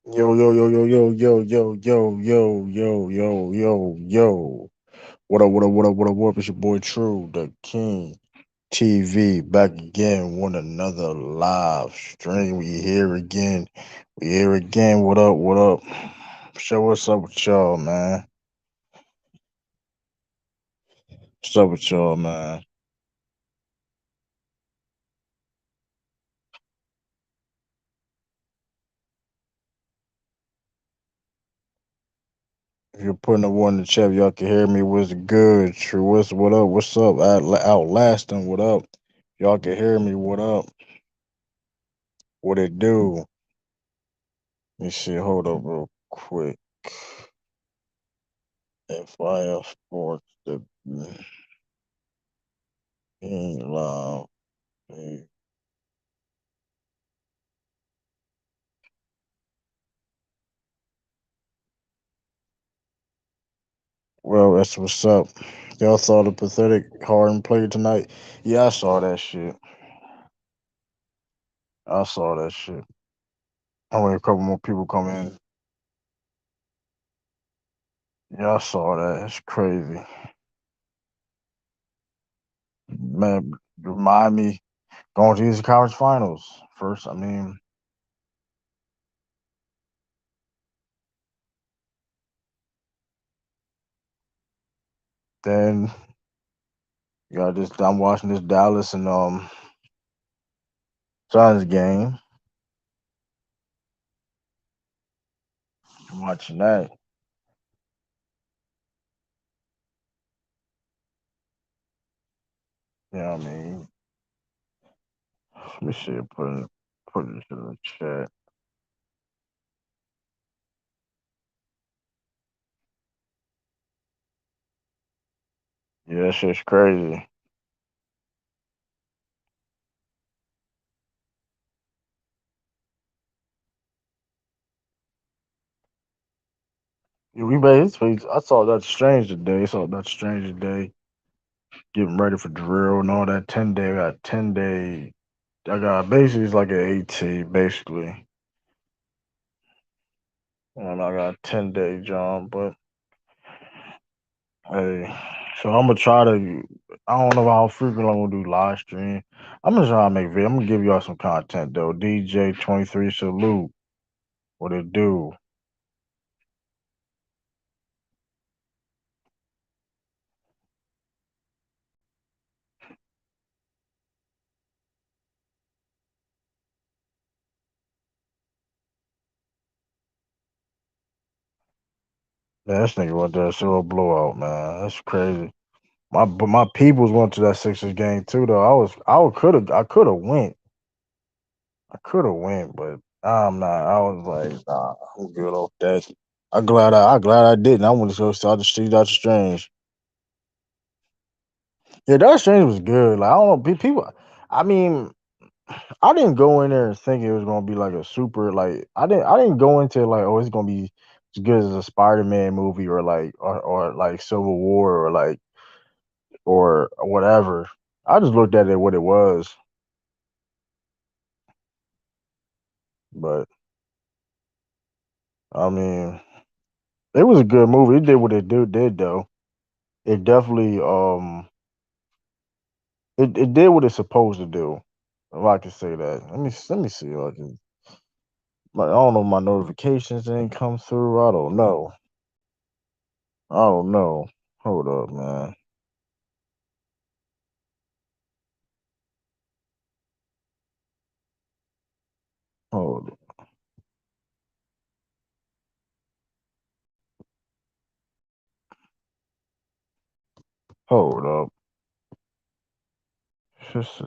Yo, yo, yo, yo, yo, yo, yo, yo, yo, yo, yo, yo, yo. What up, what up, what up, what up, what up? It's your boy True, the King TV, back again with another live stream. We here again. We here again. What up, what up? So what's up with y'all, man? What's up with y'all, man? If you're putting a one in the chat, y'all can hear me. What's good, True? What up? What's up? Outlasting, what up? Y'all can hear me. What up? What it do? Let me see. Hold up real quick. FIF Sports, the being live. Well, that's what's up. Y'all saw the pathetic Harden play tonight? Yeah, I saw that shit. I saw that shit. Only a couple more people come in. Yeah, I saw that. It's crazy. Man, remind me going to these conference finals first. I mean, then you got this. I'm watching this Dallas and Suns game. I'm watching that. You know what I mean? Let me see. Put it in the chat. Yeah, that shit's crazy. Yeah, we made his face. I saw that strange today. Saw that strange today. Getting ready for drill and all that. 10 day. I got 10 day. I got basically it's like an AT basically. And I got 10 day job, but hey, so I'm gonna try to. I don't know how frequent I'm gonna do live stream. I'm gonna try to make video. I'm gonna give y'all some content though. DJ 23 salute. What it do? Man, this nigga went there, still a blowout, man. That's crazy. My peoples went to that Sixers game too though. I could have went. I could have went, but I'm not. I was like, nah, I'm good off that. I'm glad I didn't. I want to go start the street Doctor Strange. Yeah, Doctor Strange was good. Like I don't know, people. I mean, I didn't go in there thinking it was gonna be like a super like. I didn't go into like, oh, it's gonna be as good as a Spider Man movie or like Civil War or like or whatever. I just looked at it what it was, but I mean, it was a good movie. It did what did though. It definitely it did what it's supposed to do. If I can say that. Let me see. If I can. I don't know. My notifications didn't come through. I don't know. I don't know. Hold up, man. Hold hold up. Just,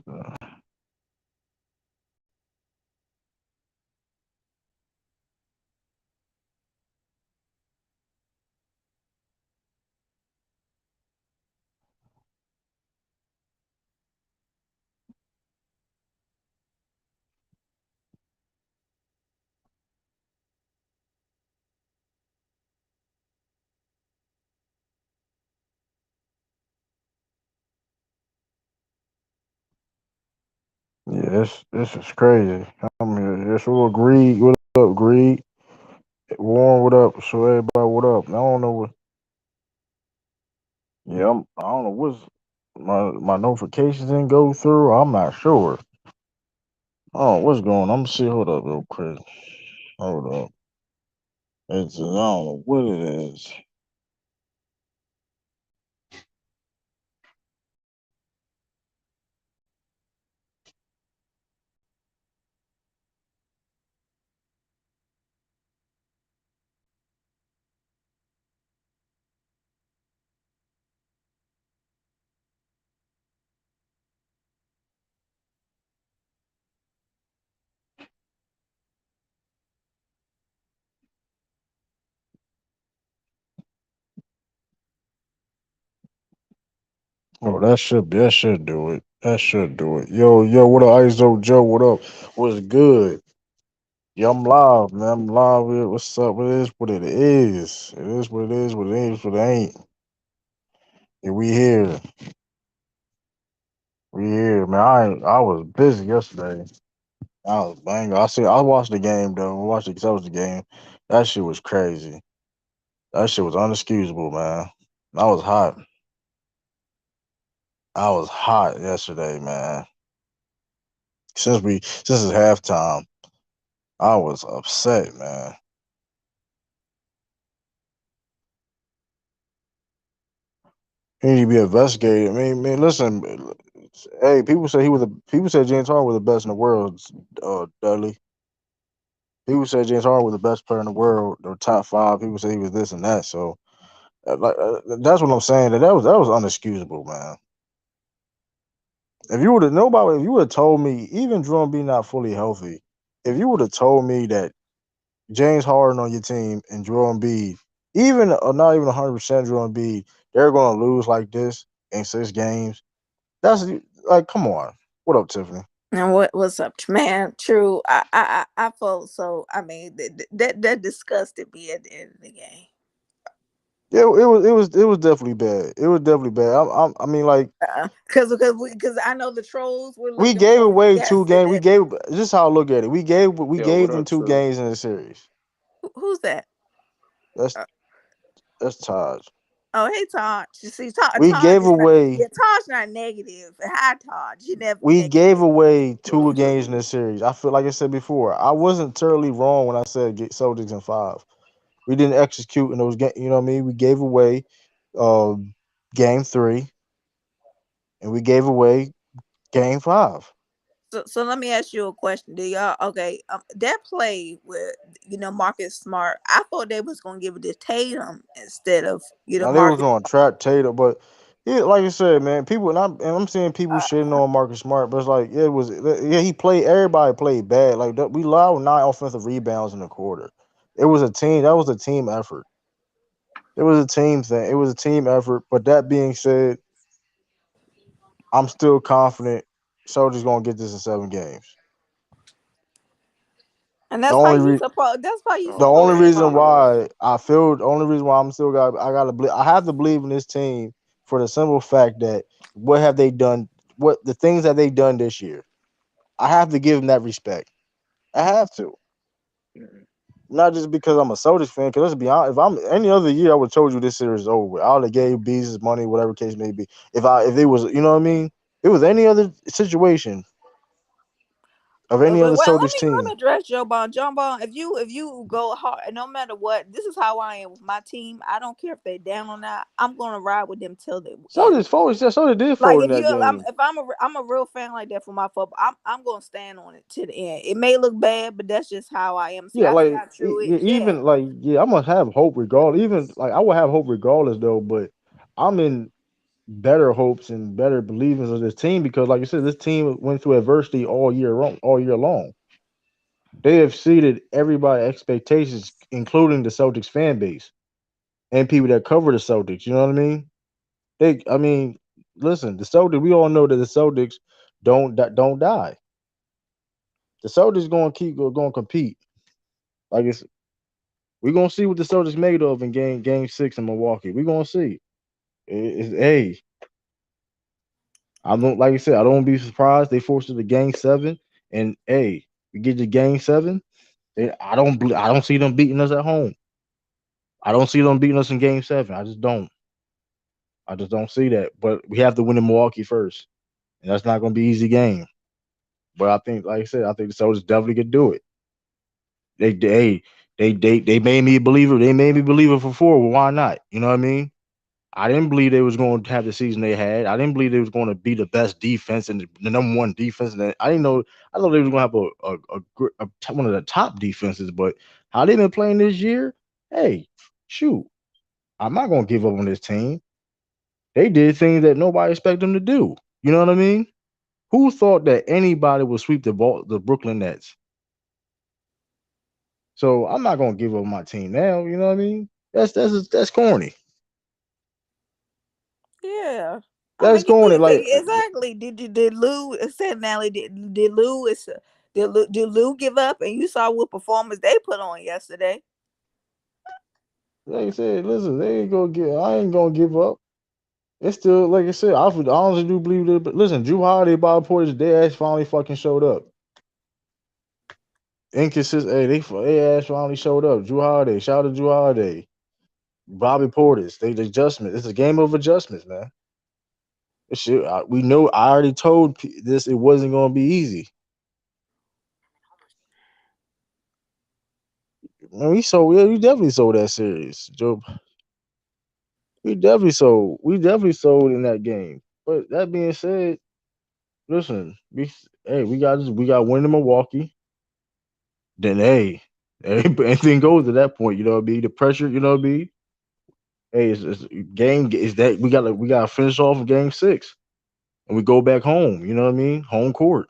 yeah, this is crazy. I'm here. Yes, we'll agree. What up, Greed? Warren, what up? So everybody, what up? I don't know what. Yeah, I don't know what's my notifications didn't go through. I'm not sure. Oh, what's going on? I'm gonna see. Hold up, real quick. Hold up. I don't know what it is. Oh, that should do it. That should do it. Yo, what up, ISO Joe? What up? What's good? Yeah, I'm live, man. I'm live with it. What's up? What it is? What it is? It is what it is. What it ain't? What it ain't. Yeah, we here. We here, man. I was busy yesterday. I was bang. I watched the game though. I watched it because I was the game. That shit was crazy. That shit was unexcusable, man. I was hot. I was hot yesterday, man. Since it's halftime, I was upset, man. He need to be investigated. I mean, listen. Hey, people said James Harden was the best in the world. Dudley. People said James Harden was the best player in the world, or top five. People say he was this and that. So, that's what I'm saying. That was unexcusable, man. If you would have told me, even Drum B not fully healthy, if you would have told me that James Harden on your team and Joel Embiid, even not even 100% Joel Embiid, they're going to lose like this in 6 games. That's like, come on. What up, Tiffany? And what's up, man? True. I felt so. I mean, that disgusted me at the end of the game. Yeah, it was definitely bad. It was definitely bad. I mean, like Because I know the trolls were we looking gave for away two yes, and games. We then gave This is how I look at it. We Yo, what gave them up, two True? games in the series. who's that? That's Uh, that's Taj. oh, hey, Todd. You see, We Todd gave is not. away Yeah, Todd's not negative. Hi, Todd. You never we gave negative. away two games in this series. I feel like I said before, I wasn't totally wrong when I said get Celtics in 5. We didn't execute in those games. You know what I mean? We gave away uh, game 3, and we gave away game 5. So let me ask you a question. Do y'all okay? That play with Marcus Smart, I thought they was gonna give it to Tatum instead of Now they was Marcus. going to trap Tatum, but yeah, like I said, man, people and I'm seeing people shitting on Marcus Smart, but it's like he played. Everybody played bad. Like we allowed 9 offensive rebounds in the quarter. It was a team. That was a team effort. It was a team thing. It was a team effort. But that being said, I'm still confident Soldier's gonna get this in 7 games. And The that's how only you re- supposed. That's how you the Oh only supposed to man, reason you roll. know, why the only reason why I'm still got I gotta believe I have to believe in this team for the simple fact that what have they done? What the things that they done this year? I have to give them that respect. I have to. Not just because I'm a Celtics fan. Because let's be honest, if I'm any other year, I would have told you this series is over. I would have gave Bees his money, whatever case may be. If it was, you know what I mean. If it was any other situation of any other Well, let Celtics me let team. me address Joe Bond. John Bond, if you go hard, no matter what, this is how I am with my team. I don't care if they're down or not. I'm gonna ride with them till the end. Celtics forward, yeah, Celtics did Like forward in if that you, game. if I'm a real fan like that for my football. I'm gonna stand on it to the end. It may look bad, but that's just how I am. See, Yeah, I see like how true it. Yeah. even like yeah, I'm gonna have hope regardless. Even like I would have hope regardless though, but I'm in better hopes and better believings of this team because, like you said, this team went through adversity all year long. They have exceeded everybody's expectations, including the Celtics fan base and people that cover the Celtics. You know what I mean? I mean, listen, the Celtics. We all know that the Celtics don't die. The Celtics going to keep going to compete. Like we're gonna see what the Celtics made of in game 6 in Milwaukee. We're gonna see. Hey, I don't like I said, I don't be surprised they forced it to game 7. And hey, we get to game 7. I don't see them beating us at home. I don't see them beating us in Game 7. I just don't. I just don't see that. But we have to win in Milwaukee first, and that's not going to be an easy game. But I think, like I said, I think the Celtics definitely could do it. They they made me a believer. They made me a believer for 4. Well, why not? You know what I mean? I didn't believe they was going to have the season they had. I didn't believe they was going to be the best defense and the number one defense. And I didn't know. I thought they was going to have one of the top defenses. But how they been playing this year? Hey, shoot, I'm not going to give up on this team. They did things that nobody expected them to do. You know what I mean? Who thought that anybody would sweep the Brooklyn Nets? So I'm not going to give up my team now. You know what I mean? That's corny. Yeah. I That's mean, corny. exactly. Did Lou said Nally? Did Lou is did Lou give up? And you saw what performance they put on yesterday. like I said, listen, they ain't gonna get. I ain't gonna give up. It's still like I said. I honestly do believe that. But listen, Drew Holiday, Bob Portis, their ass finally fucking showed up. Inconsistent. Hey, they ass finally showed up. Drew Holiday, shout out to Drew Holiday, Bobby Portis. They the adjustment. It's a game of adjustments, man. This shit, we know. I already told this. It wasn't gonna be easy. Man, we definitely sold that series, Joe. We definitely sold in that game. But that being said, listen, we got win in Milwaukee. Then anything goes at that point. You know what I mean? The pressure. You know what I mean? Hey, it's game is that we gotta finish off Game 6 and we go back home. You know what I mean? Home court.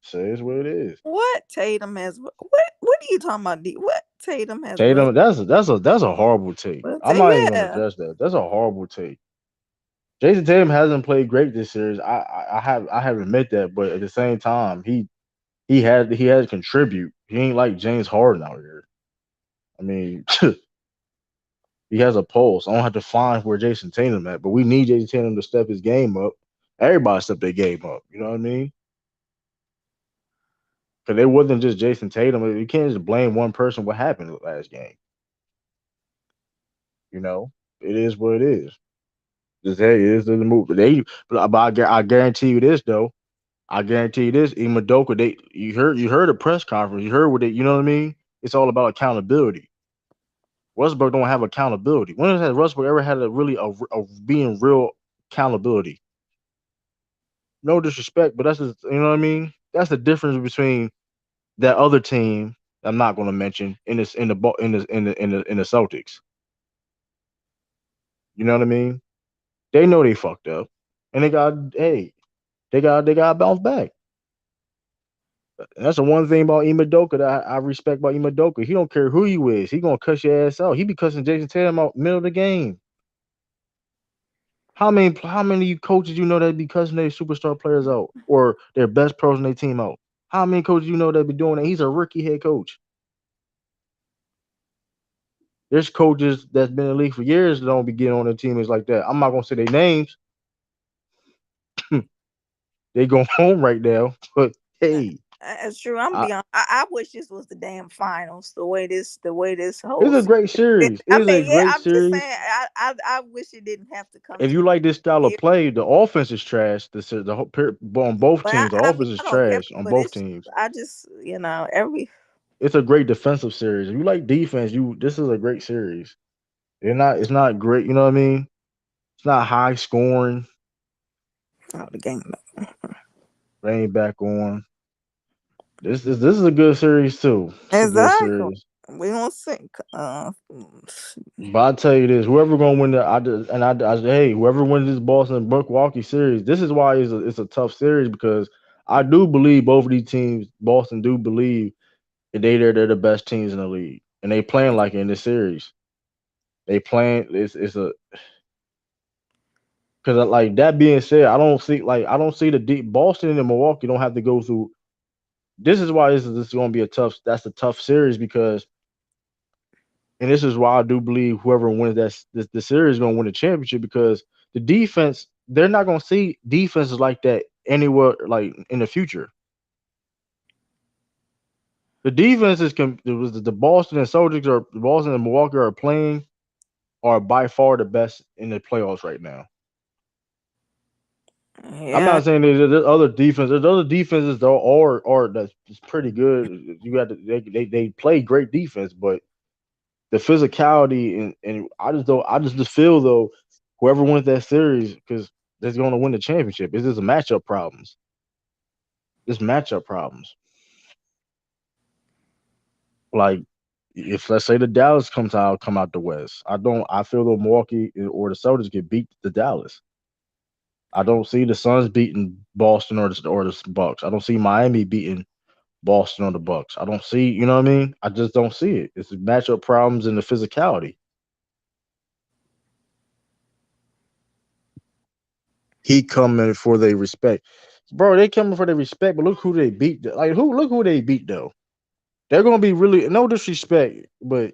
Say it's what it is. What Tatum has? What are you talking about? What Tatum has? Tatum, that's a horrible take. I'm not even gonna Yeah. address that. That's a horrible take. Jason Tatum hasn't played great this series. I have admit that, but at the same time, he had to contribute. He ain't like James Harden out here. I mean, he has a pulse. I don't have to find where Jason Tatum at, but we need Jason Tatum to step his game up. Everybody step their game up. You know what I mean? Because it wasn't just Jason Tatum. You can't just blame one person. What happened last game? You know, it is what it is. Just hey, it is the move. I guarantee you this though. I guarantee you this. Madoka, you heard the press conference. You heard what they. You know what I mean? It's all about accountability. Westbrook don't have accountability. When has Westbrook ever had a being real accountability? No disrespect, but that's just, you know what I mean. That's the difference between that other team I'm not going to mention in this in the Celtics. You know what I mean? They know they fucked up, and they got to bounce back. And that's the one thing about Imadoka that I respect about Imadoka. He don't care who you is. He gonna cuss your ass out. He be cussing Jason Tatum out middle of the game. How many of you coaches you know that be cussing their superstar players out or their best pros in their team out? How many coaches you know that be doing that? He's a rookie head coach. There's coaches that's been in the league for years that don't be getting on their teammates like that. I'm not gonna say their names. They going home right now, but hey, That's true. I'm gonna I, be honest. I wish this was the damn finals. The way this whole it's a great series. series. It I is a mean, yeah. great I'm just series. saying. I wish it didn't have to come If to you like this style of it. play, the offense is trash. On both But teams, the I mean, offense is I don't care trash on for both this. teams. I just every It's a great defensive series. If you like defense, you this is a great series. It's not great, you know what I mean? It's not high scoring. the game. Rain back on. This is a good series too. It's a good Exactly. series. We don't think. But I tell you this, whoever gonna win the I just, and I hey, whoever wins this Boston Milwaukee series, this is why it's a tough series because I do believe both of these teams, Boston do believe that they're the best teams in the league. And they playing like it in this series. They playing it's a because like that being said, I don't see the deep Boston and Milwaukee don't have to go through. This is why this is going to be a tough series because and this is why I do believe whoever wins the series is going to win the championship because the defense they're not going to see defenses like that anywhere like in the future. The defenses can the Boston and Celtics or the Boston and Milwaukee are playing are by far the best in the playoffs right now. I'm Yeah. not saying there's other defense. There's other defenses that are that's pretty good. You got to, they play great defense, but the physicality and I just feel though whoever wins that series because they're going to win the championship. It's just a matchup problems. It's matchup problems. Like if let's say the Dallas come out the West, I feel the Milwaukee or the Celtics get beat the Dallas. I don't see the Suns beating Boston or the Bucks. I don't see Miami beating Boston or the Bucks. I don't see, you know what I mean? I just don't see it. It's the matchup problems and the physicality. He coming for their respect. Bro, they coming for their respect, but look who they beat. Like who look who they beat though. They're gonna be really no disrespect, but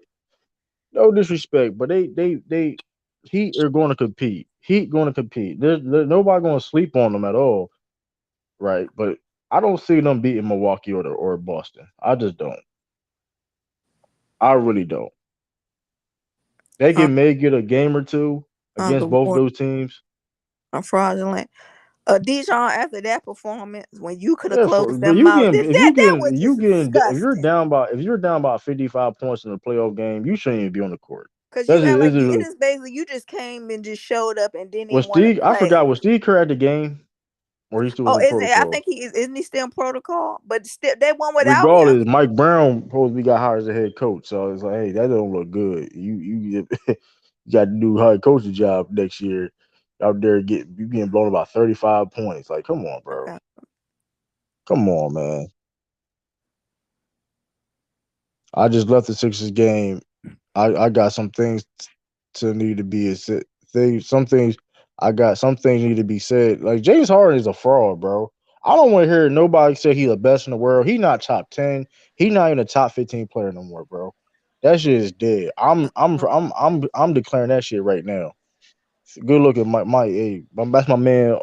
they Heat are gonna compete. Heat gonna compete. There's nobody gonna sleep on them at all, right? But I don't see them beating Milwaukee or Boston. I just don't. I really don't. They Un- can may get a game or two against Uncle both Boy, those teams. I'm fraudulent. Dijon, after that performance, when you could have Yeah, closed but them you out, getting that was just if you're disgusting. down by 55 points in a playoff game, you shouldn't even be on the court. Cause That's you act just like it's you, just it really is basically you just came and just showed up and didn't was even want to Steve. I play. forgot was Steve Kerr at the game or he still was Oh, in isn't it? I protocol. think he is. Isn't he still in protocol? But still, they won without him. Regardless, Mike Brown supposedly got hired as a head coach, so it's like, hey, that don't look good. You got to do head coaching job next year. Out there you getting blown about 35 points. Like, come on, bro. Come on, man. I just left the Sixers game. I got some things to need to be things. Some things some things need to be said. Like James Harden is a fraud, bro. I don't want to hear nobody say he's the best in the world. He not top 10. He not even a top 15 player no more, bro. That shit is dead. I'm declaring that shit right now. Good looking, Hey, that's my man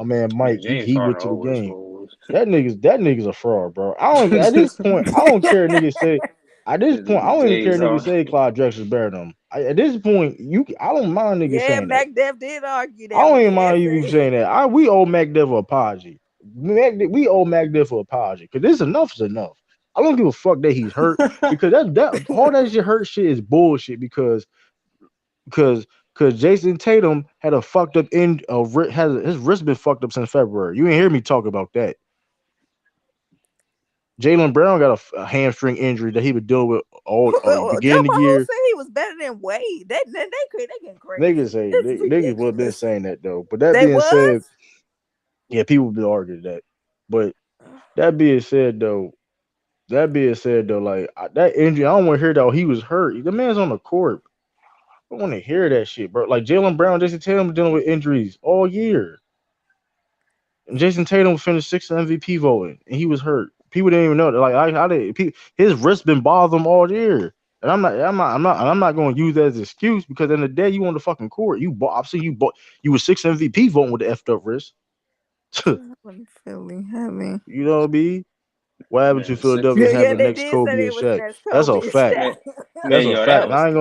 Man, Mike. James He Harden went to the always game. was. That nigga's a fraud, bro. I don't even at this point. I don't care. Niggas say at this This point. I nigga don't even care. James Niggas Harden. say Clyde Drexler's better than him. At this point, I don't mind niggas Yeah, saying that. MacDev did argue I that don't one. even He had mind you said, saying that. We owe McDev an apology. We owe McDev an apology because this enough is enough. I don't give a fuck that he's hurt because that all that shit hurt shit is bullshit because because Jason Tatum had a fucked up has his wrist been fucked up since February. You ain't hear me talk about that. Jalen Brown got a hamstring injury that he was dealing with all Joe beginning of the Who year. said he was better than Wade. They getting crazy. This is Niggas would have been ridiculous. saying that though. But that They being said, was. yeah, people been arguing that. But that being said though, like that injury, I don't want to hear that he was hurt. The man's on the court. I don't want to hear that shit, bro. Like Jalen Brown, Jason Tatum dealing with injuries all year. And Jason Tatum finished sixth in MVP voting, and he was hurt. People didn't even know that. Like, I did. His wrist been bothering him all year. And I'm not going to use that as an excuse because in the day you on the fucking court, I've seen you was sixth MVP voting with the effed up wrist. Philly heavy. You know what I mean? What happened to Man, six. Philadelphia Yeah, is yeah, having the they next did say Kobe they and was Shaq. next That's a Kobe and fact. Man, Shaq. That's man, a yo, that fact. was. I ain't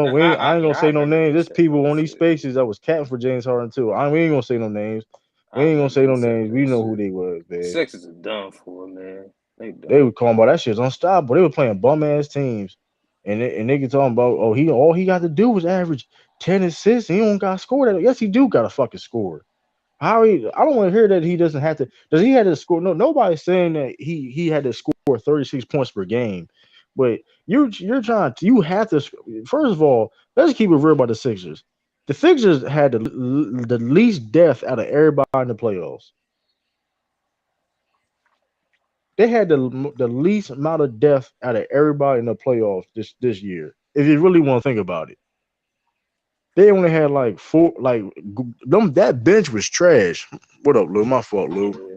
gonna I say no remember names. them There's saying people that on these shit. spaces that was catting for James Harden too. We ain't gonna say no names. We I ain't gonna remember say them no saying names. We that know who shit. they was, man. Sixers are done for, man. They They done. were calling about that shit's unstoppable. They were playing bum ass teams, and they talking about all he got to do was average 10 assists. And he don't got to score that. Yes, he do got to fucking score. I don't want to hear that he doesn't have to. Does he have to score? No, nobody's saying that he had to score 36 points per game. But you're trying to you have to first of all, let's keep it real about the Sixers. The Sixers had the least depth out of everybody in the playoffs. They had the least amount of depth out of everybody in the playoffs this year. If you really want to think about it, they only had like four. That bench was trash. What up, Lou? My fault, Lou. Yeah.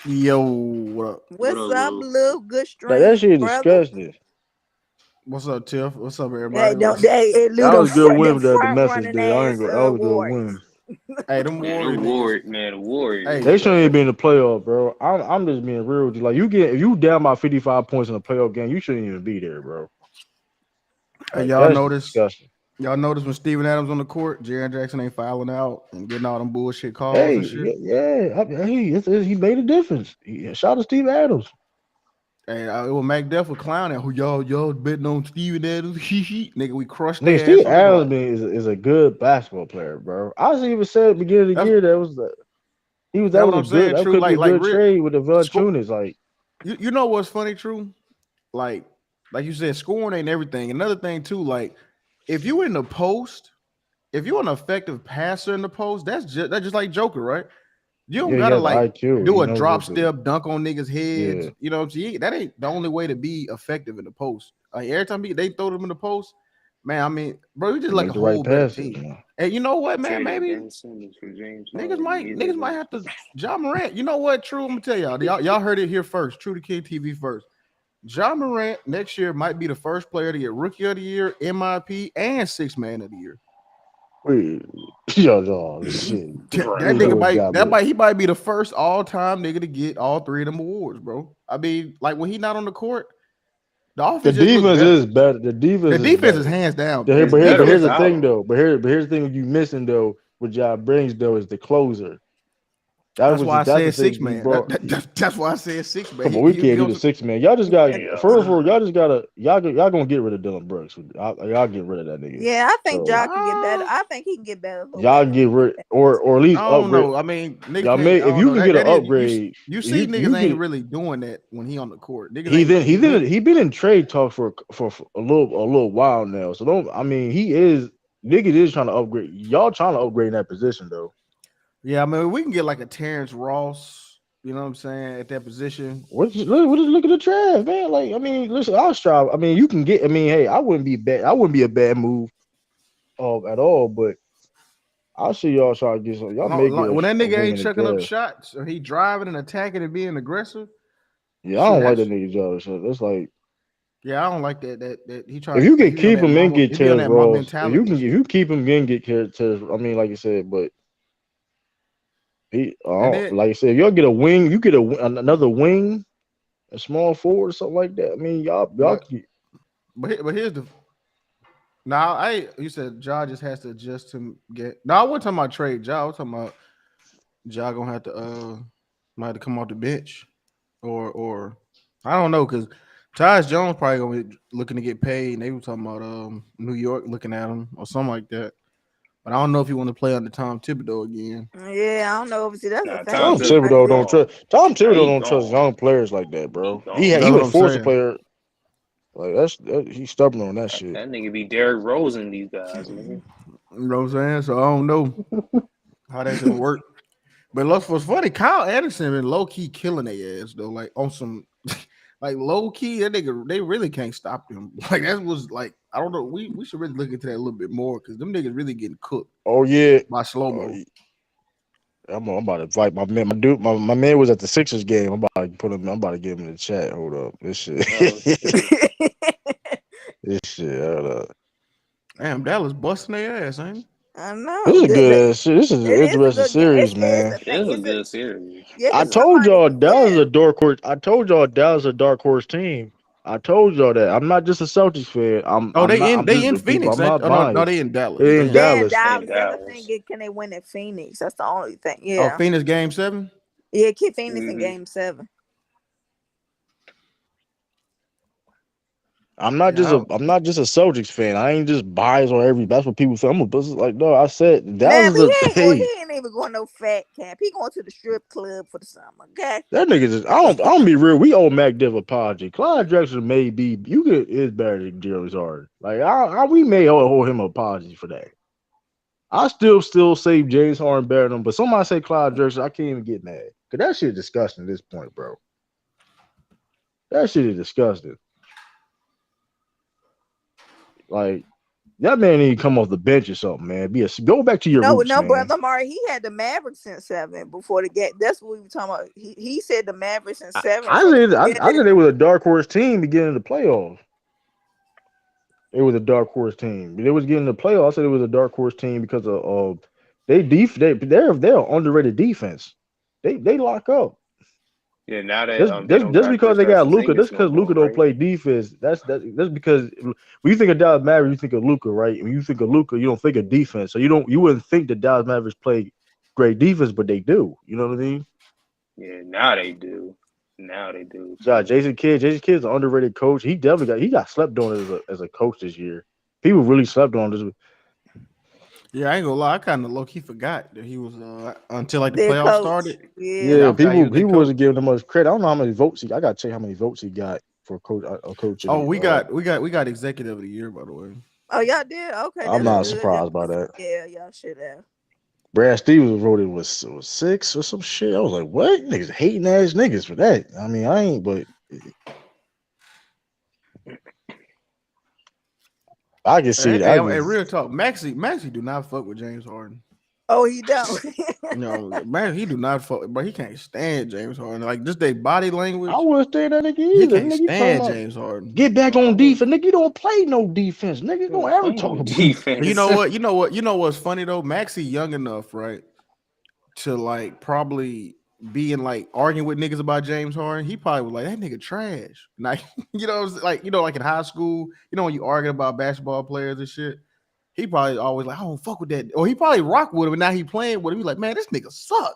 Yo, what up? What What's up, up, Lou? Lou? Good Like that stream, shit is brother. disgusting. What's up, Tiff? What's up, Hey, everybody? don't they? Hey, Lou, That was a good them win for the front Memphis running did. I ass ain't go. That was a good Warriors. win. Hey, them Man, the Warrior niggas. Warriors, Hey, They shouldn't even bro. be in the playoff, bro. I'm just being real with you. Like you get if you down by 55 points in a playoff game, you shouldn't even be there, bro. hey, Like that's disgusting. y'all notice when Steven Adams on the court, Jaren Jackson ain't fouling out and getting all them bullshit calls Hey, and shit. hey, he made a difference. Shout out to Steve Adams. Hey, it was Mac Def was clowning who y'all betting on Steven Adams. Nigga, we crushed Nigga, their ass Steve on the block. Adams is a good basketball player, bro. I was even said at the beginning of the That's year that that's was what a I'm good saying. that True, could be a like good real trade with the score. Valanciunas. Like You know what's funny? True, like you said, scoring ain't everything. Another thing too, like if you in the post, if you're an effective passer in the post, that's just like Joker, right? You don't yeah, he gotta has like IQ. He do a knows drop what to step dunk on niggas' yeah. heads. You know what I'm saying? That ain't the only way to be effective in the post. Like every time they throw them in the post, man. I mean, bro, you just like a Make the right whole better passes, team. man. And you know what, man? Traded Maybe Ben Simmons for James niggas Harden. might Neither niggas of might them. have to John Morant. You know what? True, I'm gonna tell y'all. Y'all heard it here first. True to King TV first. John Morant next year might be the first player to get Rookie of the Year, MIP, and Six Man of the Year. Wait, yo, no, shit. That Right. Nigga nigga was might got me. he might be the first all time nigga to get all three of them awards, bro. I mean, like when he not on the court, the The offense just look defense better. is better. The The defense is defense is better. hands down. But It's but better here's the Defense. thing without him. though. But here's the thing you missing though. What y'all brings though is the closer. That's why I That's the said thing six he man. brought. That's why I said six man. Come on, we He'll can't be do on the some. 6 man. Y'all just got Hell first of all, nah. y'all gonna get rid of Dylan Brooks. Y'all get rid of that nigga. Yeah, I think So Ja can get better. Uh, I think he can get better, a little y'all better on get rid defense. or at I least don't upgrade. know. I mean, niggas Y'all can't. may I if don't you know. can get an That is upgrade, you see niggas you ain't can really doing that when he on the court. Niggas ain't he been. he been in trade talk for a little while now. So don't I mean he is niggas is trying to upgrade. Y'all trying to upgrade in that position though. Yeah, I mean, we can get like a Terrence Ross. You know what I'm saying at that position. Look at the draft, man. Like, I mean, listen, I'll strive. I mean, you can get. I mean, hey, I wouldn't be bad. I wouldn't be a bad move at all. But I'll see y'all try to get some. Y'all may get When that a nigga wing ain't in the chucking up draft. shots or he driving and attacking and being aggressive, Yeah, I shit, don't like that that's nigga Joe. So it's like yeah, I don't like that he if try you like can keep him and get he be on Terrence that mom Ross, mentality and if shit. you keep him and get Terrence. I mean, like you said, but he, And then like I said, if y'all get a wing, you get another wing, a small forward or something like that. I mean, y'all but can. but here's the now I you said Ja just has to adjust to get. No, I wasn't talking about trade Ja. I was talking about Ja gonna have to might have to come off the bench or I don't know because Tyus Jones probably gonna be looking to get paid. And they were talking about New York looking at him or something like that. But I don't know if he want to play under Tom Thibodeau again. Yeah, I don't know. Obviously, that's the Nah, thing. Tom Tom He might Thibodeau Thibodeau get. don't gone. trust. Tom Nah, Thibodeau he don't trust gone. young players like that, He bro. gone. That's He what would I'm force a saying. player like he's stubborn on that shit. That nigga be Derrick Rose and these guys, nigga. You know what I'm saying? So I don't know how that's gonna work. But look, what's funny, Kyle Anderson been low key killing their ass though, like on some like low key. That nigga, they really can't stop him. Like that was like I don't know. We should really look into that a little bit more because them niggas really getting cooked Oh yeah. by slow Oh, mo. I'm about to invite my man. My man was at the Sixers game. I'm about to put him. I'm about to get him in the chat. Hold up, this shit. Oh shit. This shit. Hold up. Damn, Dallas busting their ass, ain't it? I This know. is a good ass shit. This is an It is a interesting good game. series, It's man. the thing. It was a It's a good series. yeah, I because told somebody y'all can Dallas is a win. dark horse. I told y'all Dallas is a dark horse team. I told y'all that. I'm not just a Celtics fan. Oh, I'm they just in the people. Phoenix. I'm not Oh no, biased. they in Dallas. They're They in in They're in Dallas. Dallas. Dallas. And That's the thing. Dallas. Can they win in Phoenix? That's the only thing. Oh, Yeah, Phoenix game 7. yeah. Keep Phoenix in Mm-hmm. Game 7. Yeah, I'm not just a Celtics fan. I ain't just biased on every. That's what people say. I'm a business like no. I said Man, Dallas but is a he ain't going. He hey. ain't even going no fat camp. He going to the strip club for the summer. Okay. That nigga just I don't be real. We owe Mac Div apology. Clyde Drexler may be you get is better than Jerry Harden. Like we may owe him an apology for that. I still say James Harden better than him, but somebody say Clyde Drexler, I can't even get mad. Cause that shit is disgusting at this point, bro. That shit is disgusting. Like that man need to come off the bench or something, man. Go back to your No, roots, no, man. brother Mari. He had the Mavericks in 7 before the game. That's what we were talking about. He said the Mavericks in 7 for the I said beginning. they was a dark horse team beginning the playoffs. It was a dark horse team. They was getting the playoffs. I said it was a dark horse team because of They're underrated defense. They lock up. Yeah, now that they Just don't just got because they got Kristaps Luca, Porzingis just no because Luca more, don't right? play defense, that's because when you think of Dallas Mavericks, you think of Luca, right? When you think of Luca, you don't think of defense. So you wouldn't think that Dallas Mavericks play great defense, but they do. You know what I mean? Yeah, now they do. Now they do Yeah, too. Jason Kidd's an underrated coach. He got slept on as a coach this year. People really slept on this. Yeah, I ain't gonna lie. I kind of low key forgot that he was until like the Their playoffs coach. started. Yeah. Yeah, Yeah, I forgot he people was their people coach. wasn't giving him much credit. I don't know how many votes he. I gotta check how many votes he got for a coach of Oh, the. we got executive of the year, by the way. Oh, y'all did? Okay, I'm that's Yeah. not good. Y'all, surprised by that. yeah, y'all should have. Brad Stevens voted was 6 or some shit. I was like, what niggas hating ass niggas for that? I mean, I ain't, but I can see Hey, it. hey, I hey, can. real talk. Maxie do not fuck with James Harden. Oh, he don't. No, man, he do not fuck, but he can't stand James Harden. Like just their body I language, wouldn't stand that nigga he either. can't Nigga, you talking stand about James Harden. get back on Oh, defense? Nigga, you don't play no defense. Nigga, they don't don't ever play talk no about. You defense. know what? You know what's funny though? Maxie young enough, right, to like probably be in like arguing with niggas about James Harden. He probably was like that nigga trash. Like like like in high school, when you arguing about basketball players and shit. He probably always like, I don't fuck with that. Or he probably rock with him, and now he playing with him. He's like, man, this nigga suck.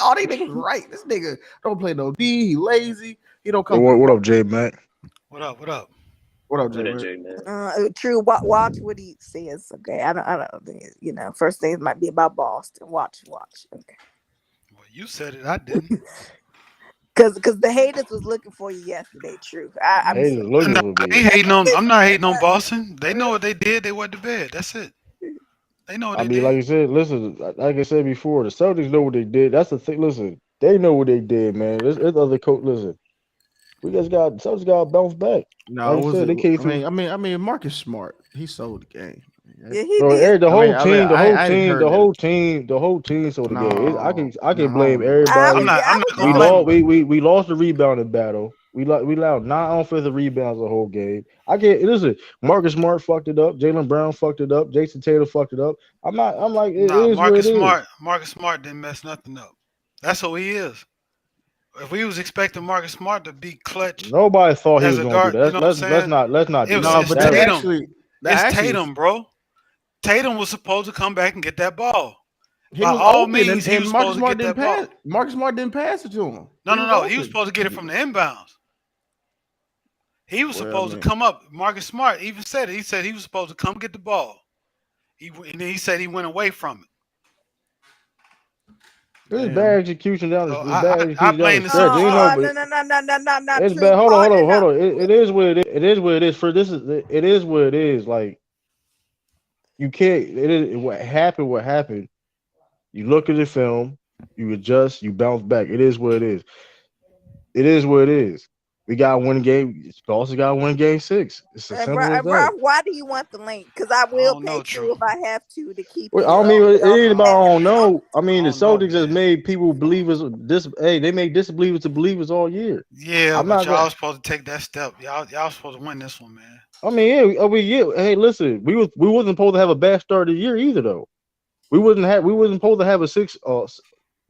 All these niggas right. This nigga don't play no D. He lazy. He don't come to the What ball. up, J Mac? What up? What up? What up, J What a man? J man. True. Watch what he says. Okay. I don't think, first things might be about Boston. Watch. Okay. Well, you said it. I didn't. Cause the haters was looking for you yesterday. True. I'm Haters saying. looking No, for I me. ain't hating on. I'm not hating on Boston. They know what they did. They went to bed. That's it. They know what I they mean, like did. I said, listen, like I said before, the Celtics know what they did. That's the thing. Listen, they know what they did, man. This other coach. Listen, Celtics got to bounce back. No, Like I was said, it? they came I through. mean, I mean, I mean, Marcus Smart. He sold the game. Yeah, he Bro, did. the I mean, whole I mean, team, the whole I didn't team, heard the that. whole team, the whole team saw the game. No, I can no, blame I I'm everybody. was. not. I I'm was not just gonna We blame like, lost. them. We lost the rebounding battle. We allowed 9 offensive rebounds the whole game. I can't listen. Marcus Smart fucked it up. Jalen Brown fucked it up. Jason Taylor fucked it up. I'm not. I'm like it Nah, is what it is. Marcus Smart didn't mess nothing up. That's who he is. If we was expecting Marcus Smart to be clutch Nobody thought he as was a going to do guard, that. you know what I'm saying? Let's not do It's no, that. it's but That Tatum. that It's actually Tatum, bro. Tatum was supposed to come back and get that ball. he By was all open, means, he and was Marcus supposed to Smart get didn't that pass. ball. Marcus Smart didn't pass it to him. No, He no, was no. He was open. supposed to get it from the inbounds. He was Well, I supposed to mean, come up. Marcus Smart even said it. He said he was supposed to come get the ball. And then he said he went away from it. this is damn. bad execution down So the it's bad I execution down the blame the stretch. Ain't no, superstar. but no, not it's true. bad. Hold on, hold Pardon, on, hold no. on. It is what it is. It is what it is. For this is it is what it is. Like you can't. It is what happened. What happened? You look at the film. You adjust. You bounce back. It is what it is. It is what it is. We got one game. Also got one game 6. It's as And simple as bro, that. why do you want the link? Because I I will don't pay know, True. True if I have to keep Well, I you don't mean it off ain't the about I app. don't know. I I mean the don't know, Celtics has man. made people believers. Hey, they made disbelievers to believers all year. Yeah, I'm but not y'all gonna. was supposed to take that step. Y'all was supposed to win this one, man. I mean, yeah. I mean, yeah. Hey, listen, we wasn't supposed to have a bad start of the year either, though. We wasn't supposed to have a six.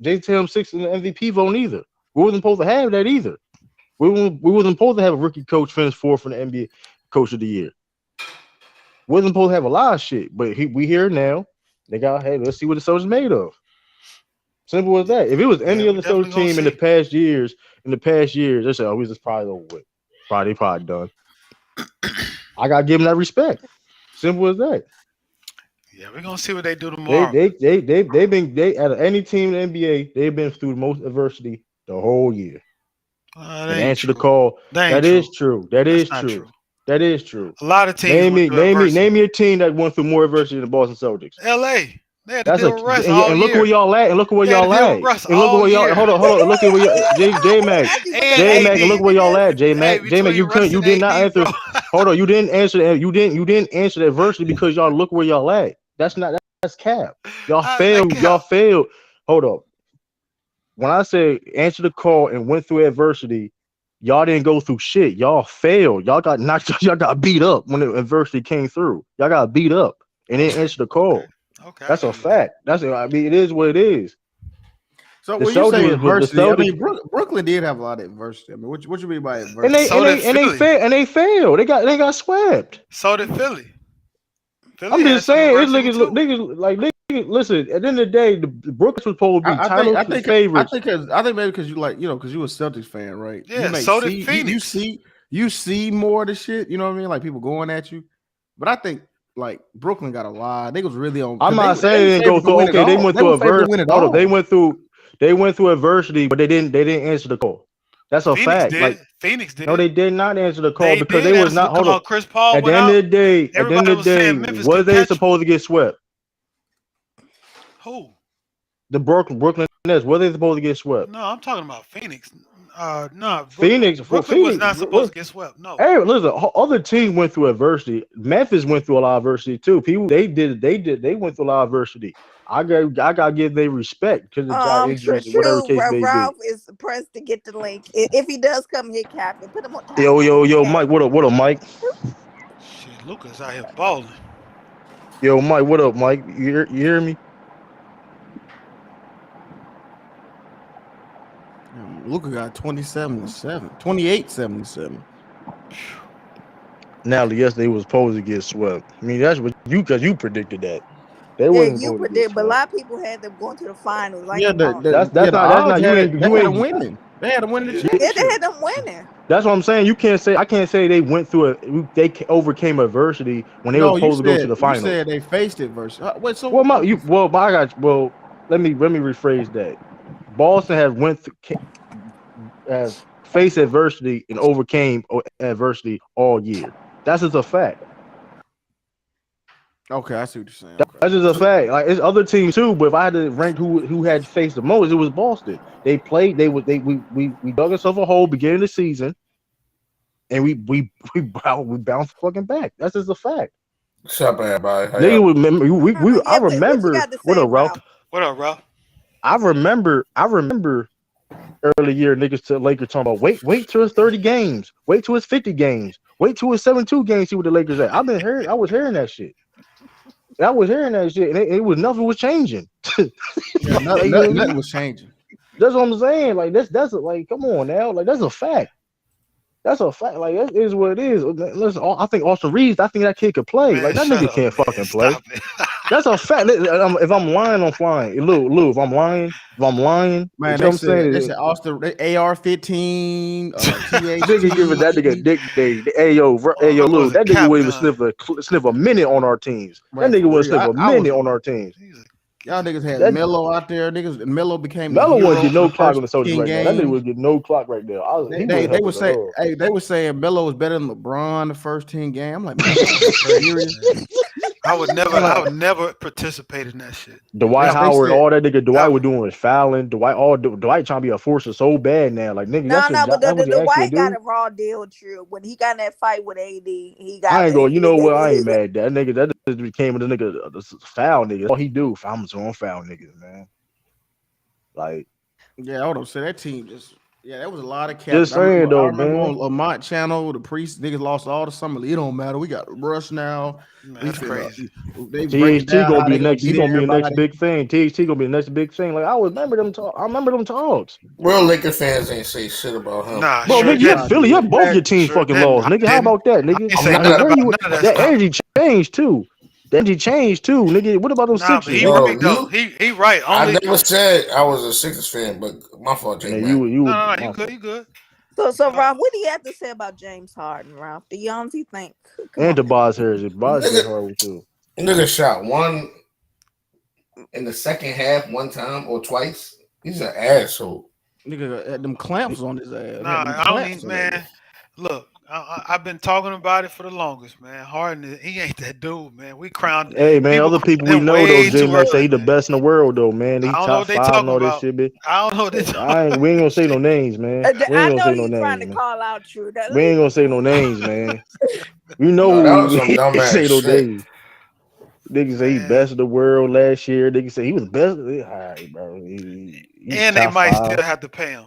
JTM 6 in the MVP vote either. We wasn't supposed to have that either. We wasn't supposed to have a rookie coach finish fourth in the NBA Coach of the Year. Wasn't supposed to have a lot of shit, but we here now. They got hey, let's see what the Celtics made of. Simple as Yeah, that. If it was yeah, any we other Celtics definitely gonna team see. in the past years, they say, "Oh, we just probably over with. Probably done." I gotta give them that respect. Simple as that. Yeah, we're gonna see what they do They tomorrow. they they they they've been they out of any team in the NBA, they've been through the most adversity the whole year. That And ain't answer the true. call. That ain't That true. is true. That That's is not true. true. That is true. A lot of teams went through adversity. Name me a team that went through more adversity than the Boston Celtics. LA, they had to That's a deal with Russ all and look where year. y'all at, and look where They had to y'all deal with at, Russ and look all where y'all. year. Hold on. Look at where y'all. Mac, I see what And you're J Mac, and saying, look AD. where y'all Eunice. at. Hey, J Mac, between Russ you and did not AD, bro. answer. Hold on, you didn't answer that. You didn't answer the adversity because y'all look where y'all at. That's cap. How is that Y'all cap? failed. Hold up. When I say answer the call and went through adversity, y'all didn't go through shit. Y'all failed. Y'all got knocked. Y'all got beat up when the adversity came through. Y'all got beat up and didn't Okay, answer the okay, call. Okay, I That's a give you that. fact. I mean, it is what it is. So The when you say Celtics was the adversity, I Celtics, mean Brooklyn did have a lot of adversity. I mean, what you mean by and adversity? they and So did they and they Philly. failed and they failed. They got swept. So did Philly. Philly I'm had just some saying, it's adversity too. niggas like niggas. Listen, at the end of the day, the Brooklyn was supposed to be title favorites. I think maybe because you like because you a Celtics fan, right? You Yeah, may so did see Phoenix. you see more of the shit. You know what I mean? Like people going at you, but I think like Brooklyn got a lot. They was really on I'm because not they saying were they didn't go favored to through. win it Okay, they all. went They through were favored to adversity. win it Hold up, all. they went through adversity, but they didn't answer the call. That's a Phoenix fact. did. Like Phoenix no, did. they did not answer the call They because they did was answer the not. Hold call. up. Chris Paul At the went end out. of the day, Everybody was saying Memphis was could they catch him. supposed to get swept? Who? The Brooklyn Nets, were they supposed to get swept? No, I'm talking about Phoenix. No, Phoenix, well, Brooklyn was Phoenix. not supposed to get swept. No. Hey, listen, other teams went through adversity. Memphis went through a lot of adversity too. People, they went through a lot of adversity. I gotta give they respect because of Ja True, injuries or whatever true. case may be. Ralph is pressed to get the link. If he does come here, Captain, put him on top. Yo, Okay. Mike, what up, Mike? Shit, Luca's out here balling. Yo, Mike, what up, Mike? You hear me? Luka got 27-7, 28-77. Natalie, yes, they was supposed to get swept. I mean, that's what because you predicted that they Yeah, wasn't you supposed to get predict, but a swept. lot of people had them going to the finals. I Yeah, ain't gonna. That's the odds not had it. They you had ain't you them ain't. winning. They had them winning the Yeah. Yeah, they championship. had them winning. That's what I'm saying. You can't say I can't say they went through overcame adversity when they were No, supposed to go to the you finals. said they faced it versus. Wait, so Well, I'm confused. I got well. Let me rephrase that. Boston have faced adversity and overcame adversity all year. That's just a fact. Okay, I see what you're saying. Okay, That's just a fact. Like it's other teams too, but if I had to rank who had faced the most, it was Boston. They played. We dug ourselves a hole beginning of the season, and we bounced fucking back. That's just a fact. What's up, everybody? How Nigga, y'all? I Yeah, what you remember got to what say, a Ralph. Ralph? What up, Ralph? I remember early year niggas to Lakers talking about wait till it's 30 games, wait till it's 50 games, wait till it's 7-2 games, see what the Lakers at. I was hearing that shit. And it was nothing was changing. yeah, Like, you know what I nothing mean? was changing. That's what I'm saying. Like like come on now. Like that's a fact. That's a fact. Like that is what it is. Listen, I think Austin Reeves, I think that kid could play. Man, Like that shut nigga up, can't man. fucking play. Stop it. That's a fact. If I'm lying, I'm flying. Lou, if I'm lying, you Man, see what I'm saying? they said Austin they AR-15, Nigga giving that nigga a THT. nickname. Hey All yo, that Lou, was a that nigga cap would even gun. sniff a minute on our teams. That Man, nigga for would real. sniff a I was minute on our teams. He's a, y'all niggas had That Melo out there. Melo became the Melo wouldn't hero get for no the clock first on the Celtics 10 right now. That nigga games. would get no clock right now. He They wouldn't they help would us at say all. hey, they were saying Melo was better than LeBron the first 10 games. I'm like, man, y'all serious? man. I'm I like, would never participate in that shit. Dwight they Howard, said all that nigga Dwight Ever. was doing was fouling. Dwight trying to be a forcer so bad now. Like nigga, No, no, but that's what you the asked me to White got do. a raw deal. True, when he got in that fight with AD, he got I ain't he, going. You know what? I ain't he, mad. That nigga, that just became the nigga, the foul nigga. All he do, foul on foul niggas, man. Like, yeah, hold on. So that team just that was a lot of just capping. saying I though, remember man. on Lamont channel, the priest niggas lost all the summer. It don't matter. We got Rush now. Man, We that's finna crazy. they breaking THT down gonna how be they gonna next. He beat gonna be the next everybody. big thing. THT gonna be the next big thing. Like I remember them talk. I remember them talks, Real Lakers fans ain't say shit about him. Nah, bro. sure Nigga, your didn't. Philly, your Did. both your teams Sure fucking didn't. lost, I nigga. How didn't. about that, I nigga? ain't I'm say not I nothing can a hear about you. none of that That stuff. energy changed too. The energy changed too, nigga. What about them Nah, but he Sixers? bro. right though. You, He right. I Only never said I was a Sixers fan, but my fault, J And Mac. you, no. You my good. fault. You good. so Uh, Ralph, what do you have to say about James Harden, Ralph? The Youngs, he think? Come And on, Tobias Harris, Tobias Nigga, Harris hard too. nigga shot one in the second half one time or twice. He's an asshole. Nigga had them clamps on his ass. Had nah, them I don't clamps even. on that. Man, look, I've been talking about it for the longest, man. Harden, he ain't that dude, man. Hey man, People other crowned people we him know though, way J too Max say he early, the man. best in the world though, man. He I don't know top what they five and talking all this about. shit, man. I don't know what they talking We ain't about. gonna say no Shit. names, man. We I ain't gonna know say no you trying names, to man. call out True. That We leave ain't him gonna say no alone. names, man. You know No, who that we, was some we ain't dumbass say no shit. names. Niggas say he Man, best in the world last year. Niggas say he was best. All right, bro. He and they top might five. still have to pay him.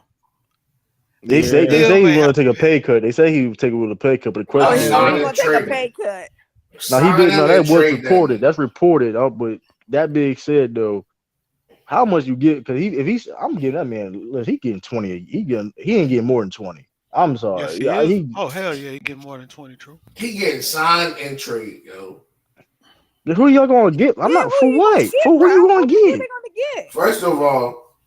They Yeah. Still say he may want have to to take a pay him. pay cut. They say he would take it with a pay cut, but the Oh, question Nah, is he sign when. and gonna take a trade him. pay cut. Now he Sign did. No, him that and was trade that reported. nigga. That's reported. But that being said, though, how much you get? Because if he's, I'm getting that man. Look, he getting 20. He ain't getting more than 20. I'm Yes, sorry. he Yeah, is. he. Oh hell yeah, he get more than 20. True. He getting signed and trade, yo. Who y'all gonna get? I'm Yeah, not who for you gonna what? get, For who you Ralph? gonna Who they get? gonna get? First of all,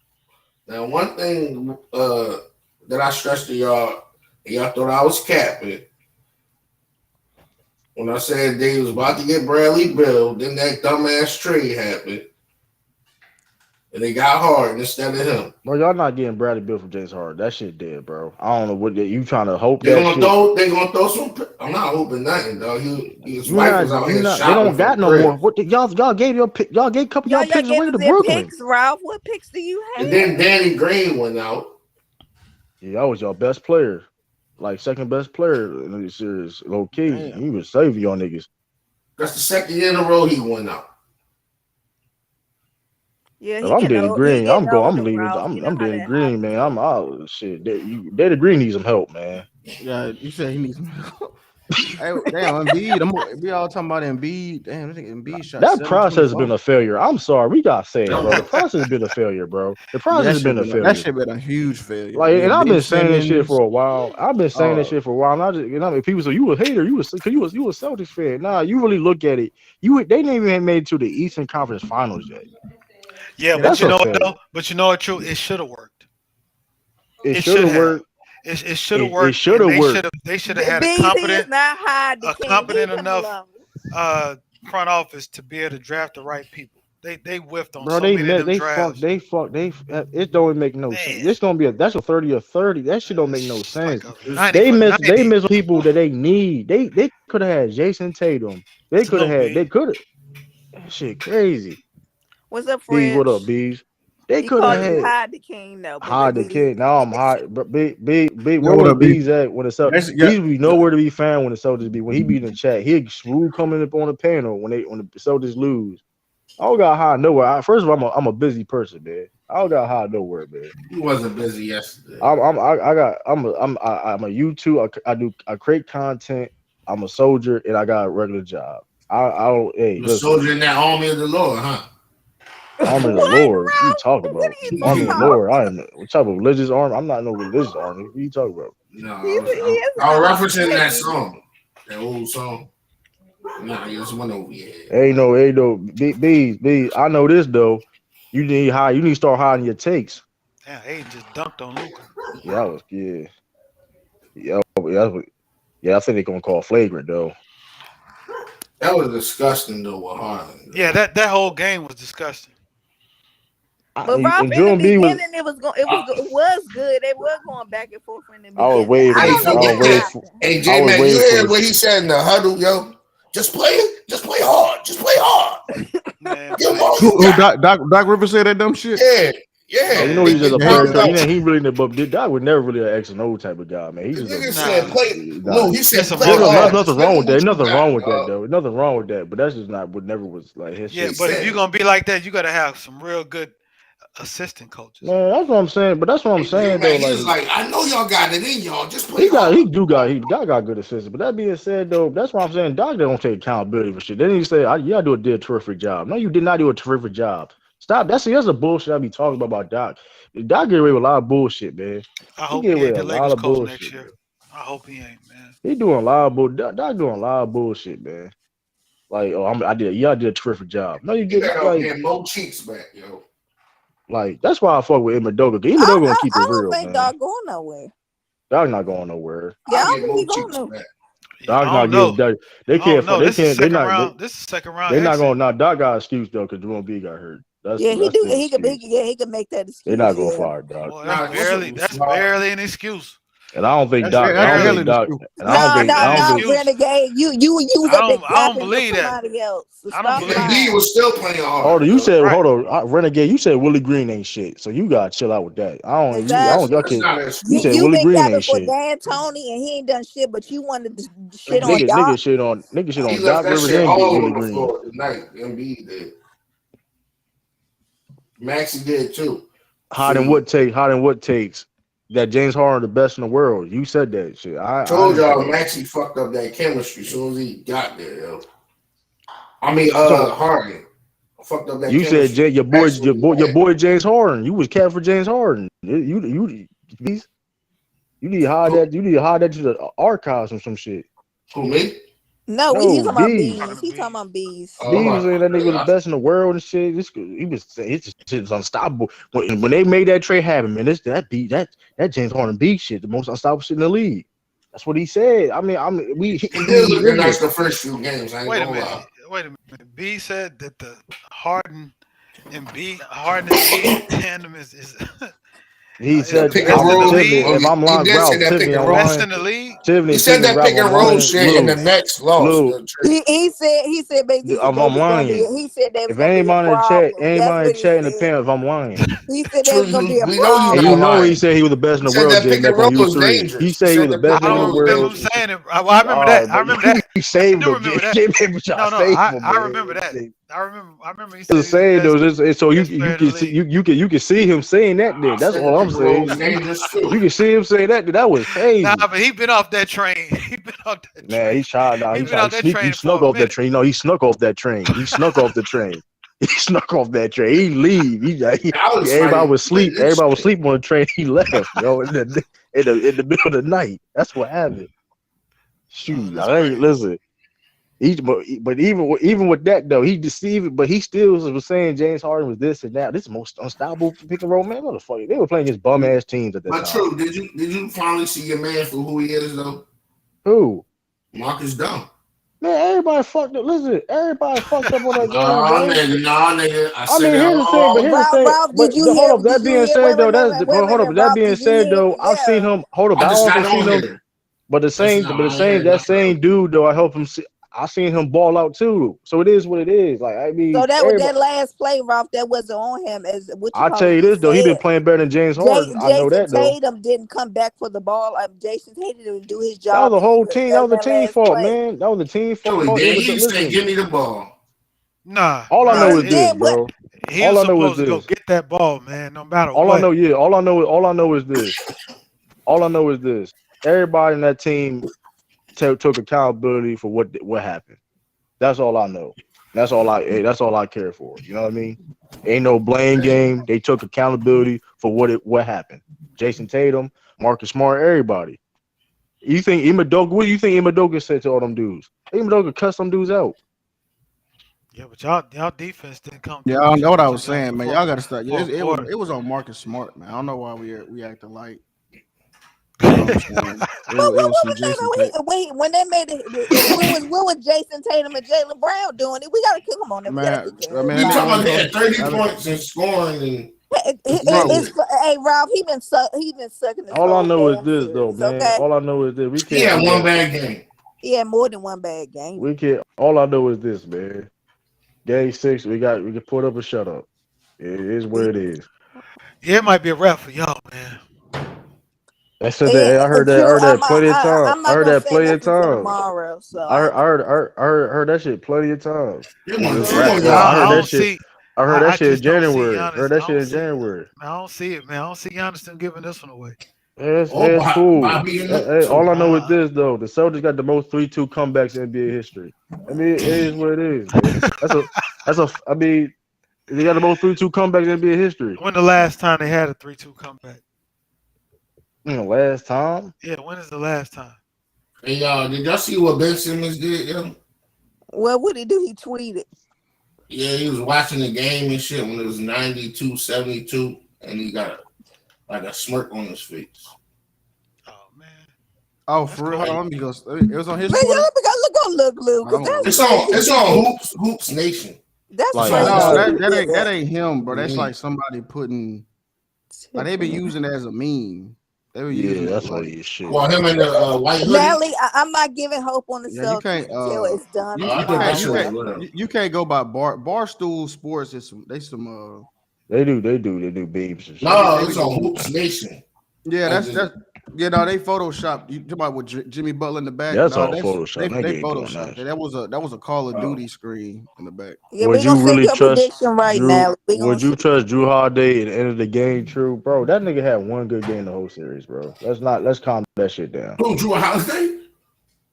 now one thing that I stressed to y'all, and y'all thought I was capping when I said they was about to get Bradley Bill, then that dumbass trade happened, and they got Harden instead of him. Bro, y'all not getting Bradley Bill from James Harden. That shit dead, bro. I don't know what you trying to hope They that gonna shit. throw. They gonna throw some. I'm not hoping nothing, though. His You wife not, was out you here not. They shopping don't for the got no more. crib, What y'all gave your pick? Y'all gave a couple of y'all Y'all picks gave away us to their Brooklyn. picks, Ralph. What picks do you and have? then Danny Green went out. Yeah, that was your best player, like second best player in the series. Low key, Damn. he was saving y'all niggas. That's the second year in a row he went out. Yeah, If I'm Danny he Green, getting I'm going. I'm older, leaving. Ralph. You know I'm how Danny that how Green, these man. I'm folks get. out. Shit, Danny Green needs some help, man. Yeah, you said he needs some help. Hey, damn, Embiid. We all talking about Embiid. Damn, I think Embiid shot That process has been 721. a failure. I'm sorry, we gotta say it, bro. The Yo, process has been a failure, bro. The Yeah, process has been a that failure. shit been a huge failure. Like, and With I've Ben been saying this shit Simmons. for a while. I've been saying this Uh, shit for a while. And I just, people say you a hater, you a Celtics fan. Nah, you really look at it. They didn't even made it to the Eastern Conference Finals yet. Yeah, yeah, but That's you a know what failure. though? But you know what? True. It should have worked. It It should should have have. worked. It should have It worked, should and have worked. they should have had BZ is not hard the a king. Leave competent him enough alone. uh front office to be able to draft the right people. They whiffed on Bro, so many of them fuck, drafts. it don't make no sense. Man, This gonna be that's a 30 or 30. That shit don't make no it's like sense. a it's 90 for They 90. miss people that they need. They could have had Jason Tatum. Salute, They B. could have that shit crazy. What's up, Bees, what up, Fresh? bees? They He could have called you had hide the king though, but let hide the BZ kid. Now I'm finish. hot. But big, yeah, where what was up, B? bees at when the Celtics? Yeah, Bees be nowhere to be found when the Celtics be when he be in the chat. He smooth coming up on the panel when the Celtics lose. I don't got high nowhere. First of all, I'm a busy person, man. I don't got high nowhere, man. he wasn't busy yesterday. I'm a YouTube. I create content. I'm a soldier and I got a regular job. I don't. Hey, You a listen. soldier in that army of the Lord, huh? Army of the What, Lord. What you Ralph? talking What about? are you Army of the talking? Lord. I am what type of religious army? I'm not no religious army. What you talking about? No, He is an I was army. referencing Okay, that BZ. song, that old song. Nah, you just went over your head. Ain't no. Bees. I know this though. You need to start hiding your takes. Damn, Aiden just dunked on Luca. Yeah, I was yeah. I think they're gonna call flagrant though. That was disgusting though with Harlan. Yeah, that whole game was disgusting. But Ralph, And in the Joe B was. beginning, it was good. They were going back and forth in the I was beginning. waiting. I Hey, don't know what forget that. happened. Hey, I J was Mac, you waiting for heard the. what he said in the huddle, yo? Just play hard. Just play hard. Man, Give him all please. you who got. Doc Rivers said that dumb shit? Yeah, yeah. You know Man, They he's just get a Yeah, he player pumped did. coach. up. He really in but Doc was never really an X and O type of guy, man. He's The just a nigga said nah. play. guy. No, he said It's a play There's motivator. hard. nothing Just give wrong him with that. what There's you nothing got, wrong with that dog. though. There's nothing wrong with that. But that's just not what never was like his Yeah, He shit. but if said you're it. gonna be like that, you gotta have some real good assistant coaches. Man, that's what I'm saying. But that's what I'm Hey, J saying though. Mac, he Like was like, I know y'all got it in y'all. Just play hard. he got good assistance. But that being said though, that's what I'm saying. Doc don't take accountability for shit. Then he say, "Yeah, did a terrific job." No, you did not do a terrific job. Stop. That's a bullshit I be talking about Doc. Doc get away with a lot of bullshit, man. I He hope get he away ain't with a the lot Lakers of coach next bullshit, year. man. I hope he ain't, man. He doing a lot of bull. Doc doing a lot of bullshit, man. Like, oh, I did a terrific job. No, you He didn't. better get Mo Cheeks back, yo. Like that's why I fuck with Imodoga. Imodoga gonna keep it I don't real, think man. dog going nowhere. Doc not going nowhere. Yeah, I I'll don't get think Mo he going Cheeks nowhere. back. Yeah, Doc I not don't give know. that. They I don't can't. know. They This is can't. They second not. round. This is second round They not exit. gonna. Now Doc got an excuse though because Jerome B got hurt. Yeah, he That's do. still an excuse. He could make that They excuse. not gonna Yeah. fire Doc. Boy, Nah, what's up? that's barely an excuse. And I don't think That's Doc. That's I don't barely barely. think the Doc. truth. And That's I barely an don't think. excuse. Renegade. You was up there I don't clapping for believe that. somebody else. So I don't stop believe Embiid that. lying. was still playing Hold hard, on, you yo. said Right. hold on, Renegade. You said Willie Green ain't shit, so you gotta chill out with that. I That's don't. Y'all Exactly. that's can't. not an You said excuse. You Willie been Green clapping ain't for shit. Dan Tony and he ain't done shit, but you wanted to shit on Embiid, Doc. Nigga shit he on left Doc that Rivers shit and get all over Willie the Green. floor tonight. Embiid did. Maxie did too. See, Hiding what takes that James Harden the best in the world. You said that shit. I told didn't say y'all that. Maxie fucked up that chemistry as soon as he got there, yo. I mean, So Harden. Fucked up that You said chemistry. your boy James Harden. You was capping for James Harden. You need to hide Who, that. You need to hide that to the archives or some shit. who me? No, he's No, talking about B. bees. He's talking about bees. Oh, B I'm was about saying that to nigga was the say, best in the world and shit. He was saying his shit is unstoppable. When they made that trade happen, man, that James Harden B shit, the most unstoppable shit in the league. That's what he said. I mean, he did look listen. nice the first few games. I ain't Wait a gonna minute. lie. Wait a minute. B said that the Harden Harden and B tandem is He is That said the that. pick and best in the roll. Tiffany, league. Oh, if I'm he lying, did say Ralph, that pick Tiffany, and I'm roll. Best lying. in the league. He Tiffany, said Tiffany, that Ralph, pick and I'm roll lying. shit, and the Nets lost. Lou, He said basically I'm they was gonna be. lying. He said they was If gonna be a anybody in the chat, problem. That's anybody in what the he chat in the said. pen, if I'm lying. He said they True, was gonna be a we know you And not you know problem. he lying. said he was the best in He the said world, that Jay, pick back and on roll was U3. He dangerous. He said he was said the that pick best I and nigga in the don't roll was remember world. him dangerous. saying it. I remember All that. right, I but remember that. you I saved do him, remember that. Jay. Baby, trying to No, save I, him, I remember man. that. I remember he said Just he was the saying though, best so best player you in the can see league. you can see him saying that. Then I that's said the all I'm pick and roll saying. was dangerous You too. can see him saying that. That was Nah, crazy. but he been off that train. He been off that Man, train. he tried out. He He been tried off to that sneak. He train for snuck a off that minute. train. No, he snuck off that train. He snuck off the train. He snuck off that train. He leave. I was Everybody like, was man, sleep. this Everybody was shit. sleep on the train. He left, yo, in the middle of the night. That's what happened. Oh, Shoot, that's I ain't crazy. listen. But even with that though, he deceived. But he still was saying James Harden was this and that. This is the most unstoppable pick and roll man. Motherfucker, they were playing against bum ass teams at that But time. true, did you finally see your man for who he is though? Who? Marcus Dunn. Man, everybody fucked up. Listen, everybody fucked up on that game, bro. Nah, nigga. I I say mean, that here's the thing, but all. here's the Ralph, thing. Ralph, did But you hold hear? up. Did That you being hear? said, though, Wait a hold up. minute, That Ralph. being Did you said, hear? though, I've seen Yeah. him. Hold up. I'm I just also not seen on him. here. But That's not. I ain't heard that nothing same else. dude, though, I help him. I seen him ball out too. So it is what it is. Like I So mean, that was everybody. that last play, Ralph. That wasn't on him, as what you I call tell it. you He this though, he been said. playing better than James Harden. I know Jason that though. Tatum didn't come back for the ball. Jason Tatum didn't do his That was job the in whole team. That was the that team last fault, play. man. That was the team fault. So he did. He said, Listen, "Give me the ball." Nah, all I nah. know Yeah, he is this, did. But bro. He All was I know is supposed to go this. get that ball, man, no matter All I what. know, yeah. All I know is this. All I know is this. Everybody in that team took accountability for what happened. That's all I know. That's all I care for. You know what I mean? Ain't no blame game. They took accountability for what happened. Jason Tatum, Marcus Smart, everybody. You think Imadoka? What do you think Imadoka said to all them dudes? Imadoka cussed them dudes out. Yeah, but y'all defense didn't come Yeah, through I with know your what I with your was guy saying, for man. Y'all got to start. fourth quarter. It was on Marcus Smart, man. I don't know why we acting like you know what I'm saying. It what was some was that? Jason Tatum. When they made what was Jason Tatum and Jalen Brown doing it? We gotta kick him on there. We gotta Man, kick him. I mean You that nigga talking Everybody. about wasn't he supposed. had 30 I mean, points and scoring and bro, It's hey Ralph. He been sucking this All I whole know is damn this though, series. man. Okay, All I know is this. We he can't had do one that. bad game. he had more than one bad game. We can't. All I know is this, man. Game 6, we can put up a shut up. It is what it is. Yeah, it might be a wrap for y'all, man. I said that. Yeah, Hey, I heard that. I true. heard that plenty of times. I'm I not heard gonna that say plenty of nothing till times. tomorrow. So I ain't gonna. Heard that shit plenty of times. They It's won just two rap. on No, y'all. I I heard that don't shit. see. I heard that I shit in just don't see January. Heard Giannis. that I shit don't in see. January. I don't see it, man. I don't see Giannis them giving this one away. Oh, It's cool. Bobby in it Hey, all too. I know is Uh, this though: the Celtics got the most 3-2 comebacks in NBA history. I mean, it is what it is, man. That's a. I mean, they got the most 3-2 comebacks in NBA history. when the last time they had a 3-2 comeback? Last time. Yeah, when is the last time? Hey y'all, did y'all see what Ben Simmons did? Yo? Well, what did he do? He tweeted. Yeah, he was watching the game and shit when it was 92-72, and he got like a smirk on his face. Oh man, oh, that's for real. Hold cool. on, let me go. It was on his Man, Twitter. let me go look, Lou, I because don't want to that's look. It's crazy. on Hoops Nation. That's Like, crazy No, nah, that he that did that. ain't him, bro. That's Mhm. like somebody putting. Like they been Tiffany. using it as a meme. They were yeah, using it that's all like. your shit. Well, him in the white hoodie. Natalie, I'm not giving hope on the Yeah, you Celtics can't. until it's done I thought that tomorrow. shit was real. You can't go by Barstool Sports. Is some They do beeps and shit. No, they be it's on Hoops Nation. yeah Like that's this. that's yeah no they photoshopped you talking about with Jimmy Butler in the back. That's No, all that's Photoshop. Nigga they ain't doing photoshopped that. it. That was a Call of Oh, Duty screen in the back. Yeah, we're gonna send you a prediction right now. We're gonna Would you see. trust Drew Holiday at the end of the game? True, bro. That nigga had one good game the whole series, bro. Let's calm that shit down. who Drew Holiday?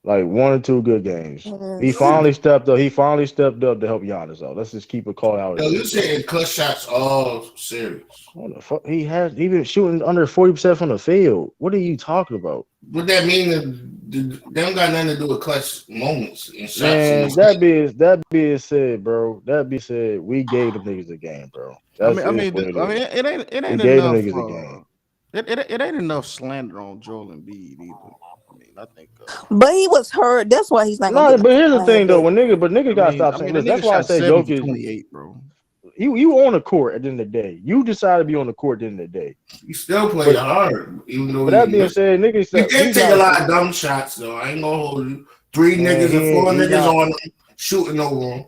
Like 1 or 2 good games. He finally stepped up. He finally stepped up to help Giannis out. Let's just keep it called out. Yo, you saying clutch shots all series. What the fuck? He been shooting under 40% from the field. What are you talking about? What that mean? They don't got nothing to do with clutch moments and shots. Man, that being said, bro. That being said, we gave them niggas a game, bro. That's it ain't we gave them enough. niggas a game. It ain't enough slander on Joel Embiid either. I mean, I think. But he was hurt. That's why he's not. No, but here's the thing though. When niggas gotta stop saying this. That's why I say Jokic. 28, bro. You on the court at the end of the day. You decide to be on the court at the end of the day. You still play hard, even though. But that being said, niggas. You did take a lot of dumb shots though. I ain't gonna hold you. 3 niggas and 4 niggas on them shooting over them.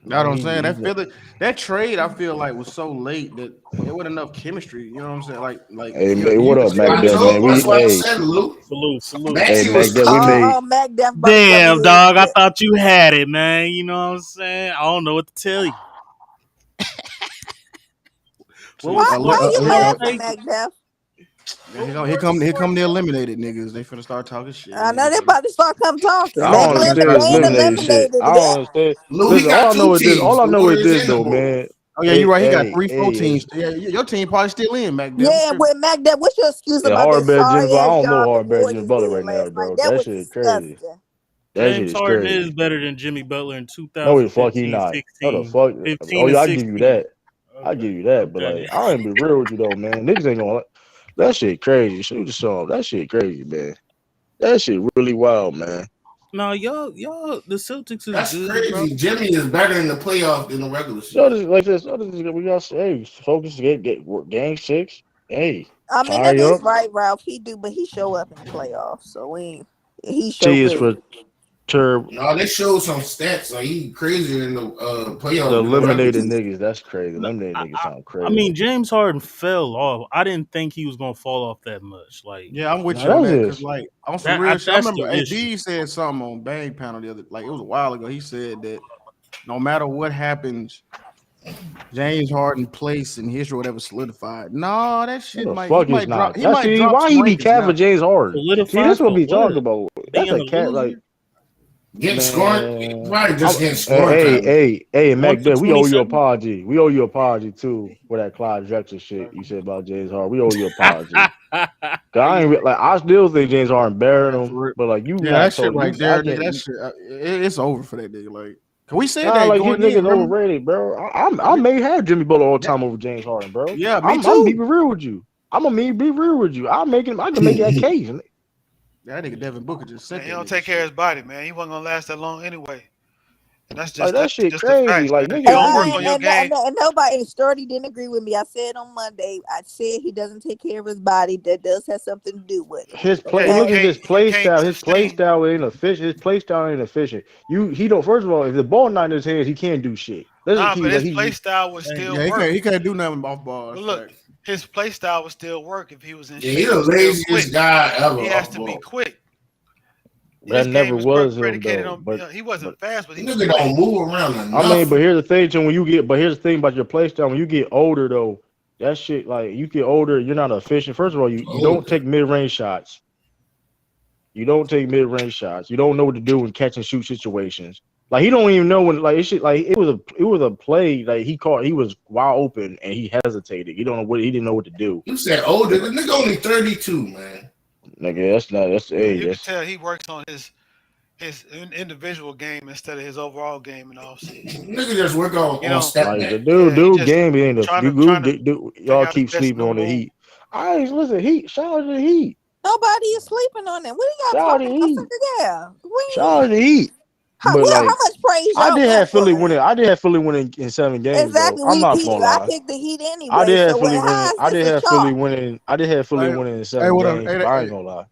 You know what I'm saying? That trade, I feel like, was so late that it wasn't enough chemistry. You know what I'm saying? Like. Hey, what up, Mac? Man, that's what I said, Luke. Salute. Hey, Mac, Mac, damn, dog. I thought you had it, man. You know what I'm saying? I don't know what to tell you. Why you laughing, Mac Def? Here come the eliminated niggas. They finna start talking shit. I know they about to start come talking. I don't understand this eliminated shit. I don't understand. Listen, all I know is this though, man. Oh yeah, you're right. He got 3 full teams. Yeah, your team probably still in, Mac. Yeah, with Mac, what's your excuse about this? I don't know Hardbed Jimmy Butler right now, bro. That shit is crazy. That shit James is Harden crazy. is better than Jimmy Butler in 2015. No, the fuck he not. No, the fuck. Oh yeah, I give you that. I give you that. But like, I ain't be real with you though, man. Niggas ain't gonna. That shit crazy. Shoot the song. That shit crazy, man. That shit really wild, man. No, y'all, the Celtics is That's good, crazy. bro. Jimmy is better in the playoff than the regular season. Like this, we got hey, focus get game 6. Hey, I mean that is right, Ralph. He do, but he show up in the playoffs, so he show up. No, they showed some stats. Like he crazier in the playoffs. The eliminated niggas, that's crazy. Eliminated niggas sound crazy. I mean, James Harden fell off. I didn't think he was gonna fall off that much. Like, yeah, I'm with you on that because, like, on some real shit. I remember D said something on Bang Panel the other, like it was a while ago. He said that no matter what happens, James Harden place in history, whatever, solidified. No, that shit might. Fuck is not. Why he be capping James Harden? See, that's what we talking about. That's a cat like. Getting scored, probably just getting scored. Hey, Mac, we owe you an apology. We owe you an apology too for that Clyde Drexler shit you said about James Harden. We owe you an apology. I still think James Harden better than him, but like you, that shit right there, that shit, it's over for that nigga. Like, can we say that? Like his niggas overrated, bro. I may have Jimmy Butler all the time over James Harden, bro. Yeah, me too. I'm be real with you. I can make that case. That nigga Devin Booker just said he don't take care of his body, man. He wasn't gonna last that long anyway. And that's just that shit just crazy. Fact, like nigga, don't work on your game. And nobody Sturdy didn't agree with me. I said on Monday, I said he doesn't take care of his body. That does have something to do with it. His play. Look at his play style. His play style ain't efficient. His play style ain't efficient. He don't. First of all, if the ball not in his hands, he can't do shit. But his play style would still work. He can't do nothing off ball. Look, his play style would still work if he was in shape. He's the laziest guy ever. He has to be quick. That never was him though. But he wasn't fast, but he don't move around enough. I mean, but here's the thing, Tim, here's the thing about your play style. When you get older though, that shit, like you get older, you're not efficient. First of all, you don't take mid-range shots. You don't take mid-range shots. You don't know what to do in catch and shoot situations. Like he don't even know when it was a play like he was wide open and he hesitated. He didn't know what to do. You said older, the nigga only 32, man. Nigga, that's age. You can tell he works on his individual game instead of his overall game and all. Nigga just work on step like back. the dude game ain't y'all keep sleeping on the Heat. Heat. Shout out to the Heat. Nobody is sleeping on them. What are y'all talking about? Yeah. Shout out to the Heat. How much praise I did have Philly winning in 7 games. Exactly. I'm not gonna lie. I picked the Heat anyway. I did have Philly winning. I did have Philly winning in 7 games. I ain't gonna lie.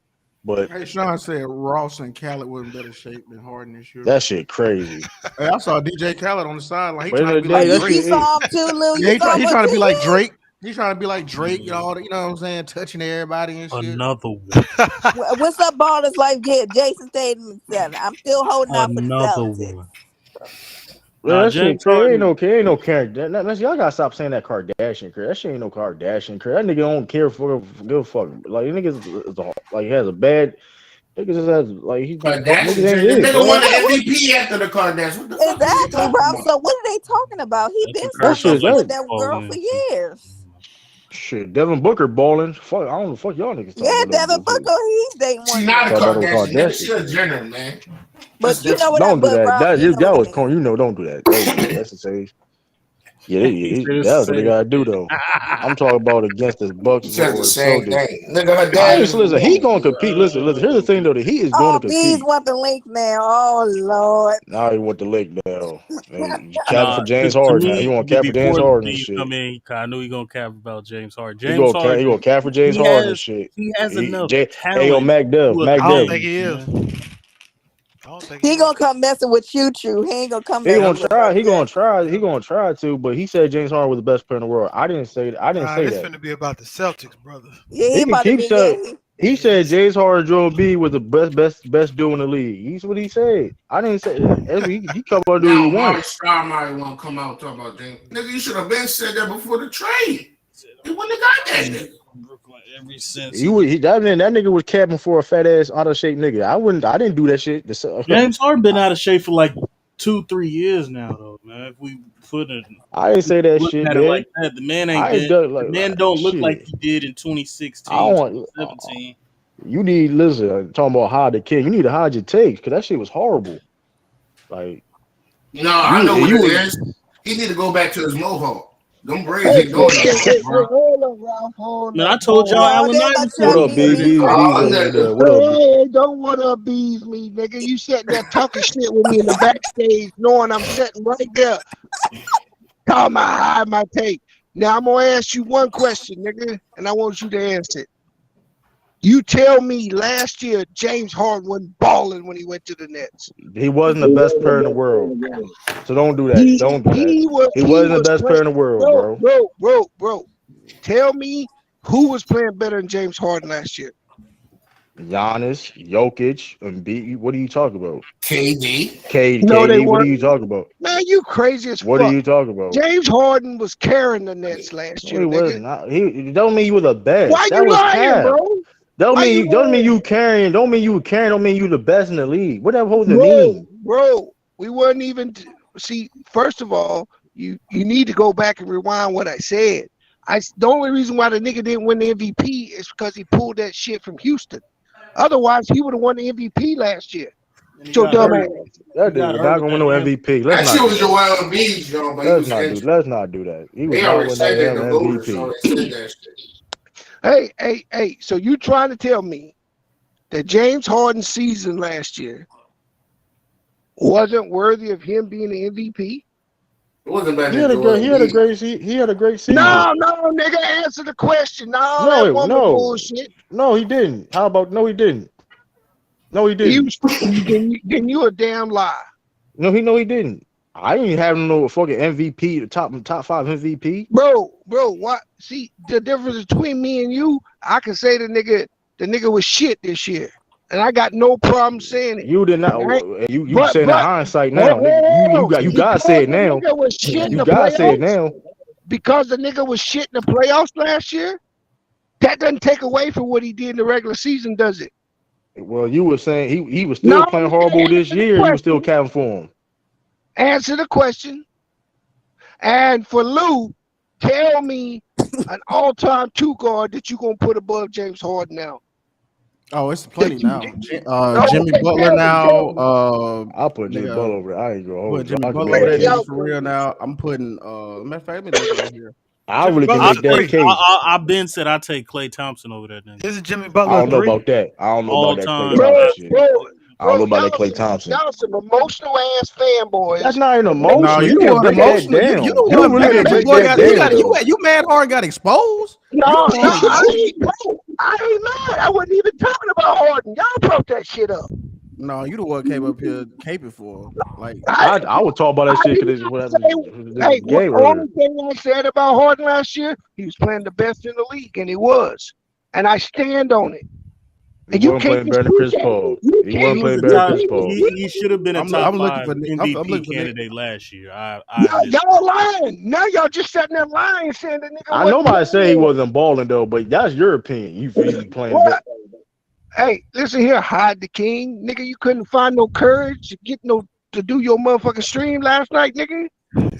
But hey, Sean said Ross and Khaled was in better shape than Harden this year. That shit crazy. Hey, I saw DJ Khaled on the sideline. He trying to be like Drake. He trying to be like Drake. He's trying to be like Drake, you know what I'm saying, touching everybody and shit. Another one. What's up, Ballers Life? Yeah, Jason Tatum. I'm still holding out for the Celtics. That shit crazy. Ain't no character. Y'all gotta stop saying that Kardashian crap. That shit ain't no Kardashian crap. That nigga don't care for give a fuck. Like niggas like he has a bad Niggas just has like Kardashian, niggas ain't the it, nigga bro. won the What MVP after the Kardashians. What the fuck is he exactly, talking Rob? about? So what are they talking about? He That's been a That curse. fucking shit, I'm with like that that girl falling for into. years. shit. Devin Booker balling. Fuck, I don't know. Fuck y'all niggas Yeah, talking about Devin them. Booker, he's dating She one of not a them. Talking about no Kardashian, nigga. Kardashian She a shit. Jenner, man. That's But you know different. what? Don't do But that. Rob, That you know that what? was corny. You know, don't do that. Don't do that. That's the say. Yeah, He said it's that's what they the gotta do though. I'm talking about against the Bucks He says or the the same Celtics. thing. Nigga, her I dad ain't is the listen. He one. gonna compete. Listen. Here's the thing though. That he is going to Oh, bees compete. want the link now. Oh Lord. Now he want the leg now. And you capping Nah, for James to Harden. Now he me, want cap for James before the Harden and bees shit. come in, 'cause I knew he gonna cap about James Harden. He James gonna Harden, cap for James he Harden and has shit. he has enough Hey yo, talent Mac Dev, to Mac I don't Dev. think advance, he is. man. I don't think he He is. gonna come messing with you, True. He ain't gonna come He messing gonna with try. Bud He gonna Jackson. try. He gonna try to. But he said James Harden was the best player in the world. I didn't say. I didn't Nah, say this that. finna be about the Celtics, brother. Yeah, he He can about to keep be. Yeah, saying. He Yeah, said this. James Harden, Joel B was the best dude in the league. He's what he said. I didn't say that. He come out and do what he Now want. Mark Star might want to come out and talk about things. Nigga, you should have been said that before the trade. He wouldn't have got that nigga. Brooklyn ever since He was that nigga was capping for a fat ass out of shape nigga. I didn't do that shit. James Harden been out of shape for like 2-3 years now, though, man. If we put it I didn't say that looking shit, at it man. like that, the man ain't I ain't been. done The man like don't look like shit. he did in I 2016, don't want. 2017. You need listen. Talking about hide the kid. You need to hide your takes because that shit was horrible. Like No, I you know what it was. is. He need to go back to his mohawk. Them braids Hey, ain't hey, going hey, nowhere, hey, bro. hold up, Ralph. Hold Man, I up. told y'all Hold up. oh, Allen they about to Iverson What try was to up, beat B? better me. than B? Jordan. B Oh, was in nigga. there. What up, B? Hey, don't want to abuse me, nigga. You sitting there talking shit with me in the backstage, knowing I'm sitting right there. Talking about hide my tape. Now I'm gonna ask you one question, nigga, and I want you to answer it. You tell me last year James Harden wasn't balling when he went to the Nets. He wasn't the best player in the world. So don't do that. Don't do that. He He wasn't the was best player in the playing, world, bro, bro. bro, bro, bro. Tell me who was playing better than James Harden last year. Giannis, Jokic, and B. What are you talking about? KD. No, they KD. What are weren't. you talking about? Man, you crazy as What are fuck. you talking about? James Harden was carrying the Nets last No, year, he nigga. wasn't. He don't mean you were the Why best. That you was lying, cap. bro? Why you Don't mean you lying? carrying. Don't mean you carrying. Don't mean you the best in the league. What that supposed to Bro, mean? bro, we weren't even see, first of all, you need to go back and rewind what I said. The only reason why the nigga didn't win the MVP is because he pulled that shit from Houston. Otherwise, he would have won the MVP last year. And he Your got dumb hurt. ass. He That got nigga hurt not with gonna win that no hamstring. MVP. Let's That not shit do was that. Joel Embiid's, yo, but he was injured. Let's not do that. He was They not already winning that said that damn the voters, so MVP. they said that shit. Hey, hey, hey. So you trying to tell me that James Harden's season last year wasn't worthy of him being the MVP? It wasn't better He than had a Joel great. Embiid. He had a great season. No, no, nigga, answer the question. No, No, that woman no, bullshit. no. He didn't. How about no? He didn't. No, he You, didn't. then you a damn lie. No, he didn't. I ain't having no fucking MVP, top five MVP. Bro, what? See, the difference between me and you, I can say the nigga was shit this year. And I got no problem saying it. You did not. Right? You But, saying that but, hindsight hold now, nigga. You gotta say because it the now. nigga was shit in You the gotta say it playoffs, now. because the nigga was shit in the playoffs last year, that doesn't take away from what he did in the regular season, does it? Well, you were saying he was No, still playing nigga, horrible this answer the year. You were still question. capping for him. Answer the question. And for Lou, tell me an all-time two guard that you're gonna put above James Harden now. Oh, it's That plenty you now. Jimmy okay, Butler tell now. me. I'll put Jimmy Nigga, Butler over there. I ain't gonna put hold you. Jimmy I can Butler make over that there. Okay, Nigga, case. y'all for real crazy. now. I'm putting. Matter of fact, let me look right here. I Jimmy really can Butler's I make a that three. think case. I've been said I take Klay Thompson over that nigga Isn't Jimmy I Butler a don't know three? about that. I don't know about all that Clay time. Bro, Thompson shit. bro, I don't know bro, about that Clay Thompson. y'all some emotional ass That's fanboys not an that make No, emotion. shit You you the can one break that emotional. You the down. You one really that mad can that your make break boy shit that got down bigger. though. you mad hard got exposed. You No, the no, one I ain't bro. I ain't mad. I wasn't even talking about Harden. Y'all brought that shit up. no, you the one came up here caping for him. Like I I would talk about that I shit did because not what happened say. this Hey, what game only earlier. thing I said about Harden last year, he was playing the best in the league, and he was. And I stand on it. He And you wasn't can't playing better than dispute Chris that. Paul. You He can't He wasn't was playing a better than dispute top. Chris that. Paul. He should have been a top I'm looking five for I'm MVP looking for candidate last year. I admit Y'all lying. Now y'all just sitting there lying, saying the nigga I wasn't nobody say he playing. wasn't balling though, but that's your opinion. You feel he was playing better. What? Hey, listen here, Hide the King, nigga. You couldn't find no courage to get no to do your motherfucking stream last night, nigga.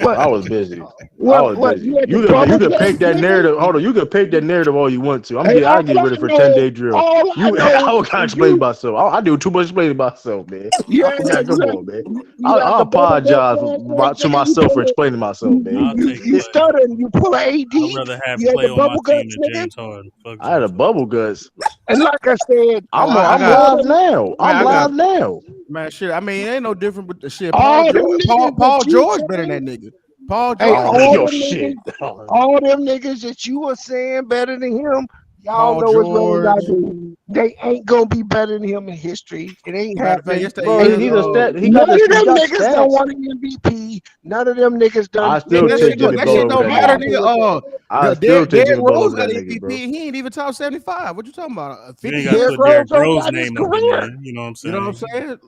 What? I was busy. I What? was What? busy. You had the You bubble could guts, paint that nigga. narrative. Hold on, you could paint that narrative all you want to. Hey, I get ready for drill. all I You, know I would kind of is explain myself. I do too much explaining myself, man. yeah, Come on, man. you had I the bubble guts apologize last night, to nigga. myself for explaining myself, man. I'll take You Clay. stuttering. You pull a AD. I'd rather have You had Clay the on my bubble team guts, than nigga. James Harden. Fuck I had a James Harden. bubble guts. And like I said, I I'm got live now. man, I'm I got live now. man shit. I mean, it ain't no different with the shit. all them niggas Paul that you George better than that nigga. Paul hey, George Oh, better all than yo, them shit. niggas, all them niggas that you were saying better than him, y'all Paul know as well as I George. do. They ain't gonna be better than him in history. It ain't Matter of fact, happening. yes, they Bro, is. he's a stat. None of He them got niggas done stats. won an MVP. None of them niggas done. I still That take shit, Jimmy that shit Butler over don't that matter, nigga. nigga. I still take Derrick Jimmy Butler Rose over got that nigga, MVP. bro. He ain't even top 75. What you talking about? You 50 ain't got to years? put Derrick Rose Rose's got his name up in career. there. You know what I'm You know what I'm saying? saying?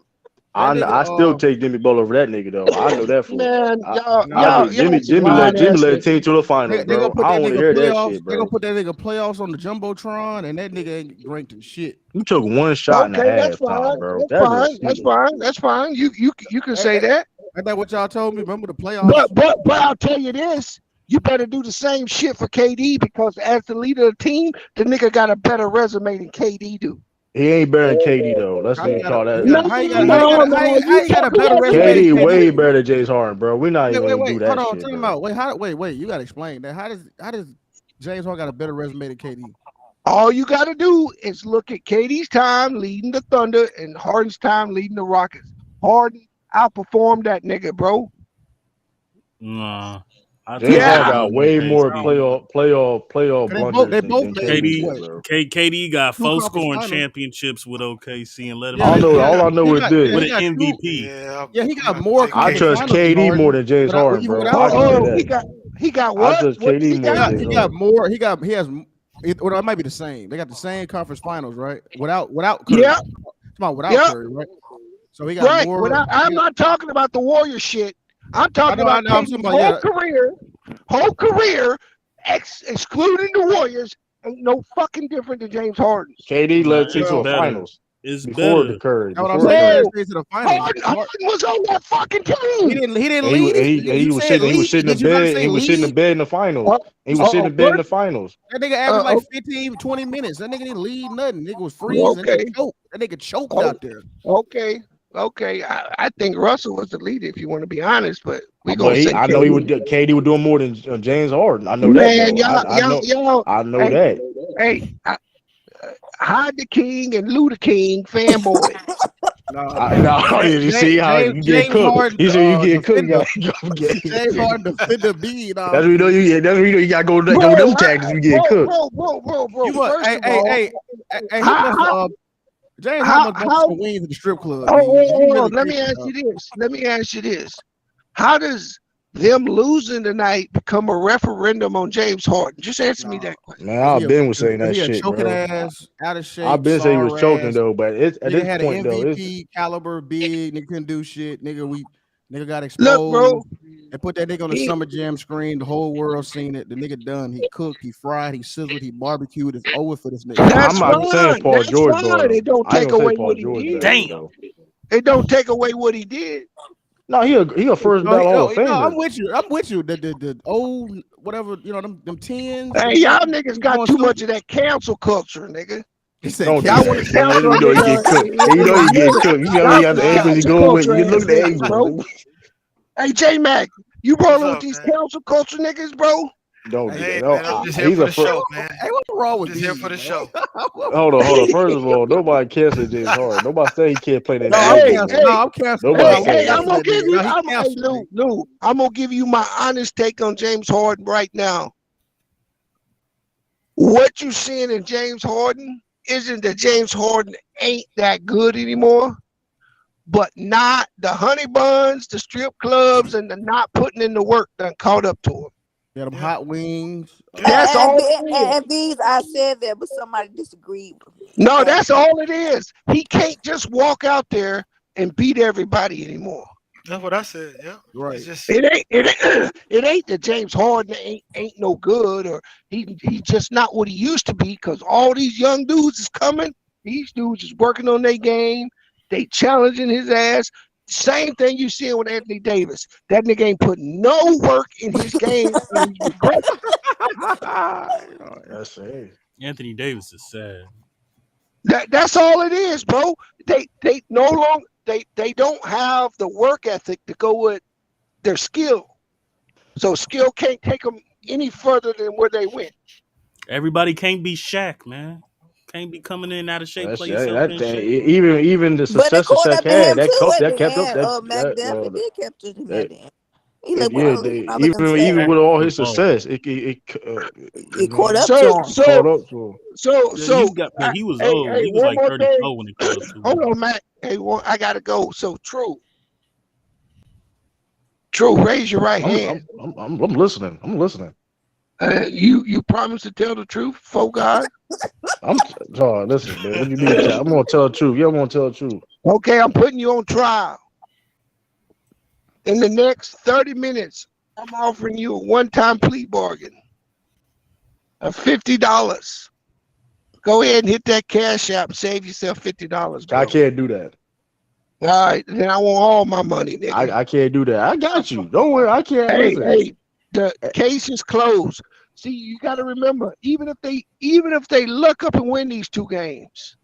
That I still nigga, take Jimmy Butler over that nigga though. I know that for Man, I, nah, y'all some lying Jimmy ass led the niggas. team to the finals, they gonna bro. put I that don't want to nigga hear that playoffs. shit, They gonna bro. put that nigga playoffs on the jumbotron, and that nigga ain't ranked in shit. You took one shot in the Okay, that's halftime, fine. bro. That's That's fine. just That's fine. That's fine. You can say Ain't that. that what y'all told me? Remember the playoffs? But I'll tell you this. You better do the same shit for KD because as the leader of the team, the nigga got a better resume than KD do. he ain't better than KD though. Let's How you even got a, call that. you got how you got how you got how You you got a talking better about resume than KD KD? way better than James Harden, bro. We're not even gonna do Hold that on, shit, tell him bro. out. Wait, you gotta explain that. How does James Harden got a better resume than KD? all you got to do is look at KD's time leading the Thunder and Harden's time leading the Rockets. Harden outperformed that nigga, bro. Nah. I James take Yeah. Harden KD got over way more KD. playoff blunders They both than made KD what did, bro. KD got two 4 conference scoring finals. championships with OKC and let him Yeah, I don't take know. that All I know is with this. he an got two. MVP. Yeah, Yeah, he I'm got about to more take I conference KD trust finals too. than KD more Harden. than James Harden, Even bro. without I can say Oh, Harden, that. he got I what? trust What did he KD more than got? James he got Harden. more. He has. Well, it might be the same. They got the same conference finals, right? Without Curry. Yeah, It's about without yeah, Curry, right? So he got right. more. I'm not talking about the Warrior shit. I'm talking I about know. I'm talking KD's about yeah. whole career, excluding the Warriors, ain't no fucking different than James Harden's. KD led Nah, the team it's to a Well, better. finals It's before the better. Curry. that's what I'm Before the saying. He led Curry, No, the to the finals. Harden was on that fucking team. He didn't and lead it. he You was said sitting lead. in Did you not bed. say He was sitting lead? in bed in the finals. Uh, He was sitting in bed in the first, finals. That nigga averaged like uh, 15, 20 minutes. That nigga didn't lead nothing. Nigga was freezing. That okay, nigga choked. That nigga choked oh, out there. okay, okay. I think Russell was the leader, if you want to be honest, but we gonna But say I know he KD. would. KD would do more than James Harden. I know that Man, though. y'all, I know hey, that. hey, Hide the King and Lou the King fanboy. No, No, you see how you get James cooked. Harden, You see you get cooked. defender. You gotta get. James Harden defender B. That's what you know. That's what you know. You gotta go Bro, them tactics. You get cooked. You must, First of all, he how, must. how, James Harden how, must bump how some wings at the strip club. B. You oh, really let me tripping, ask dog. you this. Let me ask you this. How does them losing tonight become a referendum on James Harden? Just answer me No, that question. Man, cause I've been was saying that he a shit, choking bro. ass, out of I've shape, been saying he was sorry choking ass. though, but it's at Nigga this had an point though. It's MVP caliber big. Nigga couldn't do shit. Nigga got Look, bro, exposed. They put that nigga on the he, Summer Jam screen. The whole world seen it. The nigga done. He cooked. He fried. He sizzled. He barbecued. It's over for this nigga. I'm that's not saying fine. Paul That's George better fine. though. It don't I ain't take gonna say away Paul what he George did. better than him Damn. though. It don't take away what he did. No, he a first ballot Hall of No, Famer. I'm with you. I'm with you. The old whatever them tens. Hey, Them y'all niggas niggas got going too much stupid. of that cancel culture, nigga. He said Don't do Y'all cancel. want that. to And cancel you a know you nigga get cooked. And you in know a you get minute. cooked. You see how Y'all many other some angles you cancel going with. culture You look ass at the niggas, bro. angles. Hey, J Mac, you What's rolling with up, these man? cancel culture niggas, bro? Don't do Hey, that. Hey, No, man, I'm just here he's for a the first. show, man. hey, what's wrong I'm with just here these, for the man? show. Hold on. First of all, nobody canceled James Harden. Nobody said he can't play in the No, I'm Hey, NBA, canceling. man. No, hey, I'm canceling. No, Nobody hey, I'm said hey, I'm that. canceling gonna that give nigga. you. No, he Hey, canceled me. Lou, I'm gonna give you my honest take on James Harden right now. What you seeing in James Harden isn't that James Harden ain't that good anymore, but not the honey buns, the strip clubs, and the not putting in the work done caught up to him. Yeah, them Yeah, hot wings. yeah. That's all it is. And these, I said that, but somebody disagreed with me. No, Okay. that's all it is. He can't just walk out there and beat everybody anymore. That's what I said. Yeah, it's Right. just It ain't that James Harden ain't no good or he's just not what he used to be because all these young dudes is coming. These dudes is working on their game. They challenging his ass. Same thing you seeing with Anthony Davis. That nigga ain't putting no work in his game, and he's regretting. That's it. Anthony Davis is sad. That's all it is, bro. They no longer they don't have the work ethic to go with their skill. So skill can't take them any further than where they went. Everybody can't be Shaq, man. Can't be coming in out of shape, That's play yourself that in thing. shape. Even the But they success that caught Shaq up to had, him that too at that the kept up end. that McDuffie did kept up to him that, at the end. He like, yeah, well, you know, look at even himself. with Shaq all was his balling. success, It caught up to So him. so caught up to him. You got, but he was old. hey, He was one like more thing. 34 when it caught up to Hold him. on, Matt. Hey, I gotta go. So True, raise your right hand. I'm listening. I'm listening. You promise to tell the truth, for God? Listen, man. What do you mean? I'm gonna tell the truth. Yeah, I'm gonna tell the truth. Okay, I'm putting you on trial. In the next 30 minutes, I'm offering you a one-time plea bargain of $50. Go ahead and hit that cash app. Save yourself $50, I bro. can't do that. All right, then I want all my money, nigga. I can't do that. I got you. Don't worry. I can't listen. Hey, the case is closed. See, you got to remember, even if they look up and win these two games,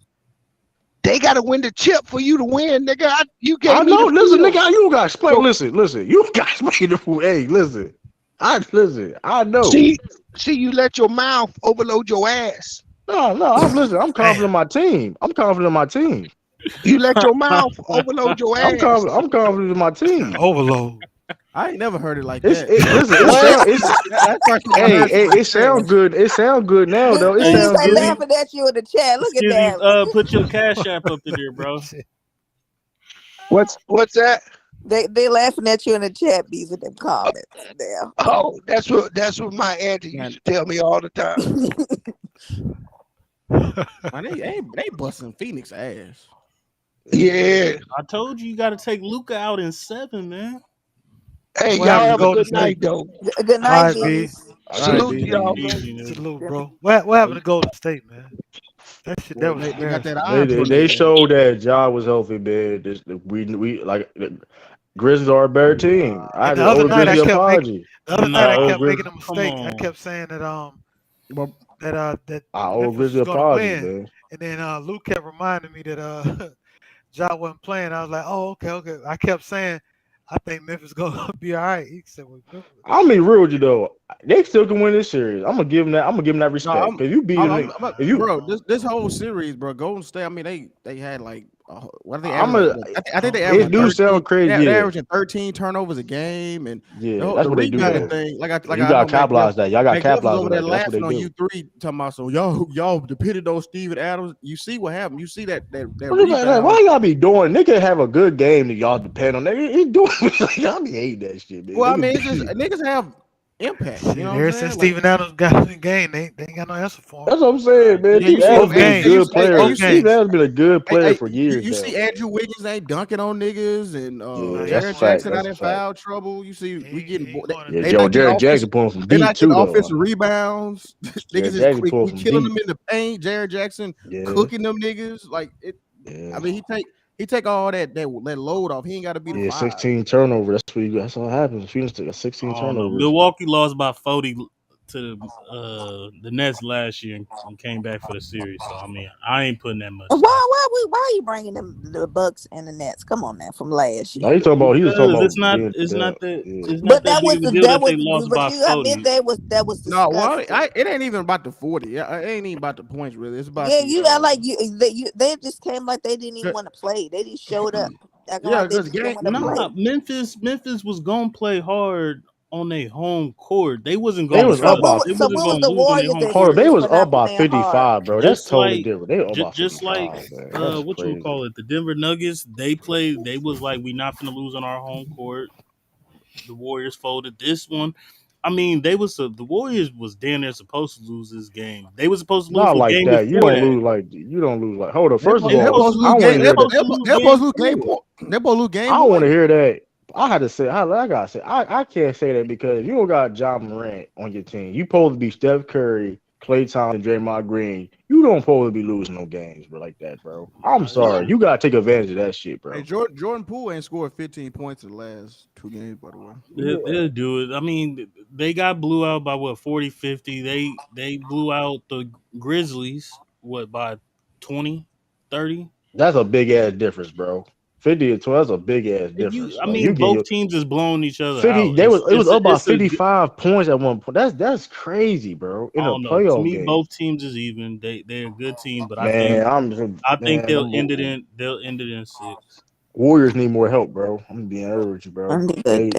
they got to win the chip for you to win, nigga. You I gave me know. the Listen, field. nigga. You guys play. So, Listen. You guys play the fool. Hey, listen. I know. see, you let your mouth overload your ass. No. I'm listening. I'm confident Damn. in my team. I'm confident in my team. You let your mouth overload your I'm ass. confident. I'm confident in my team. Overload. I ain't never heard it like Listen. It What? sound. That's the first time I heard It somebody say sounds that. good. It sounds good now, though. It Hey, These sounds are good. Skizzy, laughing at you in the chat. Look at Skizzy, that. put your cash app up in there, bro. What's that? They laughing at you in the chat, bees in them comments. There. Oh, that's what my auntie used to tell me all the time. Man, they busting Phoenix ass. Yeah. I told you got to take Luca out in 7, man. Hey, What y'all happened to have a Golden good night, State? though. Good All night, right, B. bees. All right, Salute to B. y'all, man. Easy, man. Salute, bro. What happened to Golden State, man? That shit, that Well, was they got that embarrassing. iron put on They their ass. showed that Ja was healthy, man. We like Grizzlies are a better team. I And had the to owe other the night I Grizzly kept making apology. the other night I I owe Nah, kept Grizzly making a come mistake. I on. kept saying that Well, that I owe Memphis Grizzly was gonna apology, win, man. and then Luke kept reminding me that Ja wasn't playing. I was like, oh, okay. I kept saying, I think Memphis gonna be all right. He said, well, I'll be real with you though. They still can win this series. I'm gonna give them that. I'm gonna give them that no, respect because you beat them. If you, bro. This whole series, bro. Golden State. I mean, they had like what are they I'm averaging? a. Like, I think they It averaging do 13. sound crazy, They're yeah. averaging 13 turnovers a game, and Yeah, that's the what they do rebounding though. thing. And you I know gotta capitalize that. Y'all gotta Macduff was capitalize over on there that. That's what they laughing on do. you three, talking about so y'all depended on Steven Adams. You see what happened? You see that What is that? rebound. Why y'all be doing? Nigga have a good game that y'all depend on. Nigga, he doing. Y'all be hating that shit, man. Well, I mean, it's just Nigga, niggas have impact. You shit. know what I'm Ever since saying? Like, Steven Adams got in the game, they ain't got no answer for him. that's what I'm saying, man. yeah, you Steve see Adams Both been a games, good player. both Steve games. Adams been a good player for years you see now. Andrew Wiggins ain't dunking on niggas, and No, Yeah, he ain't that's a Jared going to fact. do Jackson that. out That's a in fact. foul trouble. You see, we getting He ain't going to Yeah, do they that. Joe not getting Jared offensive. Jackson pulling from They're deep not getting too, though. offensive rebounds. Niggas Jared is Jackson pulling we from killing them deep. in the paint. Jared Jackson Yeah, cooking them niggas. Like it. I yeah, mean, he take all that load off. He ain't got to be the yeah. five. 16 turnovers. That's what you. That's all happens. Phoenix got I 16 don't know. turnovers. Milwaukee lost by 40 to the Nets last year and came back for the series. So I mean, I ain't putting that much stock. Why are you bringing them the Bucks and the Nets? Come on now, from last Now year. he talking about. He was talking Because about being it's not that. that Yeah. it's not But that that big was of a deal that they lost but by you gotta admit 40. that was No, well, disgusting. it ain't even about the 40. Yeah, it ain't even about the points really. It's about Yeah, the you got like they just came like they didn't even want to play. They just showed up acting yeah, like they because just didn't game. want to Nah, play. Memphis was gonna play hard on their home court. They wasn't They gonna was try up to. by. They So wasn't what was gonna the lose on their Warriors' home Hold on, court. they excuse was for up not by playing hard? 55, bro. That's Just totally like different. They up by just like 55, man. That's what you crazy. call it, the Denver Nuggets. They played. They was like, we not gonna lose on our home court. The Warriors folded this one. I mean, the Warriors was damn near supposed to lose this game. They were supposed to lose Not the like game that. You before don't that. lose like you don't lose like. Hold on. They're First of They they're all, supposed supposed to I lose don't want game. to they hear that. supposed to lose They're game supposed to lose game four. point. They're supposed to lose I game don't want to one. hear that. I had to say. I gotta say. I can't say that because you don't got John Morant on your team. You supposed to be Steph Curry Klay Thompson, Draymond Green. You don't supposed to be losing no games, bro, like that, bro. I'm Yeah, sorry. You gotta take advantage of that shit, Hey, bro. Jordan Poole ain't scored 15 points in the last 2 games, by the way. they'll do it. I mean, they got blew out by what 40, 50. They blew out the Grizzlies what by 20, 30. That's a big ass difference, bro. 50 to 12, that's a big ass You, difference. I Like you mean, get both your teams is blowing each other 50. out. They was it was up by It's a 55 points at one point. That's crazy, bro. I In a don't know. To playoff me, game, both teams is even. They're a good team, but man. I think Man. they'll end it in six. Warriors need more help, bro. I'm being honest with you, bro. I'm good. They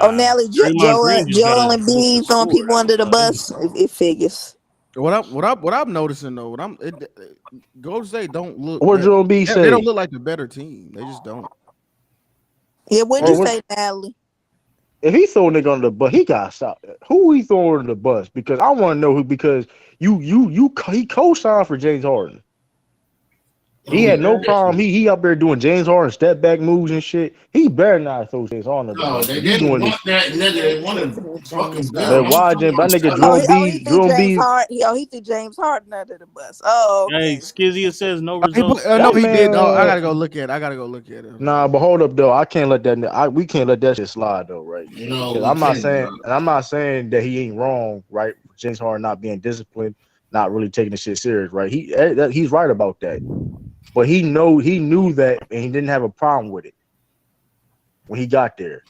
Oh, Nah, Nelly, Draymond Green just got Joel to and look to B throwing score. people under That's the all he bus. It figures. What I'm noticing though, Golden State don't look what that Joel B they don't say, look like the better team. They just don't. Yeah, what'd bro? you What say, Natalie? if he throw a nigga under the bus? He got to stop. Who he throwing under the bus? Because I want to know who. Because he co-signed for James Harden. He Oh, had no yeah. problem. He up there doing James Harden step back moves and shit. He better not throw James Harden under the No, bus they because he didn't doing this. want that nigga. They Wait wanted till the fucking James Bill. But Harden. I'm why talking that about nigga Oh, Stella. he threw James Harden. He threw James Harden under the bus. Oh, Hey, okay. Skizzy, it says no results. No, that he did. Oh, I man? gotta go look at it. I gotta go look at it. Hold Nah, on. but hold up though. I can't let that. We can't let that shit slide though, right? No, Because we can't, I'm not saying that he ain't wrong, right? James Harden not being disciplined, not really taking the shit serious, right? He's right about that. But he knew that, and he didn't have a problem with it when he got there.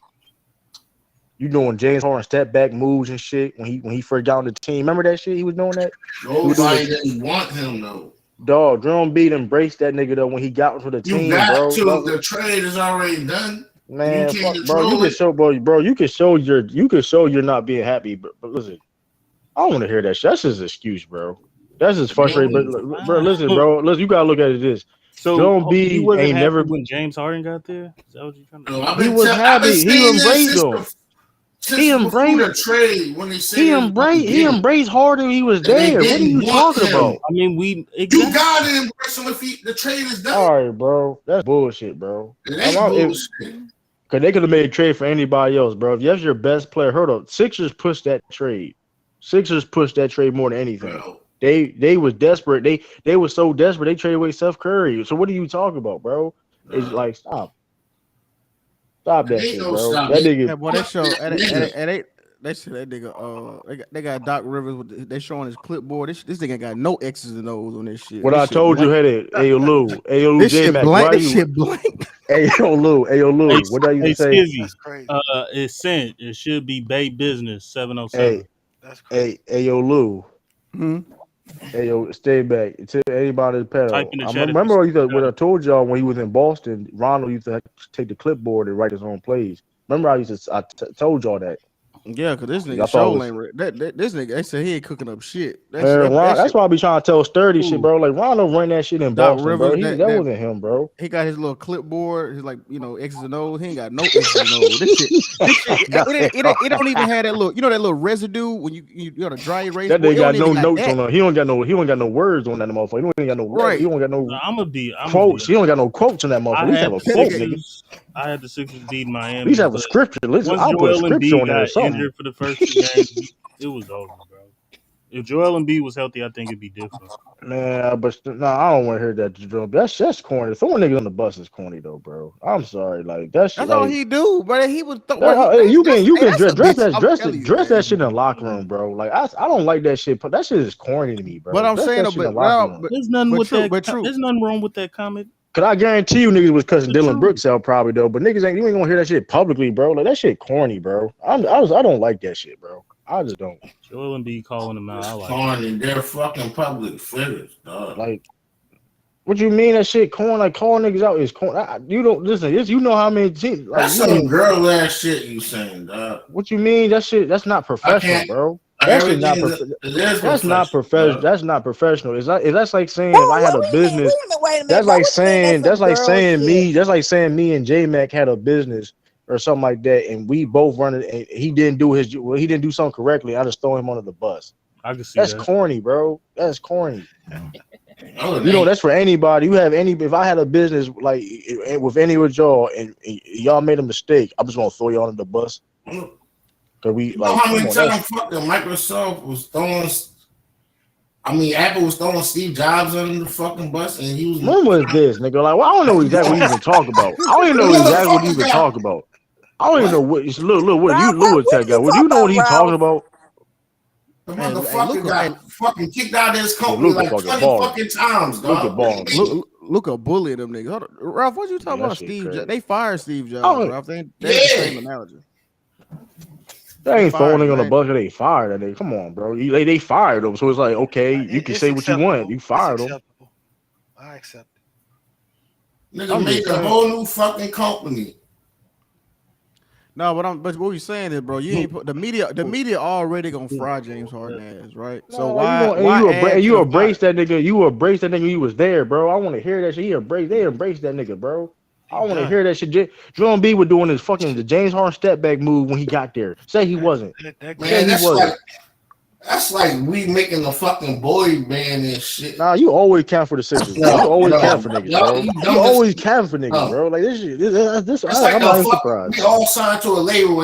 You doing James Harden step back moves and shit when he first got on the team. Remember that shit? He was doing that. He was doing Nobody the didn't want him though. dog. Jerome Beat embraced that nigga though when he got into the You team, got bro. to. The trade is already done. You Man, can't fuck, bro. You control can it. show, bro. You can show you're not being happy, but listen, I don't want to hear that shit. That's his excuse, bro. That's just frustrating. No, Bro, listen, Wow. bro. Listen, you gotta look at it this. So Joan you B wasn't ain't happy never. when James Harden got there? Is that what you trying to no, say? I've been He saying this embraced him. He before embraced. the trade when they said they was going to He get him, embraced Harden when he was and they there. What are didn't you want talking him. about? I mean, we You exactly. gotta embrace him if the trade is done. All right, bro. That's bullshit, bro. It ain't bullshit. Cause they could have made a trade for anybody else, bro. If that's your best player, hold up. Sixers pushed that trade. Sixers pushed that trade more than anything. Bro. They was desperate. They were so desperate they traded away Steph Curry. So what are you talking about, bro? It's like stop It that ain't shit, no bro. stop. That They nigga, Yeah, boy, they want show that nigga. they said that nigga. They got Doc Rivers they showing his clipboard. This nigga got no X's and O's on this shit. what This I shit told you blank. had it. Hey yo Lou, This J shit Mac. blank. Why This you? shit blank. Hey yo Hey, Lou. What I used hey, to say? Skizzy, That's crazy. it's sent. It should be Bay Business 707. Hey That's crazy. hey yo Lou. Hmm? Hey yo, stay back. Tell anybody the Type pedal. in the I chat if you see remember what it. I told y'all when he was in Boston. Ronald used to take the clipboard and write his own plays. Remember told y'all that. Yeah, cause this Y'all nigga thought it show was ain't this nigga. They said he ain't cooking up shit. man. Ron, That that's shit. why I be trying to tell sturdy shit, Ooh, bro. Like Ronald ran that shit in Doc Boston, bro. Rivers. That wasn't him, bro. He got his little clipboard. He's like, X's and O's. He ain't got no X's and O's. This shit. It don't even have that little, that little residue when you got a dry erase That board. nigga It don't got even no got notes that. on it. He don't got no words on that motherfucker. He don't got no Right. he don't got no I'm gonna be quotes. He don't got no quotes on that I motherfucker. At least have had a the That quote, nigga, nigga. Sixers. I had the Sixers beat At Miami, least have a but scripture. Listen, once I'll put a Joel scripture Embiid on there or got something. injured for the first two games, it was over, bro. If Joel Embiid was healthy, I think it'd be different. Man, but no, I don't want to hear that drill. That's corny. Throwing niggas on the bus is corny though, bro. I'm sorry, like that shit. that's all Like he do, but he was but he hey, you can that's a bitch. I'm telling you, dress that man. shit in the locker room, bro. Like I don't like that shit. But that shit is corny to me, But bro. I'm Dress saying, that though, shit in the locker room. There's nothing with true, that. but true. There's nothing wrong with that comment. Cause I guarantee you niggas was cussing The Dylan truth. Brooks out probably though. But niggas you ain't gonna hear that shit publicly, bro. Like that shit corny, bro. I don't like that shit, bro. I just don't Joel Embiid calling him out. I It's like it. corny. They're fucking public figures, dog. like. What you mean that shit corny? Like calling niggas out is corny. You don't listen. You know how many teams like That's you some know. girl ass shit you saying, dog. What you mean? That shit. That's not I professional, can't. bro. That shit Everything not. is, it is That's not professional, professional. dog. That's not professional. That's like saying if I had What a do you mean? business. Wait a minute, bro. What do you mean that's some girl shit? Me and J Mac had a business or something like that, and we both run it. And he didn't do he didn't do something correctly. I just throw him under the bus. I can see That's that. corny, bro. That's corny. No, it You know, ain't. that's for anybody. You have any. If I had a business like with any of y'all, and y'all made a mistake, I'm just gonna throw y'all under the bus. You Cause we know like, how come many on, that's times fucking Microsoft was throwing I mean, Apple was throwing Steve Jobs under the fucking bus, and he was. When was this, nigga? Like, well, I don't know exactly what you even talk about. I don't even know exactly what you even talk about. I don't even know what. Look, what you Ralph, Lewis what tech are guy? you Would you talking know what about, he talking Ralph? about? The Hey, motherfucker Luca, hey, got fucking kicked out of his Yeah, company Luca like fucking 20 balling. fucking times, Luca dog. What do you balling. mean? Luca bullied them niggas. Hold on. Ralph, what you Yeah, talking that about? shit Steve crazy. Jobs? They fired Steve I Jobs, don't, Ralph. They ain't the same Yeah. analogy. they They ain't fired throwing him. on the bus. They fired that nigga. Come on, bro. They fired him. So it's like, okay, you can It's say what you want. acceptable. You It's fired him. acceptable. I accept it. Nigga I'm made just a saying. whole new fucking company. No, but what you saying is, bro, you ain't put the media. The media already gonna fry James Harden ass, right? So No, you why gonna and add to you the fire? embrace that nigga. You embrace that nigga. He was there, bro. I want to hear that shit. They embraced that nigga, bro. I He want to done. hear that shit. Joel B was doing his fucking the James Harden step back move when he got there. Say he wasn't. That Say Man, he game. wasn't. that's like we making a fucking boy band and shit. Nah, you always count for the Sixers, bro. You No, always count no, for niggas, no, bro. you You dumb as always count for niggas, no. bro. Like this shit. That's like I'm a not even fucking. surprised. We all signed to a label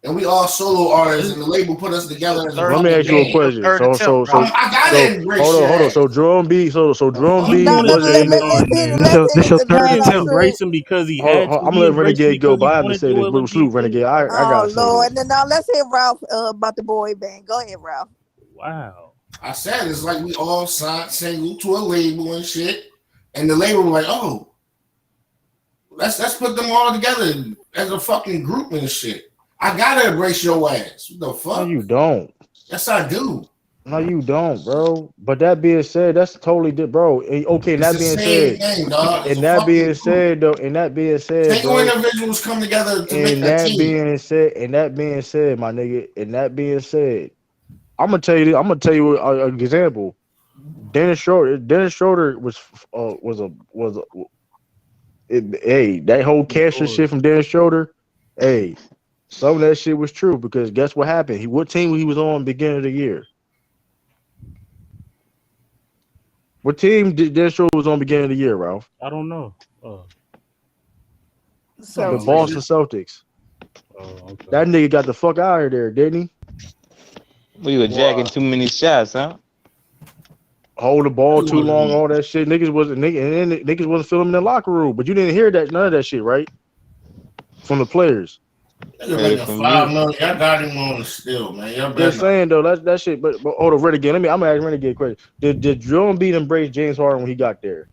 and we all solo artists, and the label put us This your together as a Let third. me fucking ask you a band. Your question. third attempt, Ralph. I gotta embrace your Hold on. ass. So Jerome B. So The Jerome fuck? B. No, wanted wasn't in James the. let's Harden, hit it. man. This Let's your hit this it your to third He nine didn't or attempt. two. embrace him because he Hold had on, to. I'm gonna He let embraced him Renegade go, because but he I have to wanted say this. Joel But Embiid salute too. Renegade. I Oh gotta say Lord, this. and then now let's hit Ralph about the boy band. Go ahead, Ralph. Wow. I said it's like we all signed single to a label and shit, and the label was like, oh, let's put them all together as a fucking group and shit. I gotta embrace your ass. What the No, fuck? you don't. Yes, I do. No, you don't, bro. But that being said, that's totally different, bro. Okay, and It's that the being same said, thing, dog. It's a and that fucking being group. said, though, and that being said, Single bro, individuals come together to make and a that team. being said, my nigga, and that being said, I'm gonna tell you, I'm gonna tell you an example. Dennis Schroeder was a hey, that whole cancer shit from Dennis Schroeder, hey, some of that shit was true because guess what happened? What team he was on beginning of the year? What team did Dennis Schroeder was on beginning of the year, Ralph? I don't know. Talking The about Boston Celtics. Lakers. Celtics. Okay. That nigga got the fuck out of there, didn't he? We were jacking Why? too many shots, huh? Hold the ball It too long, wasn't all that shit. Niggas wasn't filming in the locker room, but you didn't hear that none of that shit, right? From the players. nigga Heard it making from $5 you. million. Y'all got him on the still, man. Y'all better Just not. saying though, that shit. But hold on, Renegade. I'm gonna ask Renegade a question. Did Joel Embiid embrace James Harden when he got there?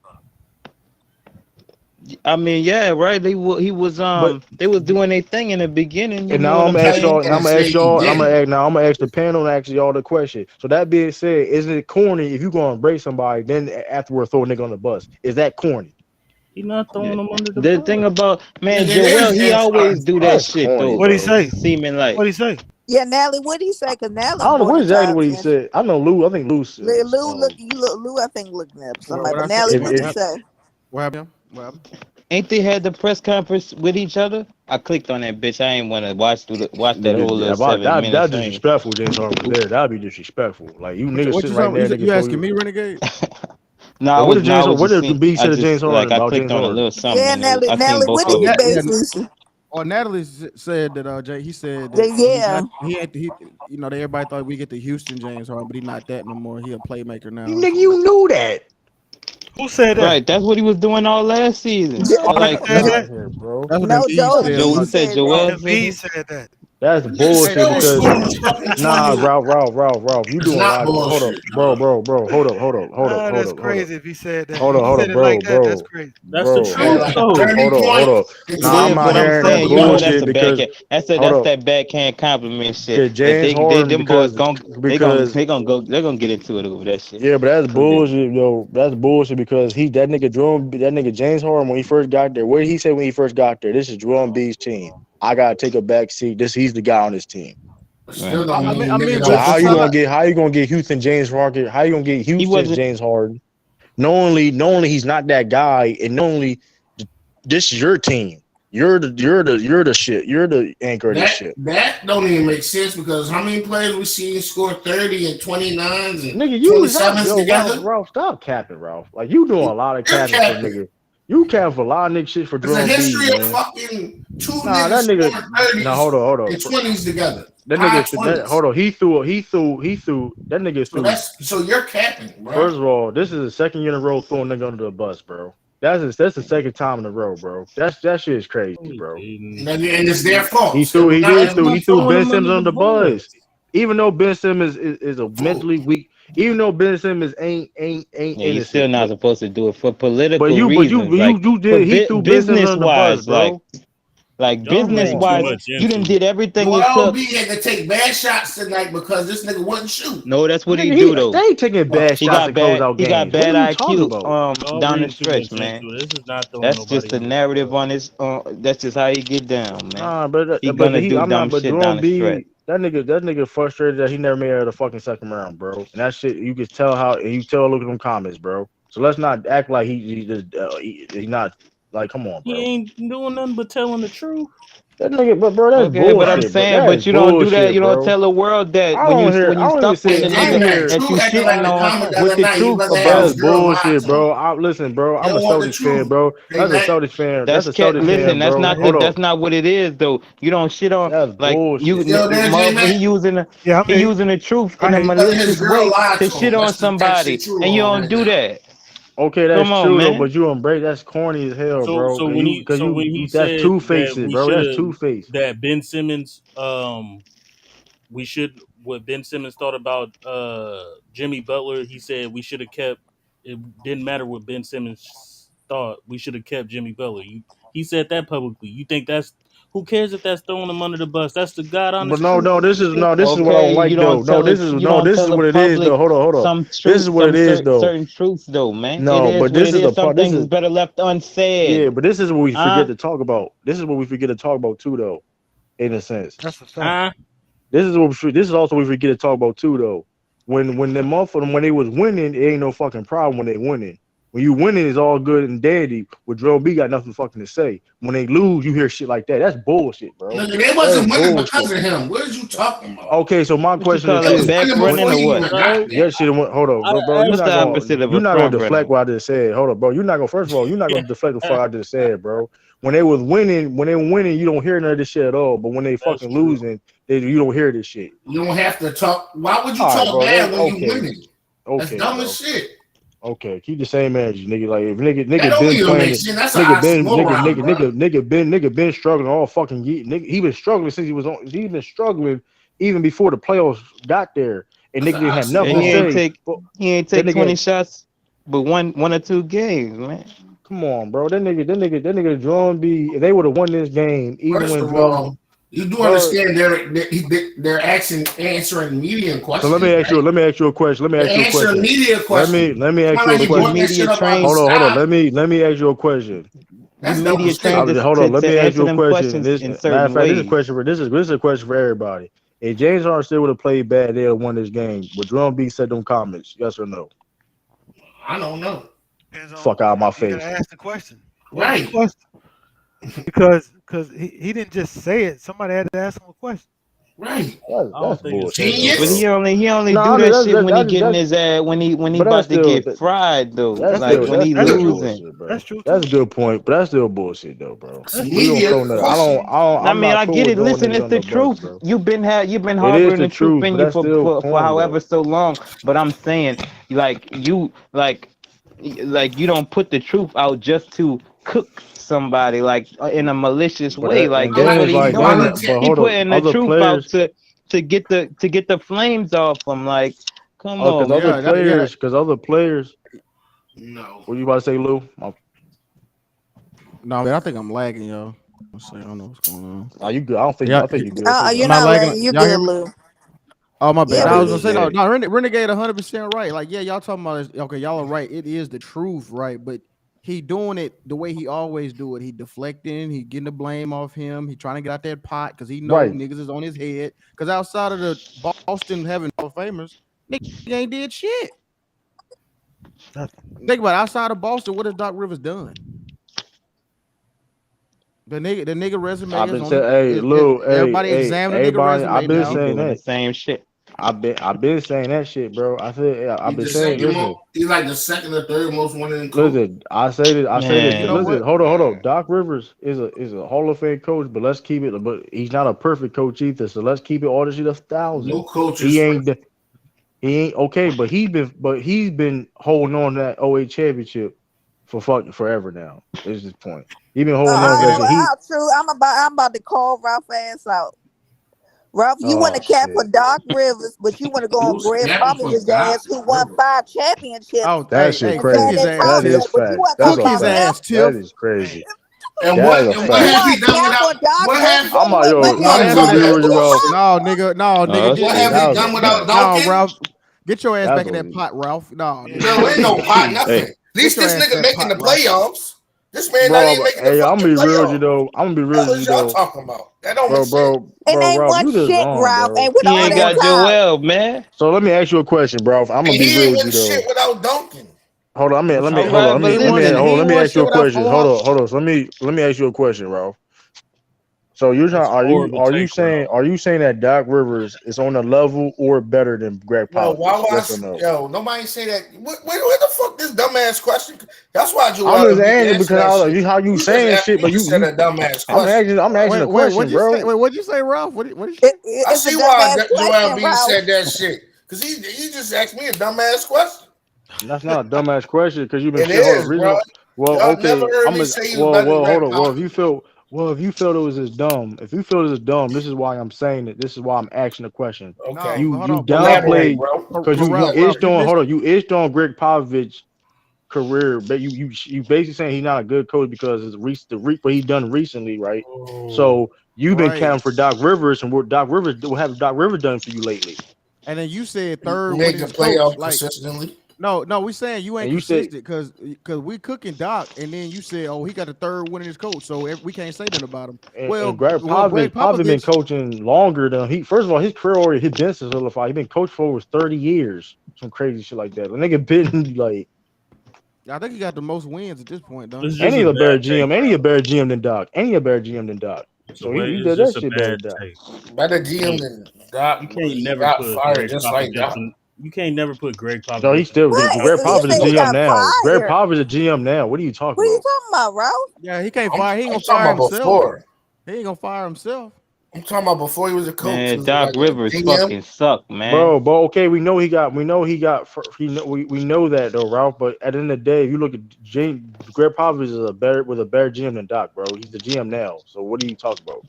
I mean, yeah, right. He was But they was doing their thing in the beginning. You and know now what I'm I'm gonna ask saying? y'all, I and I'm can't gonna ask say he y'all, and didn't. I'm gonna ask the panel and ask y'all the question. So that being said, isn't it corny if you gonna embrace somebody, then afterward throw a nigga on the bus? Is that corny? He not Yeah. throwing him under the The thing bus. about man, Nigga, it Joel, is he James always Harden's do that That's fault. shit corny, though. What he bro. say? Seeming like What he say? Yeah, Natalie, what did he say? Because I Natalie don't know brought what it to exactly our what he attention. said. I know Lou. I think Lou says Lou, look, you look, Lou, I think looking up somebody. What But I said? Natalie, if what did he if say? What happened? What happened? ain't they had the press conference with each other? I clicked on that bitch. I ain't want to watch that whole little seven that minutes. I ain't, disrespectful. James Harden was there. That'd be disrespectful. Like you niggas What sitting you right talking? there, You niggas told asking you. me, Renegade? no, Now, I was what just did seeing. B I say to James just Harden like I about clicked James on a Harden? little something Yeah, and it was, Natalie, I seen Natalie, both what of did them. he Yeah. base Lucy? Or Natalie said that Jay. He said that he's Yeah, not. He ain't. He. You know, everybody thought we get the Houston James Harden, but he's not that no more. He a playmaker now or Nigga, something. you knew that. Who said that? Right, that's what he was doing all last season. J- Harden Like Fuck said out that. of here, bro. That's what no, Embiid Joel said Joe, Embiid you about. said said Oh, that. Joel said Embiid that. said that. That's Nigga Hey, bullshit still was hey, because scoring fucking 20. nah, Ralph, you It's doing a not lot of hold up, bullshit, dog. bro. Ah, that's crazy if he said that. If he Hold said up, it like that, that's crazy. That's the Man, truth, like though. 30 hold up. points and It Nah, I'm is, 20 not but I'm hearing fucking that saying, you know, that's bullshit a rebounds. because backhand. hold That's up, that backhand compliment shit. because That James Harden them boys because they're gonna get into it over that shit. yeah, but that's Cause they, bullshit, yo. That's bullshit because that nigga James Harden when he first got there. What did he say when he first got there? This is Joel Embiid's team. I gotta take a back seat. He's the guy on this team. But right. still don't I mean nigga mean, So don't but shoot. how you gonna get Houston James Harden? How you gonna get He Houston's wasn't. James Harden? Knowingly he's not that guy, and knowingly this is your team. You're the shit. You're the anchor of this shit. That don't even make sense because how many players we seen score 30 and 29s and Nigga, you stop, 27s yo, together? Ralph, stop capping, Ralph. Like you doing a lot of You're capping for capping. nigga. You count for a lot of nigga shit for There's a Drum B, history of man. fucking two Nah, that niggas nigga. scoring Nah, 30s hold on. and 20s together. That High nigga. Hold 20s. on. He threw. That nigga threw. So you're capping, bro. First of all, this is the second year in a row throwing nigga under the bus, bro. That's the second time in a row, bro. That shit is crazy, bro. And it's their fault. He threw throwing Ben him Simmons under under the the bus. bus. Even though Ben Simmons is a mentally weak, even though Ben Simmons ain't Yeah, you're still innocent, not supposed to do it for but political reasons, like you for did he threw Ben Simmons business under the bus, wise, bro. like Y'all Come business reading on, too wise, bro. much you done into did it. everything it Joel took. B had to take bad shots tonight because this nigga wasn't shooting. No, that's what he Nigga, do though. they ain't taking bad He shots got to close bad. out He got games. What bad are you talking IQ. about? Y'all Down the reading too stretch, much man. into it. This is not throwing That's nobody just the under the narrative bus. on his. That's just how he get down, man. Nah, He gonna do I'm dumb not. But shit down Jerome the stretch. B, that nigga frustrated that he never made it out of the fucking second round, bro. And that shit, you can tell how you tell. Look at them comments, bro. So let's not act like he just he not like. Come on, He bro. ain't doing nothing but telling the truth. That nigga, but bro, that's Okay, but I'm bullshit, bro. saying, That is but you don't do that. bullshit, You don't bro. tell the world that I don't hear. when I you don't even stuck with see. the And I ain't nigga J-Mac, hear. that True you acting like shitting the on comment the with other the night. He truth wasn't have That's his about. girl lied bullshit, to him. bro. I listen, bro. They I'm a don't want the Celtics fan, truth. bro. That's a J-Mac. Celtics fan. That's That's a Celtics fan, listen. That's bro. not Hold on. that's not what it is though. You don't shit on That's like bullshit. You still there, he J-Mac? Yeah, I'm here. using the truth I in a hear you. Because his malicious girl way lied to to shit him. on That's that somebody, shit you're and you on don't right do now. that. Okay, that's Come on, true though, man. but you embrace that's corny as hell, So bro. so when he Cause so when you he that's said two that faces, bro. That's two face. that Ben Simmons we should what Ben Simmons thought about Jimmy Butler, he said we should have kept it didn't matter what Ben Simmons thought, we should have kept Jimmy Butler. He said that publicly. You think that's who cares if that's throwing him under the bus? That's the God But honest no, truth. no, What you think? this is what I don't Okay, like though. you don't This tell is the what it is though. public Hold on. some This truth, is what it is though. certain truths though, man. It No, is but what this it is the is. Some part. This things is is better left yeah, unsaid. but this is what we forget Huh? to talk about. This is what we forget to talk about too, though. In a sense, That's a fact. Huh? this is also what we forget to talk about too, though. When the motherfucker when they was winning, it ain't no fucking problem when they winning. When you winning, it's all good and dandy. With Drill B got nothing fucking to say. When they lose, you hear shit like that. That's bullshit, bro. Nigga, they That is wasn't winning because bullshit. of him. What is you talking about? Okay, so my What you question is call They it? was this: Back winning when running before or he what? even got No, there. yeah, shit, hold up, I bro. What's the opposite of You're a not gonna front deflect runner? what I just said. Hold up, bro. You're not gonna. First of all, you're not gonna deflect the fuck I just said, bro. When they were winning, you don't hear none of this shit at all. But when they that's fucking true. losing, you don't hear this shit. You don't have to talk. Why would you All right, talk bro. That's bad when you okay. winning? That's Okay, dumb as bro. shit. Okay, keep the same energy, nigga. Like if That nigga don't been even playing make it, sense. That's an oxymoron, bro. nigga been struggling all fucking year. He been struggling since he was on. He been struggling even before the playoffs got there, and That's nigga an didn't have Yeah, nothing to oxymoron. say. But he ain't that take nigga, 20 shots, but one or two games, man. come on, bro. That nigga John B. If they would have won this game, even First when of Drum, all, you do bro. understand they're answering media So questions, right? let me ask you a question. Let me ask They're you a answering question. media questions. Let me It's ask not you a like you But you brought question. that media shit up out of the trained. Hold on. sky. Let me ask you a question. You That's dumb media as trained shit. Hold on. Let to me ask answer you a them question. questions This in matter of certain fact, ways. this is a question for everybody. If James Harden still would have played bad, they'd have won this game. Would Drum B said them comments? Yes or no? I don't know. Depends on Fuck out of my you gotta face. ask the question. What was the Right. question? Because he didn't just say it. Somebody had to ask him a question. Right. I That's don't think it's bullshit that though, But bro. Genius. he only No, do I mean that shit when he getting that's his ass when he but about to get fried though. That's Like when he that's that's still true. losing. bullshit, That's bro. true That's too. a good point, but that's still bullshit though, bro. It's We don't media throw that. questions. I I'm mean, not I cool get with it. throwing Listen, niggas it's on the the bus, truth. bro. You've been It is harboring the the truth truth, in but you that's still for corny however though. so long. But I'm saying, like like you don't put the truth out just to cook somebody like in a malicious But way. Like and I'm that's then what like, it's he like you know, doing. I'm but He hold up, putting the other truth out players, to get the flames off him. Like, come oh, because on, other man. Yeah. players, no. what you about to say, Lou? No, man, I think I'm lagging, y'all. Let's see. I don't know what's going on. Are you good? I don't think Yeah, I think you're good too, You're I'm though. not not lagging. lagging. You Y'all hear good, me? Lou? Oh, my Yeah, bad. Okay, I we was gonna good, can say hear no, good. you. no. Renegade 100% right. Like, yeah, y'all talking about it. Okay, y'all are right. It is the truth, right? But he doing it the way he always do it. He deflecting. He getting the blame off him. He trying to get out that pot because he know Right. niggas is on his head. Because outside of the Boston having Hall of Famers, nigga ain't did shit. Nothing. Think about it. Outside of Boston, what has Doc Rivers done? The nigga resume I've is been on the saying, hey, Lou, everybody hey, examining the nigga everybody, I've resume been He now. saying doing the that. same shit. I've been saying that shit, bro. I said I've He's been the saying. second Listen, most. He's like the second or third most winning coach. listen. I say this. I say this. You know Man, Listen. what? Hold on. Doc Rivers is a Hall of Fame coach, but let's keep it. But he's not a perfect coach either. So let's keep it all the shit 1,000. No coach is He perfect. ain't. He ain't okay, but he's been holding on to that '08 championship for fucking forever now. Is his point? He been holding on All to And right, that then shit. well, how true? I'm about to call Ralph ass out. Ralph, you want Oh to cap for shit, Doc Rivers, but you want to go on Who's Greg snapping for Popovich's ass, Doc who won Rivers? 5 championships, oh, that hey, shit and saying cook crazy. his they ass, That talk Tiff. is shit, but you fact. want to That's talk Cook a his about fact. him. ass, That Tiff. is crazy. And That is what a and what You fact. have he want to done cap for without? Doc What have Rivers, but I'm you not ain't yo. putting No, no I'm that gonna no be respect that real on with you, Greg Ralph. no Popovich. nigga, no nigga, what get have he That was done a without fact. no Duncan? Ralph, get your ass That's back in a that pot, Ralph. No, nigga, No, ain't no pot nothing. hey, At get least your this ass in nigga that making pot, the Ralph. playoffs. This man not bro. even making the Hey, I'm fucking gonna be real with you playoffs. though. I'm gonna be real That with you was y'all though, talking about. That don't make bro, sense. bro, And bro, ain't Ralph. one You just shit, wrong, Ralph. bro. And with he all ain't that Hold got on. talk, Joel, man. So let me ask you a question, bro. I'm And gonna be he real ain't with win you shit though. without Duncan. Hold on, What you All hold say? on. right, but listen, he Let ain't me won ask you shit a without question. Favon. Hold on. So let me ask you a question, Ralph. So you're trying That's a horrible take, Ralph. are you saying that Doc Rivers is on a level or better than Greg Yo, why Popovich? would Yes or no? yo, nobody say that. Where the fuck this dumbass question? That's why I'm Joel just be answering answering because that shit. how you saying shit, You but just said a dumbass question. I'm asking a Wait, question, what'd you say? bro. Wait, what'd you say, Ralph? What'd you say? I it's a see why dumbass Joel question, B Ralph. said that shit. Cause he just asked me a dumbass question. That's not a dumbass question because you've been It shit. Hold on, is, reason. bro. Well, Y'all never okay, heard me say he was better than Greg hold on. Popovich. If you feel it was as dumb, if you feel it was dumb, this is why I'm saying it. This is why I'm asking the question. Okay. No, hold You on, Elaborate, downplayed bro. because but you Ralph, Elaborate. Ralph, ished you on. missed. Hold on, you ished on Greg Popovich career, but you basically saying he's not a good coach because it's what he's done recently, right? Oh, So you've been Right, counting for Doc Rivers and what have Doc Rivers done for you lately? and then you said third Make the winningest coach. playoff Like, consistently. no, we saying you ain't And you said consistent because we cooking Doc, and then you said, oh, he got the third winningest coach, so we can't say nothing about him. and Greg Greg Popovich been Popovich, coaching longer than he. First of all, his career already his been solidified. He been coached for over 30 years. Some crazy shit like that. The nigga been like I think he got the most wins at this point, don't it's he? just a bad take, any a Ralph. better GM than Doc. Any a better GM than Doc. So So he it's did that just a shit better bad than Doc. take. Better You GM can't than Doc, you but can't he never got put fired Greg just like Popovich Doc. in. You can't never put Greg No, he Popovich in the still same What? Greg sentence You as Popovich is said a he Doc. GM got now. Greg fired. Popovich is a GM now. What are you talking What are you about? talking about, Ralph? Yeah, he can't I'm, fire. He ain't I'm gonna talking fire about himself. before. He ain't gonna fire himself. I'm talking about before he was a coach. He Man, was Doc like a Rivers GM. fucking suck, man. Okay, we know that though, Ralph. But at the end of the day, if you look at Greg Popovich is a better GM than Doc, bro. He's the GM now. So what are you talking about?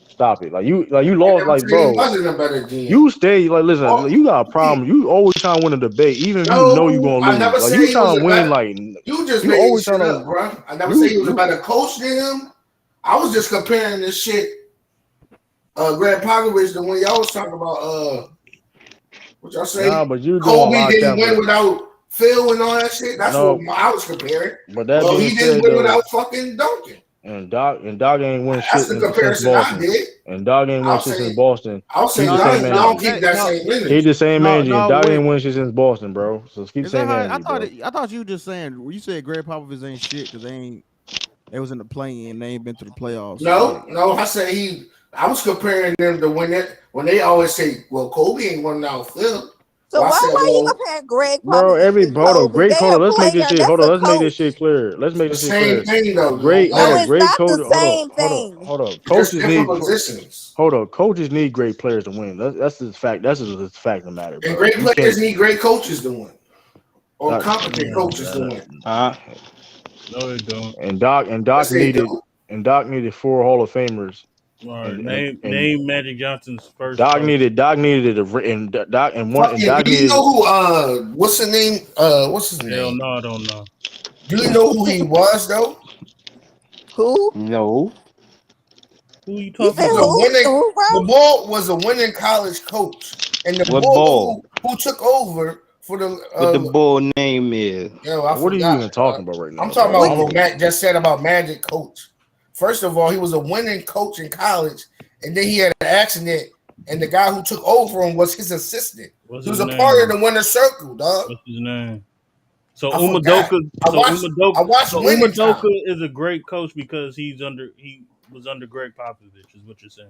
Stop it. You I lost, never like, said he bro. wasn't a better GM. You stay like listen. Oh, You got a problem. You always trying to win a debate, even if you know you're no, gonna I lose. never Like said you he was trying to a win. better. Like You just you made always trying shit up, to bro. I never said he was a you. better coach than him. I was just comparing this shit. Greg Popovich, the one y'all was talking about. What y'all say? Nah, but you're doing a Kobe lot of didn't count win for without Phil and all that shit. That's what no. I was comparing. But that Well, being he didn't said, win though. without fucking Duncan. And Doc ain't win That's shit the since comparison I Boston. did. And Dog ain't win I'll shit since say, Boston. I'll Keep say, the No, same that no, don't energy. keep that that no, same Keep energy. the same energy. And no. Dog Wait, ain't win shit since Boston, bro. So keep the is that same how? energy, bro. I thought you were just saying. You said Greg Popovich ain't shit because they was in the play and they ain't been to the playoffs. So No, like, no, I said he. I was comparing them to when they always say, "Well, Kobe ain't won out Phil." So Well, I said, why you "Well, comparing Greg Bro, Popovich to hold on, Kobe? great They hold a on. Let's make this player. shit. Hold That's on, a let's make this coach. shit clear. Let's make the this shit same clear. thing though, No, man. it's Great not the coach. same thing. Hold on. Just Coaches different need positions." hold on. Coaches need great players to win. That's the fact. That's the fact of the matter, And bro. great You players can't. need great coaches to win, or Not, competent coaches to win. Huh? No, it don't. and Yes, Doc they needed do. and Doc needed 4 Hall of Famers All right, and name Magic Johnson's first coach. Doc needed and Fucking, Doc do you needed know who? What's the name? What's his Hell name? no, I don't know. Do you know who he was though? Who? No. Who you You He said talking was a about? who? winning. Who, The Ralph? Bull was a winning college coach, and the What Bull ball? who took over for the What the ball name is? I what are you forgot. even talking about right I'm now, talking bro? What? about what Matt just said about Magic coach. First of all, he was a winning coach in college, and then he had an accident, and the guy who took over him was his assistant. What's He his was a part of name? the winner's circle, dog. What's his name? So I forgot. Umadoka. So I Umadoka. watched So Winning Umadoka Time. is a great coach because he was under Greg Popovich. Is what you're saying?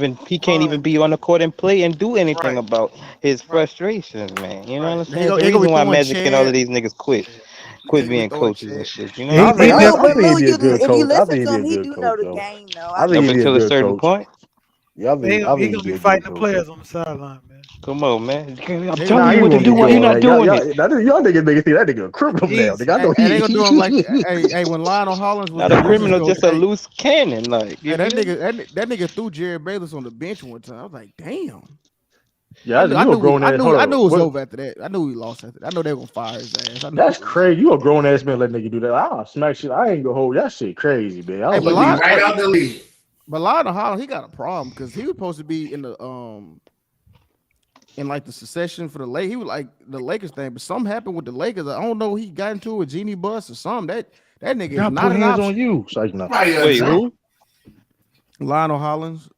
can't even be on the court and play and do anything Right. about his Right. frustrations, man. You know what Right. I'm They saying? The gonna be reason why throwing Magic and all of Chad. these niggas They quit gonna be being throwing coaches and Chad. shit. You know Yeah, what he, I'm But he saying? Will, definitely. but I think Will, he'd be a good if you coach. I listen think to he'd him, be a he good do know coach, the though. game though. I I think Up he'd do. be a until a good certain coach. point. Yeah, I He think gonna he'd be be a good fighting the coach. players on the sideline, man. Come on, man. I'm Nah, telling Nah, you he what to won't do be while he doing not that. Y'all, doing it. y'all niggas think that nigga a criminal now. He's Nigga, I know and they gonna do him like, he. hey, when Lionel Hollins was Not the a Wizards criminal, coach, just a loose cannon. Like, you hey, that feel me? nigga, that nigga threw Jared Bayless on the bench one time. I was like, damn. Yeah, you a grown ass. Hold I on. knew it was What? over after that. I knew he lost after that. I know they were gonna fire his ass. I knew That's it was. crazy. You a grown ass man let nigga do that. I'll smack shit. I ain't gonna hold that shit crazy, man. I Hey, was but like, He'll be what the right fuck? out the league. Lionel Hollins, he got a problem because he was supposed to be in like the succession for the Lakers. He was like the Lakers thing, but something happened with the Lakers. I don't know. He got into a genie bus or something. That nigga is God not put an hands on option. you. It's like, no. Probably a Wait, drunk. who? Lionel Hollins.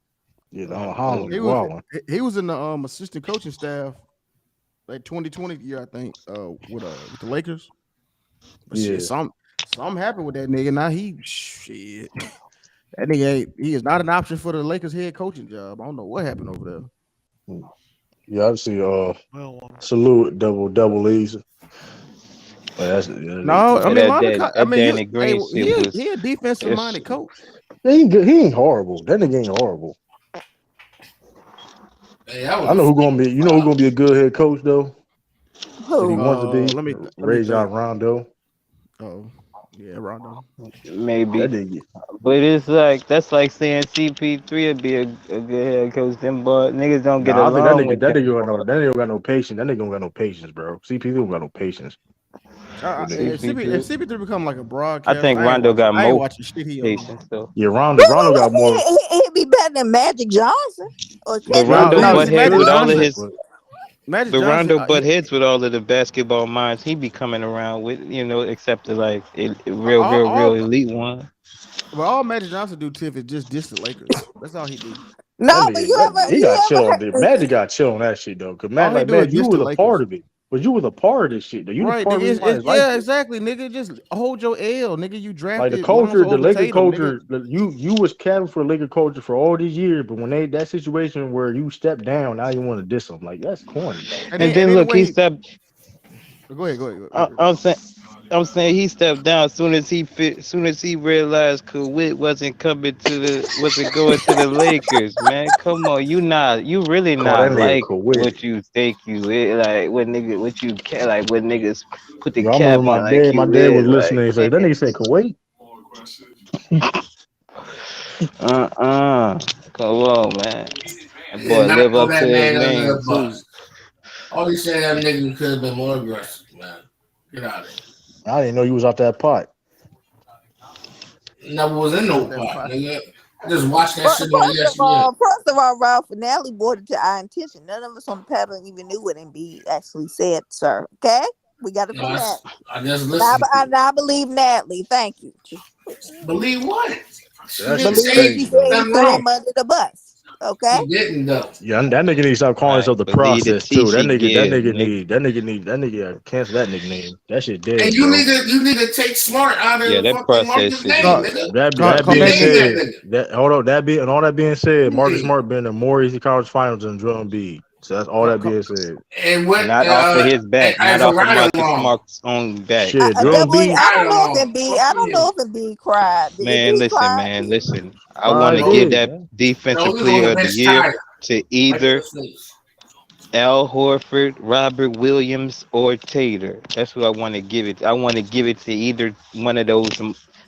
Yeah, the Oh, Holland Lord. was He was wilding. he was in the assistant coaching staff like 2020 year, I think, with the Lakers. But shit, Yeah. something happened with that nigga. Now shit. That nigga he is not an option for the Lakers head coaching job. I don't know what happened over there. Yeah, I see. I don't want him. Salute double E's. That's No, I Yeah, mean, that Danny Green shit was. he a defensive It's, minded coach. he ain't good. He ain't horrible. That nigga ain't horrible. Hey, that was I a know who gonna be. You know who foul. gonna be a good head coach though. If he Who? wants to be, Let me think. Rajon Rondo. Oh, yeah, Rondo. maybe. That nigga. But it's like, that's like saying CP3 would be a good head coach. Them boy niggas don't get Nah, I think that along nigga. with That them nigga got no. boys. That nigga don't got no patience. That nigga don't got no patience, bro. CP don't got no patience with niggas. If CP3. CP3 become like a I broadcaster, think Rondo got I ain't more watching shit he on. patience though. Yeah, Rondo got Really? more. He'd be better than Magic Johnson or But Kevin Magic Rondo No, butt see, Johnson heads Magic with good, all of Johnson, his. but Magic But Johnson, Rondo butt heads with all of the basketball minds he be coming around with, except the like real all elite one. well, all Magic Johnson do, Tiff, is just diss the Lakers. That's all he do. No, that but nigga, he you got chill ever on heard that. Magic listen, got chill on that shit though. Cause All he do is Man, you diss the was a part Lakers. of it. But you was a part of this shit though. You the Right, part of the nigga. reason why it's like Yeah, this. exactly, nigga. Just hold your L, nigga. You Like the drafted Lonzo culture, the over Laker Tatum, nigga. culture, you was capping for the Laker culture for all these years, but when that situation where you step down, now you want to diss them. Like that's corny. And And then then the look, he way stepped. go ahead. I'm saying. I'm saying he stepped down as soon as soon as he realized Kawhi wasn't going to the Lakers, man. Come on, you really Call that not nigga like Kawhi. what you think you is, like what you can, like what niggas put the Yo, I remember cap on like my you dad was is, like, listening. Say that nigga said Kuwait. uh-uh. Come on, man. That Did boy not live throw up to that his man under name the too. bus. All he said, that nigga could have been more aggressive, man. Get out of here. I didn't know you was out that pot. Never was in He no out that pot, pot. nigga. I just watched that shit on ESPN. first of all, Ralph Finale brought it to our attention. None of us on the panel even knew what Embiid actually said, sir. Okay, we got it No, from Natalie. I just listened to it. I believe Natalie. Thank you. Believe what? She That didn't shit say Believe she crazy he did said though. he nothing threw wrong. him under the bus. Okay. He didn't, though. Yeah, that nigga need to stop calling Right, himself the believe the process tea too. she give, nigga. That nigga cancel that nickname. That shit And dead, bro. you need to take smart out Yeah, of that fucking process Marcus' shit name, is. Call, nigga. That You being Commanders. named that said, nigga. all that being said, Marcus Yeah. Smart been to more easy college finals than Joel Embiid. So that's all Call, that call, being said. And what Not off of his back, not as a off of ride Marcus along. Smart's own back. Shit, A Joel double. As a Embiid, I ride don't know along. if Embiid. Fuck I don't you. know if Embiid cried. If Man, he listen, cried, man, then listen. I want to probably No, give did, that man. no, defensive he was on player the of the bench year tired. to Right to either the face. Al Horford, Robert Williams, or Tater. That's who I want to give it. I want to give it to either one of those.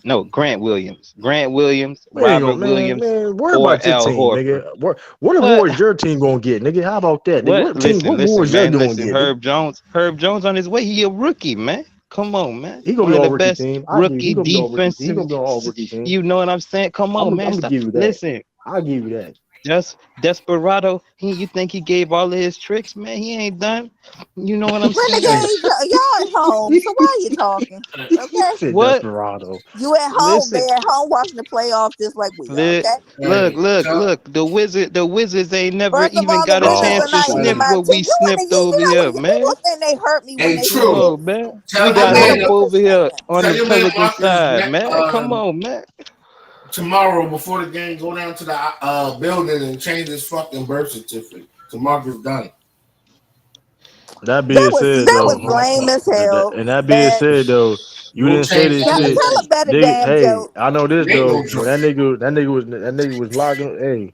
No, Grant Williams. Grant Williams, We ain't gonna, Robert Williams, worry or about your Al team, Horford. nigga. What What? awards your team gonna get, nigga? How about that, nigga? What? Listen, What listen, awards your man. gonna Listen, get, nigga? Herb Jones. Herb Jones on his way. He a rookie, man. Come on, man. He gonna One be of the all rookie best team. I give he rookie gonna be all rookie. He defensive. gonna be on all rookie team. You know what I'm saying? Come on, I'm man. gonna Stop. give you that. Listen, I'll give you that. just Desperado. You think he gave all of his tricks, man? He ain't done. You know what I'm saying? Renegade, y'all at home. So why are you talking? He Okay. said What? Desperado. You at home. They Listen. at home watching the playoffs just like we are. Look, Okay. look, Right. look, So, look. The Wizards ain't never First of even all, the got a Wizards Oh chance are to not even sniff shit. my what team. we sniffed You over know here, when people man. think they hurt me when hey, they Come say true. on, man. We Tell I'm your got not a man, hope Hey, over Wizards here fan. on tell the your man Pelican Marcus side, man. Come on, man. tomorrow before the game, go down to the building and change his fucking birth certificate to Marcus Dunn. that being said That was though, lame as hell. and that being Bad. said though, you Go didn't say change this that shit. Tell nigga. a better They, damn hey, joke. I know this It ain't though. no When joke. that nigga was logging, hey,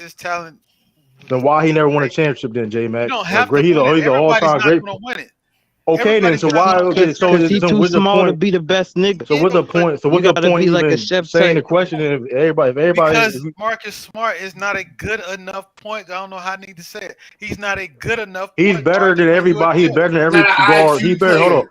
his talent. Then why he never won a championship? Then J You Mac, don't have to great. win it. He's an all Everybody's time not great. going to win it. Okay, then Everybody's so not why? going to win Okay, it. so Because he too what's the small to point? be the best nigga. So what's the Yeah, but point? So You what's the gotta point be like a even chef saying the type. question? If everybody, because Marcus Smart is not a good enough point. I don't know how I need to say it. He's not a good enough he's point better guard to than win you a everybody. He's chip. better than He's every not an guard. He IQ better. Hold on. player.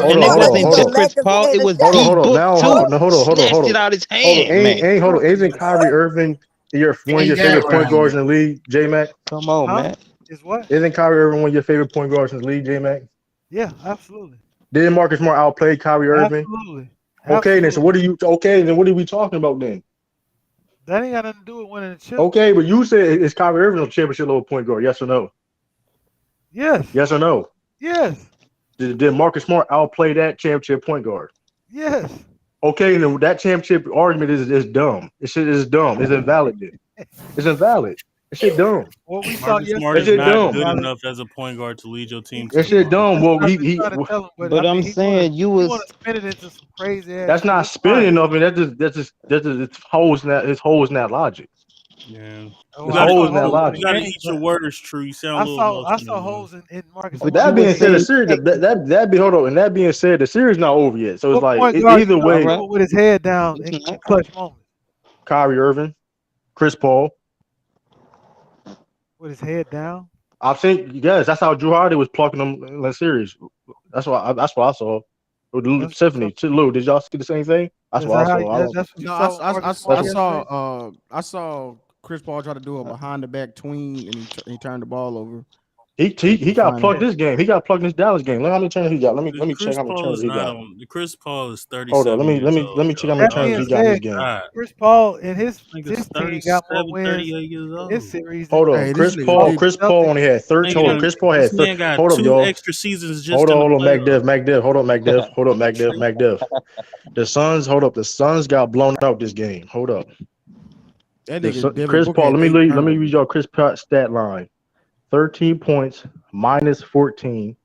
hold And on, it hold because on, wasn't he hold just on. Chris selective Paul, in it his was Hold on, D shot. hold on. Book Now, too. hold, no, hold on, hold on, hold Snatched on. it out his Hold on. hand, man. Hold on. Right. Isn't Kyrie Irving one of Ain't your that favorite point right? guards in the league, J Mac? Come on, Huh? man. Is what? Isn't Kyrie Irving one of your favorite point guards in the league, J Mac? Yeah, absolutely. Didn't Marcus Smart outplay Kyrie Irving? Absolutely. Okay, then so Absolutely. what are we talking about then? That ain't got nothing to do with winning the chip. Okay, but you said is Kyrie Irving a championship level point guard? Yes or no? Yes. Yes or no? Yes. Did Marcus Smart outplay that championship point guard? Yes. Okay, then that championship argument is dumb. It shit is dumb. It's invalid. Then. It's invalid. That shit dumb. What we saw Marcus Smart That yesterday is shit was not dumb. good invalid. enough as a point guard to lead your team to That the shit finals. dumb. That's Well, what I've been trying to tell him, but I But I'm mean, saying you he want was to spin it into some crazy ass that's shit. not It's fine. spinning of it. That's just it's holes in that logic. Yeah. Oh, You There's I gotta holes saw in that holes in you logic. the gotta game, eat your but words, True. You sound a little I emotional, saw man. holes in Marcus But But Smart you that game. would being said, say the series that be hold on. And that being said, the series not over yet. So it's What like point guard you either look All way, right. for with his head down It's in not. clutch moments? Kyrie Irving, Chris Paul. With his head down? I think yes, that's how Drew Holiday was plucking them in the series. That's what I saw. With That's Tiffany, Lou, did y'all see the same thing? That's is what I that how saw. I don't. that's what you No, saw with Marcus That's Smart I what. saw yesterday? Chris Paul try to do a behind the back tween and he turned the ball over He to got find him. plucked this game. He got plucked in this Dallas game. Look how many turnovers he got. The Let me check Chris how many Paul turnovers is he not got. on. The Chris Paul is Hold on. 37 years Let old, me check how yo. many That Y'all being turnovers he just got in said, this game. God. Chris Paul and Nigga's his team got more 37, wins 38 years in this old. series than Hold on. Hey, this nigga did. Chris Paul Celtics. only had 13. Nigga Hold on. done, Chris Paul had this 30. man got Hold up, 2 y'all. extra seasons just in the Hold on, playoffs. Mac Dev. Hold on, Mac Dev. True. Mac Dev. The Suns, hold up. The Suns got blown out this game. Hold up. That nigga Devin Chris Booker Paul, had 8 let me read turnovers. y'all Chris Paul stat line. 13 points, minus 14.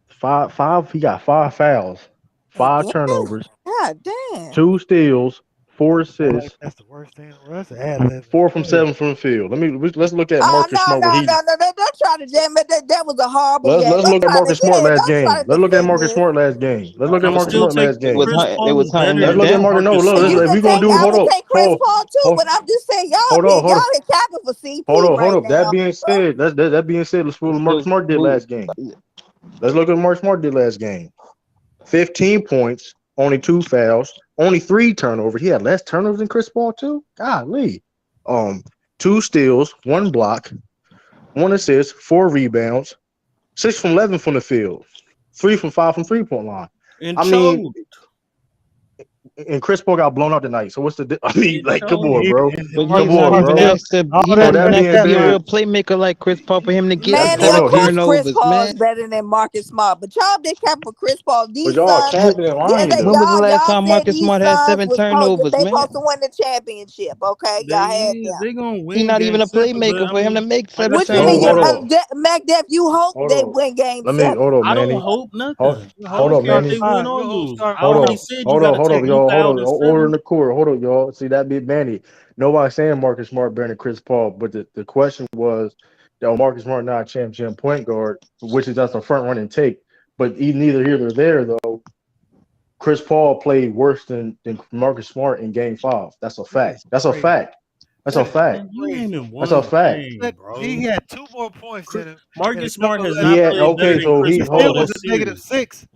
He got 5 fouls, five Again? turnovers, God damn. 2 steals, four Act like assists, that's the worst thing in the world. That's an ad lib. four from Go ahead. 7 from the field. Let's look at Oh Marcus no, Smart where no, he no, no, no! Don't try to jam it. That was a horrible game. let's Don't look at try to Marcus Smart last don't try game. to Let's look at defend Marcus this. Smart last game. Let's look I at would Marcus still Smart take last It was game. hun- Chris it Paul was is hunting better Let's him look at than down. Marcus. No, Marcus look, And you Smart. if can we gonna take do I would take Chris hold Paul too, hold but I'm just saying y'all hold y'all on. ain't capping for CP Hold right up. That now. being said, that being said, let's see what It's Marcus still Smart did who last game. Let's look at what Marcus Smart did last game. 15 points, only 2 fouls, only 3 turnovers. He had less turnovers than Chris Paul too. Golly. 2 steals, 1 block, 1 assist, 4 rebounds, 6 from 11 from the field, 3 from 5 from 3 point line. And I mean, choked. and Chris Paul got blown out tonight. So what's the? I mean, And like, come on, choked. bro. And but Come Marcus he's not on, Smart even bro. still asked to all he's that not So that even that asked being to that be a said, real playmaker like Chris Paul for him to get Man, get hold of them on. course Chris turnovers, Paul man. is better than Marcus Smart, but y'all been capping for Chris Paul. But These y'all Suns, capping and yeah, lying they When was though. the last y'all time said Marcus these Smart had Suns 7 was supposed to turnovers, man? win the championship. Okay, They y'all had is. them. They gonna He's win not even game a 7, but playmaker I for him to mean, make like I 7 What you said, mean? you Hold gotta. turnovers. on. Mac you hope Hold they on. win game Hold 7. on, I don't Manny. hope Hold, nothing. I hold don't on, care if starting they Manny. five. win or Your whole lose. starting I Hold five. already on. said you gotta Hold take on, y'all. Luke out in Order in 7. the court. Hold on, y'all. See that be Manny. Nobody saying Marcus Smart better than Chris Paul, but the question was that Marcus Smart not a championship point guard, which is that's a front running take. But neither here nor there though. Chris Paul played worse than Marcus Smart in Game 5. That's a That fact. is That's a crazy. fact. That's a That is fact. Man, you crazy. naming That's a one fact. thing, But he bro. had 2 more points than him and a Marcus Smart couple of has less He not had turnovers. played better okay, than so Chris He he hold Paul still on. was this a series. -6.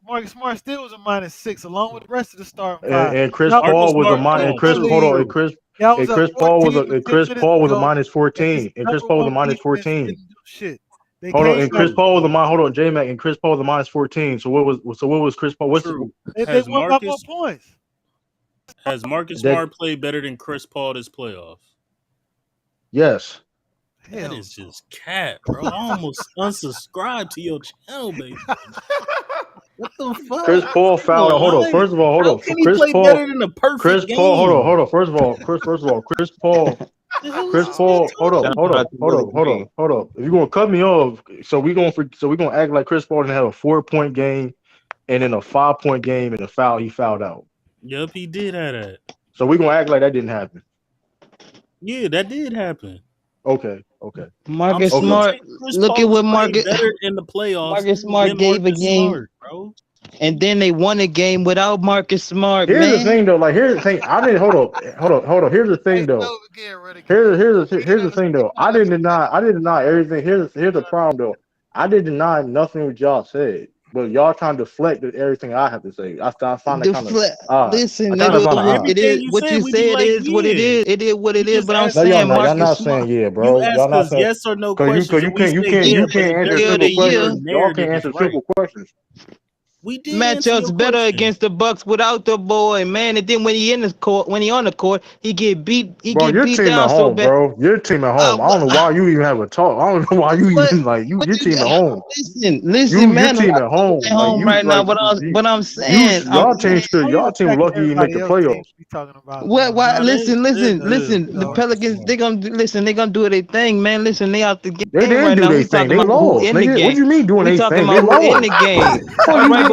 Marcus Smart still was a -6 along with the rest of the starting five. And Chris Y'all Marcus Paul was a Smart, minus. hold And on, Chris, true, hold on. literally true. y'all was up 14 with 10 minutes to Paul was a go, minus and this 14. And Chris number Paul was a one minus defense 14. didn't do shit. They Hold on. came And back. Chris True, Paul was a minus. Hold on, J Mac. And Chris Paul was a minus 14. So what was Chris Paul? What's true. They Has won by more Marcus points. has Marcus that? Smart played better than Chris Paul this playoffs? Yes. That Hell is just cat, bro. I almost unsubscribed to your channel, baby. What the Chris fuck? Paul Come fouled. on, Hold on. like, First of all, hold how on. can he play better than a perfect Chris Paul. game? Hold on. First of all, Chris Paul. The hell is Chris this man Paul, Shout talking out about? to Willie Green. hold up. If you're gonna cut me off, so we gonna act like Chris Paul didn't have a 4 point game and then a 5 point game and a foul he fouled out. Yup, he did have that. So we gonna act like that didn't happen. Yeah, that did happen. Okay, I'm Marcus still okay. Smart, saying Chris look at Paul is what playing better in the playoffs Marcus Smart than gave a Marcus game, Smart, bro. and then they won a game without Marcus Smart, Here's the man. thing though. Like here's the thing. I didn't hold on. Here's the thing Hey, though. never again, Renegade. Here's the thing though. I didn't deny everything. Here's the problem though. I didn't deny nothing what y'all said, but y'all trying to deflect everything I have to say. I find that kind of odd. Listen, I kind of nigga, find it odd. it Everything is you what said, you we be said like, is what it yeah. is. It is what You it is. just But I'm ask No, us y'all saying not. Y'all Marcus not Smart, saying yeah, you bro. Y'all ask not us saying yes or no cause questions and we say you yeah, year, but it can't answer doesn't year to simple mean your year, questions. Y'all can't narrative is answer right. simple questions. We did answer your matchups better question. against the Bucks without the boy, man. And then when he in the court, when he on the court, he Bro, get your beat team at down so home, bad. bro. Your team at home. I What? don't know why you even have a talk. I don't know why you What? even like What your you team at home. listen, Your man? team at I'm home. at home right now, but I'm saying, How you Y'all team attacking lucky you make the everybody else team playoffs. we talking about, what? though? Why? No, they Listen, they're listen, good listen. with The So, Marcus Pelicans, Smart. they gonna do their thing, man. Listen, they out the They game didn't right do now. their We thing. talking They about who lost, in the nigga. What game. you mean doing We their talking thing? They about who in lost. the game. Fuck All you right, mean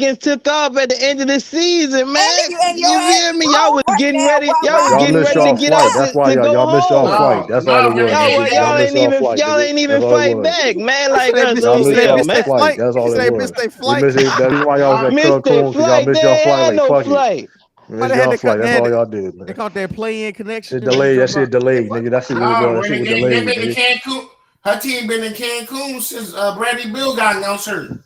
Pelicans took off at the end of the season, man. And your You ass feel me? Y'all home was right getting now ready. while Y'all was Y'all getting missed ready to y'all get flight. out That's why to go y'all missed y'all flight. home. No, That's all it no, was, Renee, nigga. Y'all missed y'all flight, Y'all nigga. ain't even That's all it fight was. back, man. I said Like they us missed, Y'all he over missed said here, y'all missed their man. flight. flight. That's He all it said missed was. their You flight. missed it. That's the reason why y'all was at Missed their Cancun, because y'all flight. missed They y'all ain't flight. had Like, no fuck it. flight. You But missed they had y'all to flight. they That's had all to, y'all did, they man. caught that play-in connection. Shit They had to delayed. That jump shit out. delayed, nigga. That shit was no, that shit was Renee, they delayed, been in nigga. Cancun. Her team been in Cancun since Bradley Bill got announced her.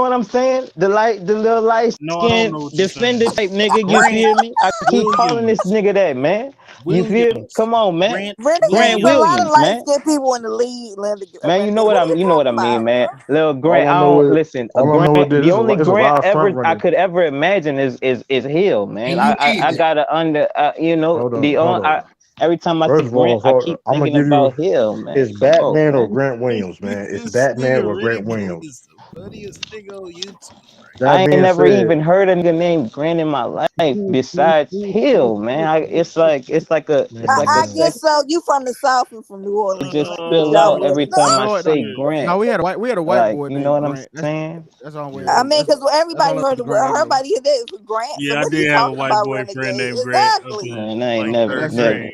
know what I'm saying? The little light No, I don't skinned know what you're defender saying. type nigga. You Grant feel me? I keep calling this Williams. nigga that, man. You feel me? Williams. Come on, man. Grant Renegade, Grant it's a Williams. lot of Williams, light man. skinned people in the league, Man, you know Renegade. what What I are you you know what I talking mean, about, man. bro? Little All Grant, I I know don't is listen. A all I know is Grant, this the is only it's a Grant lot of front ever I runners. could ever imagine is Hill, man. And you need I that. gotta you know, Hold on, hold on. every time I see First of Grant, all, I keep I'm gonna thinking give you about Hill, man. it's Come on, Batman or man. Grant Williams, man. It's This Batman nigga or Grant Renegade Williams. is Funniest nigga on YouTube. That I ain't being never said, even heard a nigga named Grant in my life besides Hill, man. It's like a I man. guess second so. You from the South and from New just Orleans. spill Y'all out really every know. time You I know what? No, say Yeah. Grant. no, we had a white Like, boy you know named what I'm Grant. saying? That's all we I had. mean, because That's everybody all heard the Grant I know. everybody heard that was Grant. So Yeah, I what are you did have a talking white about, boyfriend Renegade? named Grant up Exactly. in Man, I ain't like never, third That's it. never. grade.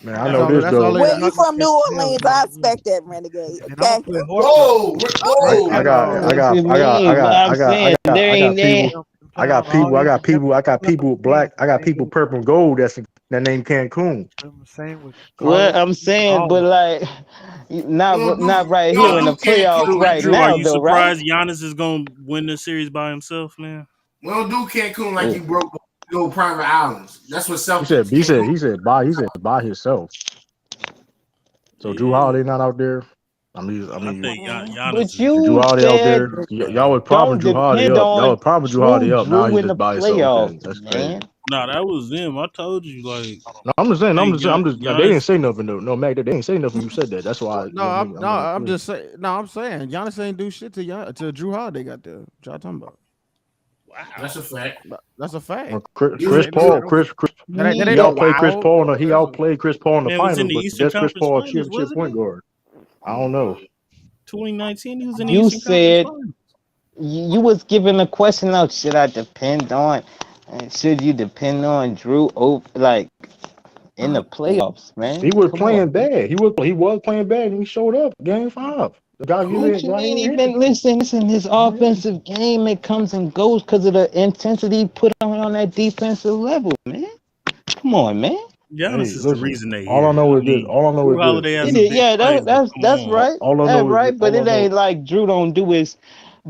Man, I That know was this That's all though. it. Where I'm you not gonna from, catch New hell Orleans? without I a ring. expect that, Renegade. And I'm gonna Okay. play horse for him. Whoa, I ain't I whoa. catching got, hell I What without you got, a I ring. got, I mean? But got, I'm I got, I saying got, there I ain't got there. people. And playing on all I these got people, I got people black. I got people niggas. purple and gold. That name Cancun. I'm saying with What Carlos I'm saying, but Hall. like, We don't not do, right we here don't in the do playoffs Cancun Drew. like right you Drew, are now, broke. you though, right? surprised Giannis is gonna win the series by himself, man? We don't do Cancun like Oh, you broke. We go private islands. That's what He said, Celtics he can't said, do. he said by himself. So Drew Yeah, Holiday not out there. I I mean, think Mhm. Giannis but is Drew you Holiday out said there. Y'all was propping don't Drew Holiday depend up. Y'all on was propping Drew true Holiday up. Now Drew he's in just the by himself again. playoffs, That's crazy. man. nah. That was them. I told you, like, No, I'm just saying. I I'm think just. I'm just. They didn't Giannis. say nothing. No, Mac. They didn't say nothing. You said that. That's why. No, I'm like, I'm just saying. No, I'm saying Giannis ain't do shit till Drew Holiday got there. What y'all talking about? That's a Wow. fact. That's a fact. well, Chris, You, Chris you, Paul. Chris. That He ain't He no outplayed Chris wow. Paul. He That's outplayed Chris Paul in the Man was in finals. the But Eastern that's Chris Conference Paul Finals, championship wasn't point he? guard. I don't know. 2019, he was in the you Eastern Conference said Finals. you was giving a question out. Should I depend on? Should you depend on Drew? Like in the playoffs, He man. was Come on, playing man. bad. He was playing bad, and he showed up game 5. The guy he What was you right mean? He here. been listen. His offensive game it comes and goes because of the intensity put on that defensive level, man. Come on, man. Giannis Hey, is the listen. reason they All I here. know I is this. mean, All I know Drew is this. Holiday has It some is, big yeah. plays, but come That's on. right. All I That's know is right. But all I it know. ain't like Drew don't do his,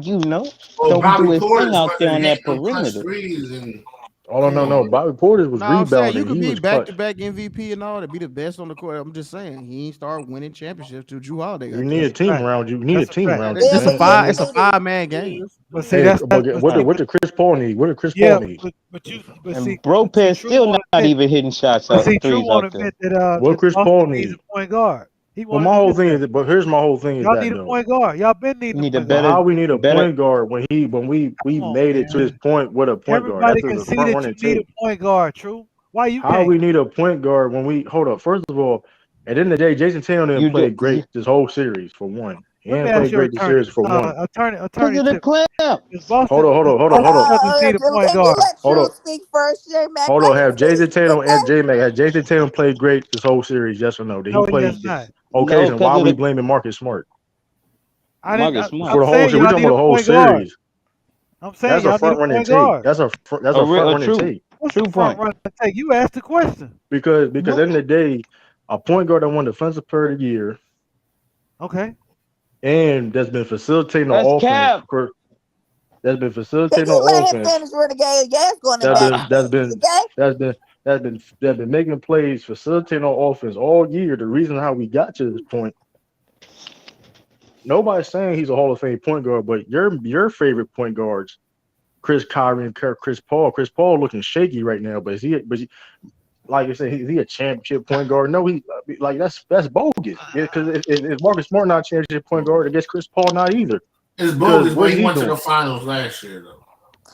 you know, oh, don't do Bobby his thing Portis out there wasn't on hitting that them clutch perimeter. threes, and All I come know, on, no. man. Bobby Portis was No, I'm saying you rebounding. could He be was back to clutch. back MVP and all that, be the best on the court. I'm just saying he ain't start winning championships till Drew Holiday You got need there. a That's a team fact. around you. You need a That's a team fact. around you, Yeah, It's man. a yeah, five. he It's a needed. 5-man game. But see, Hey, but see, what did Chris Paul need? What did Chris Paul yeah, need? And but see, Bropez Drew still won't not admit, even hitting shots but out see, Drew threes won't out there. admit What that Chris Boston Paul needs need? a point guard. He Well, won't my whole admit thing that. is, but here's my whole thing is Y'all that need a though. point guard. Y'all been You needing a need a point But guard. how we need a better. point guard when Come we on, made it to this man. point with a point guard? Everybody That's can just a see front that you running need a take. point guard. True. Why you How can't? we need a point guard when we hold up? First of all, at the end of the day, Jason Tatum didn't You play just great this whole series for one. He Let me didn't ask play your great this series for one. because attorney of the Tip. clamp. Does Hold Boston on, hold does on, hold on, hold Boston on, Celtics need a point Can you guard? let hold True on, speak first, J Mac? hold Let on. him Have speak. Jason Tatum and Okay. J Mac, has Jason Tatum played great this whole series? Yes or no? Did he No, he play? has not. Okay, No, so why because are of we the blaming Marcus Smart Marcus Smart. I'm for the whole saying series? We y'all talking need about a the whole point guard. series. I'm saying That's a y'all need a front running point take. guard. That's a front A running true. take What's a True front point. runner take? You asked the question. because No, at the end of the day, a point guard that won Defensive Player of the Year Okay. and that's been facilitating the that's offense Cap. that's been Can facilitating the you let him offense. finish, Renegade? Yes, going in That back been that's space. been Okay. that's been that's been making plays, facilitating our offense all year. The reason how we got to this point, nobody's saying he's a Hall of Fame point guard, but your favorite point guards, Chris Kyrie and Chris Paul. Chris Paul looking shaky right now, but like I said, is he a championship point guard? No, he like that's bogus. Because if Marcus Smart not a championship point guard, I guess Chris Paul not either. It's Because bogus, what but is he he went to doing, the finals last year, though.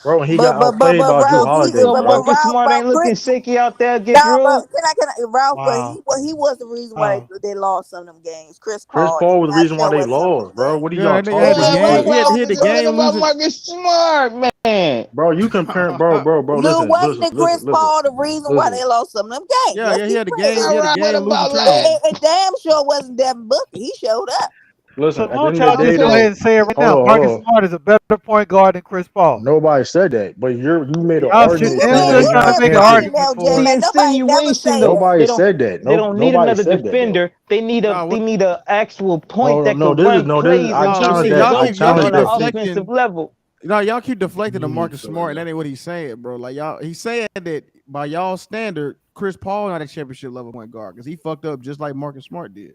bro? And he But got but but outplayed but by Drew Ralph, Holiday, So man. Marcus Smart Ralph, ain't looking shaky out there. Get nah, but Drew. Ralph? But Wow. he was the reason why Wow. they lost some of them games. Chris Chris Paul Paul did was the not reason why show they us some of them lost, bro. What are games. y'all Yeah, that nigga had the talking Yeah, about? game. but He I'm had the talking game about losing. Marcus Smart, man. Bro, you comparing, bro. Lou, wasn't it Chris Listen, Paul the reason why listen. they lost some of them games? Yeah, Let's yeah, he be had the game. real. He All had the right, what game losing about And, like? trend. and, and damn sure wasn't Devin Booker. He showed up. So Listen, at the won't end of the y'all I'm day, just go though, ahead saying and say it right now? hold Marcus on. Smart is a better point guard than Chris Paul. Nobody said that, but you made an Y'all argument saying that still he's trying not to a make an championship. Saying argument that, J for it. the Man. Nobody never insinuation say though. that. Nobody said that. They No, don't need nobody another said that though. defender. No, what? They need a actual point Oh that no, could this is run no, this is plays I and No, keep challenge see, things that. I open y'all challenge on the that. offensive deflecting. level. No, y'all keep deflecting to Mm, Marcus so Smart, and yeah. that ain't what he's saying, bro. Like y'all, he's saying that by y'all standard, Chris Paul not a championship level point guard because he fucked up just like Marcus Smart did.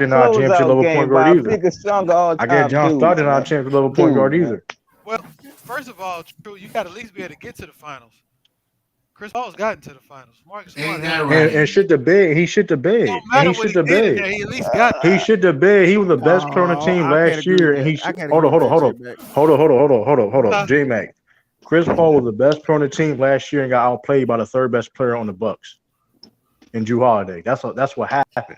Stockton not a championship closeout level point game guard by a either. bigger, stronger all I get time John dude, Stockton not a man. championship level point guard Man. either. Well, first of all, true, you got to at least be able to get to the finals. Chris Paul's gotten to the finals. Marcus Smart Ain't hasn't. that And right? shit the bed. He shit the It bed. don't And matter he what shit he the did in bed. there. He at least got He there. shit the bed. He was the best player on the No, team I can't last agree with year. And that. he I can't hold agree on, with hold on, that, hold on, J Mac. hold on. Huh? J Mac. Chris Paul was the best player on the team last year and got outplayed by the third best player on the Bucks and Drew Holiday. That's what happened.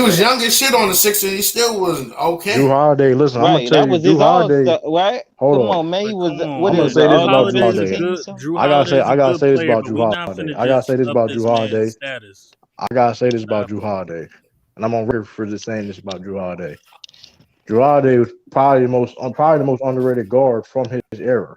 he was young as shit on the Sixers. He still was okay. Drew Holiday, listen, I'm gonna Right, tell that you, was Drew his all Holiday. star, right? Hold Come on, on, man. He But was come on, what I'm gonna is man. the say this Drew all about star Drew Holiday team is a Holiday. team or good. something? Drew Holiday is I a gotta good say this player, about but Drew we not Holiday. finna I gotta just say this up about Drew this man's Holiday. status. I gotta say this about Stop Drew it. Holiday, and I'm on record for just saying this about Drew Holiday. Drew Holiday was probably the most underrated guard from his era.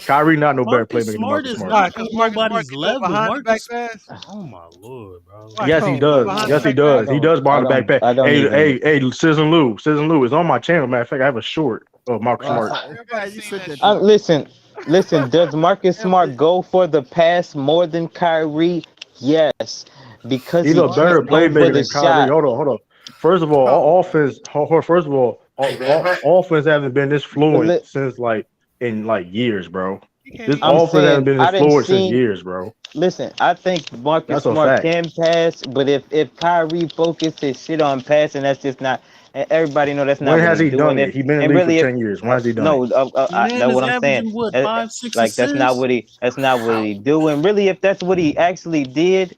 Kyrie not no better Marcus playmaker than Smart Marcus is Smart. Why? not Because on Marcus Smart nobody's can do a level. behind the back Marcus, pass. oh my lord, bro. Why? Yes, Because he he can do a does. behind the Yes, he back pass. does. He does behind the back pass. I don't Hey, even. Sizzle Lou. It's on my channel. Matter of fact, I have a short of Marcus Right. Smart. Everybody You seen said that that shit. shit. Listen. Does Marcus Yeah, but Smart go for the pass more than Kyrie? Yes, because He's he a what? better can't go for playmaker the than Kyrie. shot. Hold on. First of all, No. all offense. First of Hey, man, man. all offense hasn't been this fluent Li- since like in like years, bro. He can't This even. I'm offense hasn't saying been this I didn't fluent since see. years, bro. Listen, I think Marcus That's a Smart fact. can pass, but if Kyrie focused his shit on passing, that's just not. Everybody know that's When not what has he's he done doing. it? If He been in and the league for really, if 10 years. When has he done it? no, Man that's is what I'm saying. averaging what, 5, 6 Like that's not assists? what he. That's not what he doing. Really, if that's what he actually did,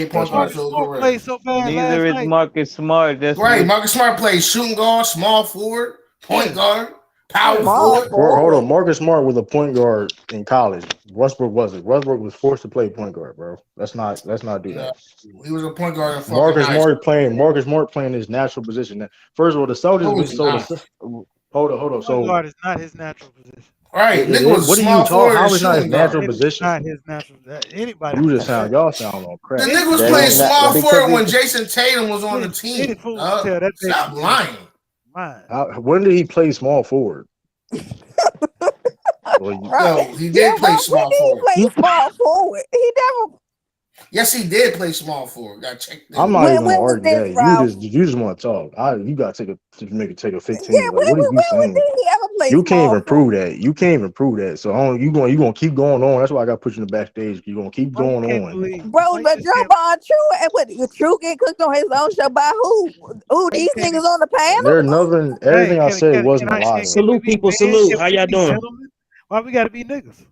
play point That's guard, right. Marcus so Smart played correct. so bad Neither last is night. Marcus Smart. That's Right, what. Marcus Smart plays shooting guard, small forward. Point Yeah. guard, power Yeah. Small forward. Hold on, forward. Marcus Smart was a point guard in college. Westbrook wasn't. Westbrook was forced to play point guard, bro. Let's not do No, that. he was a point guard in fucking high Marcus Smart playing his natural position. Now, first of all, the Celtics school. No, been he's so not. the hold on. Point So guard is not his natural position. Right, it nigga is. was a What are you small talking? forward and How is not his shooting natural guard. It is position? not his natural. Anybody You can just tell sound that. y'all sound on The crack. Any nigga was fool That can playing is tell small not that. because forward when it's Jason Tatum was on the Any team. fool can tell that Stop nigga is lying. mine. When did he play small forward? Well, Right. Yo, he Yeah, did play when small did he forward. play small forward? He never. Yes, he did play small forward. Got checked I'm in. not even When gonna was argue this, that. Ralph? You just want to talk. You gotta take a 15. Yeah, Like, what are you when saying? did he ever play You can't small even prove forward? that. You can't even prove that. So you gonna keep going on. That's why I got to put you in the backstage. You gonna keep Why you going can't on. believe? Bro, Why you but just Joe can't? Bond True and what True get cooked on his own show by who? Who Why you these can't be? niggas on the panel? There's nothing. Hey, Everything I said wasn't a lie though. can we Salute, be people. men? Salute. Can How we y'all be doing? gentlemen? Why we gotta be niggas?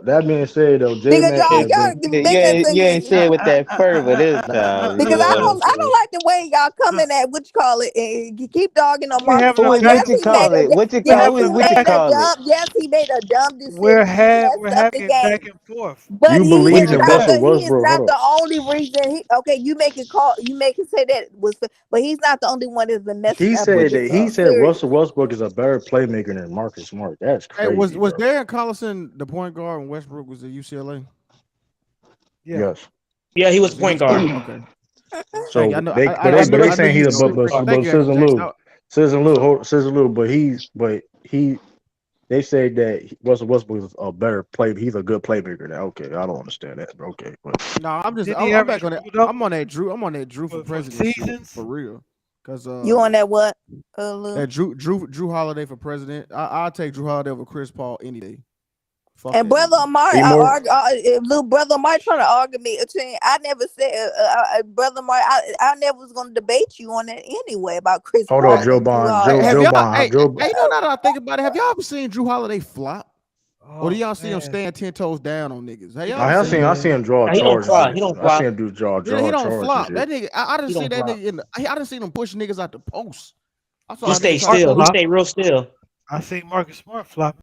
That being said, though, J Because Mac y'all has it, y'all been. you ain't say it with that fervor this time. because I Yeah. don't like the way y'all coming at what you call it and you keep dogging on We're Marcus having a Who Smart. is back what Yes, you he and made call forth. a it? What you We're call yes, who having is he a what you made back. a call it? dumb yes, he made a dumb decision We're up the having back game. and forth. But You he We're is believe having in not back. Russell the he is Westbrook? Hold not on. the only reason he okay, you make it say that was but he's not the only one that's been messing up with this He said series. Russell Westbrook is a better playmaker than Marcus Smart. That's Hey, was crazy, was bro. Darren Collison the point guard when Westbrook was at UCLA? Yeah. Yes. Yeah, he was Was he point his guard. okay? Thank you. I So know. they, but I they knew. I knew saying you he's a know. but Thank you, Uncle Jackson. Scissor Lou, but they say that Russell Westbrook is a better play. He's a good playmaker. Now, okay, I don't understand that. But okay, but No, I'm just. Didn't he I'm average back on that. triple I'm double on that Drew. I'm on that Drew for for president shit seasons? for real. Cause You on that what? Lou? that Drew Holiday for president. I'll take Drew Holiday over Chris Paul any day. Fuck And that brother nigga. Amari, he more. little brother Amari trying to argue me. I never said, brother Amari, I never was going to debate you on that anyway about Chris Hold on, Paul Joe and Drew Bond, Have Holiday. Joe y'all? Bond, Hey, you know now that I think about it, have y'all ever seen Drew Holiday flop? Or do Oh y'all see him man, stand 10 toes down on niggas? Have he y'all ever can. seen I that? see him draw Nah, he don't charges. fly. And He don't I see fly. him He draw don't charges and flop. shit. That nigga, I didn't He see don't that fly. nigga I didn't see him push niggas out the post. I saw He a nigga stayed try to Marcus still. pull He him. flop. stayed real still. I seen Marcus Smart flopping.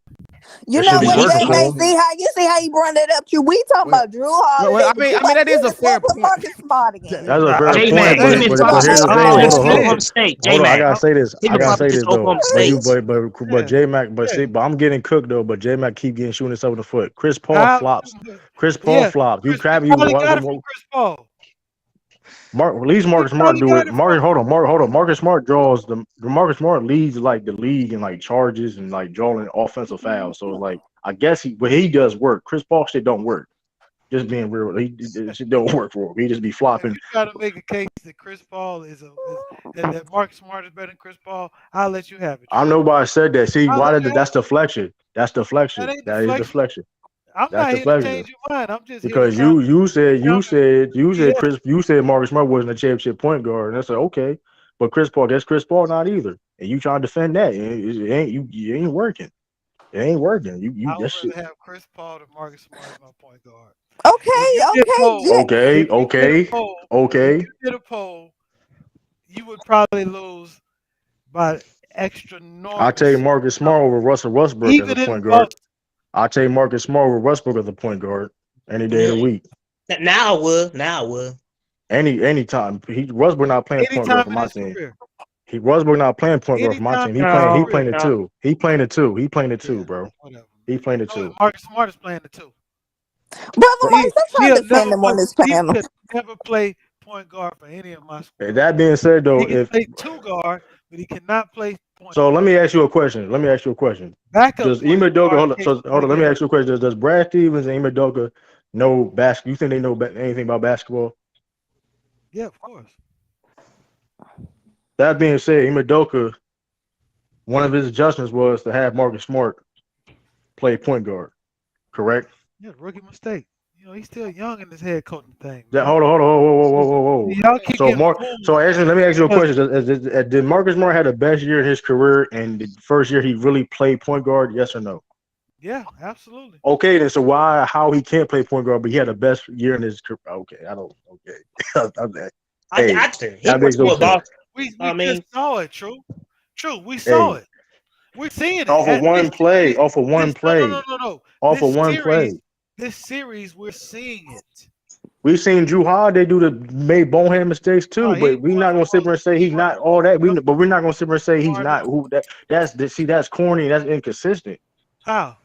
You That know should be Nah, what, he working J for fly. May? him. You see how you brought that up? We talking Well, about Drew Holiday, I but mean, that is a you want fair to put point. Marcus Smart again. That's a fair I'm J just point, Mac, but he saying. been but Go flopping but here's since the ahead, thing. go college, since ahead. Oklahoma State. J Hold on. I Mac. gotta say this. He I been gotta flopping say since this though. Oklahoma But State. you but Yeah, J Mac, yeah. but I'm getting cooked though. But J Mac keep getting shooting himself in the foot. Chris Paul How? flops. Chris Paul Yeah. flops. You He crap. probably got it from Chris Paul. Mark, at least He Marcus Smart probably do got it. it from Marcus, him. hold on. Marcus Smart draws the Marcus Smart leads like the league in like charges and like drawing offensive fouls. So like I guess but he does work. Chris Paul shit don't work. Just being real, it shit don't work for him. He just be If flopping. you try to make a case that Chris Paul that Marcus Smart is better than Chris Paul, I'll let you have it, I True. know why I said that. See, I'll let you have that's it. deflection. That's That deflection. ain't That is deflection. deflection. I'm That's not here to deflection. change your mind. I'm just here to Because you said counter BS. you said Marcus Smart wasn't a championship point guard, and I said okay, but Chris Paul not either, and you trying to defend that, it ain't you ain't working, it ain't working. You I would that shit. rather have Chris Paul than Marcus Smart as my point guard. If Okay, you did a okay, poll, Okay, if okay. you did a poll, you would probably lose by extra I take enormous Marcus Smart numbers. over Russell Westbrook as a Even in point guard. Boston. I take Marcus Smart over Westbrook as a point guard any day of the Mm. week, Now I would. Now I would. any time. Westbrook not playing point guard Anytime for in my his team. career. Westbrook not playing point guard for my Anytime team. in his He No, career. playing it no. too. He playing it too. He playing it too, Yeah, bro. whatever, He man. playing it No, too. Marcus Smart is playing the two. brother Mike, stop trying to He'll defend never him play. on this He panel. could never play point guard for any of my And schools. that being said, He though, can if play two guard, but he cannot play point so, let guard. me ask you a question. Backup Does point Ime Doka guard hold on? can't So hold on. make Let it me happen. ask you a question. Does Brad Stevens and Ime Doka know basketball? You think they know anything about basketball? Yeah, of course. That being said, Ime Doka, one of his adjustments was to have Marcus Smart play point guard. Correct? Yeah, rookie mistake. He's still young in this head coaching thing, That man. hold on, whoa. Y'all keep So getting Mark, fooled so actually, let me ask you a because question. Did Marcus Smart had the best year in his career, and the first year he really played point guard? Yes or no? yeah, absolutely. Okay, then. So how he can't play point guard, but he had the best year in his career? Okay, I don't. Okay, hey, He that went makes no to a sense. Boston. We I just mean, saw it, true. We saw Hey, it. We're seeing it. Off of one play. Off of one This no no play. no no no. Off of one play. This series we're seeing it. We've seen Drew Holiday do the made bonehead mistakes too, He but we not gonna sit there and say he's not all that. But we're not gonna sit there and say he's not who that. That's corny. That's inconsistent. How?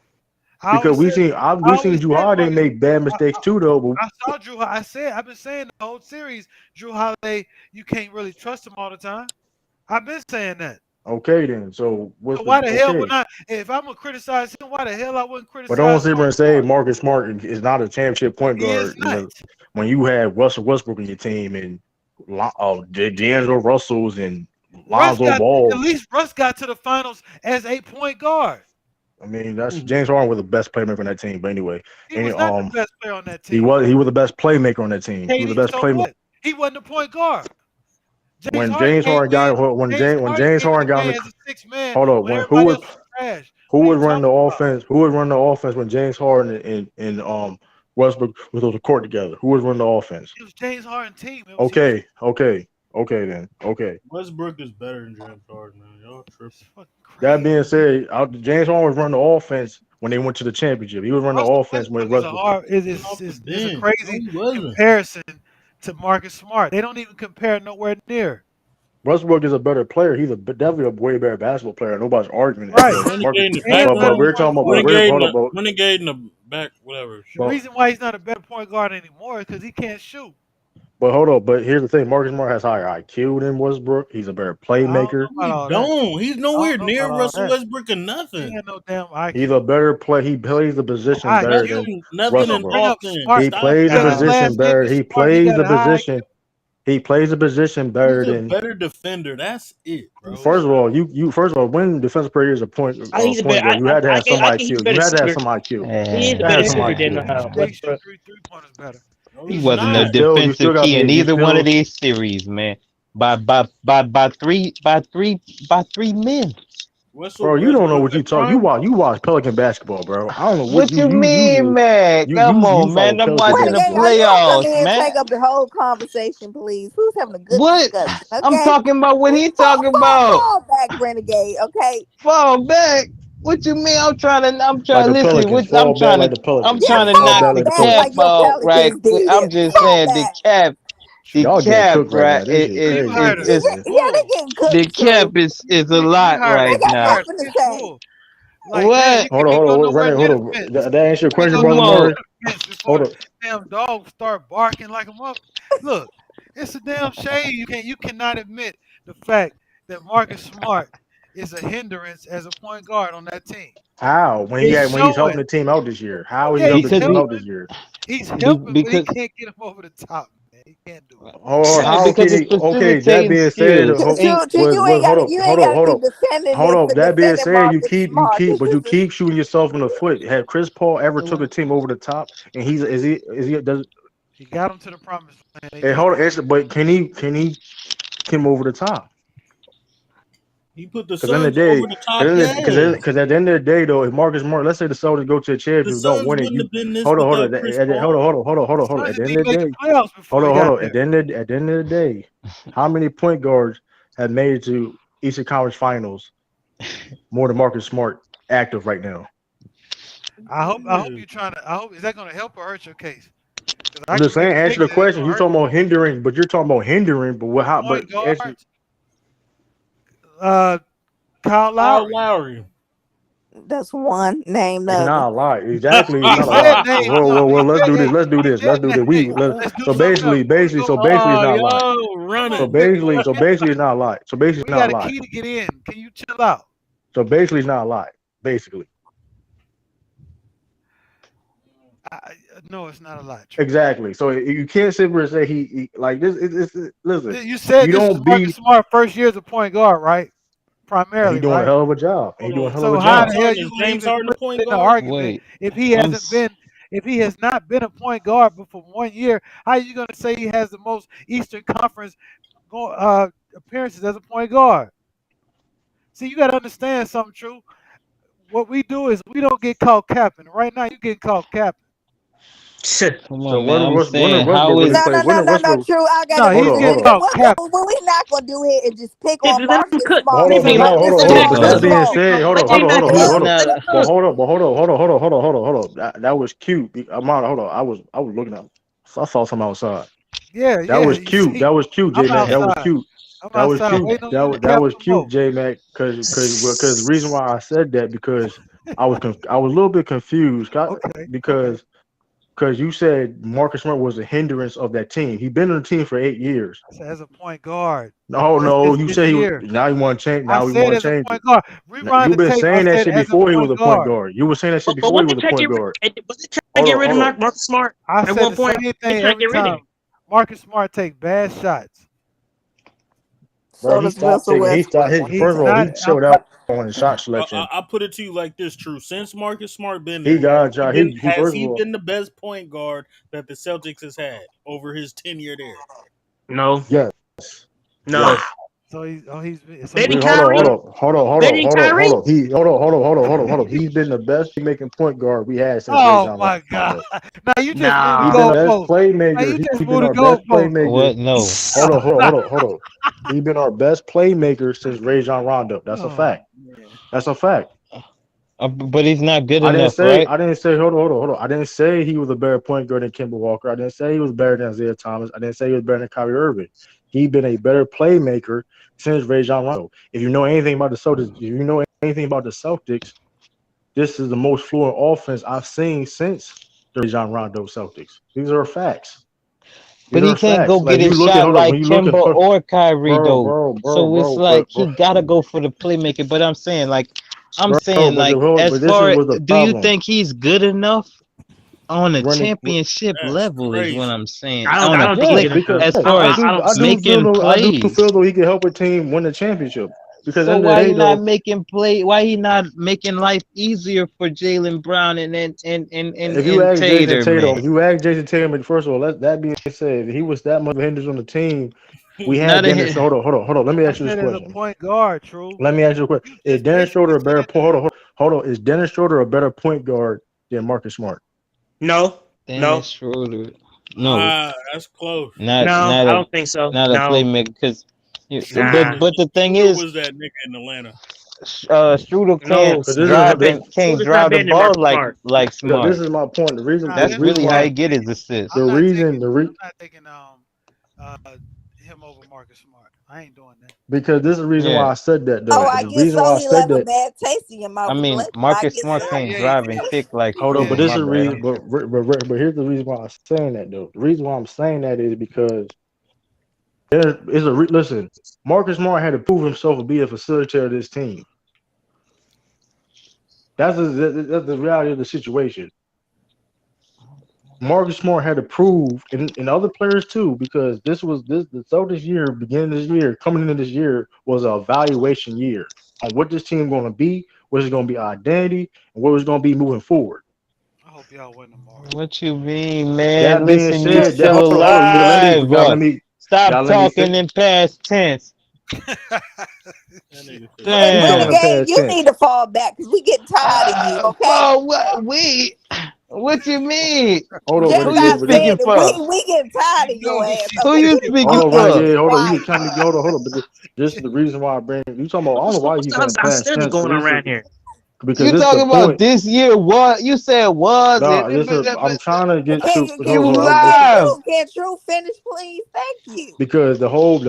I Because always said I we seen always Drew said Holiday Marcus. make bad mistakes too though. But I saw Drew. I've been saying the whole series, Drew Holiday. You can't really trust him all the time. I've been saying that. okay then. So what's So the why the hell would okay? I? If I'm gonna criticize him, why the hell I wouldn't But don't criticize sit there and Marcus say Smart? Marcus Smart is not a championship point He is guard. not. When you had Russell Westbrook in your team and D'Angelo Russells and Russ Lonzo got at Ball. least Russ got to the finals as a point guard. I mean, that's James Harden was the best playmaker on that team. But anyway, He and was not the best player on that he team. was the best playmaker on that team. He was the KD, best so playmaker. what? He wasn't a point guard. James When Harden James came Harden in. got when James Harden James came in Harden the got game on as a sixth man hold up when when everybody else was trash. who What are would you run talking the about? offense? Who would run the offense when James Harden and Westbrook was on the court together? Who would run the offense? It was James Harden team. It was his. Okay then. Okay. Westbrook is better than James Harden, man. Y'all It's tripping. fucking That crazy. being said, James Harden was running the offense when they went to the championship. He was running the Russell offense when Westbrook is a Westbrook. hard Coming off the is a bench. No, crazy he wasn't. comparison to Marcus Smart. They don't even compare nowhere near. Westbrook is a better player. He's definitely a way better basketball player. Nobody's arguing that. Right. But Marcus, Renegade in the back, And but whatever. another we're point talking about. But guard. we're Renegade in hold the up, but, renegade in the back, whatever. The but reason why he's not a better point guard anymore is because he can't shoot. but hold up. But here's the thing: Marcus Smart has higher IQ than Westbrook. He's a better I don't playmaker. know about He all that. don't. He's I nowhere don't know near about all Russell that. Westbrook or He nothing. ain't no damn He's a IQ. better play. He plays the position better than Nothing Don't in Westbrook. bring up offense. Smart He Stop plays the it. because his position last name better. is Smart. He got a high IQ. He plays the position He's better a than. better defender. That's it, bro. First of all, you first of all, when defensive player is a He's a point better. guard, you had to have some I think he's a IQ. You better had to have shooter. some IQ. He is a You had to better have And some shooter he, than IQ. he shoot Westbrook. three pointers better. No, He he's wasn't You no not. still you still defensive got to key be in you either one of still these series, man. By three Russell bro. You don't know Westbrook what you at talk. You prime. watch Pelican basketball, bro. I don't know what What you mean, man? Come you on, follow man. I'm Pelican watching the Renegade, are basketball. you gonna come playoffs, in and man. take up the whole conversation, please? Who's having a good What? discussion? I'm Okay, talking about what he fall, talking fall, about. fall back, Renegade. Okay, Fall back. What you mean? I'm Like trying to the listen. Pelicans, What fall back like the I'm Pelicans, yeah, trying man. to Fall fall knock back like the the back cap like Pelicans. your out, right Pelicans quick. did. I'm just Fall saying back. the Y'all getting cap, cooked right now. right? This shit Yeah, you crazy. hired Yeah, a yeah, Man. they bull. getting The cooked cap too. is a You lot hired They right you got now. hired nothing a to pit say. bull. Like man, What? you can't go nowhere near the Hold fence. on. That answer your You can't question, go Come brother nowhere on. Murray. near the fence before Hold the on. damn dogs start barking like a mother. Look, it's a damn shame you cannot admit the fact that Marcus Smart is a hindrance as a point guard on that team. How He's when he's helping showing. the team out this year? How is he Yeah, helping he's the Because team he out this helping. year? He's helping, but he because can't get him over the top, man. He can't do it. Or right, how because can his he? Okay, that facilitating being said, skills ain't True, you ain't got to. You ain't got to hold keep up, defending hold it up. for That being defending said, Marcus Smart. but This you is keep shooting yourself in the foot. Have Chris Paul ever took a team over the top? And is he does? he got him to the promised land. They And just hold on, can't. but can he come over the top? He put the Because in the Suns day, over the top. Yes. because at the end of the day, though, if Marcus Smart, let's say the Celtics go to the The championship, don't Suns win it, wouldn't you have been this hold without on, Chris Paul. hold on. Suns At the didn't end even of the make the day, playoffs before he hold got on. there. At the end of the day, how many point guards have made it to Eastern Conference Finals more than Marcus Smart active right now? I hope you're trying to. I hope is that going to help or hurt your case? Because I'm I just can make saying, a answer case the that it's question. going to You're hurt talking about hindering, but you're talking about hindering, but what? the How? But point answer, guards. Uh, Kyle Kyle Lowry. Lowry. that's one. Name it's the other. not a lie. Exactly, it's He not a said lie. name Well, one. well, He let's said do this. Let's do he this. said Let's do this. name. Let's do So something else. basically, Before we go on, it's Oh, not a lie. yo, come run on, it. big boy. So basically, it's not a lie. So basically, it's We not got a a lie. key to get in. Can you chill out? So basically, it's not a lie. Basically, I, no, it's not a lot, True. exactly. So you can't sit there and say like this. Listen, You said you this is don't Marcus be. Smart first year as a point guard, right? And he Primarily, doing a right? hell of a job. And he Hold doing a on. hell of a So how James job. the hell Harden you is gonna James even Harden the put point in the guard? argument wait. if he I'm hasn't been if he has not been a point guard but for 1 year? How are you gonna say he has the most Eastern Conference appearances as a point guard? See, you gotta understand something, True. What we do is we don't get caught capping. Right now, you getting caught capping. Shit. Come So on, man. I'm when saying, Westbrook how really is No, play? no, When no, no, no. Westbrook? True. I got No, a Hold he's on, question. getting hold on. out capped. What we not gonna do here is just pick Hey, on let him Marcus cook. But Smart hold Let on, because but me no, let hold Marcus on, let hold J on. Smart But cook. was that Let being wrong. said, hold on, J hold on, Mac hold on, cook. hold he's on, not? Let him But cook. hold on, hold on. That was cute. Amanda, hold on. I was looking at. I saw something outside. Yeah, That yeah. was You cute. see, That was cute, I'm J Mac. That was outside. cute. I'm That was outside cute. waiting on you to That cap was some cute, more. J Mac. Because the reason why I said that because I was a little bit confused Okay, okay. because you said Marcus Smart was a hindrance of that team. He's been on the team for 8 years. I said as a point guard. No, That's no, just you this said he was. year. Now you want to change. I Now we said want as to a change it. point guard. Now, Rewind you've the been tape. I saying that said shit as a before he was point a point guard. guard. You were saying that shit But before he what they was a try to point get rid? guard. Was they trying to Hold get on, rid of hold on. Marcus Smart I at said one the point? same They thing trying to every get rid of time. him. Marcus Smart take bad shots. Bro, So he does stopped Russell taking. He Westbrook stopped. His one He's first of time. all, not. he chilled out on his shot selection. I put it to you like this, True. Since Marcus Smart been He there, got y'all. He has first of he all, been the best point guard that the Celtics has had over his tenure there? No, yes, no. yes. Wow. So Maybe he's Hold on, hold Kyrie. good. on, hold on, hold on, Maybe hold on, hold Kyrie. on. Hold on. He's been the best playmaking point guard we had since Oh Rajon my God! Rondo. Now you just moved the He's been the No. best goalpost. Now playmaker. you just He's been moved the our best goalpost. playmaker. What? No. Hold on. He's been our best playmaker since Rajon Rondo. That's a Oh fact. man. That's a fact. But he's not good enough, right? I didn't say, hold on. I didn't say he was a better point guard than Kemba Walker. I didn't say he was better than Isaiah Thomas. I didn't say he was better than Kyrie Irving. He's been a better playmaker since Rajon Rondo. If you know anything about the Celtics, this is the most fluent offense I've seen since the Rajon Rondo Celtics. These are facts. These But are he can't go facts. Like get you his look at, shot hold on, when like you look at, Kimba or Kyrie though. So it's like he bro, gotta go for the playmaker. But I'm saying but like as this is far, was the do you problem. think he's good enough on a Running championship That's level is what crazy. I'm saying. I don't. On I a don't think he's yes, play good because enough. as yes, far as I don't. making I do plays. feel though he can help a team win the championship. Because at the So end of the why day he not though, making play? Why he not making life easier for Jalen Brown if you and ask Jason Tater, Tatum, man? you ask Jason Tatum, and first of all, that being said, if he was that much of a hindrance on the team, we had Not a Dennis. hit. Hold on. Let me I ask you this said as a question. point guard, true. Let me ask you a question. You Is just Dennis basically Schroeder a better saying point? Hold on. Is Dennis Schroeder a better point guard than Marcus Smart? No. Dennis No. Schroeder. No, Ah, that's close. not No. not I a don't think so. not a No. playmaker. Because, Nah. but the thing Shooter is, was that nigga in Atlanta. Schroeder No. Because this is this. can't Who's not drive the better than ball Marcus Smart? like Because this Smart. is my point. nah. The That's That's reason really how why he get his assists. the reason the re, I'm not taking uh him over Marcus Smart. I ain't doing that. because this is the reason Yeah, why I said that Oh, though. I The guess reason so. why I He said left a that. bad taste in your I mouth. mean Let I Marcus guess Smart so. can't Yeah, he drive and did. kick like Hold on, but Yeah, this my is bad. reason. But here's the reason why I'm saying that though. The reason why I'm saying that is because there is listen. Marcus Smart had to prove himself to be a facilitator of this team. That's the reality of the situation. Marcus Smart had to prove, and other players too, because the Celtics year, beginning this year, coming into this year, was an evaluation year on what this team going to be, what is going to be our identity, and what it's going to be moving forward. I hope y'all win tomorrow. What you mean, man? That being Listen, you said, that still hold on, you gotta let me, alive. you Stop gotta let me talking fit. in past tense. That nigga said Re- You stop talking in talking. Renegade, past you need tense to fall back because we getting tired of you. Okay, For what we? What you mean? Hold on, just Who you stop renegade, saying speaking renegade. it. for? We getting tired of You your know who ass. she's Who Okay, you just speaking be Hold speaking on, quiet. for? Be renegade. Hold on. You quiet. trying to hold on. But this is the reason why I bring. You talking about? I don't know why What's you the talking past hostility tense, going but on this is around here? because You this is the talking about point. this year? What you said was it? Nah, this is. I'm trying to get Can to. you Hold can, on, You can live. True can True finish, please? Thank you. because the whole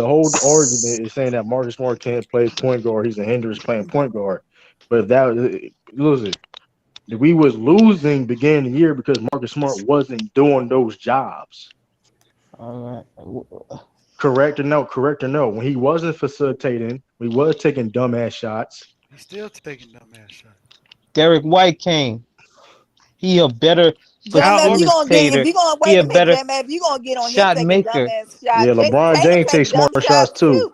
argument is saying that Marcus Smart can't play point guard. He's a hindrance playing point guard. But if that listen, we was losing beginning of the year because Marcus Smart wasn't doing those jobs. All Correct or no? Correct or no? When he wasn't facilitating, we was taking dumbass shots. He's still taking dumbass shots. Derek White came. He a better Al If you gonna get if facilitator. you gonna He wait a a minute, better If you gonna get on him shot taking maker. dumbass Yeah, shots, Jason LeBron Tatum James take takes dumb smart shots shots too. too.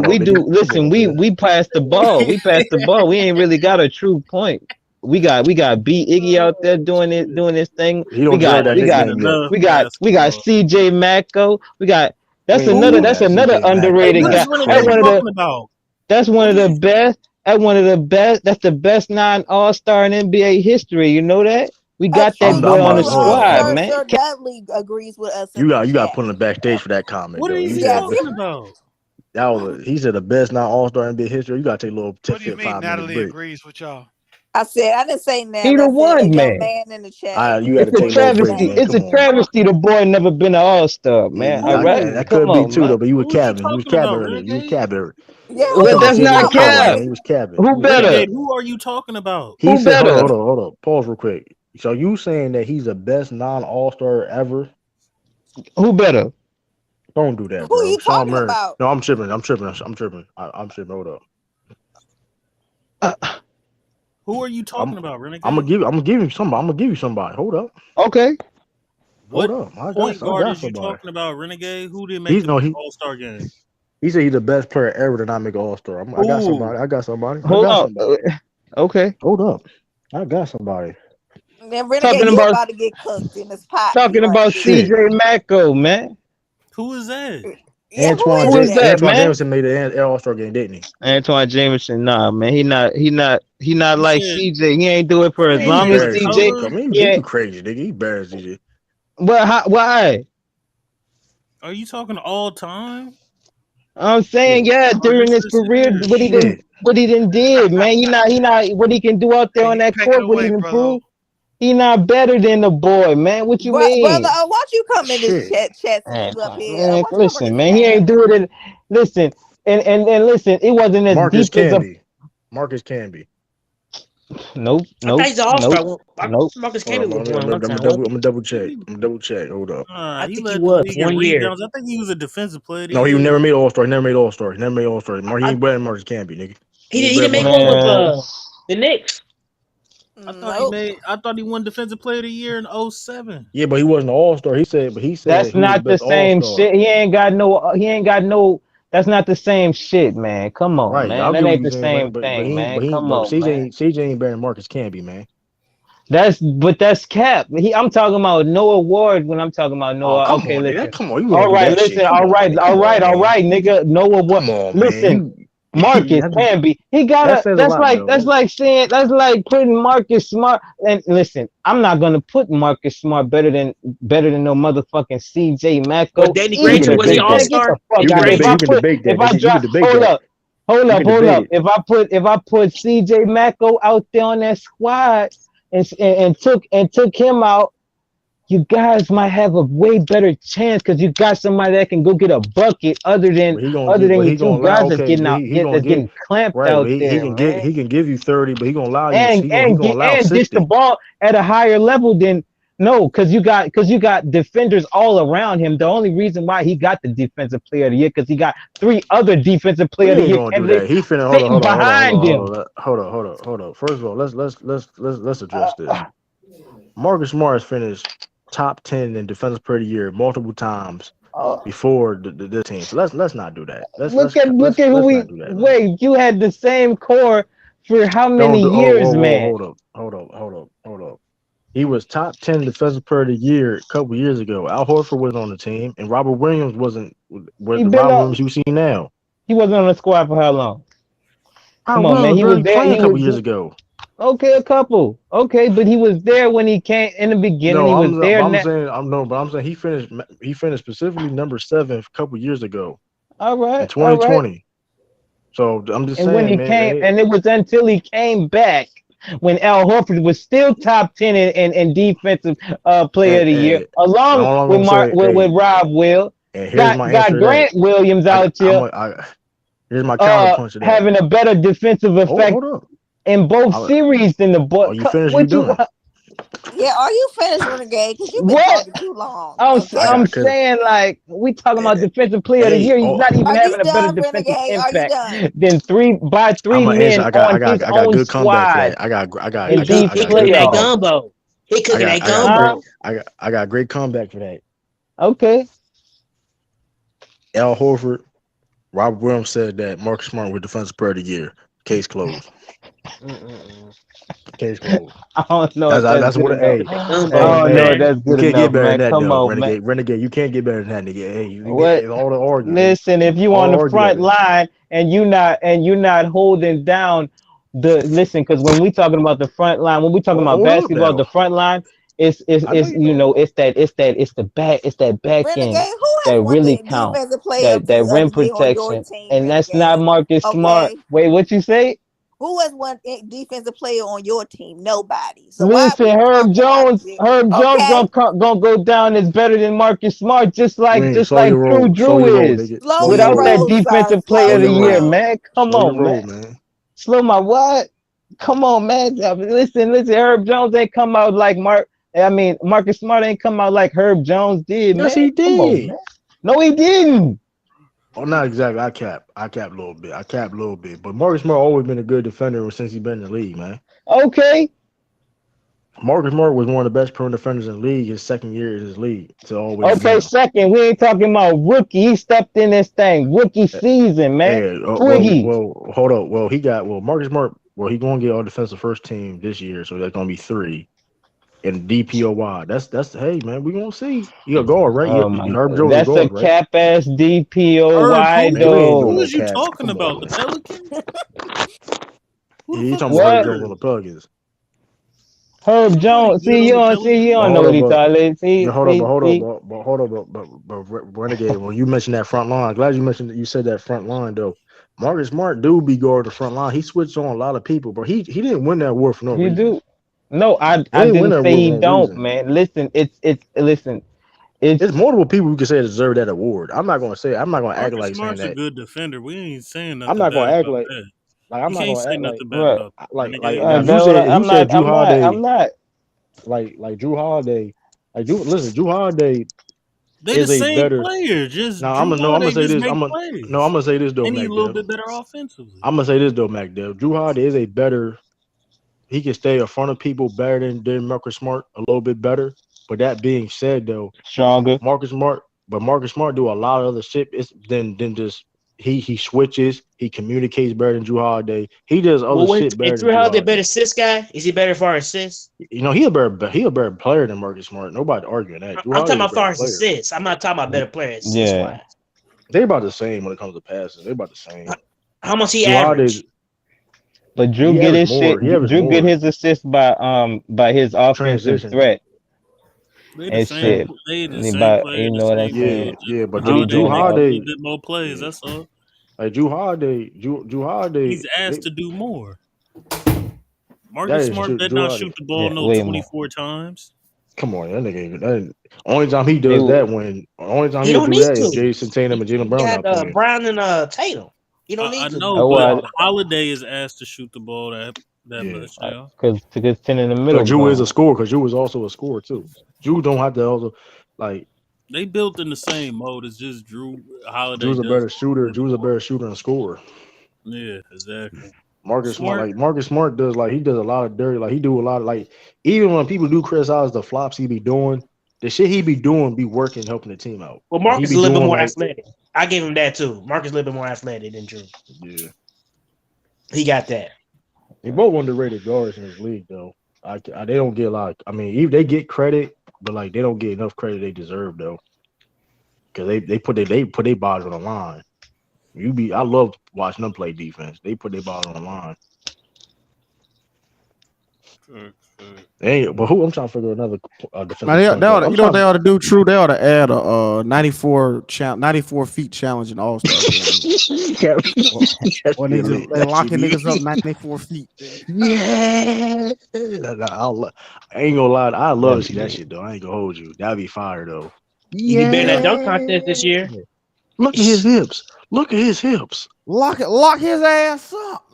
ball though, we do. nigga. Come Listen, on, man. we pass the ball. We pass the ball. We ain't really got a true point. We got B Iggy out there Oh, doing it, shit. doing his thing. He We don't got deserve that we We got seen nickname yet. enough we got we got basketball. CJ Macko. We got We ain't seen that's that another CJ Hey, underrated Maxwell. what guy. is That's running That's back one of crazy. the talking about? that's one What of the is best. That's one of the best. That's the best non-All Star in NBA history. You know that? We got that True, boy I'm on about the to true. hold on, squad, Kevin. man. Sir definitely agrees with us in You the got chat. put him backstage for that comment what though. is You he Yes, had talking about? He said the best non All Star NBA history. You gotta take a little What do you mean 5 minute Natalie break. agrees with y'all? I said I didn't say He Natalie. the I said a one, young man. man in the chat. You had It's to a take a little break, travesty. man. Name. It's a Come on. travesty the boy never been an all-star, man. All right? That Come could be on, too man. though. But you were Who is you capping. You was talking capping about, earlier. You was Renegade? capping. Yeah, You was who But talking is about that's you shit you not was talking about, capping, cap. man. Renegade? You was capping. Who You was better? Renegade, capping. who are you talking about? He Who said, better? hold up. Pause real quick. So you saying that he's the best non All Star ever? Who better? Don't do that, Who bro. you Sean talking Murray. about? No, I'm tripping. I'm tripping. I'm tripping. I'm tripping. Hold up. Uh, Who are you I'm talking about, I'm gonna Renegade? give. I'm gonna give you somebody. I'm gonna give you somebody. Hold up. okay. Hold What up. point I guard got is you somebody. talking about, Renegade? Who didn't make He's the no. All Star game? He said he's the best player ever to not make an All Star. I got somebody. Who? I got somebody. I Hold got on. somebody. Okay. Hold up. I got somebody. Then Renegade, Talking you about about to get cooked in this pot talking right about there. Shit. CJ Macko, man. Who is that? Yeah, who Who is is that? that, Antoine man? Jameson made the All Star game, didn't he? Antoine Jameson, nah, man. He not You like said CJ. He ain't do it for as Man, he long as CJ better than CJ. CJ. Come McCullough? on, Yeah. you crazy, nigga. He better than CJ. Well, why? Are you talking all time? I'm saying, Shit. yeah, Or during just his this career, year? Shit. what he done did, man. He not what he can do out there Hey, on you that pecking court, what he away, done brother. prove. He not better than the boy, man. What you Brother, mean? why don't you come in this Shit. chat since Man, you up here? man, Why don't you come on listen, this man. He ain't panel? do it in listen, and listen, it wasn't as Marcus deep as a Camby. Marcus Camby. nope, I thought nope, he's an all nope, star. nope. Marcus Hold on, Camby was one time, wasn't he? I'm gonna double Did check. he? I'm gonna double check. Hold up. I He think he led the was league in 1 year. rebounds. I think he was a defensive player of the No, he year. never made All Star. He never made All Star. He never made All Star. He I, ain't better than Marcus Camby, nigga. he He didn't. ain't He better didn't than make Marcus one Camby. with Man, the Knicks. Nope. I thought he won defensive player of the year in '07. Yeah, but he wasn't an All Star. He said that's he was the not the best All same Star. shit. He ain't got no that's not the same shit, man. Come on, Right. man. I'll That get what ain't you the saying, same thing, man. Come but on, man. CJ ain't better than Marcus Camby, man. That's cap. I'm talking about no award when I'm talking about Oh, Noah. come Okay, on, nigga. listen. Come on, you gonna All do right, that listen. shit? Come All on, right, man. Come all on, right, all man. right, nigga. No award. Come on, man. Listen, You Marcus Camby. He got that a. says a That's lot, like though. that's like putting Marcus Smart. And listen, I'm not gonna put Marcus Smart better than no motherfucking CJ Was Macko Danny You can Granger? either. Was he debate all Man, that. get the star? fuck Danny out of here. You Granger. can debate that, If I nigga. You can drop, debate hold that. up, hold You up, can hold debate up. it. If I put CJ Macko out there on that squad and took him out, you guys might have a way better chance because you got somebody that can go get a bucket other than But you he two gonna allow. guys that's Okay, getting but out he gonna that's give. getting clamped Right, but out there, man. he can give you 30, but he gonna allow you. He gonna allow And dish the 60. ball at a higher level than no, because you got defenders all around him. The only reason why he got the defensive player of the year because he got three other defensive player We of the ain't year gonna do candidates that. He finna sitting behind him. hold on. First of all, let's address this. Marcus Smart has finished top 10 in defensive player of the year multiple times Uh, before the team. So let's not do that. look at who Let's we not do that, man. wait. You had the same core for how Don't many do. years, man? Hold up. He was top 10 defensive player of the year a couple years ago. Al Horford was on the team, and Robert Williams wasn't with He the been Robert Williams up. you see now. He wasn't on the squad for how long? Robert Come on, man. Williams He was barely there. playing a couple years ago. Okay, a couple. Okay, but he was there when he came in the beginning. No, He was there. I'm saying he finished specifically number 7 a couple years ago All in right, all right. 2020. So I'm just And when saying, he man, came, and it was until he came back when Al Horford was still top 10 in defensive player of the year, and along all I'm with gonna say, with Rob Will. and here's my answer Got to that. Grant Williams out here Here's my counterpunch to that. having a better defensive effect Hold up. in both I, series than the boy. you finished? You What you done? Yeah, are you finished, Renegade? Because you've been what? talking too long. Okay. I'm Cause saying like we talking about eh, defensive player of the hey, year. He's not even Are you having a better done, defensive Renegade? Are you impact done? than three I'm gonna answer. men on his I got own good comeback for squad that. He in these he cooking that playoffs. gumbo. He cooking that I got great gumbo. I got great comeback for that. Okay. Al Horford, Robert Williams said that Marcus Smart was defensive player of the year. Case closed. Mm-mm-mm. Case closed. I don't know if that's That's good what. enough. Hey, That hey, gumbo, I don't know if hey. man. that's You good can't get enough, better than man. that, Come though. on, man. Renegade. You can't get better than that, nigga. Hey, you can get What? it's all the argue, nigga. Listen, if you All on the the argue front that. line and you not holding down the listen, because when we talking about the front line, when we talking about Hold up basketball, the now. front line I know you know it. It's that back Renegade, end who has that one really count. defensive player That rim to be on your protection. team, And that's not Renegade? Marcus Smart. Okay. Wait, what you say? Who has one defensive player on your team? Nobody. So why are Listen, we Herb talking about Jones, you? Herb Jones Okay. gonna go down as better than Marcus Smart, You ain't just slow like your roll. Slow Drew your roll, is. nigga. Slow Slow your your Without roll. that roll, sir. defensive Slow player Slow of the your your year, roll. roll. man. Come Slow your on, roll, man. man. Slow my what? Come on, man. Listen. Herb Jones ain't come out like Marcus Smart ain't come out like Herb Jones did, Yes, man. he Come on, did. man. No, he didn't. Oh, not exactly. I cap a little bit. I cap a little bit. But Marcus Smart always been a good defender since he's been in the league, man. Okay. Marcus Smart was one of the best perimeter defenders in the league his second year in his league to always Okay, win. second. We ain't talking about rookie. He stepped in this thing. Rookie season, man. And Twiggy. hold up. Well, he got Marcus Smart. Well, he gonna get all defensive first team this year, so that's gonna be 3 and DPOY. That's hey man, we gonna see. You a guard, right? Oh my Herb god. Jones a That's a guard, right? cap ass Herb, DPOY Man, we ain't doing who no though. is you cap. talking Come on, about? The man. Pelicans? Who the He fuck talking is about Herb What? Jones on Herb? the Pelicans. Herb Ain't nobody Jones. good See on you the don't see you Pelicans. don't Yeah, know hold what up, he talking. yeah, See, hold up, see, see. hold up, Renegade. When you mentioned that front line, glad you mentioned that you said that front line though. Marcus Smart do be guarding the front line. He switched on a lot of people, but he didn't win that award for no He reason. do. No, He I didn't win didn't that say award for he no don't, reason. man. Listen, There's it's multiple people who can say deserve that award. I'm not gonna act Marcus like saying Smart's a that. good defender. We ain't saying I'm nothing not bad gonna act about like that. I'm You not can't gonna say act like nothing bad what? about that, Renegade. now That what who said Drew I'm Holiday not. Drew Holiday Drew Holiday They the is a same better player. Just now Drew I'm gonna Holiday say just this. make plays. I'm gonna say this though, And he a Mac little Dev. bit better offensively. I'm gonna say this though, Mac Dev. Drew Holiday is a better he can stay in front of people better than Marcus Smart, a little bit better. But that being said though, Stronger. Marcus Smart do a lot of other shit than just he switches, he communicates better than Drew Holiday. He does other Well, wait, shit better is than Drew Drew Holiday a better Holiday. assist guy? Is he better for assists? You know, he a better player than Marcus Smart. Nobody arguing that. Drew I'm talking Holiday is a about better far as player. assists. I'm not talking about better player assist Yeah. wise. They about the same when it comes to passing. They about the same. How much he Drew Holiday average? But Drew he get averaged his shit. more. He averaged Drew get more his assist by his offensive transition. threat They the and same. shit. They the same But player, you the know what I'm same Yeah, field. saying? Just yeah. But What he Holiday Drew doing make a off? little Holiday, bit more plays. yeah. That's all. Like Drew Holiday. He's asked to do more. That Marcus is Smart true. did Drew not Holiday. shoot the ball Yeah, no way more. 24 times. Come on, that nigga. Only time he He does that when only time He he'll don't do need that if to. Jason Tatum and Jalen He Brown got not playing. Brown and Tatum. He don't I need to know, Oh, do but all that. Holiday is asked to shoot the ball that Yeah, much now. because 10 in the middle because Drew is a gone. scorer. Because Drew is also a scorer too. Drew don't have to also like They built in the same mode. It's just Drew Holiday Drew's a does better shooter. do Drew's a more. better shooter and scorer. Yeah, exactly. Smart. Marcus Smart does he does a lot of dirty he do a lot of even when people do criticize the flops he be doing, the shit he be doing be working helping the team out. Well, Like he Marcus is be a little bit doing more athletic. I gave him that too. Marcus is a little bit more athletic than Drew. yeah. He got that. They both underrated guards in this league though. They don't get a lot. I mean, even they get credit, but they don't get enough credit they deserve though, because they put their bodies on the line. I love watching them play defense. They put their bodies on the line. But who I'm trying to figure another Now defensive point guard. I'm you know what they trying. ought to do? True, they ought to add a 94 feet challenge in All Star game. Or they just they locking niggas up 94 feet. Yeah, I ain't gonna lie. I love to That'd see be that lit. shit though. I ain't gonna hold you. That'd be fire though. He be better in that dunk Yeah. contest this year. Look at his hips. Look at his hips. Lock his ass up.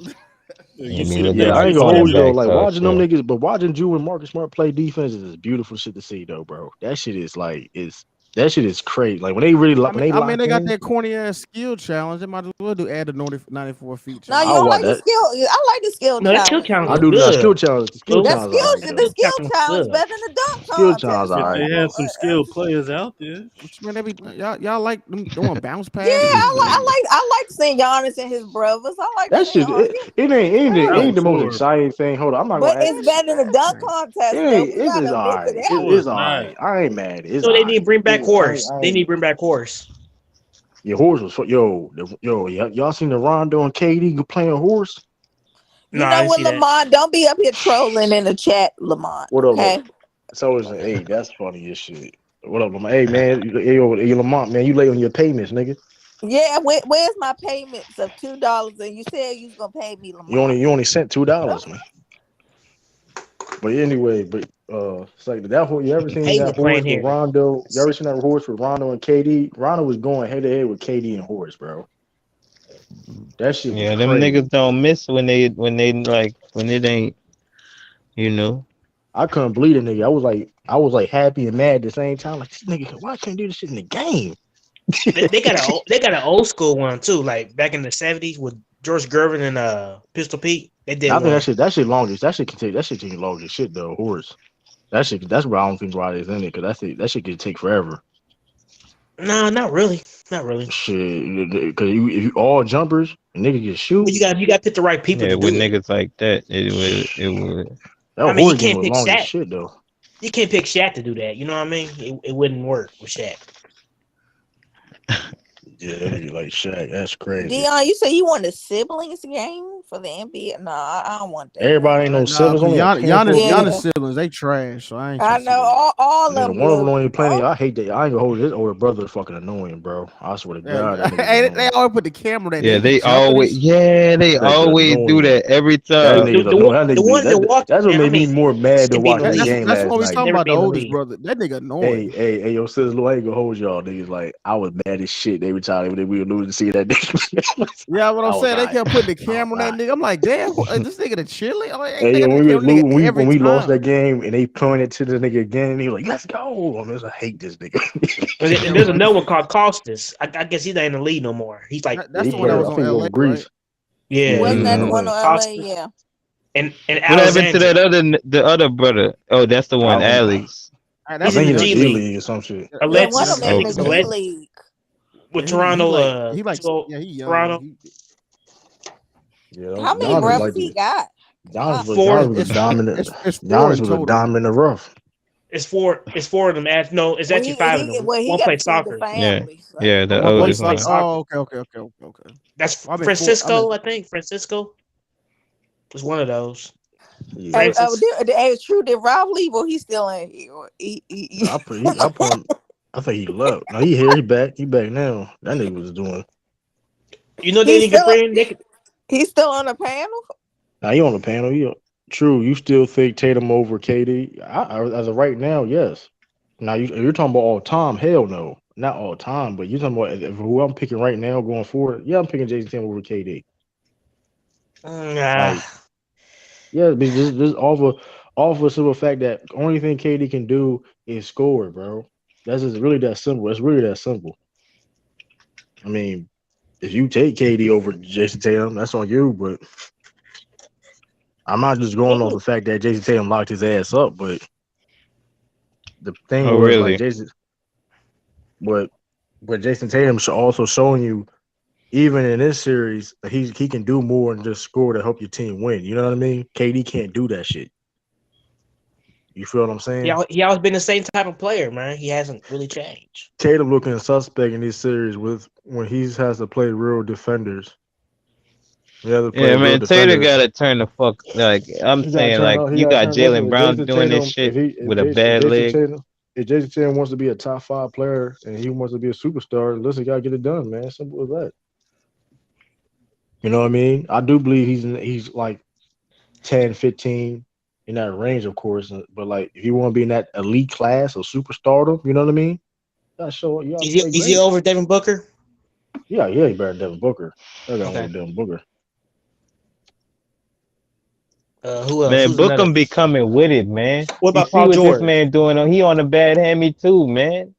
You It'd be see the lit to Yeah, picture I watch ain't he gonna sent hold you you? though. cornerbacks Like talk watching them shit. niggas, but watching Drew and Marcus Smart play defense is beautiful shit to see though, bro. That shit is crazy. Like when they really when they I mean, lock they got in, that corny ass skill challenge. They might as well add the 94 feet Now you I challenge. don't watch like the that. skill. I like the skill No, that skill challenge. challenge I was do not good. the skill Well, That challenge skill, all right that the though. skill skill challenge was challenge good. better than the dunk Skill challenge contest. all If right. they had some skilled players out there, Which man, y'all like them doing bounce Yeah, passes and I like seeing Giannis and his brothers. I like That seeing shit, all it, you. it ain't that ain't was the most horrible. exciting thing. Hold on, I'm not But gonna act. it's better than the dunk It contest, though. ain't. We It's gotta just all admit to right. that. No, It's it's all not. right. I ain't mad. It's So all they right. need to bring back horse. I They ain't need to mad. bring back horse. Your horse was y'all seen the Rondo and KD playing horse? No, You I know didn't what, see that. Lamont? Don't be up here trolling in the chat, Lamont. What up? Okay. So it's an 8. That's funny as shit. What up, Lamont? Hey man, hey Lamont, man, you late on your payments, nigga. Yeah, where's my payments of $2? And you said you was gonna pay me, Lamont. You only sent $2, man. But anyway, it's like that horse. You ever You seen pay that me playing horse with here. Rondo? You ever seen that horse with Rondo and KD? Rondo was going head to head with KD and Horse, bro. That shit was Yeah, them crazy. niggas don't miss when they like when it ain't, you know. I couldn't believe the nigga. I was like happy and mad at the same time. Like this nigga, why can't do this shit in the game? They got an old school one too, like back in the '70s with George Gervin and Pistol Pete. They did I think one. that shit can take that shit taking long as shit though. Horse. That's why I don't think why it's in it because that shit could take forever. No, not really, not really. Shit, because if you all jumpers, a nigga can But shoot. you got to pick the right people Yeah, to with do it. niggas like that, it would. That I mean, horse game was long as shit though. You can't pick Shaq to do that. You know what I mean? It wouldn't work with Shaq. Yeah, that nigga like Shaq. That's crazy. Dion, you say you want a siblings game for the NBA? No, I don't want that, bro. Everybody ain't no Nah, siblings. cause Only a handful of Giannis Yeah, people. siblings they trash, so I ain't I trying to see know that. all Nigga, of one of them them. don't even play. Oh, I hate that. I ain't gonna hold it. His older brother is fucking annoying, bro. I swear to Yeah, God, that nigga's hey, they annoying. always put the camera that Yeah, nigga be they jumping and always shit. they That nigga always do annoying. that every That The time. nigga's the, annoying. one- the one in Milwaukee, That's what man, I made me mean, more he mad to can be in watch the the That's league. game that's last what we He can night. talking never about. The be in the oldest league. brother, that nigga Hey, annoying. hey, hey, yo, sis, I ain't gonna hold y'all niggas. Like, I was mad as shit every time we were losing to see that nigga. Yeah, what I'm I was saying, they like, kept putting the I was camera on that like. nigga. I'm like, damn, this nigga the chili? I'm like, hey, Hey, they yo, got the when we was camera nigga every when we lost that time. game and they pointed to the nigga again, and he was like, "Let's go!" I mean, I hate this nigga. And Yeah, there's bro. another one called Costas. I guess he's not in the league no more. He's like Yeah, That's he the one that played. was I on think he LA, on right? Greece. Yeah, he wasn't was that in the Mm-hmm. one LA. on LA? Costas Yeah. and What happened to Alexandria. the other brother? Oh, that's the I one, think Alex. I He's That's in think the he in the G G League. League or some shit. Yeah, one Alexis of them and in the Okay. G Alexis League. with yeah, he Toronto. like he like yeah, he young. Toronto. He Yeah, How many Giannis breaths like he the got? God. Four. Giannis was a dominant. it's four Giannis in was a total. diamond in the rough. It's four. It's four of them. No, it's Well, actually five of them. he One got to plays feed the soccer. Yeah, family. So. yeah, the One One play oldest soccer. plays one. soccer. Oh, okay. That's Well, I'm in four. I'm Francisco. in. I think Francisco was one of those. Yeah, Francis. It's true. Did Ralph leave or he still in here? I put him. I think he left. No, he here. He back. He back now. That nigga was doing. You know they he's need to still bring. They could, he's still on the panel. Now he on the panel. True. You still think Tatum over KD? As of right now, yes. Now you're talking about all time. Hell no, not all time. But you're talking about who I'm picking right now going forward. Yeah, I'm picking Jason Tatum over KD. uh, Like, yeah, because this off of a simple fact that the only thing KD can do is score, bro. That's just really that simple. It's really that simple. I mean, if you take KD over Jason Tatum, that's on you. But I'm not just going off the fact that Jason Tatum locked his ass up. But the thing Oh, was like really? Jason, but Jason Tatum should also showing you even in this series he can do more than just score to help your team win. You know what I mean? KD can't do that shit. You feel what I'm saying? he always been the same type of player, man. He hasn't really changed. Tatum looking suspect in this series with when he has to play real defenders. He has to play Yeah, real man, Tater defenders. gotta turn the fuck. Like I'm He got to saying, turn like out. He you got to got turn. Listen, Jalen Brown doing this If shit with a bad Jason leg. Tatum, if Jason Tatum wants to be a top 5 player and he wants to be a superstar, listen, got to get it done, man. Simple as that. You know what I mean? I do believe he's like 10, 15 in that range, of course. But like, if you want to be in that elite class of superstardom, you know what I mean? You gotta play Is he great. over Devin Booker? Yeah, he better than Devin Booker. I got over Okay. Devin Booker. Who else? Man, Who's another? Bookham be coming with it, man. What You about see Paul what this George? man doing? He on a bad hammy too, man.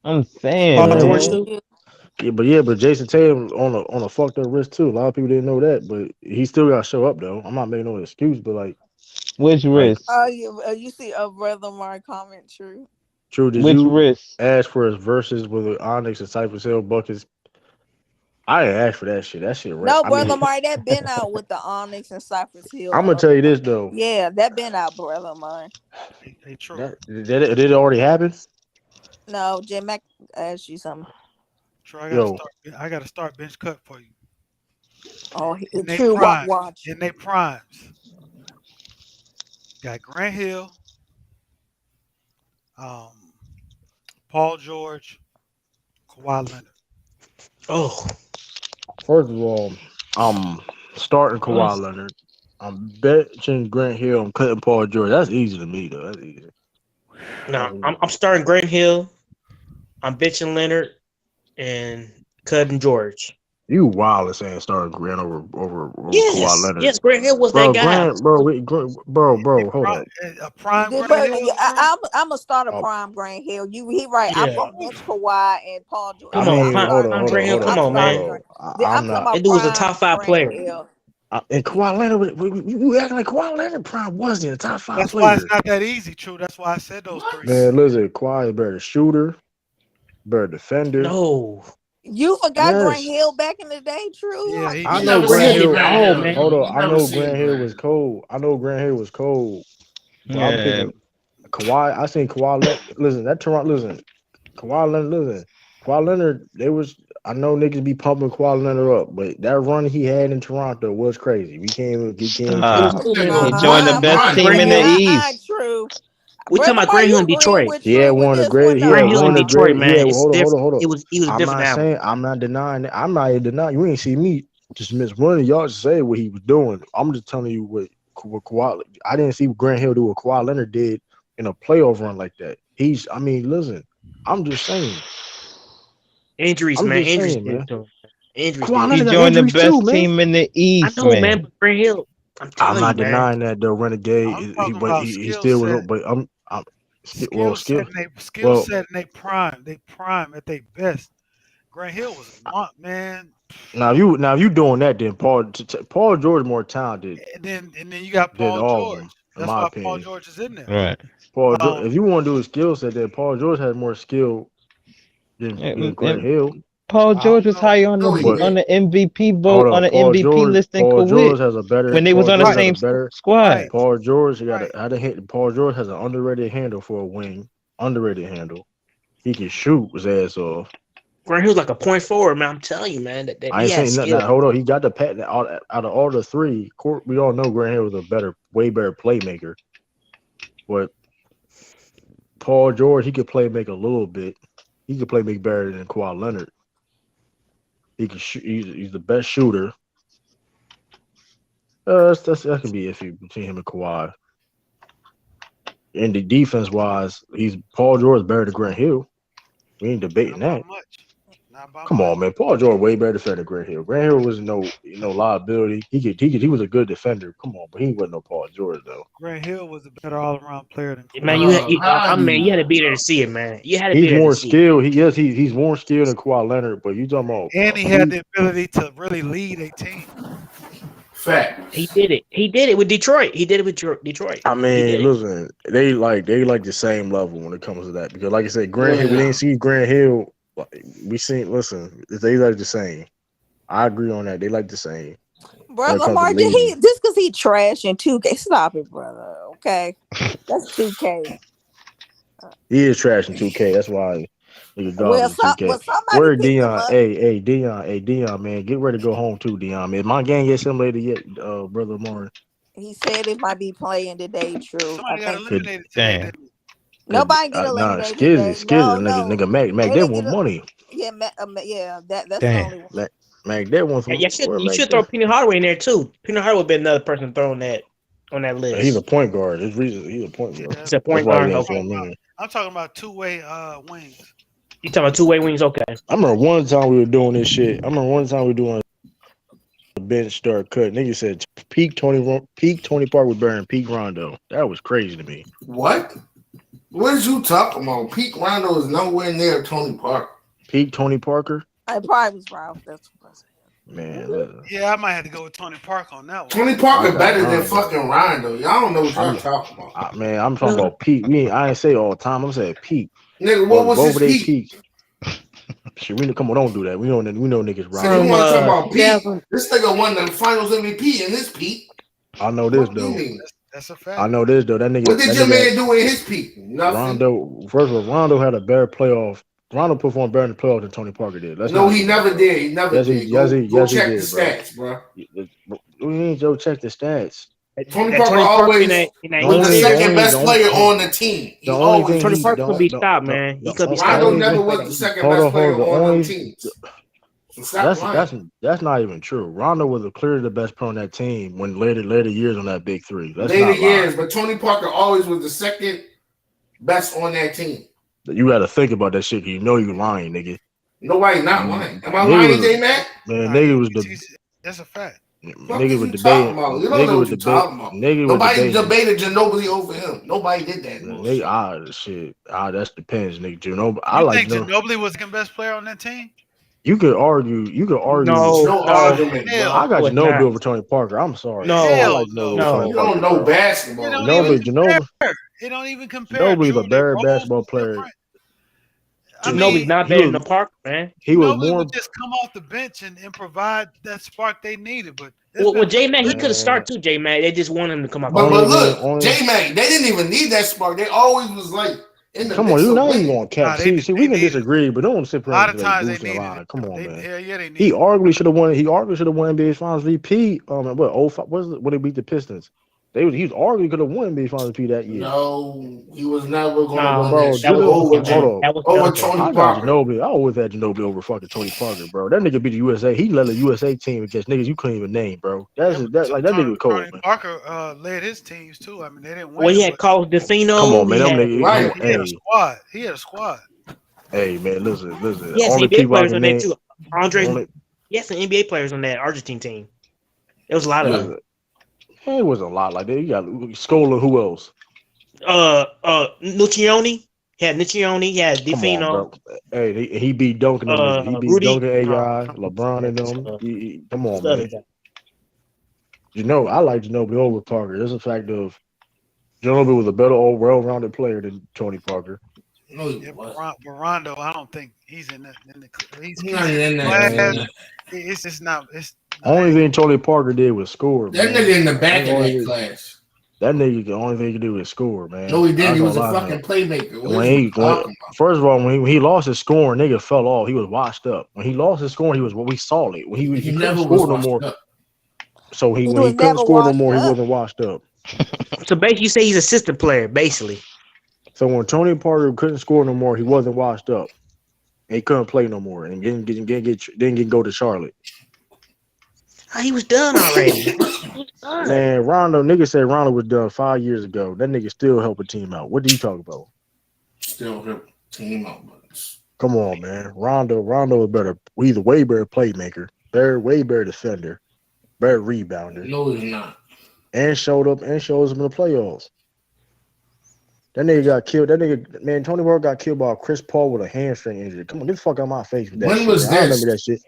I'm saying, Paul George man. too. Yeah. But Jason Tatum on a fucked up wrist too. A lot of people didn't know that, but he still got to show up though. I'm not making no excuse, but Which like wrist? You see a brother Mark comment true. True. Did Which you wrist? ask for his verses with Onyx and Cypress Hill buckets? I didn't ask for that shit. That shit, right? No, I brother mean, Mark, that been out with the Onyx and Cypress Hill. I'm gonna tell you this though. Yeah, that been out, brother Mark. Hey, true. That did it already happen? No, J Mac asked you something. True. Yo, I gotta start bench cut for you Oh, in their true. primes. Watch. In their primes, got Grant Hill, Um, Paul George, Kawhi Leonard. Oh, First of all, I'm starting Kawhi honest- Leonard. I'm benching Grant Hill. I'm cutting Paul George. That's easy to me, though. That's easy. no, That's easy. I'm starting Grant Hill. I'm bitching Leonard and cutting George. You wild as saying starting Grant over Kawhi Yes, Leonard, yes, Grant Hill was that bro. guy. Grant, bro, A, bro. Hold prime, up. a prime Yeah, Grant but Hill, yeah, man. I'm gonna start a Oh, prime Grant Hill. He right. I'm Yeah, gonna bench Kawhi and Paul George. I come Yeah, on, I'm mean, prime, hold starting on, prime hold Grant on, Grant. Hill. hold I'm Come on, on, hold starting man. on. Grant. I'm I'm talking not. about That dude was a prime top five Grant player. Hill. And Kawhi Leonard, you acting like Kawhi Leonard prime wasn't a top five That's why it's player. not that easy, true. That's why I said those three. What? Man, listen, Kawhi is better shooter, better defender. No, You forgot Grant Yes, Hill back in the day, true. Yeah, Like he I You did. know never Grant Grant Hill seen did Hill. it Grant all, Hill. man. Hold on, You I never know seen Grant Hill Grant was Hill. cold. I know Grant Hill was cold, but I'm Yeah, thinking Kawhi. I seen Kawhi. Listen, that Toronto. Listen, Kawhi Leonard. Listen, Kawhi Leonard. They was. I know niggas be pumping Kawhi Leonard up, but that run he had in Toronto was crazy. We can't even It take was stop. it. cool, man. He But joined the nah, we best talking man, about team Grant in man, the Hill. East. true. We talking Brother, about why Grant Hill you in agreeing Detroit. with He had true with one of the this one? great. He had Grant Hill in one of the No, Detroit, great. He man. had. It's Hold on, hold different. on, hold on. He was a I'm different not animal. saying. I'm not denying that. I'm not even denying. You ain't see me just miss one of y'all say what he was doing. I'm just telling you what Kawhi. I didn't see Grant Hill do what Kawhi Leonard did in a playoff run like that. He's. I mean, listen. I'm just saying. Injuries, I'm man. just Injuries saying, did man. it to him. Injuries Kawhi did it He Leonard to got him. joined the injuries too, best man. team in the I East, know, man. man. But Grant Hill, I'm I'm telling you, not man. denying that though. I'm Renegade. talking But about he skill still was. set, But I'm skill set, skill. and they skill Well, set, and they prime at their best. Grant Hill was a man, now you doing that then Paul George more talented and then you got than Paul all of George. them in That's my why Paul opinion. George is in there. Right. Paul George, Um, if you want to do a skill set, then Paul George has more skill than Grant And Hill. Paul I don't George was know. higher on No, he the But on did. the MVP vote hold on on, the MVP list than Paul Kawhi George has a better. when they was Paul on the George Right, has a same better. squad. right, Paul George right. had a hit. Paul George has an underrated handle for a wing. Underrated handle. He can shoot his ass off. Grant Hill's like a point forward, man. I'm telling you, man, that I he ain't had saying nothing. skill. Now, hold on, he got the pat. Out of all the three, we all know Grant Hill was a way better playmaker. But Paul George, he could play make a little bit. He could play make better than Kawhi Leonard. He can shoot. He's the best shooter. That can be iffy between him and Kawhi. And the defense wise, he's Paul George is better than Grant Hill. We ain't Not debating by that. much. Not by Come much. on, man. Paul George way better defender than Grant Hill. Grant Hill was no liability. He was a good defender. Come on, but he wasn't no Paul George though. Grant Hill was a better all-around player than Man, Kawhi. How I mean, you? you had to be there to see it, man. You had to be He's there to more see it. skilled. He's more skilled than Kawhi Leonard. But you talking about And he had peak? the ability to really lead a team. He Facts. did it. He did it with Detroit. He did it with Detroit. I He did mean, it. listen, they like the same level when it comes to that because, like I said, Grant Hill. We Yeah. didn't see Grant Hill. We seen. Listen, they like the same. I agree on that. They like the same when it brother comes to Lamar, did he leading. just because he trash in 2K? Stop it, brother. Okay, that's 2K. He is trash in 2K. That's why nigga Well, garbage in 2K. somebody Where picked him Dion? up. Dion, man, get ready to go home too, Dion. Man, my game get simulated yet, brother Moore. He said it might be playing today. True, I Somebody got think Could eliminated today, Damn. didn't he? nobody get nah, eliminated skizzy, today. skizzy, No, no, Mac, they that didn't get want a. money. Yeah, yeah. That's the Damn. only one. Mac, that one Yeah, from where you Mac should throw that? Penny Hardaway in there too. Penny Hardaway would be another person thrown that on that He's a list. point guard. There's reason he's a point guard. Yeah, He's a That's point why we guard. ain't Okay, throwing him in. I'm talking about two-way wings. you talking about two-way wings? Okay. I remember one time we were doing this shit. I remember one time we were doing a bench start cut. Nigga said peak Tony Park was better than peak Rondo. That was crazy to me. What? What is you talking about? Pete Rondo is nowhere near Tony Park. Peak Tony Parker. I probably was Ralph. That's what I Man, listen, Yeah, I might have to go with Tony Park on that one. Tony I Parker got better than Rondo. fucking Rondo. Y'all don't know what y'all I'm talking about. I'm talking Well, about peak. I ain't say all the time. I'm saying peak. Nigga, what Both was both his of they peak? peaks. Shit, come on, don't do that. We know niggas So you robbing. from want to talk about peak? 2000. This nigga won the Finals MVP in his peak. I know this What do you though. mean? That's a I fact. know this though. What did That your nigga man do in his peak? Nothing. Rondo. First of all, Rondo had a better playoff. Rondo performed better in the playoffs than Tony Parker did. Let's No, not he do that, never bro. did. He never did. Go Yes, go he check the did, bro. stats, bro. We need Joe check the stats. Tony That Parker Tony Parker in always that The was the only, East the second only, best the only, player on the team. the He only always thing Tony was. he, Parker could be stopped, the, man. He the, could be stopped. Rondo only never thing. was That the East. second Hold best on, player hold on. The on them only teams. So stop that's lying. that's not even true. Rondo was clearly the best player on that team when later years on that big three. Let's Later not lie. years, but Tony Parker always was the second best on that team. You got to think about that shit. 'Cause you know you lying, nigga. Nobody not lying. Am I Nigga lying, was J Mac? man. Nah, Nigga was the that's a fact. Fuck nigga is was you talking debating. about? You don't know Nigga was what you debate. talking about. Nigga was Nobody debating. debated Ginobili over him. Nobody did that Nigga, bullshit. shit. That's depends, nigga. You know, I You like think to know. Ginobili was the second best player on that team? You could argue. You could argue. It's No, no no, argument, Hell, I bro. got no, it's Ginobili not. over Tony Parker. I'm sorry, bro. I No, hell like Ginobili over no. Tony You no. don't Parker, know bro. It basketball, don't even nigga. compare. Ginobili, It don't even compare. Ginobili's a Truly, better rules basketball is player. different. I Ginobili's mean, not He better was than Parker, man. he was Ginobili more would just come off the bench and provide that spark they needed. But there's Well, been J Mac, he plenty. could have man. started too. J Mac, they just wanted him to come off the But Only bench. thing, look, only J Mac, they didn't even need that spark. They always was like in the come on, mix you of know you winning. going cap. Nah, they See, we can needed it. disagree, but don't sit A there lot and of like times they boosting the needed it. line. Come on, They man. hell yeah they He needed it. arguably should have won. He arguably should have won NBA Finals VP. What? Oh, what was it when they beat the Pistons? He was arguably could have won NBA Finals VP that year. No, he was never gonna No, win that Bro, that shit was Judah, over Duncan, hold man. Jim, on. That was over Duncan. Tony I got Parker. Ginobili. I always had Ginobili over fucking Tony Parker, bro. That nigga beat the USA. He led the USA team against niggas you couldn't even name, bro. Yeah, That's but that like that nigga Tony, was cold, Tony man. Parker led his teams too. I mean, they didn't Well, he win, had but Carlos Come Defino. on, man. He Them had niggas, come Right. on. he had a Hey, squad. He had a squad. hey, man. Listen. he had some Only NBA people I players can on there name. too. Andre, Only he had some NBA players on that Argentine team. There was a lot of Yeah. them. it was a lot like that. You got Scola. Who else? Nuccioni. He had Nuccioni. He had Come on, Defino. bro. Hey, he beat Duncan them niggas. He beat Rudy. Duncan AI, LeBron Yeah, and them. Come what's on, the other man. guy? I like Ginobili over Parker. There's a fact of Ginobili was a better, well-rounded player than Tony Parker. No, he Yeah, was. but Rondo, I don't think he's in the He's he's not in the in that. class. Man, It's just not. It's only I thing Tony Parker did was score, That man. nigga in the I back ain't of only that thing, class. that nigga the only thing he could do is score, No, man. he didn't. That's He was all a I know. fucking playmaker. And What is you talking about? first of all, when he lost his scoring, nigga fell off. He was washed up. When he lost his scoring, we saw it. When he He couldn't never was score no washed more. up. So He when he was couldn't never score no washed more, he up. wasn't washed up. So basically, you say he's a system player, basically. So when Tony Parker couldn't score no more, he wasn't washed up. And he couldn't play no more, and didn't go to Charlotte. Oh, he was done already. He was done. Man, Rondo, nigga said Rondo was done 5 years ago. That nigga still help a team out. What do you talk about? Still hip team up. Come on, man. Rondo is better. He's a way better playmaker, way better defender, better rebounder, No, he's not. and shows up in the playoffs. That nigga got killed. That nigga, man, Tony Parker got killed by Chris Paul with a hamstring injury. Come on, get the fuck out of my face with that When shit, was man. I this? remember that shit.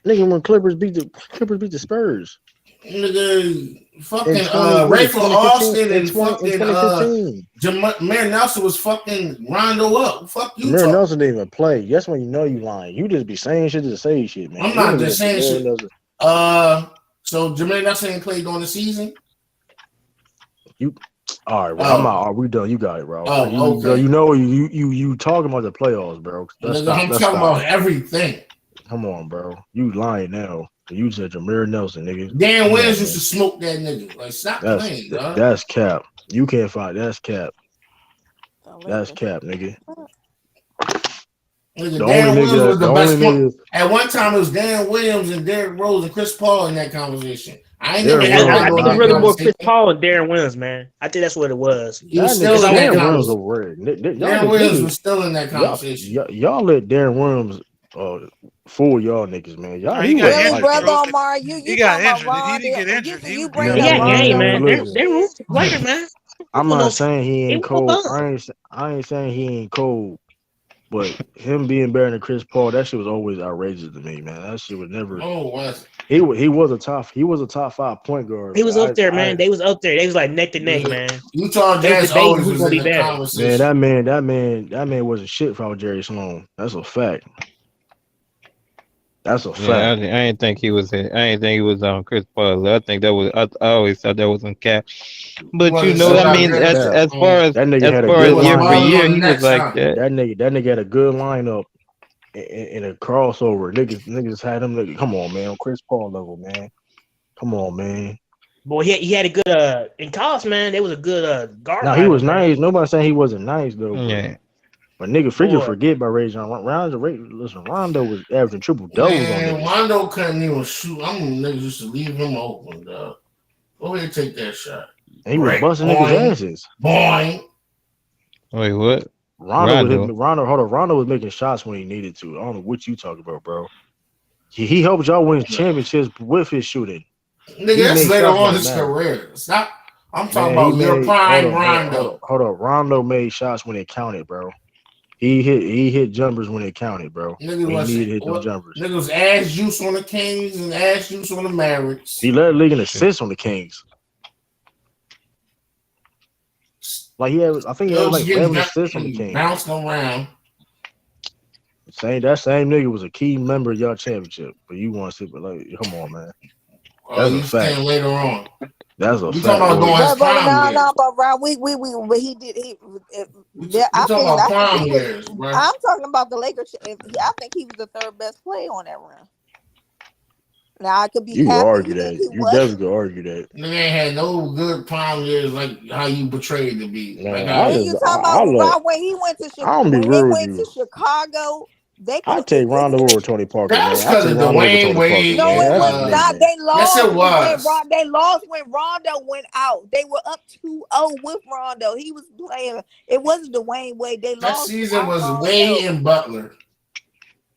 Nigga, when Clippers beat the Spurs Nigga, in fucking 20 Rayford was it Austin in and 20 in fucking 2015. Jameer Nelson was fucking Rondo up. Fuck you Jameer talking. Nelson didn't even play. That's when you know you lying. You just be saying shit to say shit, man. I'm You not don't just even saying Jameer shit. Nelson. So Jameer Nelson ain't played during the season. You all right, bro. I'm Oh, out. Are we done? You got it, bro. okay. You talking about the playoffs, bro. Let's Nigga, stop. I'm Let's talking stop. about everything. Come on, bro. You lying now. You said Jameer Nelson, nigga. Dan Come Williams on, used to man. smoke that nigga. Like, stop playing, dog. That's cap. You can't find that's cap. The That's Lakers. cap, nigga. Nigga, The only Dan Williams was nigga, the the only best point. nigga, At one time, it was Dan Williams and Derrick Rose and Chris Paul in that conversation. I ain't never Derrick had Rose I is Rondo in think it's not that really that. more Chris conversation. Paul and Darren Williams, man. I think that's what it was. He was It's still in all that Darren three. Williams conversation. overrated. Y'all Dan Williams niggas, was still in that conversation. y'all let Darren Williams fool y'all niggas, man. no, He he got wasn't Really, like injured, brother that. bro. Omar, He you got talking about injured. If he Rondo? didn't get injured, he You would be He on bringing the up got team. game, Rondo Man, man. and listen. Darren Williams is a player, shit. man. I'm Well, not no, saying he he ain't was cold. done. I ain't saying he ain't cold. But him being better than Chris Paul, that shit was always outrageous to me, man. That shit was never. Oh, was He was a top 5 point guard. He was up there, I man. They was up there. They was like neck to neck, it? man. Utah They was Jazz debating always who's was gonna in be the better. man, conversation. that man wasn't shit without Jerry Sloan. That's a fact. That's a Yeah, I, fact. I didn't think he was. I didn't think he was on Chris Paul. I think that was. I always thought that was on Cap. He But you wasn't know, shit I That shit out mean, was there. as cap. as far as That nigga as had a far He as good was year lineup. balling on the he was next like time. that. That nigga had a good lineup in a crossover. Niggas had him. Come on, man. On Chris Paul level, man. Come on, man. Boy, he had a good in college, man. They was a good guard Now he rival, was man. nice. Nobody saying he wasn't nice though, Yeah. but nigga freaking Boy, forget about Ray John. Listen, Rondo was averaging triple doubles on Man, niggas. Rondo couldn't even shoot. I'm niggas used to leave him open, dog. Go ahead and take that shot. And he was Right. busting niggas' Boing. asses. Boing. Wait, what? Rondo was Rondo. hitting, Rondo was making shots when he needed to. I don't know what you talking about, bro. He helped y'all win championships with his shooting. Nigga, He that's made later shots when on it his mattered. career. Stop. I'm talking Man, he about your made prime Rondo. hold up. Rondo made shots when it counted, bro. He hit jumpers when it counted, bro. Nigga When he was needed to hit them what? jumpers. Nigga was ass juice on the Kings and ass juice on the Mavericks. He led the league in Shit. assists on the Kings. Like I think he Yo had was like getting 11 assists on the Kings. bouncing around. That same nigga was a key member of y'all championship. But you want to see, but like, come on, man. That's a He's fact. came later on. That's a We fact. talking about during his But prime years. no, but Ron, but he did. We talking about prime years, bro. I'm talking about the Lakers. I think he was the third best player on that run. Now I could be You can capping. argue You think that. he You was? definitely could argue that. Nigga ain't had no good prime years like how you portrayed to be. Man, Like When you talking about Ron, when he went to I'm gonna be when they real with went you. to Chicago, they could I have. take Rondo over Tony Parker, that man. was I because take of Rondo over Dwayne Tony Parker, Wade. No, man. it That's was just me, not. man. They lost. Yes, it was. They lost when Rondo went out. They were up 2-0 with Rondo. He was playing. It wasn't Dwayne Wade. They That lost season was without Wade Rondo. and Butler.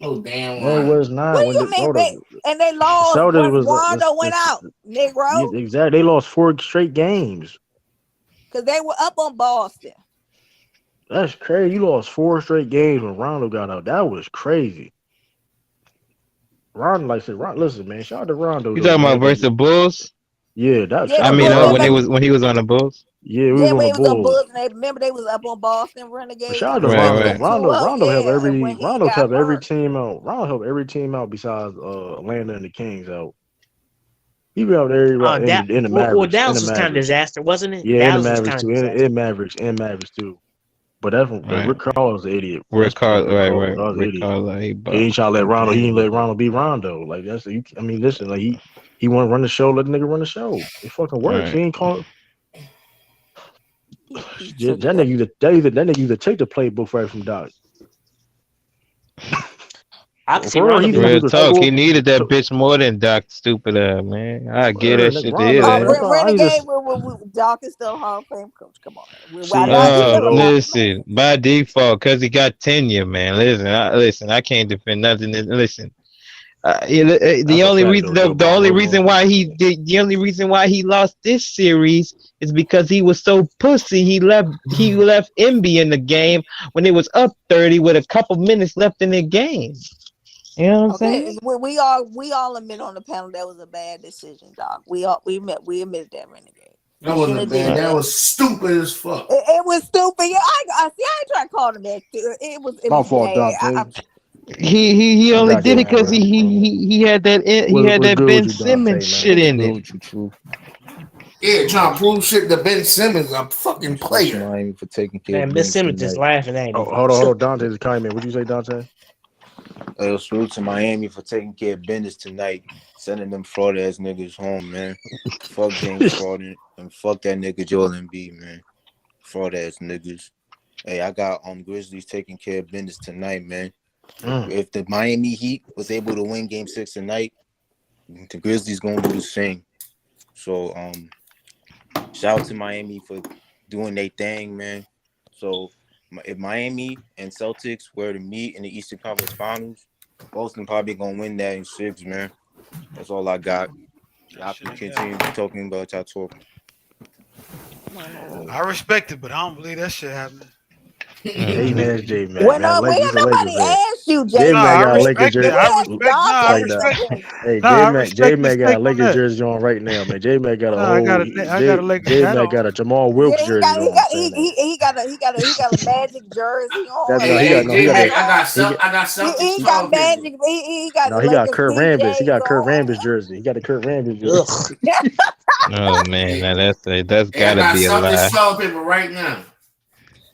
Oh damn No, it right. was not. What do When you mean? hold up, And they the lost Celtics when was Rondo went out, yeah, Negro, exactly. They lost 4 straight games. because they were up on Boston. That's crazy. You lost 4 straight games when Rondo got out. That was crazy. Rondo, like I said, listen, man. Shout out to Rondo, You though, talking about man. But versus Bulls? yeah, Yeah, shout I out the to mean, Bulls. when Rondo. he was on the Bulls. Yeah, we was Yeah, on when the he was on Bulls. Bulls, and they remember they was up on Boston But Renegades. shout out And to the Right, Bulls Rondo. went right. 2-0. Yeah, and when he Rondo got help every hurt, team out. Rondo help every team out besides Atlanta and the Kings out. He be out there in the Well, Mavericks. In the Dallas was kind of Mavericks. disaster, wasn't it? Yeah, in the Dallas was Mavericks kind of too. disaster. In Mavericks too. But Right. Rick Carlisle's an idiot. Rick That's Carl, Rick right, Carlisle. right. That was an Rick idiot. Carlisle, He ain't trying to let Rondo. He ain't let Rondo be Rondo. Like I mean, listen. Like he want to run the show. Let the nigga run the show. It fucking works. right. He ain't calling. he That took it. nigga either take the playbook right from Doc. I can see For real, Rondo he being either a do Real the talk. He score. needed that bitch more than Doc stupid man. I get that shit to hear Rondo. that. That's why I Renegade. just Doc is still Hall of Fame coach. Come on, man. see. Now he's Listen still though. alive. Listen, by default, cause he got tenure, man. Listen, I can't defend nothing. Listen, That's the a only fact reason though, Joe. the But only reason why the only reason why he lost this series is because he was so pussy. He left Emby in the game when it was up 30 with a couple minutes left in the game. You know what I'm Okay, saying? we all admit on the panel that was a bad decision, Doc. We admitted that, Renegade. That He wasn't shouldn't a have did bad. That that. was stupid as fuck. It was stupid. Yeah, I see. I ain't trying to call him that. It my was fault, bad. Dante. He I only got you, did it because man. he had What's that good with Ben you, Dante, Simmons man? shit What's in good him. with you, True? Yeah, trying to prove shit to Ben Simmons, a fucking Salute to player. Miami for taking care man. of Miss business Simmons just tonight. laughing, ain't Oh, he? hold on. Dante's coming. What'd you say, Dante? Salute to Miami for taking care of business tonight. Sending them fraud ass niggas home, man. Fuck James Harden and fuck that nigga Joel Embiid, man. Fraud ass niggas. Hey, I got Grizzlies taking care of business tonight, man. If the Miami Heat was able to win Game 6 tonight, the Grizzlies gonna do the same. So shout out to Miami for doing their thing, man. So if Miami and Celtics were to meet in the Eastern Conference Finals, Boston probably gonna win that in 6, man. That's all I got. Y'all can continue talking about y'all talking. I respect it, but I don't believe that shit happening. Hating ass J Mac, Well, man. no, we He's ain't a Lakers nobody fan. asked you, J J No, Mac I Mac. got a Lakers respect We it. jersey. I asked respect. No, Doc I Like and that. respect. Simmons. Hey, No, I J respect his Mac got a take on Lakers that. jersey on right now, man. J Mac got a No, whole I got a Lakers J hat Mac on. got a Jamal Yeah, Wilkes jersey on saying that. he got a magic jersey on, That a no, Hey, he got hey, no, he J got Lakers the Mac, hat on. I got Celtics He got toilet paper. magic. He got no, the he got Lakers Kurt Rambis. He PJs got Kurt on. Rambis jersey. He got the Kurt Rambis Ugh. jersey. Oh man, Hey, now that's hey, I gotta got be a Celtics lie. toilet paper right now.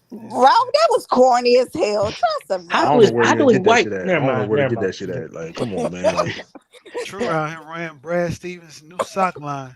Wow, that was corny as hell. Trust him, I How don't do know his no. where how to do his get that white? shit at. I Never don't know mind. where to Never get that mind. shit at. Like, come on, man. Like, True out here ran Brad Stevens' new sock line.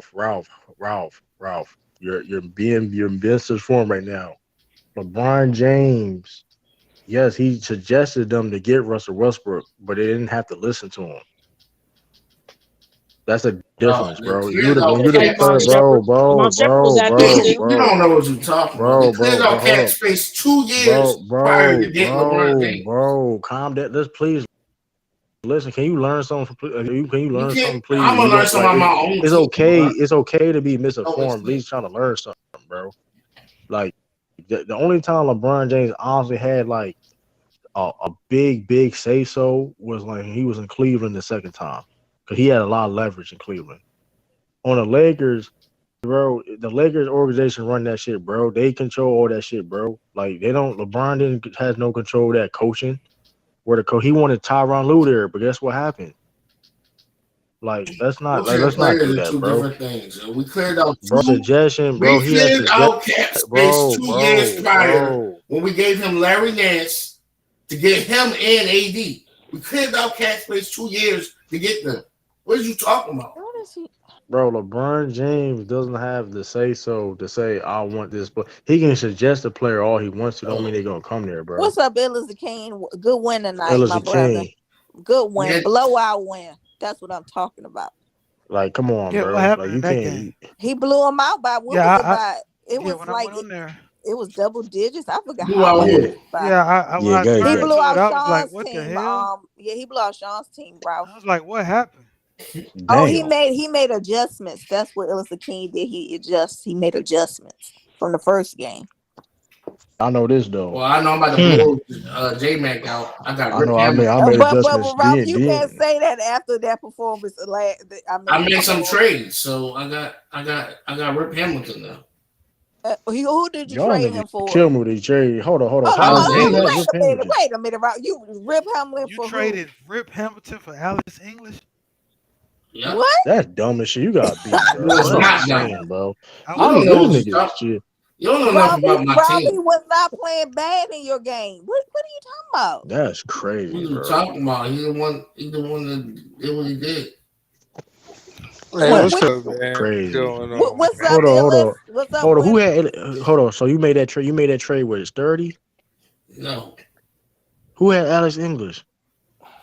Ralph. You're in such form right now. LeBron James, yes, he suggested them to get Russell Westbrook, but they didn't have to listen to him. That's a difference, They bro. cleared When out you the Hey, cat player, Iman space. Shepherd. Iman Shepherd was out there too. You don't know what you're talking about. They cleared out cat hold space 2 years prior to get LeBron James. bro. Calm down. Let's please listen. Can you learn something? Can you You learn can't. something, please? I'm You gonna learn don't something like on it. my own It's team, okay. bro. It's okay to be No, misinformed. it's At not. least trying to learn something, bro. Like the only time LeBron James honestly had like a big say so was like he was in Cleveland the second time because he had a lot of leverage in Cleveland. On the Lakers, bro, the Lakers organization run that shit, bro. They control all that shit, bro. Like they don't. LeBron didn't has no control of that coaching. Where he wanted Tyronn Lue there, but guess what happened? Like Coaching and let's not players do are that, two bro. different things. We cleared out Bro, two. suggestion, bro. We He had cleared suggest, out cap space bro, 2 years bro, prior bro. when we gave him Larry Nance to get him and AD. We cleared out cap space 2 years to get them. What are you talking about? What is he? Bro, LeBron James doesn't have the say so to say I want this, but he can suggest a player all he wants to. Don't mean they're gonna come there, bro. What's up, Illis the King? Good win tonight, Ellis my a brother. king. Good win, Yeah, blowout win. That's what I'm talking about. Like, come on, Yeah, what bro. Like happened in you that can't. game? He blew him out by what Yeah, was it I by? It yeah, was when I like went on there, it was double digits. I forgot blew how out much it Yeah, who? was by. yeah, when yeah, I go He turned ahead. blew to it, out I was like, Sean's what the team. hell? Yeah, he blew out Sean's team, bro. I was like, what happened? Oh, Damn. he made adjustments. That's what Illis the King did. He made adjustments from the first game. I know this though. Well, I know I'm about to Hmm. blow J Mac out. I got I Rip know I Hamilton. made But adjustments. Ralph, you can't Then say that after that performance. I I mean, made come some on. trades, so I got Rip Hamilton now. Who did you y'all trade niggas him for? kill me with these trades. Hold on, hold on. Hold How on, you Alex who had English. Rip Hamilton? wait a minute, Ralph. You Rip Hamlin You for who? traded Rip Hamilton for Alice English? Yep. What? That's dumb as shit. You got beat, It bro. was I'm not just dumb. saying, bro. I You was don't I'm know this what you nigga talk. is shit. You don't know Ralph, nothing about my He team. was not playing bad in your game. What are you talking about? That's What crazy, are you bro. talking about? He the one. He the one that did what he did. Hey, What, That's what's what, up, man? What's crazy. going on, what's man? up, Hold Illis? on. What's up, Hold on. Who Winner? had hold on. So you made that trade with 30? No, Who had Alex English?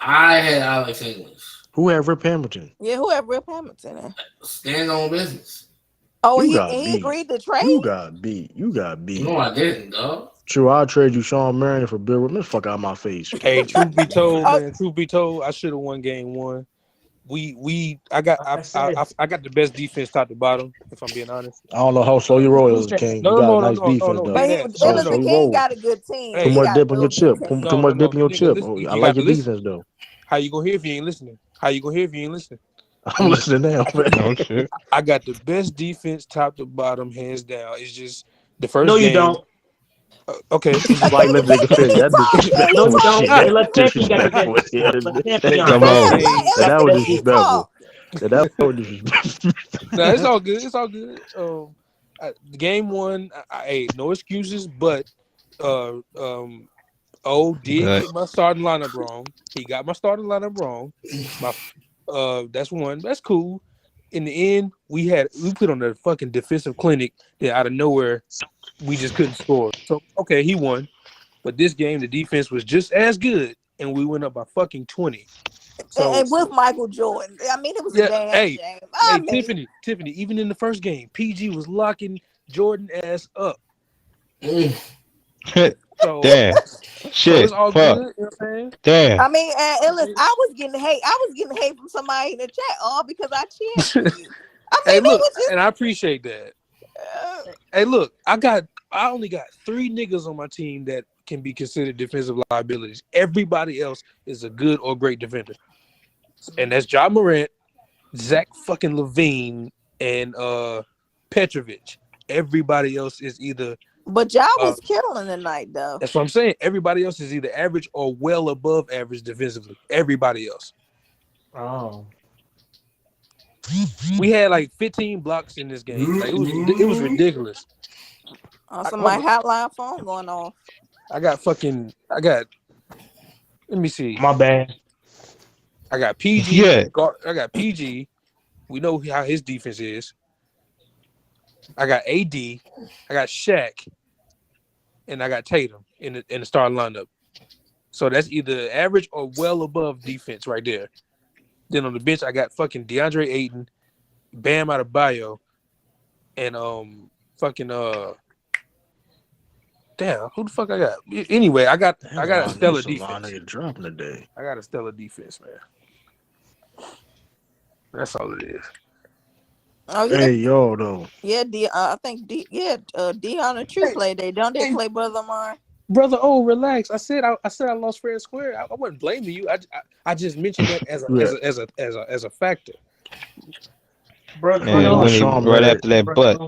I had Alex English. Who had Rip Hamilton? Yeah, who had Rip Hamilton in? Stand on business. Oh, You got he beat. agreed to trade? You got beat. You got beat. No, I didn't, dog. True, I'll trade you Sean Marion for Bill. Get the fuck out of my face. Hey, truth be told, Oh, man. Truth be told, I should have won game one. I got Like I said, I got the best defense top to bottom. If I'm being honest. I don't know how slow you Uh, roll who is, said that? King. You no, got a no, no, nice no, no, defense no. though. but Dead ass. No, So Illis no, the slow no. you King roll. got a good team. Too Hey, He much got a dip on your real good chip. team. Too no, no, much no. dip on your Nigga, chip. listen. I You like got to your listen. defense though. How you gonna hear if you ain't listening? How you gonna hear if you ain't listening? I'm listening now, man. No shit. I got the best defense top to bottom, hands down. It's just the no, first you game. don't. Okay, It's just like let He nigga finish. That talking. He No, disrespectful you don't. shit. talking. That Let Champion got the best disrespectful. defense. Let Champion be the Come honest. first on. game. Let That was Illis the King disrespectful. talk. That was disrespectful. No, it's all good. It's all good. Game one, hey, no excuses, but uh, um, did But get my starting lineup wrong. He got my starting lineup wrong. My that's one. That's cool. In the end, we put on a fucking defensive clinic that out of nowhere we just couldn't score. So okay, he won. But this game, the defense was just as good, and we went up by fucking 20. So And with Michael Jordan. I mean, it was a yeah, damn hey, shame. I hey, mean, Tiffany, even in the first game, PG was locking Jordan ass up. Mm. So damn. so it's Shit. all good. Fuck. You know what I'm Damn. and Illis, I was getting hate from somebody in the chat all because I cheered for saying? you. I Hey, mean, look, it was and I appreciate that. just. Hey, look, I only got 3 niggas on my team that can be considered defensive liabilities. Everybody else is a good or great defender. And that's John Morant, Zach fucking Levine, and Petrovic. Everybody else is either But y'all uh was killing tonight, though. that's what I'm saying. Everybody else is either average or well above average defensively. Everybody else. Oh, We had like 15 blocks in this game. Like it was ridiculous. So Hold my on. hotline phone going off. I got let me see. my bad. I got PG. Yeah. I got PG. We know how his defense is. I got AD. I got Shaq, and I got Tatum in the starting lineup. So that's either average or well above defense right there. Then on the bench, I got fucking DeAndre Ayton, Bam out of bio, and fucking damn, who the fuck I got? Anyway, I got Damn, a stellar a lot of defense. niggas dropping today. I got a stellar defense, man. That's all it is. Oh yeah, Hey, yo, though. yeah. I think Dion and True play. Don't they play Brother Mar? Brother, oh, relax. I said I lost fair and square. I wasn't blaming you. I just mentioned that Yeah. as a factor. Bro, Yeah, My when he Sean right Murray. after that butt.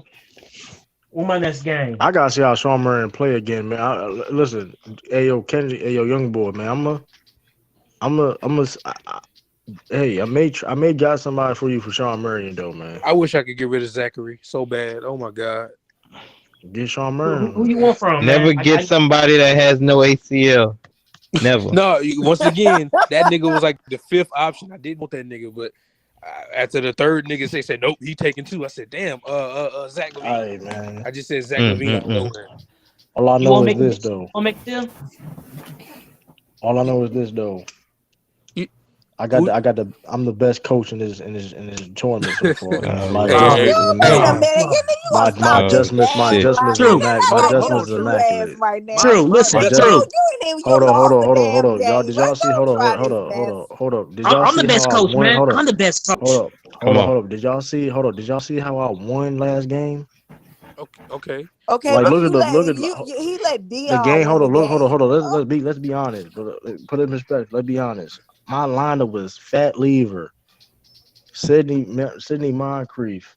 when my next game? I gotta see how Sean Murray play again, man. Listen, Ayo Kennedy, Ayo Young Boy, man. Hey, I may got somebody for you for Sean Murray though, man. I wish I could get rid of Zachary so bad. Oh my god. Get Sean Who Murray. you want from, Never man? get somebody that has no ACL. Never. No, once again, that nigga was like the fifth option. I didn't want that nigga, but after the third nigga said nope, he taking two. I said, damn, Zach Levine. All right, man. I just said Zach Levine out of nowhere. All I You know want is to make this though. make them? All I know is this though. You- I'm the best coach in this tournament so far. My Hey, adjustments is Wait a immaculate. minute, you My gonna stop this adjustments bad lie? True. my Get adjustments is your true ass immaculate. right now. True. Listen, My Hey, just true. hold you on, lost the damn y'all. game. Did y'all see? Don't try this Hold up. Did y'all I'm the see best how I coach, won? man. Hold I'm up, the best coach. hold up. Did y'all see how I won last game? Okay. Okay, Like but look at he let the Dion game. win the game. Hold on. Let's be honest. Put it in perspective. Let's be honest. My lineup was Fat Lever, Sidney Moncrief,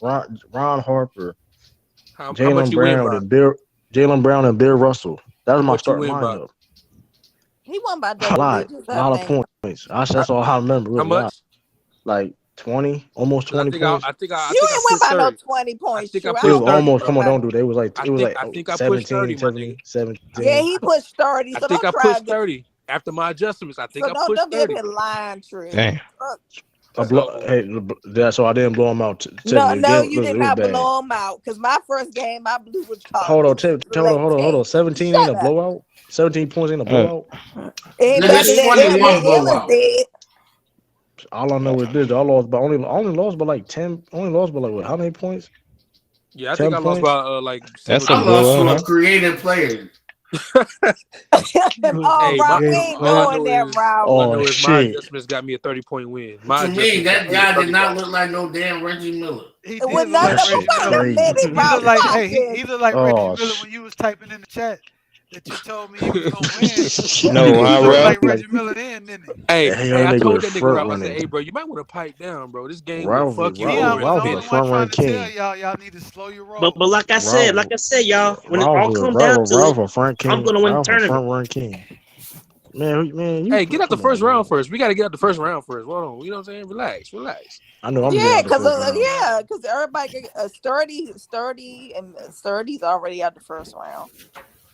Ron Harper, How much you win by? Jalen Brown and Bill Russell. That was How my much you starting win by? lineup. He won by A double digits, I lot of think. points. That's all I remember. How Really, much? like 20, almost 'Cause 20 points. I You think I ain't win pushed by no 30. 20 I points, think I True. I It was pushed don't think 30, you almost. win bro. Come on, by. don't do that. It was like I think I pushed 30, 17, my nigga. 17. Yeah, he pushed 30, I so think don't I try to pushed 30 after my adjustments. I think so I pushed don't be up 30. here lying, True. Damn. Hey, that's so I didn't blow him out. No, Tiffany, no, you look, did it was not bad. blow him out. Cause my first game, I blew was Hold on, hold on. 18. 17 ain't a Shut up. blowout. 17 points ain't a Uh, blowout. It ain't Nigga, better it's than 21 it was blowout. dead. All I know is this: I lost by only lost by like 10. Only lost by like what? How many points? Yeah, I think 10 I lost points. by like that's 7 a I points. lost blowout, to a huh? creative player. You Oh, Hey, Rob, we creative ain't all I player. doing know that, is Oh my shit! adjustments got me a 30-point win. My To me, adjustments got that me a guy did 30 not ball. look like no damn Reggie Miller. He Well, did look no, That like no, shit Reggie wait a Miller. crazy. minute, He Rob. looked like Stop he this. looked like Reggie Oh Miller when you was typing in the chat that you told me he was gonna win. No, He huh, looked Ralph? like Reggie Miller then, didn't he? Hey, hell, hey, that I nigga told was that nigga front Ralph, I said, hey, running. bro, you might want to pipe down, bro. This game will fuck you Dion over was in the a Ralph was only a minute. one front trying run to tell king. y'all need to slow your But roll. Ralph, like I said, y'all, when it all come down to it, Ralph a front I'm king. gonna win the Ralph a tournament. front run king. Man, Hey, get out the come first on, round man. first. We got to get out the first round first. Hold on. You know what I'm saying? Relax. I know I'm getting Yeah, out the first round. cause everybody sturdy, and sturdy's already out the first round.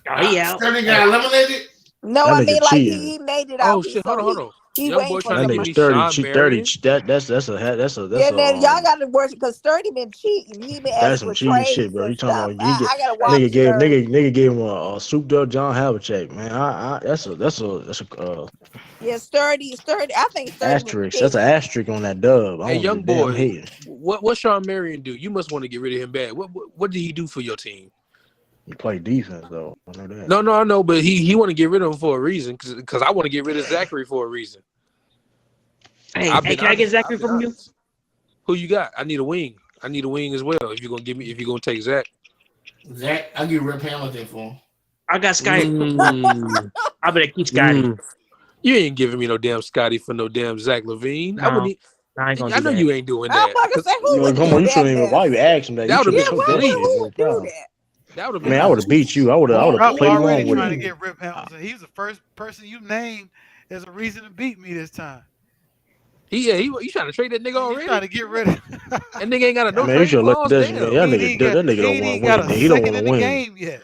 Oh, he out. Sturdy got eliminated. No, That I nigga mean like cheating. he made it Oh, out. shit. Hold on. He Young waiting boy for trying to That make nigga me somebody. sturdy. Sean Cheat 30. Marion. That's Yeah, a then y'all got to work because Sturdy been cheating. He been that's asking some for cheating shit, trades bro. and You talking stuff. about you get I gotta watch Sturdy. nigga gave him a souped up John Havlicek, man. That's a Yeah, Sturdy. I think Sturdy been asterisk. That's an cheating. asterisk on that dub. I Hey, don't young give a damn. I'm boy, hating. what Sean Marion do? You must want to get rid of him bad. What did he do for your team? He play defense though. I know that. No, I know, but he want to get rid of him for a reason because I want to get rid of Zachary for a reason. Hey, I've been can I get honest. Zachary from you? Who you got? I need a wing. I need a wing as well. If you're gonna take Zach. Zach, I give Rip Hamilton for him. I got Scotty. Mm, I better keep Scotty. You ain't giving me no damn Scotty for no damn Zach Levine. No, I ain't gonna I do know that. you ain't doing I'm that. about to say who Yo, would come do on, you that shouldn't even. Why you mess? ask him that? You That would have should been have Yeah, took that complete. shit. who Man. would do Wow. that? That would have been Man, I would have complete. beat you. I would have Ralph played already along with trying to you. get Rip Hamilton. He's the first person you named as a reason to beat me this time. You trying to trade that nigga You trying already? to get rid of That nigga ain't got a no Man, you trade should let clause. this man. Damn. he ain't That nigga even don't want got to a win. Man. He don't second want to in the win. game yet.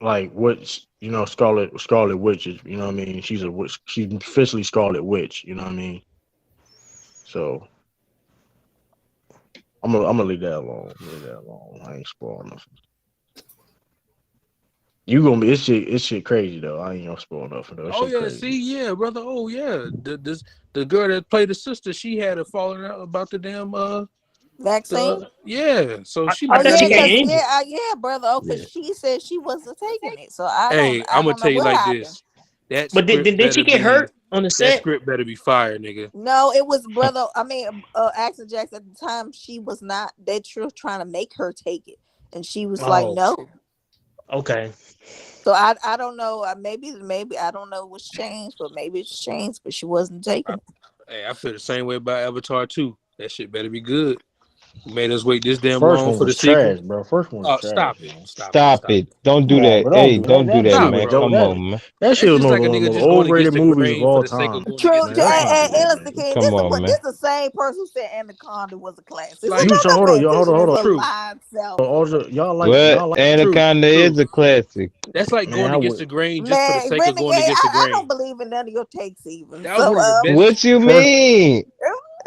like what's Scarlet Witch is, you know what I mean? She's officially Scarlet Witch, you know what I mean? So I'm gonna leave that alone. Leave that alone. I ain't spoiling nothing. You gonna be it's shit crazy though. I ain't gonna spoil nothing though. That Oh shit yeah, crazy. see, yeah, brother. Oh yeah, the girl that played the sister, she had a falling out about the damn Vaccine. yeah. So I, she I might thought not she Yeah, be got able. cause injured. yeah, brother. Oh, cause Yeah. she said she wasn't taking it. So I don't, Hey, I I'm gonna don't know tell you what like happened. this. That But did, script did, did she better get be hurt on the that set? script better be fire, nigga. No, it was brother. I mean, Action Jackson at the time. She was not. They were trying to make her take it, and she was like, Oh, no. okay. So I don't know. Maybe I don't know what's changed, but maybe it's changed. But she wasn't taking it. Hey, I feel the same way about Avatar 2. That shit better be good. Made us wait this damn First long one for the was sequel. trash, bro. First one was Oh, trash, stop it. man. Stop it. Stop Stop it. it. Don't Come do on, that. bro. Don't Hey, do that. don't do That that, shit Stop was it, man. bro. dope. Come on, man. That shit That's was just like a one of the nigga most just going overrated against the movies of grain for all the sake of time. going True. against the Man, come grain. on, Hey, man. listen, King. Come This is on, what this man. the same person who said Anaconda was a classic. So Like, You so don't hold on, pay y'all, hold on, attention hold to on. the true, lie itself. Also, What? y'all like true, Anaconda true. is a classic. That's like man. going I against would the grain just for the Man, sake of going Renegade, against the I don't grain. believe in none of your takes even. That was So one of the best. What you first. mean?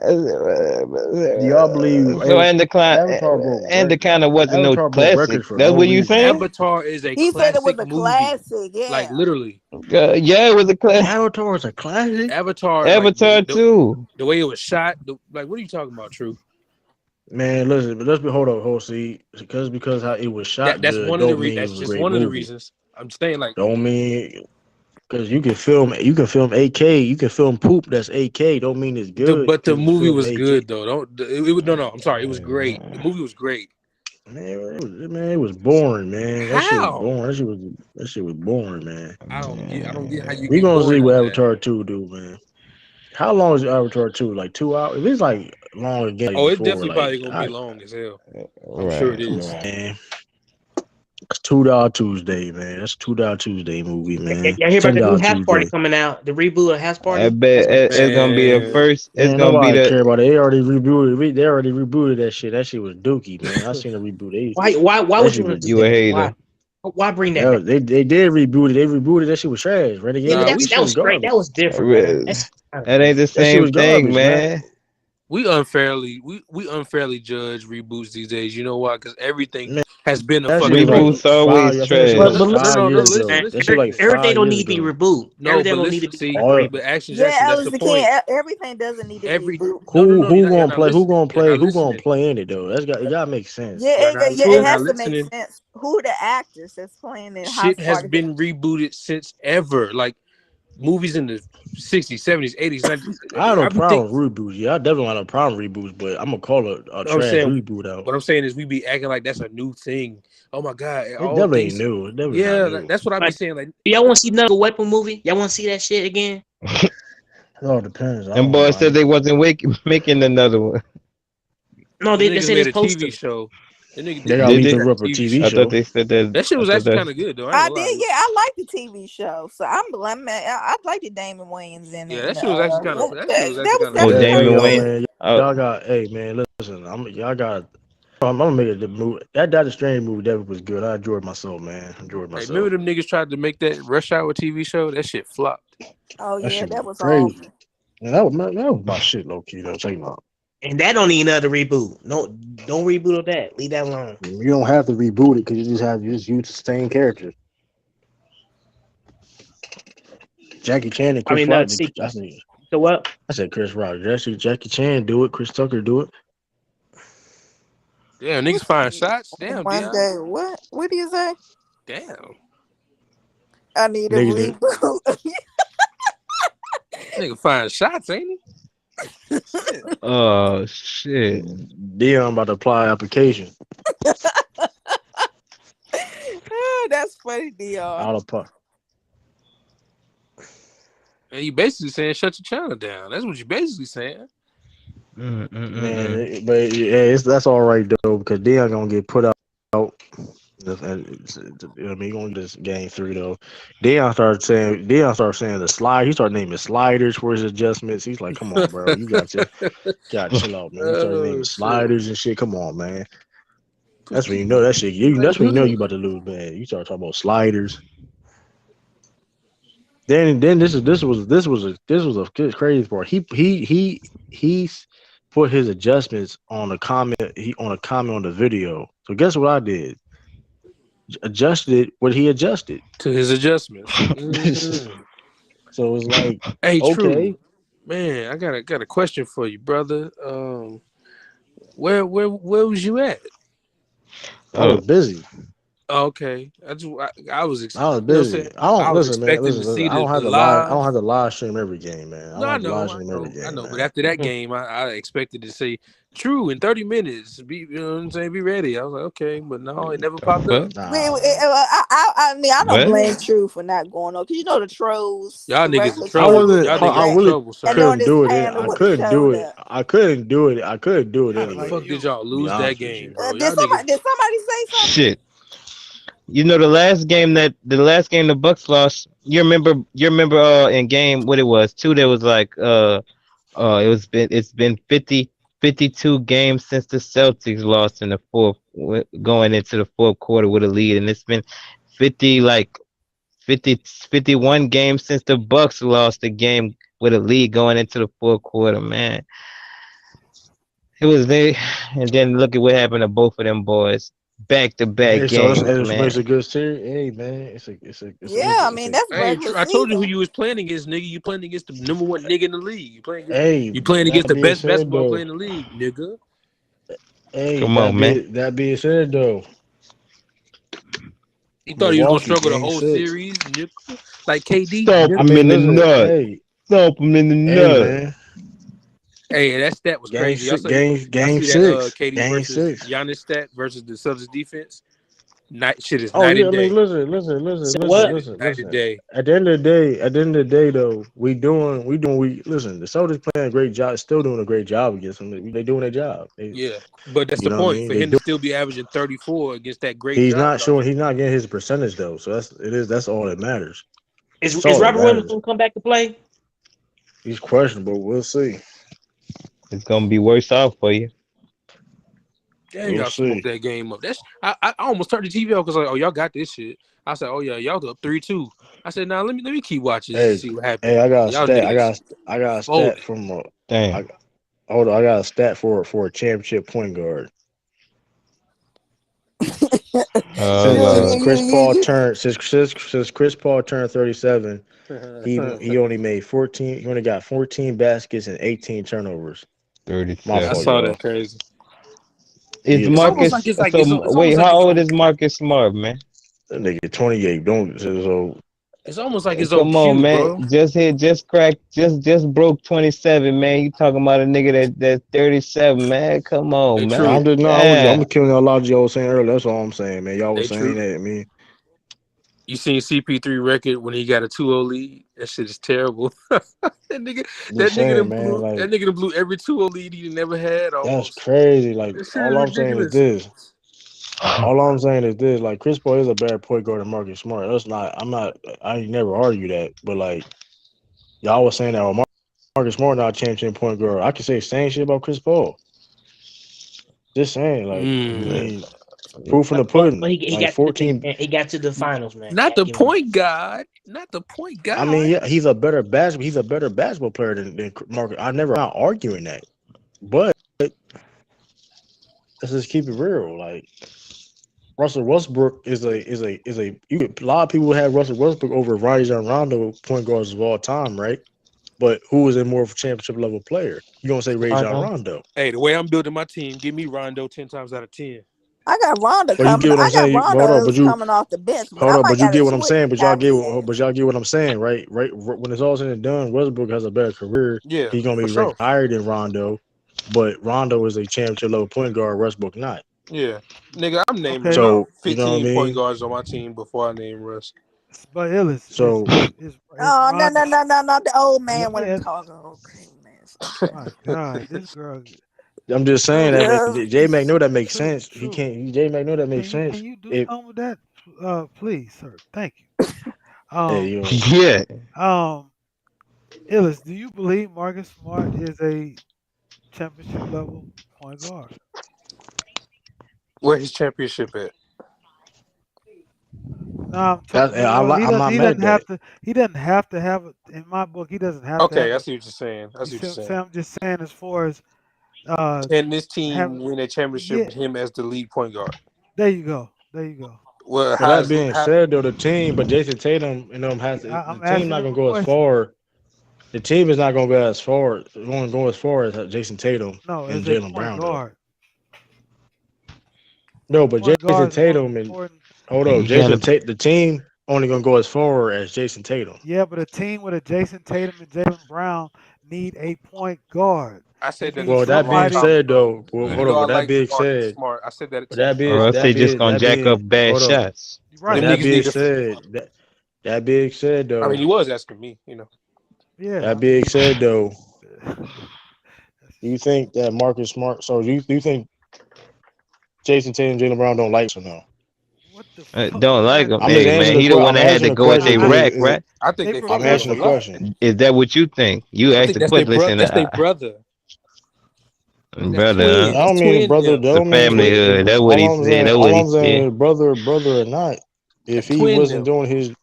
Do y'all believe So Avatar Anaconda wasn't no broke classic. records for That's no what you reason, saying? bro? Avatar is a he said it was classic a movie. classic, Like yeah. literally, Yeah, it was a classic. Avatar is a classic. Avatar, like Avatar too. the way it was shot. Like, what are you talking about? True. Man, listen, but let's be hold see because how it was shot good don't mean it That's was a just great one of the movie. reasons. I'm saying like Don't mean because you can film AK, you can film poop that's AK. Don't mean it's good the because it's movie filmed was AK. good though. Don't it was no. I'm sorry. It was great. The movie was great. Man, it was boring, man. That shit was How? boring. That shit was boring, man. I don't get how you We get gonna see bored what out of that. Avatar 2 do, man. How long is Avatar 2? Like 2 hours? If it's like long again like Oh, it's before, definitely like probably gonna be long as hell. I'm sure Right. it come is. on, man. It's $2 Tuesday, man. That's $2 Tuesday movie, man. Y'all hear about the new $10 House Party Tuesday. coming out? The reboot of House I Party? bet That's gonna be it's gonna be the Man, first. It's Man, gonna be nobody the care about it. They already rebooted. They already rebooted that shit. That shit was dookie, man. I seen the reboot. why That would you shit was want to do you a that? Why? hater. Why bring that that back? was, they did reboot it. They rebooted that shit was trash. Yeah, but Renegade. nah, That that shit was was straight. That garbage. was different, man. That's kind of That ain't different. the That shit same was thing, garbage, man. man. we unfairly judge reboots these days. You know why? Because everything Man, has been a that shit fucking was like movie. Reboots always I think that shit was But like trash. No, five no, no. years Listen, ago. Man, That listen, shit was like listen. everything 5 don't years need to be ago. reboot. No, Everything but don't need to listen. be See, All reboot. but Action yeah, Jackson. That's the Alice the point. King, everything doesn't need to be Every reboot. no, no, who no. You're who not. You're gonna not play? Who listening. gonna You're play? not Who gonna listening. play in it though? It gotta make sense. Yeah, You're not. yeah, You're it not has to make listening. sense. Who the actors that's playing in Shit House has Party? been rebooted since ever. Like movies in the 60s, 70s, 80s, 90s. I have no I be think problem with reboots. Yeah, I definitely have no problem with reboots, but I'm gonna call it a I'm trash saying reboot out. what I'm saying is we be acting like that's a new thing. Oh my god, It all definitely ain't things. new. It's definitely not Yeah, new. that's what I be Like, saying. Like do y'all want to see another Weapon movie? Y'all want to see that shit again? It all depends. I Them don't boys said mind. they wasn't making another one. No, them they niggas said made it's a supposed TV to. show. They got Did They they? Lethal got a Ripper TV TV show. I thought show. they said that. That shit I was thought actually that. kind of good though. I ain't I gonna lie. did, yeah, I like the TV show. So I like the Damon Wayans in Yeah, it. that shit was actually kind of. That shit was That actually was kind of Oh, actually good. kind Hey of Damon yo, Wayne. good. man, Oh, y'all got. Hey man, listen. Y'all got. I'm gonna make it the movie. That Doctor Strange movie definitely was good. I enjoyed myself, man. Enjoyed Hey, remember myself. them niggas tried to make that Rush Hour TV show? That shit flopped. Oh That yeah, shit was that was crazy. awful. And that was my shit, low key though. Take my. And that don't need another reboot. No, don't reboot that. Leave that alone. You don't have to reboot it because you just use the same characters. Jackie Chan and I Chris mean, Rock. not sequel. I said, So what? I said Chris Rock. Jackie Chan do it. Chris Tucker do it. Damn, What niggas firing shots. Damn, one Dion. day? What do you say? Damn, I need a Niggas, reboot. nigga firing shots, ain't he? Shit. oh shit. Dion about to apply application. Oh, that's funny, Dr. Out of puff. And you basically saying shut your channel down. That's what you basically saying. Man, Mm-mm-mm-mm. but yeah, that's all right though because Dion gonna get put out. I mean, he gonna get this game 3 though. Dion started saying the slide. He started naming sliders for his adjustments. He's like, come on, bro, you got to chill out, man. He started naming Oh shit. sliders and shit. Come on, man. That's when you know that shit. That's when you know you about to lose, man. You start talking about sliders. Then this was a crazy part. He put his adjustments on a comment. He on a comment on the video. So guess what I did? Adjusted it what he adjusted. to his adjustments. So it's like, Hey, true okay, man. I got a question for you, brother. Where was you at? I was Oh, busy. Okay, I was I was you know what I'm saying. busy. I don't I was listen, man. expecting to Listen. see I don't have the to lie. I don't live. have to live stream every game, man. I No, don't have to live stream every I game, know. But man. after that game, I expected to say, "True in 30 minutes." Be you know what I'm saying? Be ready. I was like, okay, but no, it never popped but up. Nah, man. I mean, I don't but blame True for not going on because you know the trolls, Y'all the niggas in regular I trouble. trolls, wasn't. Y'all and niggas I in really trouble, and sir. on couldn't this do it. panel I would have couldn't do showed it. up. I couldn't do it. I couldn't do it How the like anyway. fuck did you. y'all To be lose that honest with game, you. bro? Did Y'all niggas. somebody say something? shit. You know the last game the Bucks lost. You remember in game what it was two. There was like it's been 52 games since the Celtics lost in the going into the fourth quarter with a lead, and it's been 50 like 51 games since the Bucks lost a game with a lead going into the fourth quarter. Man, it was very. And then look at what happened to both of them boys, back to back Hey, so this games, it makes man. a good series. Hey, man, Yeah, I it's mean a. that's Hey, regular I told you who season. you was playing against, nigga. You playing against the number one nigga in the league. Hey, You playing against that the being best said basketball though, player in the league, nigga. hey, Come on, man. that being said though, You thought he was gonna Milwaukee struggle the game whole six. series, nigga. Like KD, Stomp I him nigga. mean, in the listen, nuts. Stomp him in the hey, nuts. man, Hey, that stat was game crazy. Y'all six, saw y'all game see that six, KD game versus six. Giannis stat versus the Celtics defense. Night shit is Oh night yeah, and I mean, day. So That what? shit is night and listen. day. At the end of the day, though, we listen. The Celtics playing a great job, still doing a great job against them. They doing their job. Yeah, but that's You the know what I point mean? for him to still be averaging 34 against that great job y'all He's doing. not getting his percentage though. So that's all that matters. That's Is all that Robert Williams matters. gonna come back to play? He's questionable. We'll see. It's gonna be worse off for you. Damn, We'll y'all smoked see. that game up. I almost turned the TV off because like, oh, y'all got this shit. I said, oh yeah, y'all up 3-2. I said, now let me keep watching just to Hey, see what hey, happened. I got a Y'all stat. niggas I got a stat folded. from. Damn. I hold on. I got a stat for a championship point guard. Oh Since Lord. Chris Paul turned 37, he only made 14. He only got 14 baskets and 18 turnovers. My I 37. fault, saw y'all. that crazy. Is It's Yeah, almost like Marcus it's like so it's wait, almost like how it's old on. is Marcus Smart, man? that nigga 28. Don't so It's almost like it's on Come on, cue, man. bro. Just cracked, just broke 27, man. You talking about a nigga that's 37, man. Come They on, man. true. I'm just no. I'm Yeah. killing a lot of y'all was saying earlier. That's all I'm saying, man. Y'all They was saying true. that. I mean, You seen CP3 record when he got a 2-0 lead? That shit is terrible. just saying, man. That Like nigga done blew every 2-0 lead he never had that's almost. crazy. Like That shit is all I'm saying is ridiculous. this. All I'm saying is this. Like Chris Paul is a better point guard than Marcus Smart. That's not. I'm not. I ain't never argue that. But like y'all was saying that Marcus Smart not a championship point guard. I can say the same shit about Chris Paul. Just saying. Like I Mm. mean, proof in the But pudding. Like 14. he got to the finals, man. Not the Give him that. point guard. Not the point I mean, guard. yeah, he's a better basketball. He's a better basketball player than Marcus. I'm not arguing that. But let's just keep it real. Like Russell Westbrook a lot of people have Russell Westbrook over Rajon Rondo point guards of all time, right? But who is a more of a championship level player? You gonna say Rajon Rondo. Rondo? Hey, the way I'm building my team, give me Rondo 10 times out of 10. I got Rhonda But you coming. get what I'm I got saying. Hold on, Rhonda coming off the bench, but I might but you got to get what I'm switch saying. Zion. But y'all get what I'm saying, right? Right. When it's all said and done, Westbrook has a better career. Yeah, He's gonna for be ranked sure. higher than Rondo, but Rondo is a championship level point guard. Westbrook not. Yeah. Nigga, I'm naming Okay, about So you know what I 15 point mean. guards on my team before I name Russ. but Illis So is Oh no no Ronda. no no no! The old Let man me wasn't ask. talking. Okay, man. My God, this girl, I'm just saying true, that Yeah. J Mac know that makes true, sense. He true. can't. J Mac know that makes Can sense. you do If something with that, please, sir? Thank you. hey, Um, you know, Yeah. um, Illis, do you believe Marcus Smart is a championship level point guard? Where his championship at? No, I'm that talking. Well, I'm not he mad at doesn't that. have to. He doesn't have to have it. In my book, he doesn't have to Okay, have I a. see what you're saying. I You see what see you're what I'm saying. saying? I'm just saying as far as Can this have team win a championship yeah. with him as the lead point guard? There you go. There you go. Well, But that being said, though, the team, but Jason Tatum, the I'm team asking not him gonna a go as question. far. The team is not gonna go as far. Going to go as far as Jason Tatum No, and as a Jalen point Brown, though. guard. No, A but point Jason guard is the most Tatum and important. hold You up, gotta The team only gonna go as far as Jason Tatum. Yeah, but a team with a Jason Tatum and Jalen Brown need a point guard. I They said that need Well, a that long being somebody. time said, ago. though, well, Even hold up. though I With that like being Marcus said, Smart, I said that but 10 years or else ago. they just gonna jack up bad hold up. shots. But Them Right. that niggas being need to. said, that being said, I mean, though, he was asking me, Yeah. that I being mean, said, though, that's do you think that Marcus Smart? So do you think Jason Tatum and Jalen Brown don't like or no? what the I fuck don't does like that him. I'm just Hey mean? man, answering the he the question. one I'm that had to answering the go at question their I, because rack, right? I think they they I'm fuck prefer. together answering a the lot. question. Is that what you think? You I asked think the that's their question. brother. Listen, That's their brother. That's brother, twin. I That's don't mean twin brother. That them. the don't That's mean family twin hood. them. That's what all he I'm said. saying. That's what All he I'm saying said. is brother or not. If That's he twin wasn't them. doing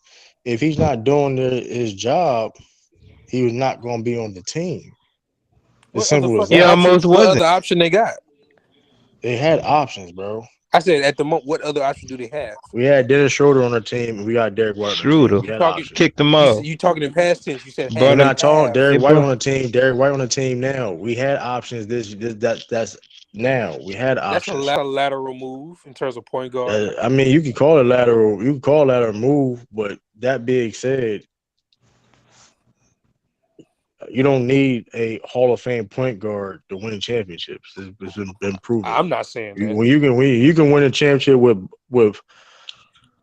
if he's not doing his job, he was not going to be on the team. As What other simple as fucking He that. option? almost What other wasn't. option they got? They had options, bro. I said at the moment. What other option do they have? We had Dennis Schroeder on our team, and we got Derek White on our team. Schroeder We You had talking? options. kicked him off. You talking in past tense? You said We're had. Brother, not They talking have. they Derek White on brought the team. Derek White on the team now. We had options. That's now. We had That's a options. lateral move in terms of point guard. I mean, you can call it lateral. You can call that a move, but that being said, you don't need a Hall of Fame point guard to win championships. It's been proven. I'm not saying that. You can win a championship with with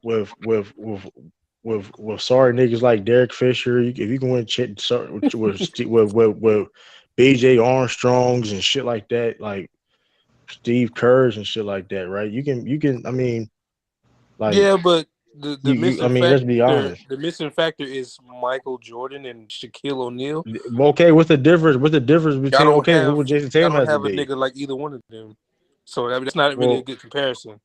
with with with sorry niggas like Derek Fisher. If you can win with BJ Armstrongs and shit like that, like Steve Kerr's and shit like that, right? You can. I mean, like Yeah, but the you. I missing mean, let's be factor honest. the missing factor is Michael Jordan and Shaquille O'Neal. Okay, what's the difference? What's the difference Y'all between don't okay? Who have would Jason y'all Tatum don't has to have a be? nigga like either one of them. So that's not really a Well, good comparison.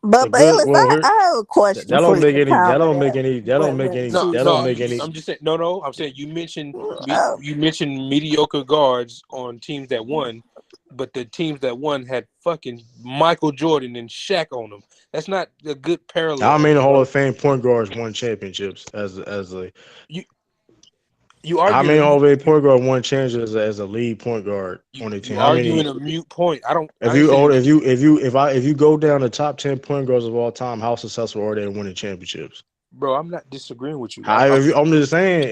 the But good. Ellis, Well, here I have a that question for don't you make to any. That counter don't make that. any. No, That don't no, make any. I'm just saying. No. I'm saying you mentioned Oh, you mentioned mediocre guards on teams that won, but the teams that won had fucking Michael Jordan and Shaq on them. That's not a good I parallel, mean, the Hall bro. of Fame point guards won championships as a. You you How arguing many a Hall mute of Fame you point guard won championships as a lead point guard on their you team? How arguing many? a mute point. If I ain't you saying you. if you go down the top 10 point guards of all time, how successful are they in winning championships? Bro, I'm not disagreeing with you. How, if you, I'm just saying.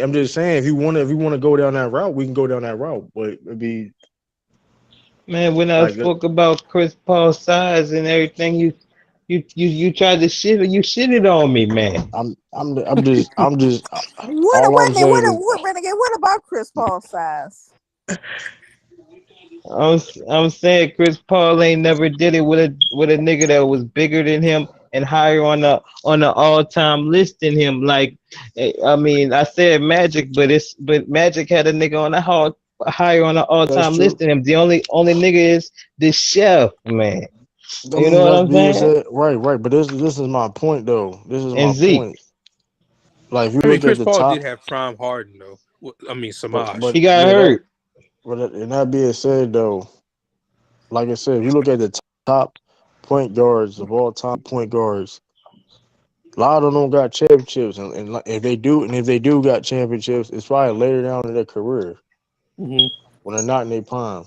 If you want to go down that route, we can go down that route. But it'd be man, when I like spoke about Chris Paul's size and everything, you tried to shit it. You shitted on me, man. I'm just what? all Wait I'm a minute. saying is What Renegade? What about Chris Paul's size? I'm saying Chris Paul ain't never did it with a nigga that was bigger than him and higher on the all time list than him. Like, I mean, I said Magic, but Magic had a nigga on the higher on the all that's time list true. than him. The only nigga is the chef, man. I You mean, know what that's I'm being saying? said, right. But this is my point, though. This is And my Zeke, point. Like, if you I mean, look at Chris the Paul did top, have prime Harden though. I mean, but Samaj. he got yeah, hurt. and that being said, though, like I said, if you look at the top point guards of all time, point guards, a lot of them got championships, and like, if they do got championships, it's probably later down in their career Hmm. when they're not in their prime.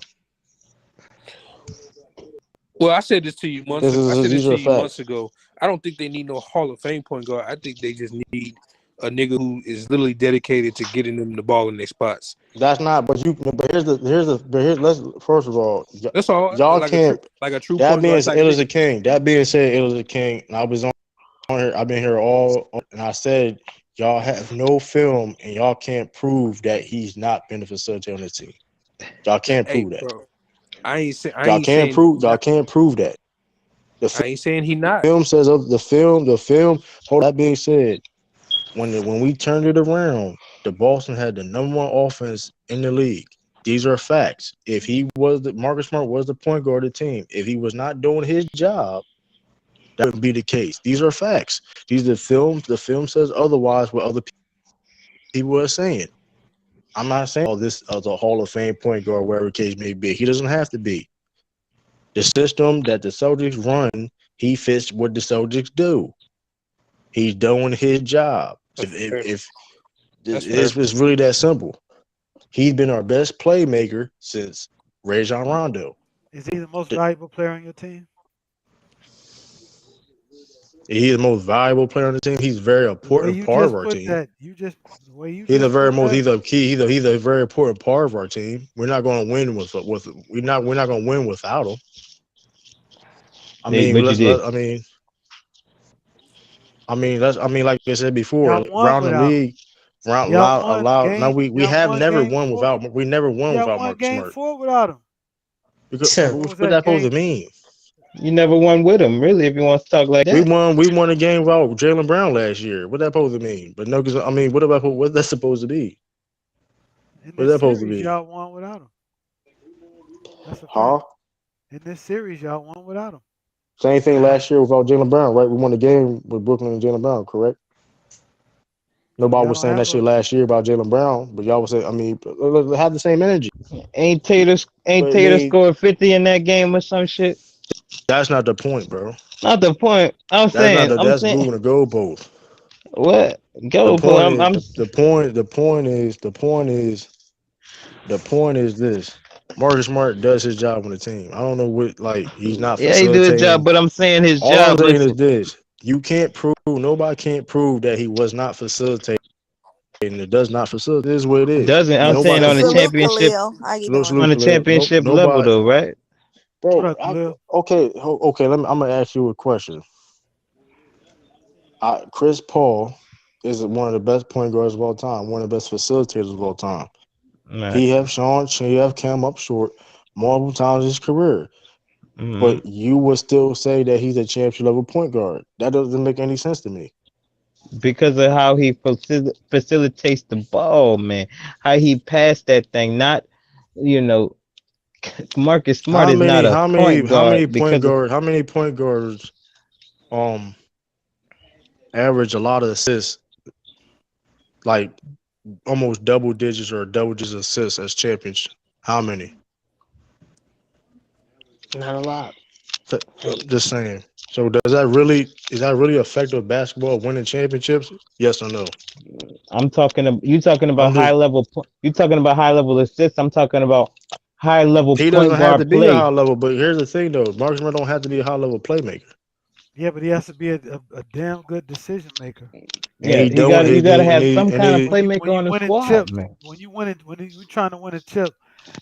Well, I said this to you months ago. I said this These to are you months facts. ago. I don't think they need no Hall of Fame point guard. I think they just need a nigga who is literally dedicated to getting them the ball in their spots. That's not, but here's let's first of all, That's all. y'all can't. Like a true That point being guard said, type it was a nigga. king. That being said, it was a king. And I was on here. I've been here all, and I said y'all have no film, and y'all can't prove that he's not been a facilitator on the team. Y'all can't Hey, prove that. bro. I ain't saying he Y'all not. can't prove that. The I ain't saying he not. film says of the film. Hold that being said, when we turned it around, the Boston had the #1 offense in the league. These are facts. If he was Marcus Smart was the point guard of the team, if he was not doing his job, that would be the case. These are facts. These are films. The film says otherwise. What other people are saying. I'm not saying all this as a Hall of Fame point guard, wherever the case may be. He doesn't have to be. The system that the Celtics run, he fits what the Celtics do. He's doing his job. That's fair. If That's fair. it's really that simple. He's been our best playmaker since Rajon Rondo. Is he the most valuable player on your team? He's the most valuable player on the team. He's a very The way important you part of just our put team. that, the way you just put that. He's a key. He's a very important part of our team. We're not going to win with we're not going to win without him. I mean, But you did. like I said before, Y'all won around the without him. league, round Y'all allow won allow. Now game. we Y'all have won never game won four. without we never won Y'all without won Marcus game Smart. 4 without him. Because What was what that that supposed to game? mean? You never won with him, really, if you want to talk like that. We won a game without Jaylen Brown last year. What that supposed to mean? But no, because I mean, what that supposed to be? In What this that supposed to series, be? y'all won without him. That's a Huh? fact. In this series, y'all won without him. Same thing last year without Jaylen Brown, right? We won the game with Brooklyn and Jaylen Brown, correct? So Nobody y'all was don't saying that have shit a. last year about Jaylen Brown, but y'all was saying, I mean, have the same energy. Ain't But I Tater mean, scored 50 in that game or some shit? that's not the point, bro. Not the point. I'm That's saying moving the goalpost. what? The Go for point I'm is I'm the point is this. Marcus Smart does his job on the team. I don't know what like he's not Yeah, he do his job, facilitating. but I'm saying his All I'm job, saying is listen, this. You can't prove nobody can't prove that he was not facilitating. It does not facilitate. It is what it is. doesn't I'm saying Nobody can on the prove. Salute championship Khalil. How you Salute, doing? salute, on the Khalil. No, championship level nobody, though, right? What bro. up, Khalil? Okay. I'm gonna ask you a question. Chris Paul is one of the best point guards of all time, one of the best facilitators of all time. Right. He have come up short multiple times in his career, Hmm. but you would still say that he's a championship level point guard. That doesn't make any sense to me. Because of how he facilitates the ball, man. How he passed that thing. Not, you know, Marcus Smart is not a point guard because of How many point guards um average a lot of assists, like almost double digits or double digits assists as champions? How many? Not a lot. So, just saying. So is that really effective basketball winning championships? Yes or no? you talking about I'm high just level you talking about high level assists. I'm talking about high level he point doesn't have to guard be a high play. level, but here's the thing though, Marcus Smart don't have to be a high level playmaker. Yeah, but he has to be a damn good decision maker. And Yeah, he don't you gotta have some and kind of he When playmaker you on the winning squad, chips, man. when you trying to win a chip,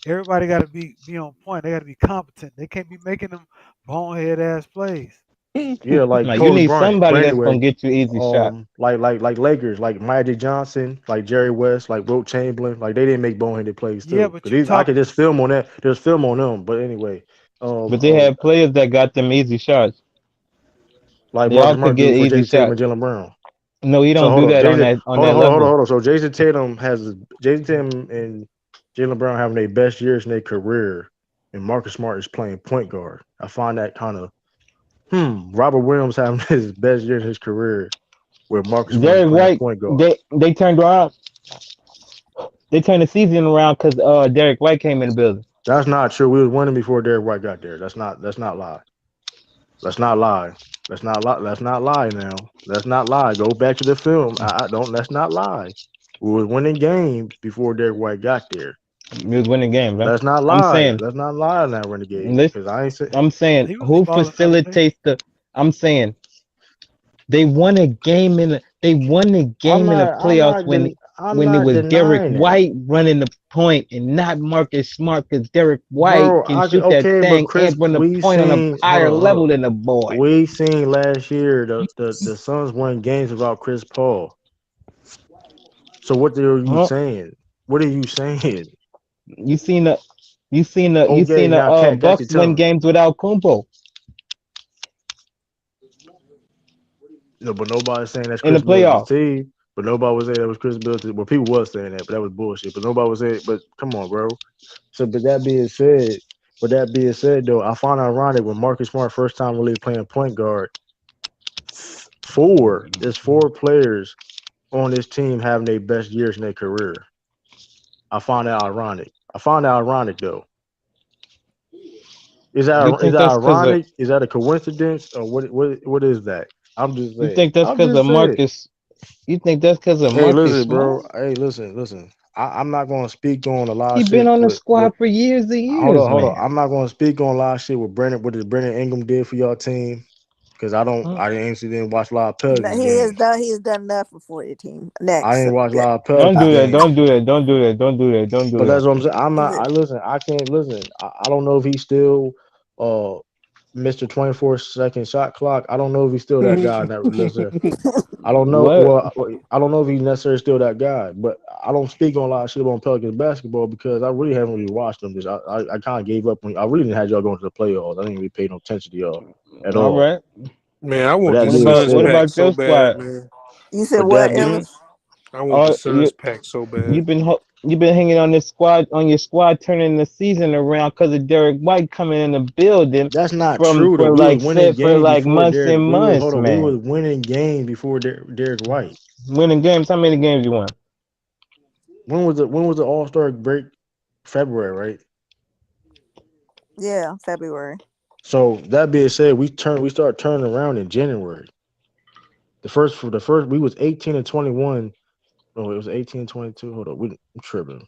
everybody got to be on point. They got to be competent. They can't be making them bonehead ass plays. yeah, like Like you Kobe need Bryant. somebody But that's gonna anyway, get you easy shots. like Lakers, like Magic Johnson, like Jerry West, like Wilt Chamberlain, like they didn't make boneheaded plays Yeah, too. but Cause you these I could talking. just film on that. There's film on them. But anyway, um, But they um, had players that got them easy shots. like They Marcus all could Smart do get for easy Jason Tatum and shots. Jalen Brown. No, he So don't hold do up, that Jason, on that level. hold on. So Jason Tatum and Jalen Brown having their best years in their career, and Marcus Smart is playing point guard. I find that kind of Robert Williams having his best year in his career, where Marcus Smart is Derek playing White, point guard. they turned around. They turned the season around because Derek White came in the building. That's not true. We was winning before Derek White got there. That's not lie. Let's not lie. Let's not lie. Let's not lie now. Let's not lie. Go back to the film. I don't. Let's not lie. We was winning games before Derek White got there. He was winning games, right? Let's not I'm lie. saying, Let's not lie now, Renegade. this. Because I ain't say I'm saying, He was who balling the other day. facilitates the? I'm saying they won a game in the playoffs I'm when it not was Derek denying it. White running the point and not Marcus Smart because Derek White Bro, can shoot that okay, but thing Chris, and run the we point on a seen higher hold level on. than the boy. We seen last year the Suns won games without Chris Paul. So what are you Huh? saying? What are you saying? You seen the you Okay, seen the now Cat, you Bucks tell win me. games without Kumpo No, but nobody's saying that's in the Chris Middleton's playoffs. team. But nobody was saying that was Chris Middleton. Well, people was saying that, but that was bullshit. But nobody was saying. But come on, bro. So, but that being said, though, I find it ironic when Marcus Smart first time really playing point guard. There's four players on this team having their best years in their career. I find that ironic. I find that ironic though. You Is think that that's because of ironic? Is that a coincidence or what is that? I'm just you saying. think that's I'm because just of saying. Marcus? You think that's because of Hey, Marcus listen, bro. Smart? Hey, listen. I'm not gonna speak on a lot He of been shit on the with squad for years and hold years, on, hold on. man. I'm not gonna speak on a lot of shit with Brandon what did Brandon Ingram did for your team. Cause Huh? I didn't watch a lot of No, Pelicans games. he has done nothing for your team. I Next ain't watched a subject. lot of Don't Pelicans do that. games. Don't do that. Don't do that. Don't do that. Don't do But that. that's what I'm saying. I'm not. I listen. I can't listen. I don't know if he's still uh Mr. 24-second shot clock. I don't know if he's still that guy. That listen. I don't know. What? Well, I don't know if he's necessarily still that guy. But I don't speak on a lot of shit on Pelicans basketball because I really haven't really watched them. Just I kind of gave up. I really didn't have y'all going to the playoffs. I didn't really pay no attention to y'all at All all. right. Man, I But want that the What being about Suns what said, pack about so your bad, squad? man. You said but what, that being Hmm? Ellis? I want the All Suns pack so bad. you've been hanging on this squad on your squad turning the season around because of Derek White coming in the building that's not from true. Though for we was like winning set for games like before months Derek. and We was hold months, on. We man. was winning games before Derek White. Winning games. How many games you won? When was the All Star break? February, right? Yeah, February. So that being said, we start turning around in January. The first we was 18-21. No, it was 18-22. Hold up, I'm tripping.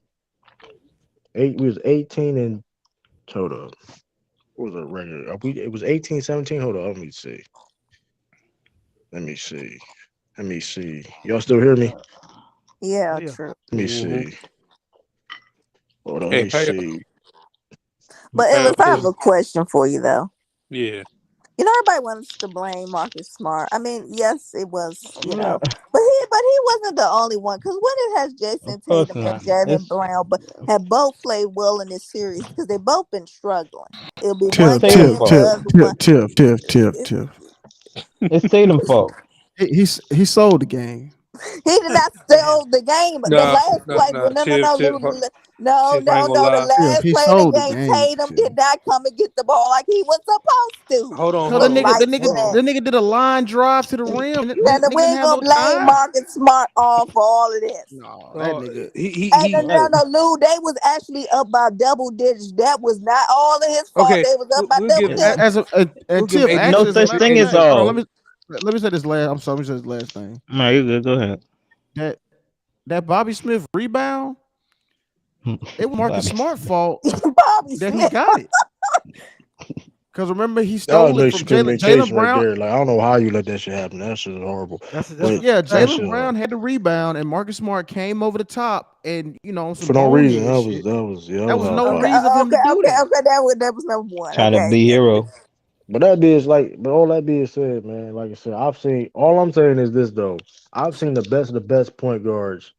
We was 18 and hold up. What was the regular? It was 18-17. Hold on, let me see. Let me see. Let me see. Y'all still hear me? Oh Yeah, yeah. true. Let me Hmm. see. Hold on, let Hey, me see. But Ellis, I have a question for you though. yeah. You know, everybody wants to blame Marcus Smart. I mean, yes, it was, I'm not. but he wasn't the only one. Because when it has Of Jason course Tatum and not. Jalen It's Brown, but have both played well in this series because they both been struggling. It'll be it's one Tiff, Tatum Tiff, game, fault. Tiff, the other one. Tiff, Tiff, Tiff, Tiff, It's, Tiff. It's Tatum fault. He sold the game. he did not sell the game. The Nah, last nah, play, nah. no, no, Tiff, no, Tiff, I ain't gonna no. The lie. Tiff, last he play of the sold the game, game. Tatum Tiff. did not come and get the ball like he was supposed to. Hold on, He Cause hold was on, light hold on. the skinned. nigga did a line drive to the rim. And Nigga we didn't ain't have gonna no blame time. Marcus Smart on for all of this. No, that Uh, nigga. And he. Hey, Lou, they was actually up by double digits. That was not all of his fault. Okay, They was up by we'll double give it- him. digits. We'll give him Tiff, no actually, eighty. as a such We'll matter give of thing him as fact, hold on. all. 80. Let me say this last. I'm sorry. Let me say this last thing. No, you good. Go ahead. That that Bobby Smith rebound. It was Marcus Bobby. Smart fault Bobby that he Smith. got it. Cause remember he That was stole it from Jalen miscommunication right Brown. there. Like I don't know how you let that shit happen. That shit is horrible. So But yeah, that Jalen shit Brown had the rebound, and Marcus Smart came over the top, and on some for no reason. bonehead shit. That That was was our no Okay, fault. reason for him to do that. That was number one. Trying to Okay, be hero. But all that being said, man, like I said, all I'm saying is this though. I've seen the best of the best point guards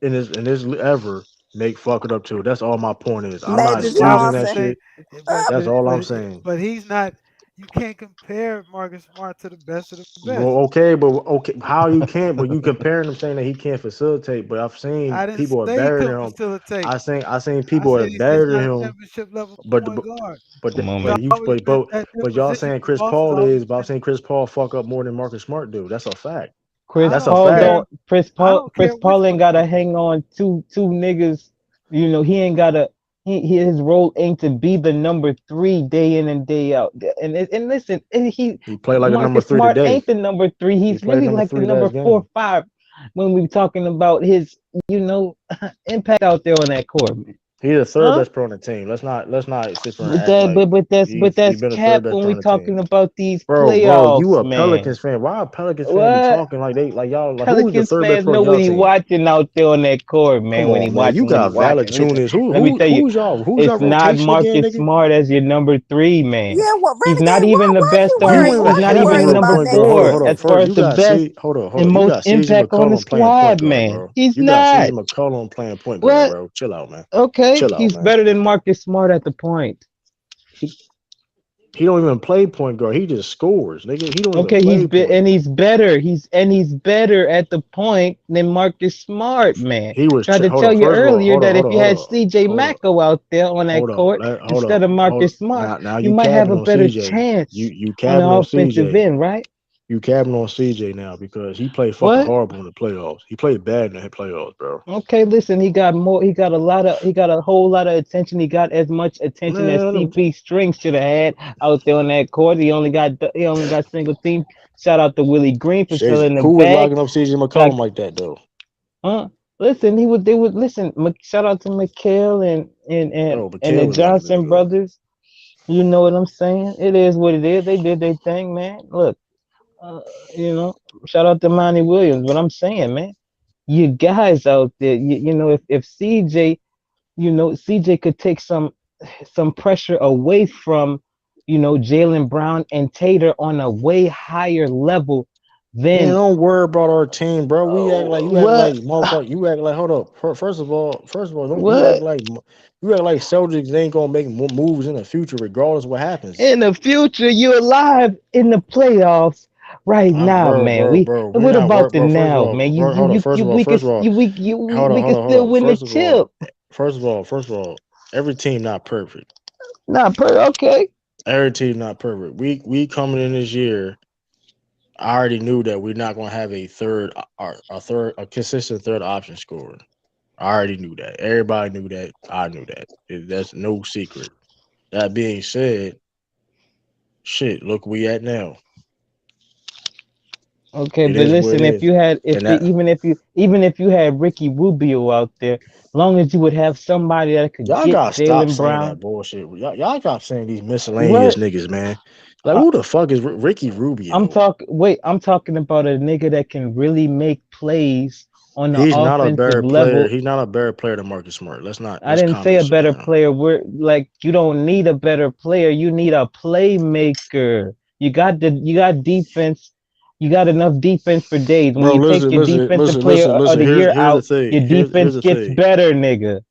in this ever make fuck it up too. That's all my point is. I'm not Magic Well, I was excusing gonna that Johnson. say, shit. That's all I'm saying. but he's not. You can't compare Marcus Smart to the best of the best. Well, okay, but okay, how you can't? But you comparing him saying that he can't facilitate. But I've seen I didn't people are say he better couldn't than him. facilitate. I seen I people said are he's better not a than him. championship level But point guard. Come on, He's but man. you always been at that but y'all position. saying The Chris boss has Paul always is, but I'm been. saying Chris Paul fuck up more than Marcus Smart do. That's a fact. Chris I That's a don't Paul fact. care. don't I don't Chris care which Paul ain't one gotta you use. hang on two niggas. He ain't gotta his role ain't to be the number three day in and day out. And listen, He played like a number Marcus three Smart today. ain't the number three. He He's played really number like the three number last four or game. five when we talking about his, you know, impact out there on that court, man. He's the third Huh? best pro on the team. Let's not sit there and But act that like but he's that's been the third cap best when pro we on the team. talking about these Bro, you playoffs, a man. Pelicans fan. Why a Pelicans fan be What? talking like they like y'all like who's the Pelicans third best fans pro know on what y'all he team? watching out there on that court, Come man. When he on, man. You watching, when he got watching. Listen, Valachunas. let me tell you, Who's y'all it's not rotation again, Marcus nigga? Smart as your number three, man. Yeah, well, He's not Renegade, even the why is best you You on. worried? ain't He's Why not you hold even on, the worried hold number about on, that hold on, four hold on. shit? as far First, as the best hold and on. You most got CJ impact on the McCollum playing point squad, guard, man. bro. He's You got CJ not. McCollum playing point guard, What? bro. Chill out, man. Okay, Chill out, he's man. better than Marcus Smart at the point. He, he don't even play point guard. He just scores, nigga. He don't even Okay, play point. he's better. He's better at the point than Marcus Smart, man. Tried to Hold tell on. you First of all, earlier that if you had CJ hold on, Macko out there on that court hold instead on, of Marcus Smart, Now you you might have capping a on better CJ. chance You on the capping on offensive CJ. end, right? You capping on CJ now because he played fucking What? horrible in the playoffs. He played bad in the playoffs, bro. Okay, listen, he got more. He got a lot of. He got a whole lot of attention. He got as much attention as Man, CP Strings should have had out there on that court. He only got. He only got single team. Shout out to Willie Green for selling the Who was bag. locking up CJ Got McCollum like that though? listen. He would. They would listen. Shout out to McHale Bro, and the McHale was locking Johnson niggas up. brothers. You know what I'm saying? It is what it is. They did their thing, man. Look, uh, you know. Shout out to Monty Williams. What I'm saying, man. You guys out there, if CJ, CJ could take some pressure away from, Jalen Brown and Tater on a way higher level Man, than don't worry about our team, bro. We act like you act what like motherfucker. You act like hold up. First of all, don't you act what like Celtics ain't gonna make moves in the future regardless of what happens. in the future you're alive in the playoffs right now, man. We're What not about work, the bro. First of now, all, man? bro, hold on. First of all, hold on, We hold can on, hold still on. win the chip. First of all, every team not perfect. Not per okay. Every team not perfect. We coming in this year. I already knew that we're not gonna have a consistent third option scorer. I already knew that. Everybody knew that. I knew that. That's no secret. That being said, shit, look where we at now. Okay, It but is what it listen, if is. you had if And the, that even if you had Ricky Rubio out there, long as you would have somebody that could y'all get gotta stop Jalen saying that Brown. bullshit. Y'all gotta saying these miscellaneous What? niggas, man. Like Uh, who the fuck is Ricky Rubio? I'm talking about a nigga that can really make plays on the He's not a better offensive player. level. He's not a better player than Marcus Smart. I Let's didn't calm say a this shit better down. player. We're like you don't need a better player. You need a playmaker. You got defense. You got enough defense for days. When Bro, you take your defensive player of listen. the year Here's the out, thing. your Here's defense the gets thing. better, nigga.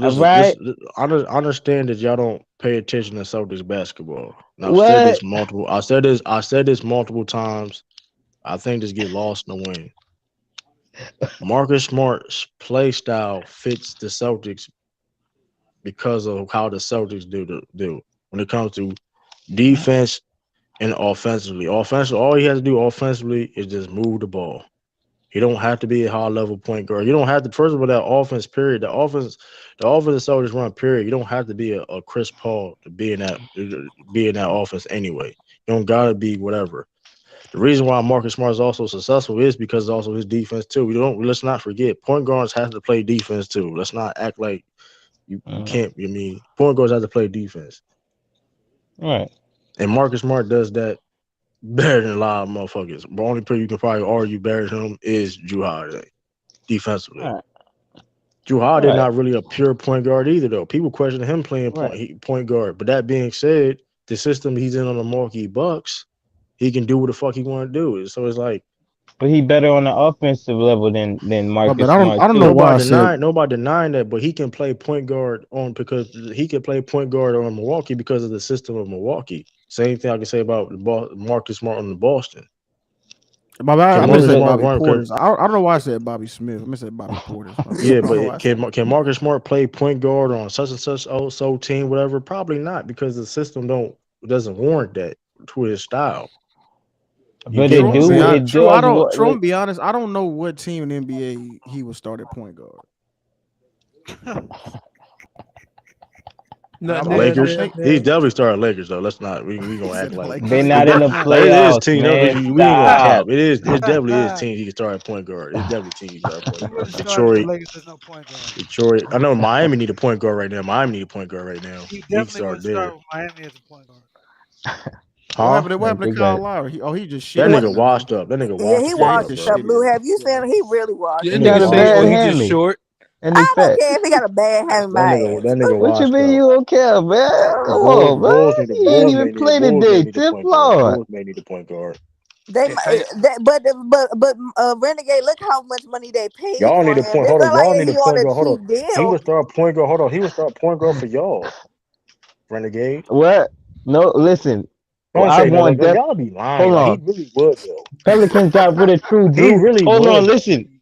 All right? I understand that y'all don't pay attention to Celtics basketball. And I've said What? this multiple. I said this multiple times. I think this get lost in the wind. Marcus Smart's play style fits the Celtics because of how the Celtics do when it comes to defense and offensively. Offensively, all he has to do offensively is just move the ball. He don't have to be a high level point guard. You don't have to. First of all, that offense period, the offense Celtics run period. You don't have to be a Chris Paul to be in that offense anyway. You don't gotta be whatever. The reason why Marcus Smart is also successful is because also his defense too. Let's not forget point guards have to play defense too. Let's not act like you Mm, can't. I mean, point guards have to play defense, right. and Marcus Smart does that better than a lot of motherfuckers. The only player you can probably argue better than him is Drew Holiday defensively. Right. Drew Holiday Right. not really a pure point guard either, though. People question him playing Right. point guard. But that being said, the system he's in on the Milwaukee Bucks, he can do what the fuck he want to do. So it's like But he better on the offensive level than My bad. Marcus I Smart don't know too. why I said. nobody denying that, but he can play point guard on because he can play point guard on Milwaukee because of the system of Milwaukee. Same thing I can say about Marcus Smart on the Boston. My bad. Can I meant to Marcus say But Smart Bobby run? Portis. I don't know why I said Bobby Smith. I meant to say Bobby Portis. My bad. Yeah, I don't know why but I said. can Marcus Smart play point guard on such and such so team, whatever? Probably not because the system doesn't warrant that to his style. You but get what I'm saying? it True. I does don't. what True. I'm be honest. I don't know what team in the NBA he was started point guard. And Not The there, Lakers. there, think He there. definitely started Lakers though. Let's not we he gonna act said the like they Lakers. not in the no, it is playoffs, team. No, man. we ain't gonna cap. Stop. It definitely is team he can start at point guard. It's definitely team he can start at point He guard. wasn't starting the Detroit. Lakers as no point guard. I know Miami need a point guard right now. Miami need a point guard right now. He He can definitely start wouldn't there. start with Miami as a point guard. What Huh? happened? What Like happened to they Kyle got Lowry? He just That shitty What? nigga right now, huh? washed up. That nigga Yeah, washed the he Yeah, fuck he up, washed just bro. up. shitty, Blue, man. have you Yeah. seen him? He really washed That he Didn't nigga they got a say, washed bad oh, up. he just hammy short? and he I don't fat. care if he got a bad having my That ass. nigga What you washed mean up. you don't care, man? Come on, man. You ain't even play Bulls may today, need a Tip point guard. Lord. Bulls may need a point guard. They, Hey, hey, that, but Renegade, look how much money they paid Y'all for need a him. point. It's Hold on. not like Y'all need a he on point a guard. Hold on. cheap He deal. would start point guard. Hold on. He would start point guard for y'all, Renegade. What? No, listen. Don't I say no. want that. Y'all be lying. Hold Like he on. really would though. Pelicans got rid of True He Drew. really Hold on, would though. listen.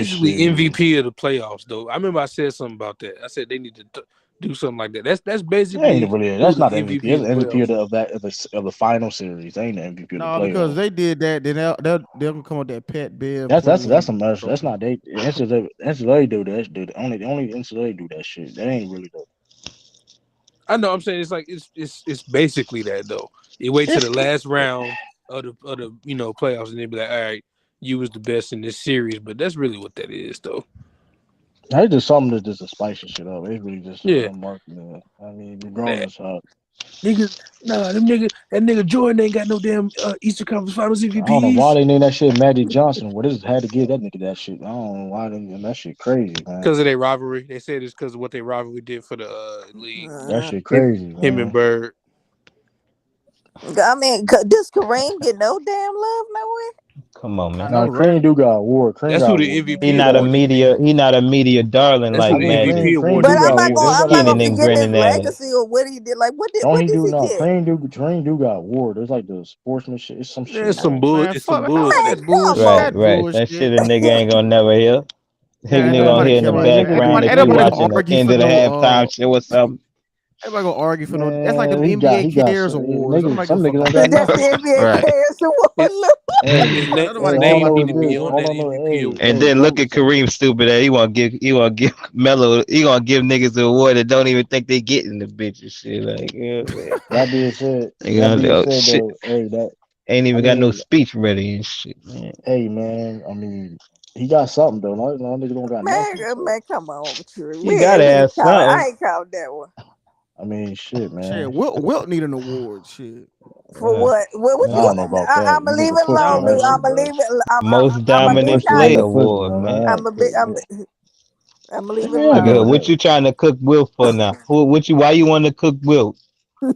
basically see. MVP of the playoffs, though. I remember I said something about that. I said they need to do something like that. That's That ain't basically really. who That's the not MVP. MVP of It's the MVP playoffs. of the final series. They ain't the MVP of the No, because playoffs. they did that, then they'll come with that Pat Bev That's playing some mercy. That's trophy. not they. NCAA do that. The only NCAA do that shit. That ain't really the. I know. I'm saying it's like it's basically that though. You wait to It's the last round of the playoffs, and they be like, all right, you was the best in this series. But that's really what that is, though. it's just something that's just to spice your shit up. It's really just Yeah. marketing. I mean, regardless how. Niggas, nah, that nigga Jordan ain't got no damn Eastern Conference Finals I don't know why MVPs they named that shit Magic Johnson. What is had to give that nigga that shit? I don't know why they that shit crazy, man. because of their rivalry. They said it's because of what their rivalry did for the league. That Mm. shit Him, crazy, him and man. Bird. I mean, does Kareem get no damn love nowhere? Come on, I man. Now know, right? Cream do got award. Cream That's got who the award, He MVP man. not a award is media. named. He not a media darling That's like who I the mean, Magic. MVP Cream award But do is I'm got not named. award. going. They I'm got like not Skinning gonna and forget his grinning at it. legacy or what he did. Like, no, what he does do he not. get? Cream do got award. There's like the sportsmanship. It's some shit, It's some man. bull. Man, It's some fuck all Man, bullshit. that come bullshit. Right, That on. right. That shit bullshit. a nigga ain't gonna never hear. Man, Nigga ain't gonna Man, nobody hear in the care about man, that. nigga background do Ain't if he nobody nigga. gonna watching the argue end for of the no. halftime show or something. Everybody gonna argue for no. That's like them Man, NBA he got Cares awards. Don't niggas. nobody give a Some fuck niggas don't about got that. That's the nothing. NBA Right. Cares His, Award. Hey, Yeah, don't Hey, nobody his care all I name about know need is to that. be this. on All that I know, MVP and award. then look at Kareem stupid ass. He wanna give Melo. He gonna give niggas the award that don't even think they getting the bitch and shit. Like, yeah, man. that being said, You that know, being said shit. though, hey, that Ain't I even got no mean, speech ready and shit, man. hey, man, I mean, he got something though. No nigga don't got nothing. So Man, come on with you. You gotta We have ain't count. something. I ain't count that one. I mean, shit, Shit, man. Wilt need an award. Shit. For Uh, what? What I you? uh, don't know about that. I'ma You leave nigga it pussy I on alone, don't that dude. shit, know. I'ma bro. leave it. Most I'ma Nigga be dominant pussy, nigga player nice. pussy, award, man. man. I'ma leave it Nigga ain't Look alone. at doing what that. you trying to cook Wilt for now. What you? Why you want to cook Wilt?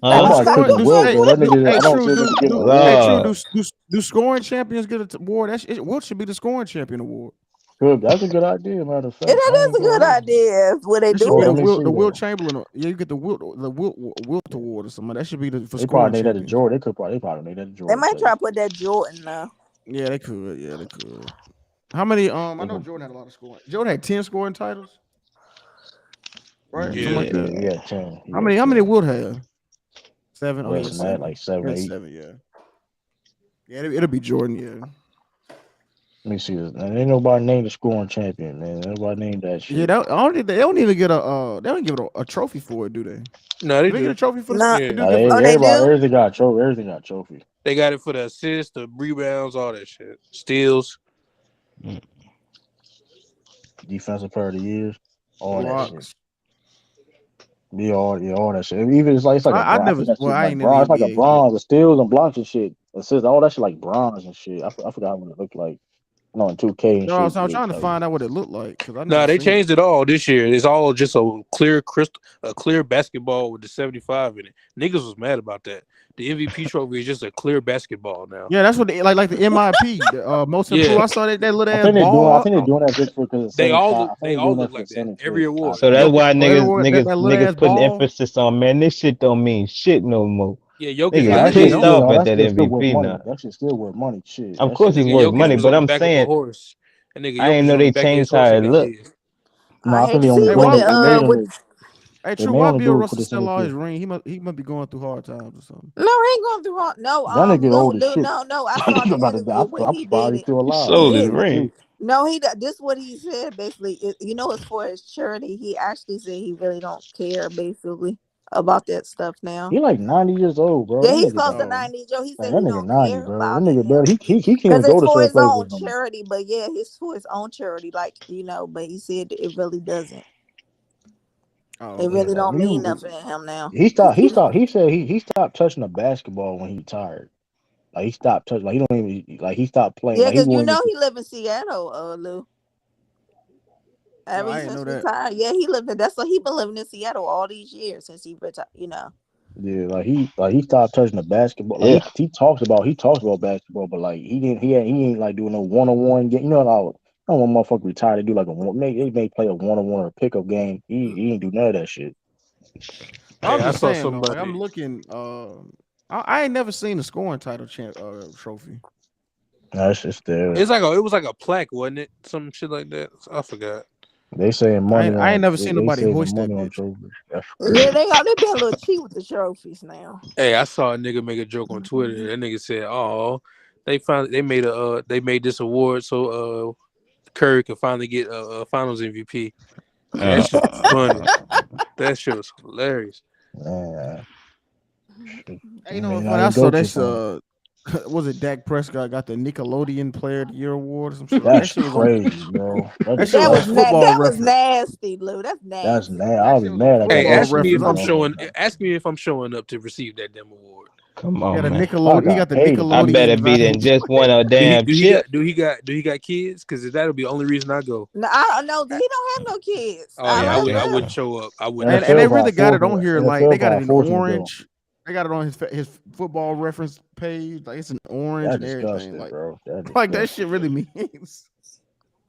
I'm Do Huh? not scoring? cooking Do Wilt hey, though. That nigga, hey, I don't true. see a nigga getting an Hey, award for true. that. Lord. Do scoring champions get an award? Wilt should be the scoring champion award. Good, that's a good idea. Matter of And fact, that I is ain't a good gonna lie. idea if what they It should Oh, be do the let it. me see Wilt though. Chamberlain. Yeah, you get the Wilt award or something. That should be the for They scoring probably made that a champions. Jordan. They probably made that a They Jordan might try too. to put that Jordan now. Yeah, they could. Yeah, they could. How many? I They know could, Jordan had a lot of scoring. Jordan had 10 scoring titles, right? Something Yeah. like that. he had 10. He How had many? How many 10. Wilt have? Seven. Oh, he Less had than that, seven. like 7, He had 8. seven. Yeah. Yeah, it'll be Jordan. Yeah. Let me see this. And ain't nobody named the scoring champion, man. Nobody named that Yeah. shit. They don't even get a. They don't give it a trophy for it, do they? No, they Do they get a do. trophy for the? No. They Yeah. do get for the. Oh, they Everybody, do. everything got a trophy. Everything got a trophy. They got it for the assists, the rebounds, all that shit. Steals. Defensive player of the years, all that shit. Blocks. All that shit. Even it's like a I bronze. I never. think that Well, shit I like ain't never bronze. It's like a NBA either. bronze, the steals and blocks and shit. Assists, all that shit like bronze and shit. I forgot what it looked like. No, in 2K and No, I shit. was, I was trying to find out what it looked like because I never Nah, they seen it. changed it all this year. It's all just a clear basketball with the 75 in it. Niggas was mad about that. The MVP trophy is just a clear basketball now. Yeah, that's what like the MIP, the most improved. Yeah, I saw that little I ass think they're doing. I ball. think they're doing that just because it's they all 75. look I think they they're all doing look that for the like that. Every 75 award. So that's people. Jokic, why Oh, niggas that, niggas that little ass niggas putting ball. emphasis on, man. This shit don't mean shit no more. yeah, Jokic Niggas Nah, got that it. Yeah, it shit pissed don't. still off no, at that that shit still worth MVP money. now. That shit still worth money. Shit, Of that course shit it's Nigga, still worth worth Jokic money, was money. on but the I'm back of a saying horse. And nigga, I ain't Jokic know was on the they back of his changed horse how and it got looked. his. No, I I hate think to they only see Hey, what doing the it. They made what. him. hey, They true. may Why only Bill do it for Russell the still all 75. his ring? He must be going through hard times or something. No, he ain't going through all. No, That nigga old as Lou, shit. no. I That saw nigga the about to die. interview when I'm he did surprised he's it. still He alive. That sold nigga his He old as ring. shit. no, this what he said basically. It's for his charity. He actually said he really don't care basically about that stuff now. He like 90 years old, bro. Yeah, That he's nigga close to done. Oh, 90. Joe, he Man, said that he nigga don't 90, care bro. That about it nigga, bro, now. he can't Because even it's go to for certain his places own no more. charity, but yeah, it's for his own charity, like but he said it really doesn't. oh, It Yeah, really okay. like don't mean you, nothing to him now. he said he stopped touching the basketball when he retired. Like he stopped touching, like he don't even, like he stopped playing. Yeah, Like he because won't even, he live in Seattle, Lou. Oh, Ever I didn't know since that. retired. Yeah, he lived in that's what he been living in Seattle all these years since he retired. yeah, like he stopped touching the basketball. Like Yeah. he talks about basketball, but like he ain't like doing no 1-on-one game. You know how I don't want motherfucker retired to do like they may play a 1-on-one or a pickup game. He ain't do none of that shit. I'm Hey, I just saw saying though. Like I'm somebody. looking. I ain't never seen a scoring trophy. That's just there. It was like a plaque, wasn't it? Some shit like that. I forgot. They saying I money ain't, I ain't on never seen they nobody saving hoist that money on bitch. trophies. That's Yeah, crazy. they been a little cheap with the trophies now. Hey, I saw a nigga make a joke on Twitter. That nigga said, "Oh, they made this award so Curry can finally get a Finals MVP." Hey, that shit was funny. That shit was hilarious. Man, Hey, I you know mean, what? now Funny. he I saw go to this. something. was it Dak Prescott got the Nickelodeon Player of the Year award or some shit like that That's shit was on crazy, bro. That that is shit was on crazy. Football That was Reference. nasty, Lou. That's That's nasty. mad. That I'll be shit was on mad. I got Hey, Football extra Reference. I'm like, ask me if I'm showing up to receive that damn award. Come yeah, on, the man. I Nickelodeon. He got got the paid to I be better Nickelodeon be valuable. than just one a damn chip. Do he got kids? Because that'll be the only reason I go. No, I don't know. He don't have no kids. Oh I yeah, Yeah, learned I okay. that. wouldn't show up. I wouldn't And show they NFL up. really gonna got force it on me. here like they NFL got gonna it in force me to go. orange. They got it on his Football Reference page. Like it's in orange That's and everything. disgusting, bro. That's Like that disgusting. shit really means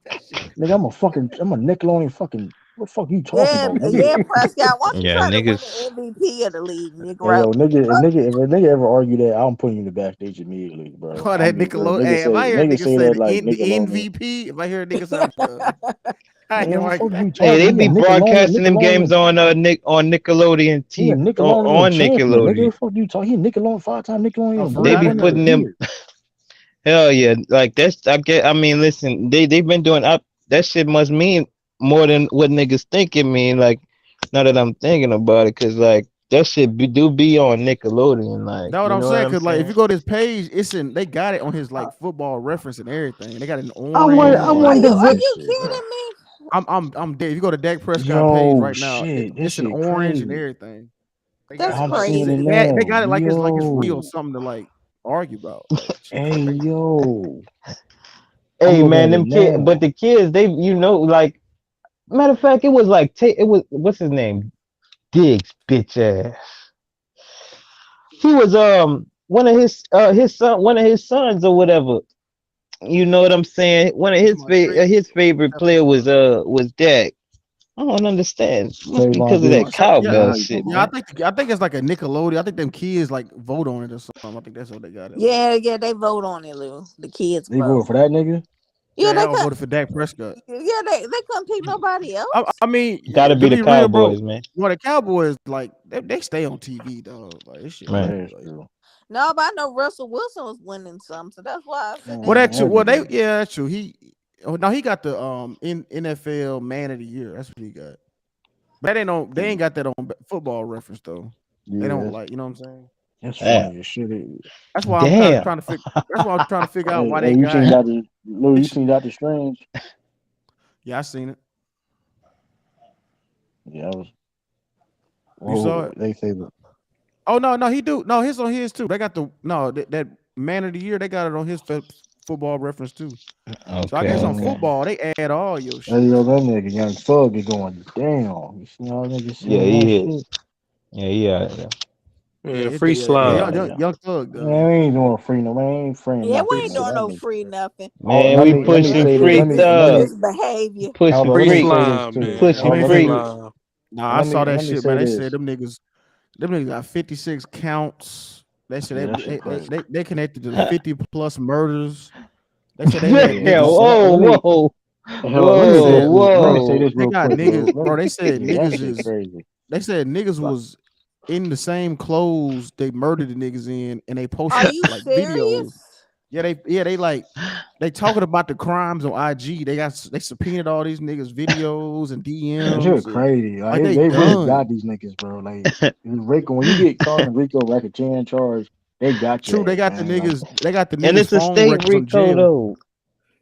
that shit. Nigga, I'm a Nickelodeon fucking. What the fuck you talking Yeah, about, nigga? yeah, Prescott. Why don't you Yeah, try to win niggas. the MVP of the league, Hey Negro? yo, if a nigga ever argue that, I'm putting you in the backstage immediately, bro. Oh, I'm that be real. Nickelodeon. Hey, if I hear a Nigga nigga say say that the, like the Nickelodeon. MVP, if I hear a nigga say, I ain't Man, gonna what the argue fuck you that. Hey, talking? they He a be Nickelodeon, broadcasting them Nickelodeon, games on on Nickelodeon he a TV Nickelodeon on champion, nigga. Nickelodeon. What the fuck you talking? He Nickelodeon 5-time Oh, Nickelodeon for real? They award I be didn't winner know of the that. putting them. year. Hell yeah, like that's I mean, listen, they've been doing up. That shit must mean more than what niggas think it mean. Like now that I'm thinking about it, cause like that shit do be on Nickelodeon. Like That's what you I'm know what saying. I'm Cause like if saying? you go to his page, it's in. They got it on his like Football Reference and everything. They got it in Man, I orange. I Like ain't wonder watch Are what. this you shit, bro. kidding me? I'm dead. If you go to Dak Prescott page Yo, right now, shit, this it's in shit orange and crazy. everything. They got That's it I'm like it's seeing it crazy. they now. got it like it's real Yo, something to like argue about. Like shit hey, crazy. yo, I'm Hey looking man, at it them kid, but now. the kids, they like matter of fact, it was like it was what's his name? Diggs, bitch ass. He was his son, one of his sons or whatever. You know what I'm saying? One of You talking about Trey? his favorite player was Dak. I don't understand. Must be Trayvon because of You Diggs. that talking about, I yeah, know cowbell how you shit, talking yeah. about. man. I think it's like a Nickelodeon. I think them kids like vote on it or something. I think that's what they got it like. Yeah, yeah, they vote on it, Lou. The kids They vote. voted for that nigga. Yeah, Yeah, they they all could. voted for Dak Prescott. Yeah, they couldn't pick nobody else. I mean, Gotta to be the be real, bro, Cowboys, man. well, the Cowboys like they stay on TV, dog. Like this shit Man. crazy. That's Like, true. No, but I know Russell Wilson was winning some, so that's why I said well, they Man, that should. true. that Well, they nigga. yeah, that's true. Oh, no, he got the NFL Man of the Year. That's what he got. But that ain't on. They ain't got that on Football Reference though. They Yeah, don't like. You know what I'm saying? that's Yeah. funny as shit. That's why I'm kind of Damn. trying to figure. That's why I'm trying to figure out Hey, why hey, they you got. seen Doctor Lou? They You should, seen Doctor Strange? yeah, I seen it. Yeah, I was. You saw Oh, it? they say that. Oh no, he do. No, his on his too. They got the no that Man of the Year. They got it on his Football Reference too. So I Okay, guess on Man, okay. football they add all your hey shit. yo, that nigga Young Thug is going down. You see how niggas Yeah, saying he that hit. shit? Yeah, yeah. Yeah, Man, free slime, Man, man. young thug man, done. we ain't doing free no. Man, ain't freeing Yeah, we nothing, Free, ain't man. doing That no nigga. free nothing. Oh, Man, we let me pushing say this. free Let thug. me Misbehavior. hold Pushing on. Let free me free. say this slime, too. man. Pushing Hold on. Free free. Nah, I saw that Let me shit, say man. They this. said them niggas got 56 counts. They said Yeah, that shit crazy. they connected to 50 plus murders. They said they had Yeah, Damn. niggas. Whoa, let me whoa, hold on. They Let me say whoa, this. said Let me say whoa. this they real got quick, niggas, Lou. bro. They said Yeah, that shit crazy. niggas was in the same clothes they murdered the niggas in, and they Are posted you like videos. serious? They like they talking about the crimes on IG. They subpoenaed all these niggas videos and That shit DMs and crazy. Like like they they really done. got these niggas, bro. Like Rico, when you get caught in Rico racketeering charge, they got True, your ass, man. Like they got the And niggas it's a phone state records from Rico jail. though.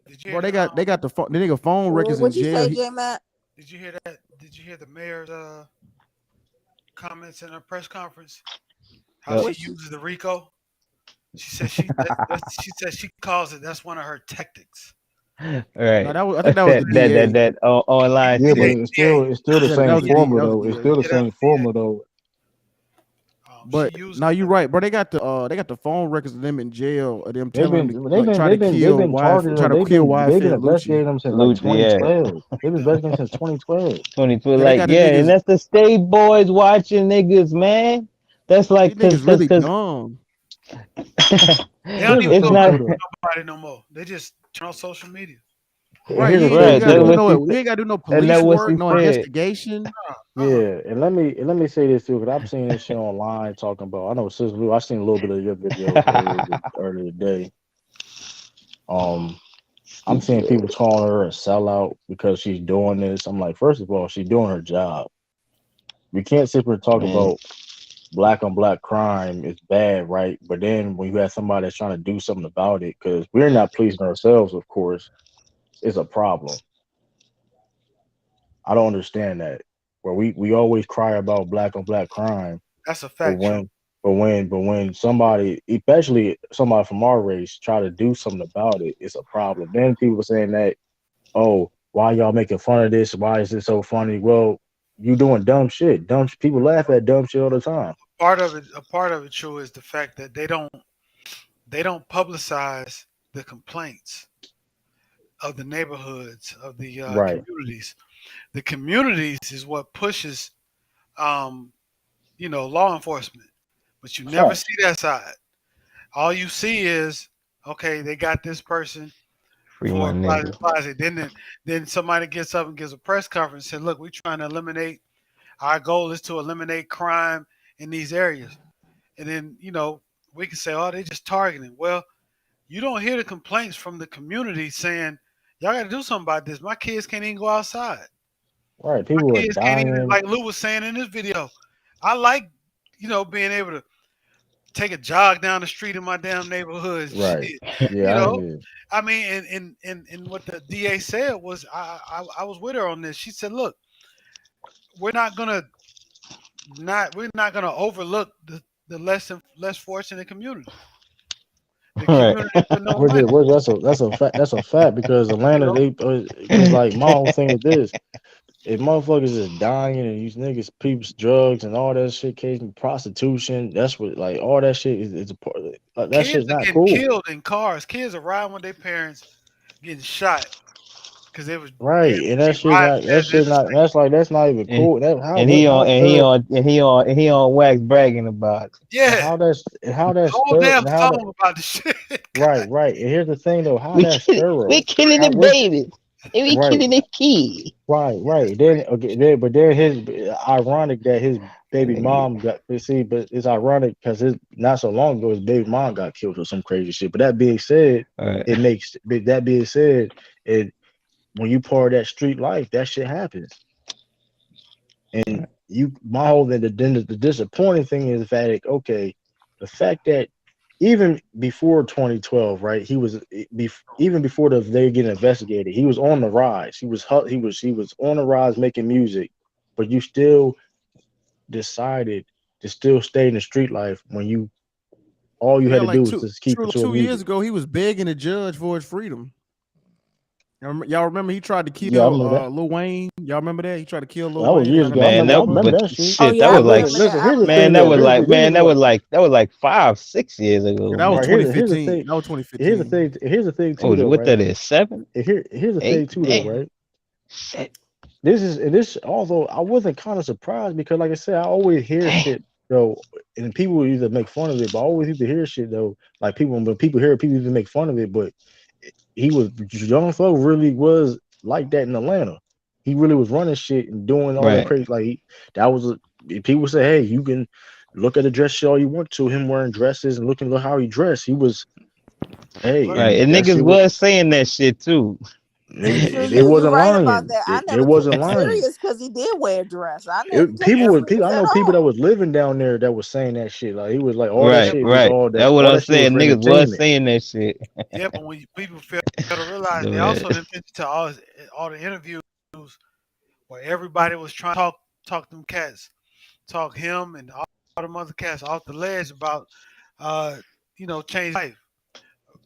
Did you Bro, hear the they got the nigga phone records in What you jail. say, J Matt? Did you hear that? Did you hear the mayor's comments in her press conference? How Yep. she What she? uses the RICO? She said she said she calls it that's one of her tactics. All No, right. I think that was the DA. Online yeah, but shit. it's still the Yeah, that same was the D. formula That was though. the It's DA. still the Yeah, that same was the formula though. She But uses now you're the right, bro. They got the phone records of them in jail, of them They've telling them been to like they've been targeting Try them. to kill They've been YFN Lucci. investigating them since like Lucci, yeah. 2012. They've been investigating since 2012. 24 Yeah, they like got the yeah, and niggas. that's the state boys watching niggas, man. That's These like niggas really dumb. they don't Here's the even it's go thing hunt not too though. nobody no more. They just turn on social media. Right? Here's the You thing ain't right. gotta too That's do what though. she no. You said. ain't gotta do no And that police what work, she no said. investigation. Yeah, and let me say this too, because I'm seeing this shit online talking about. I know Sis Lou. I seen a little bit of your videos earlier today. I'm seeing Stupid. people calling her a sellout because she's doing this. I'm like, first of all, she's doing her job. We can't sit here and talk Man. about black on black crime is bad, right? But then when you have somebody that's trying to do something about it, because we're not policing ourselves, of course, it's a problem. I don't understand that. Where we always cry about black on black crime, That's a but fact, true. when somebody, especially somebody from our race, try to do something about it, it's a problem. Then people saying that, oh, why y'all making fun of this? Why is it so funny? Well, you doing dumb shit. People laugh at dumb shit all the time. A part of it, true, is the fact that they don't publicize the complaints of the neighborhoods of the Right. communities. The communities is what pushes, um, law enforcement, but you never Fact. see that side. All you see is, okay, they got this person Free my for nigga. Plaza. Then somebody gets up and gives a press conference and said, "Look, we're trying to eliminate. Our goal is to eliminate crime in these areas." And then we can say, "Oh, they just targeting." Well, you don't hear the complaints from the community saying, "Y'all got to do something about this. My kids can't even go outside. Right. My People are kids can't even," dying. like Lou was saying in this video. I like, being able to take a jog down the street in my damn neighborhood. Right. Shit, you Yeah. know. Yeah. I mean, and what the DA said was, I was with her on this. She said, "Look, we're not gonna we're not gonna overlook the less fortunate communities, the Right. communities with no Where's money." it? Where's that's a fact. That's a fact because You Atlanta, know, because like my whole thing with this, if motherfuckers is dying and these niggas peeps drugs and all that shit, case prostitution, that's what like all that shit is a part of it. Like, that kids shit's are not getting cool. killed in cars. Kids are riding with their parents, getting shot because they Right. happened And to be riding that past the shit not interstate. that's not even and cool. That how and what he on how and he third on and he on and he on wax bragging about it. and Yeah, how that's whole third damn and how that song about the shit. right, God, right. And here's the thing though, how We that's kill we thorough. killing the How what's babies and we right. killing the kid. Right, yeah, that's right. Then crazy. okay, then but then his ironic that his That baby nigga, mom got you see, but it's ironic because his not so long ago his baby mom got killed or some crazy shit. But that being said, right, it makes but that being said, it when you part of that street life, that shit happens. And you my whole then the disappointing thing is the fact that okay, the fact that even before 2012, right? Even before they get investigated, he was on the rise. He was on the rise making music, but you still decided to still stay in the street life when you all you Yeah, had to like do was just keep true, pursuing 2 years music. ago, he was begging the judge for his freedom. Y'all remember he tried to Yeah, I kill remember that. Lil Wayne? Y'all remember that? He tried to kill Lil That was Wayne. They years got him ago. out the man. I That court. remember but that shit. Oh shit, yeah, that I was But like remember listen, that. I here's the remember thing man, that. that though. was like man, Here's that was like 5 6 years Yeah, ago, that was man. here's the 2015. thing. That was 2015. Here's the thing Oh, too though, what right? that is 7 Here's the 8 thing too though, damn right? shit This although I wasn't kind of surprised because like I said, I always hear damn shit though, and people either make fun of it, but I always used to hear shit though. Like people when people hear it, people either make fun of it, but he was Young Thug really was like that in Atlanta. He really was running shit and doing all that right crazy. That was people say, hey, you can look at the dress shit all you want to. Him wearing dresses and look how he dressed. He was hey, Right. right and and that niggas shit was was saying that shit too. And true, they you wasn't right about lying. that. I They never took wasn't him lying. serious because he did wear a dress. I didn't take him People. serious I at know people that all. was living down there that was saying that shit. Like he was like all that Yeah, Right, shit was right. That's what all I'm that shit was saying. for Niggas was entertainment. saying that shit. but when people fail to realize, Go they ahead. also didn't listen to all the interviews where everybody was trying to talk them cats, talk him and all them other cats off the ledge about, uh, change life.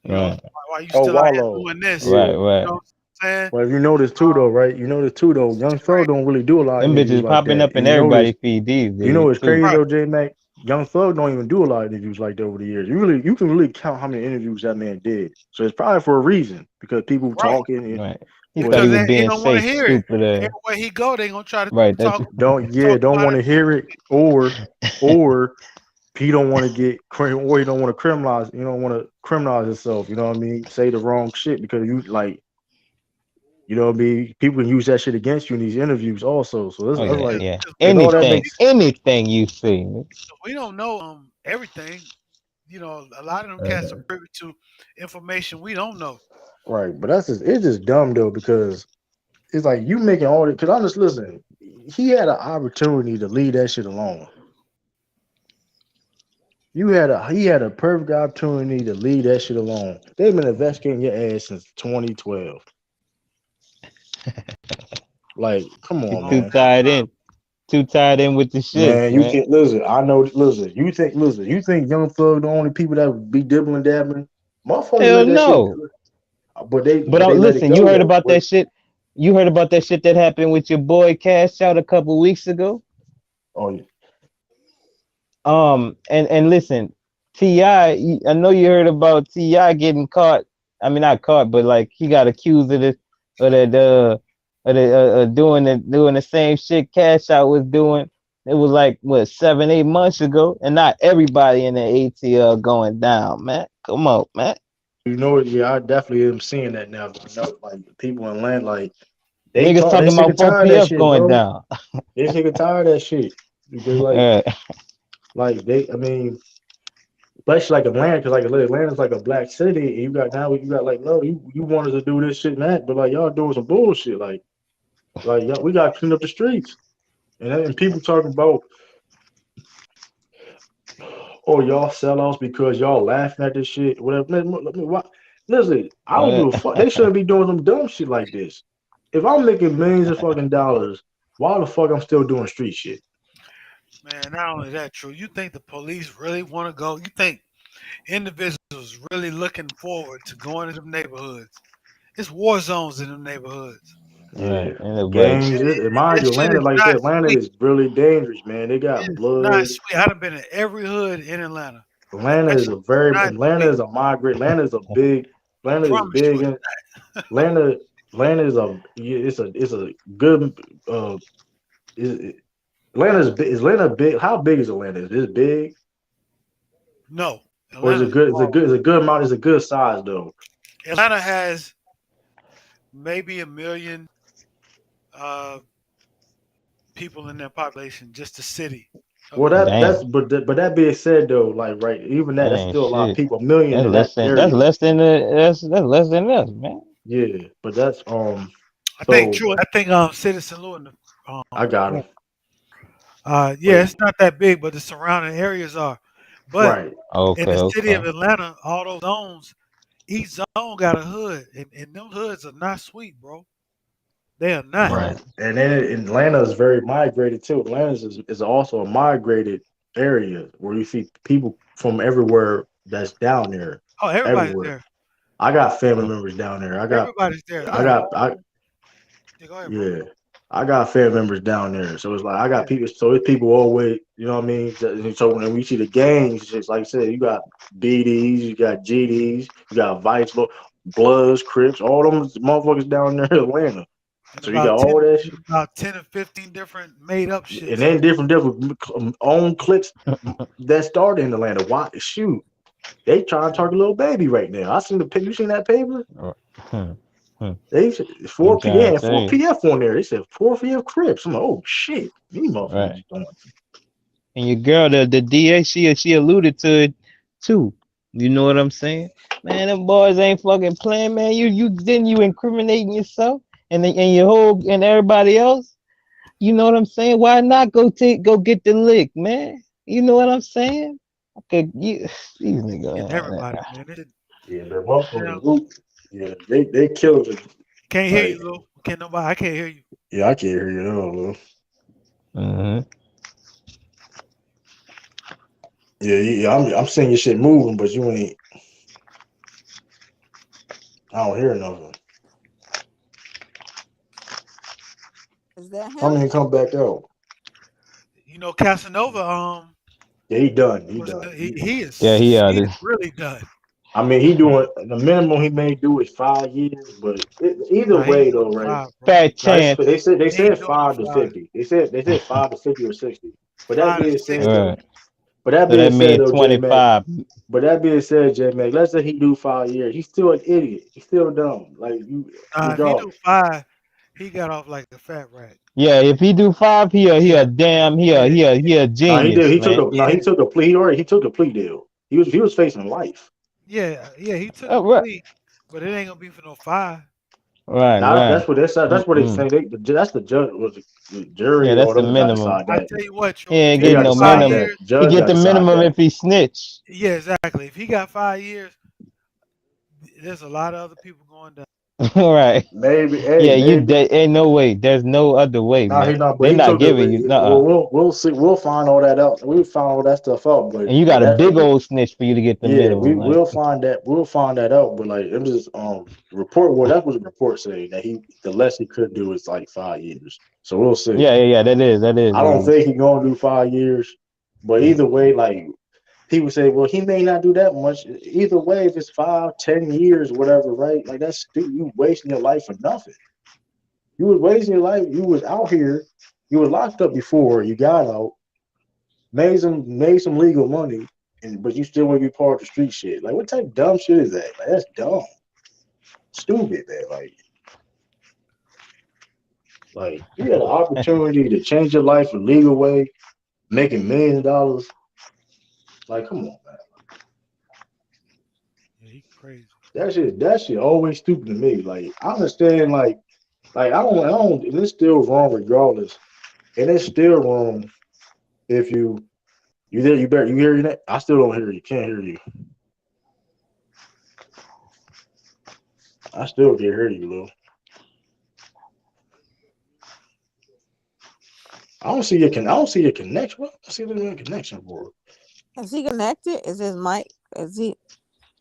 Right, Why you Oh, still out here Wallow. doing this? right, Yeah. right. You know what I'm saying? Well, if you notice too though, right? You notice too though, Young It's Thug crazy. don't really do a lot of Them interviews bitches like popping that. up And in you notice, everybody feed these you know days what's too. crazy Right. though, J Mac? Young Thug don't even do a lot of interviews like that over the years. You can really count how many interviews that man did. So it's probably for a reason because people Right. talking. Right. He thought But he Because was he being don't want to safe, hear it. stupid. Everywhere he go, they gonna try to Right. That's don't talk want about to it. hear it, or he don't want to or he don't want to criminalize. You don't want to criminalize himself. You know what I mean? Say the wrong shit because you like. You know what I mean? People can use that shit against you in these interviews also. So oh that's yeah, like, yeah. if We all that don't Anything, makes anything you see. we don't know everything. A lot of them cats are privy to information we don't know. right, but it's just dumb though because it's like you making all this. Because I'm just listen, he had an opportunity to leave that shit alone. he had a perfect opportunity to leave that shit alone. They've been investigating your ass since 2012. Like, come You on, Long too man. ass tied time. in. Too tied in with the shits, Man, you man. can't listen. I know. Listen, you think Young Thug the only people that would be dibbling dabbling? Motherfuckers Hell let that shit, no. But but they let it listen, you go heard though. about that shit. You heard about that shit that happened with your boy Cash Out a couple weeks ago. Oh yeah, And listen, Ti, I know you heard about Ti getting caught. I mean, not caught, but like he got accused of this, of that, doing the same shit Cash Out was doing. It was like what 7, 8 months ago, and not everybody in the ATL going down, man. Come on, man. you know it. Yeah, I definitely am seeing that now. I know, like people in land, like Niggas they talking sick and about tired of that 4PF shit, going bro. down. They sick and tired of that shit because All right. I mean, especially like Atlanta, because like Atlanta's like a black city. And you got like no, you wanted to do this shit and that, but like y'all doing some bullshit. Like y'all, we got to clean up the streets. And people talking about, oh, y'all sellouts because y'all laughing at this shit, whatever. Listen, I don't give a fuck. They shouldn't be doing some dumb shit like this. If I'm making millions of fucking dollars, why the fuck I'm still doing street shit? Man, not only that, true. You think the police really want to go? You think individuals really looking forward to going to them neighborhoods? It's war zones in them neighborhoods. All right. Yeah, Ain't nobody. gangs. Mind That you, shit Atlanta, is like I said, not Atlanta sweet. is really dangerous, man. They It got is not bloods. sweet. I done been in every hood in Atlanta. That shit is not Atlanta sweet. is a migrant. I Atlanta is promise you big, it's and Atlanta, Atlanta is a yeah, it's a good is Atlanta's big. Is Atlanta big? How big is Atlanta? Is it big no. or is it Atlanta's good? small. Is a good amount? Is a good size though? Atlanta has maybe 1 million uh, people in their population, just the city of Well, Atlanta. Damn. but that being said though, like right, even That that's ain't still a lot of shit. people. A million That's in less that than area. that's less than us, man. Yeah, but that's I think So true. I think Citizen Lewin. I got Yeah, him. yeah, But it's not that big, but the surrounding areas are. But right, in Okay, the city of okay. Atlanta, all those zones, each zone got a hood, and them hoods are not sweet, bro. They are not. right, Right. and then Atlanta is very migrated too. Atlanta is also a migrated area where you see people from everywhere that's down there, Oh, everybody's everywhere. there. I got family Mm. members down there. Everybody's there. You I got got, I homes. Yeah, go ahead, bro. yeah, I got family members down there. So it's like I got Yeah, people. So it's people always, you know what I mean. So when we see the gangs, just like I said, you got BDs, you got GDs, you got Vice, Bloods, Crips, all them motherfuckers down there in Atlanta. and So you got all that shit. about 10 or 15 different made up And shits. then different own cliques that started in Atlanta. Why shoot? They trying to Yeah. target a little baby right now. I seen the picture. You seen that paper? Hmm. Hmm. They I'm four P. They trying to had tell four you. PF on there. They said four PF Crips. I'm like, oh shit, these Right. motherfuckers doing. And your girl, the DA, she alluded to it too. You know what I'm saying? Man, them boys ain't fucking playing, man. You incriminating yourself and your whole and everybody else. You know what I'm saying? Why not go get the lick, man? You know what I'm saying? Okay, these Getting niggas, everybody, man. Yeah, the Yeah. motherfuckers. Yeah, they killed it. Can't hear Like, you, Lou. Can't nobody. I can't hear you. yeah, I can't hear you at all, Lou. mm-hmm. Yeah. I'm seeing your shit moving, but you ain't. I don't hear nothing. Is that I him? mean, come back out. You know, Casanova. Yeah, he done. He Was done. Yeah, he he out is of really done. I mean, he doing the minimum he may do is 5 years, but either Nah, he ain't way doing though, right? 5, bro. fat Now chance. they He ain't said doing no 5. 5 to 50. They said 5 to 50 or 60. But that 5 to being said 60. though, Right. but that So being that said means though, J Mac. 25. But that being said, J Mac, let's say he do 5 years. He's still an idiot. He's still dumb. Like you, If he do regardless. 5, he got off like a fat rat. Yeah, if he do 5, he a Yeah, damn yeah, he a No, he did. genius, man. He yeah, took a plea. He took a plea deal. He was facing life. yeah. He took a Right. plea, but it ain't gonna be for no 5. Right, Now right. that's what they said. That's what they Mm-mm. say. That's the judge, was the Yeah, jury or that's the whatever got to minimum. decide I that. tell you what, He Troy, if ain't he They getting got to got no five decide minimum. that. years, He Judge get got to the decide minimum that. if he snitch. yeah, exactly. If he got 5 years, there's a lot of other people going down. Right. Maybe, hey, Yeah, you maybe. there ain't no way. There's no other way, Nah, he man. not. But They're he not took giving you it. nuh. We'll see. We'll find all that out. We'll find all that stuff out. But And you got a that, big old snitch for you to get the yeah, we minimum. Like, will find that. We'll find that out. But like, I'm just report. Well, that was a report saying that the less he could do is like 5 years. So we'll see. yeah, yeah, yeah. That is. I don't think he's gonna do 5 years. But either way, like people say, well, he may not do that much. Either way, if it's 5, 10 years, whatever, right? Like that's stupid. You wasting your life for nothing. You was wasting your life. You was out here. You were locked up before. You got out, made some legal money, and but you still want to be part of the street shit. Like what type of dumb shit is that? Like that's dumb, stupid, man. Like you had an opportunity to change your life a legal way, making millions of dollars. Like come on, man. Yeah, he crazy. That shit always stupid to me. Like I understand, I don't, and it's still wrong regardless, and it's still wrong if you there, you better you hear that. I still don't hear you. Can't hear you. I still can't hear you, Lou. I don't see your connection. What? I see the connection for. Is he connected? Is his mic? Is he?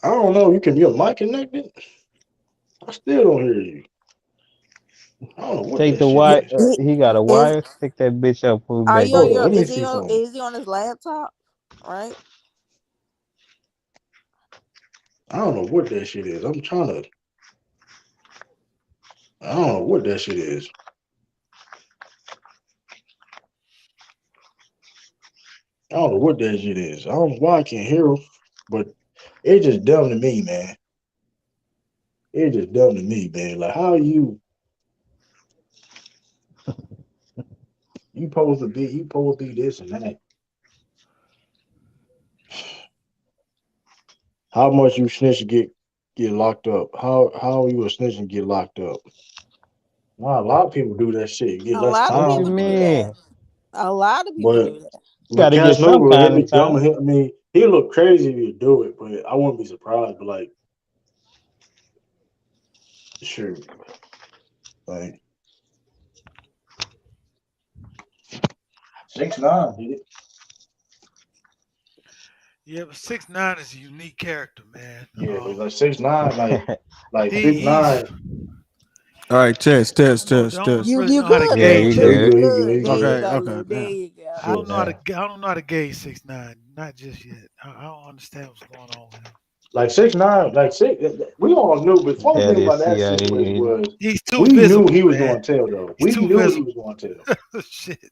I don't know. You can be a mic connected. I still don't hear you. I don't know what take that the shit He, wire. is. He got a is wire. Stick that bitch up. Pull it are back you on Hold on. your? in. Let me Is he see on? something. Is he on his laptop? Right. I don't know what that shit is. I'm trying to. I don't know what that shit is. I don't know what that shit is. I don't know why I can't hear him, but it's just dumb to me, man. It's just dumb to me, man. Like how you supposed to be this and that. How much you snitch get locked up? How you a snitch and get locked up? Nah, a lot of people do that shit. You get A less lot of What you time, people do that. mean? A lot of people but do that. but Got to get some Casanova, kind of time. I mean, he look crazy if he do it, but I wouldn't be surprised. But like, sure, like 6'9" did it. Yeah, but 6ix9ine is a unique character, man. Yeah, but like 6'9", like He six he's nine. All right, test, I test, don't, test, I don't test. You really you know how to good, Yeah, Lou. gauge you Yeah, him. he You good. good. He good. good. He There you good. Okay, go, okay, Lou. There yeah. you go. I Yeah, don't know how to man. I don't know how to gauge 6ix9ine. Not just yet. I don't understand what's going on with him. Like 6'9", like six. We all knew, but funny That thing is about that situation CIA. was He's too we knew visible, he was man. going to tell though. He's We too knew he was visible. going to tell. Shit.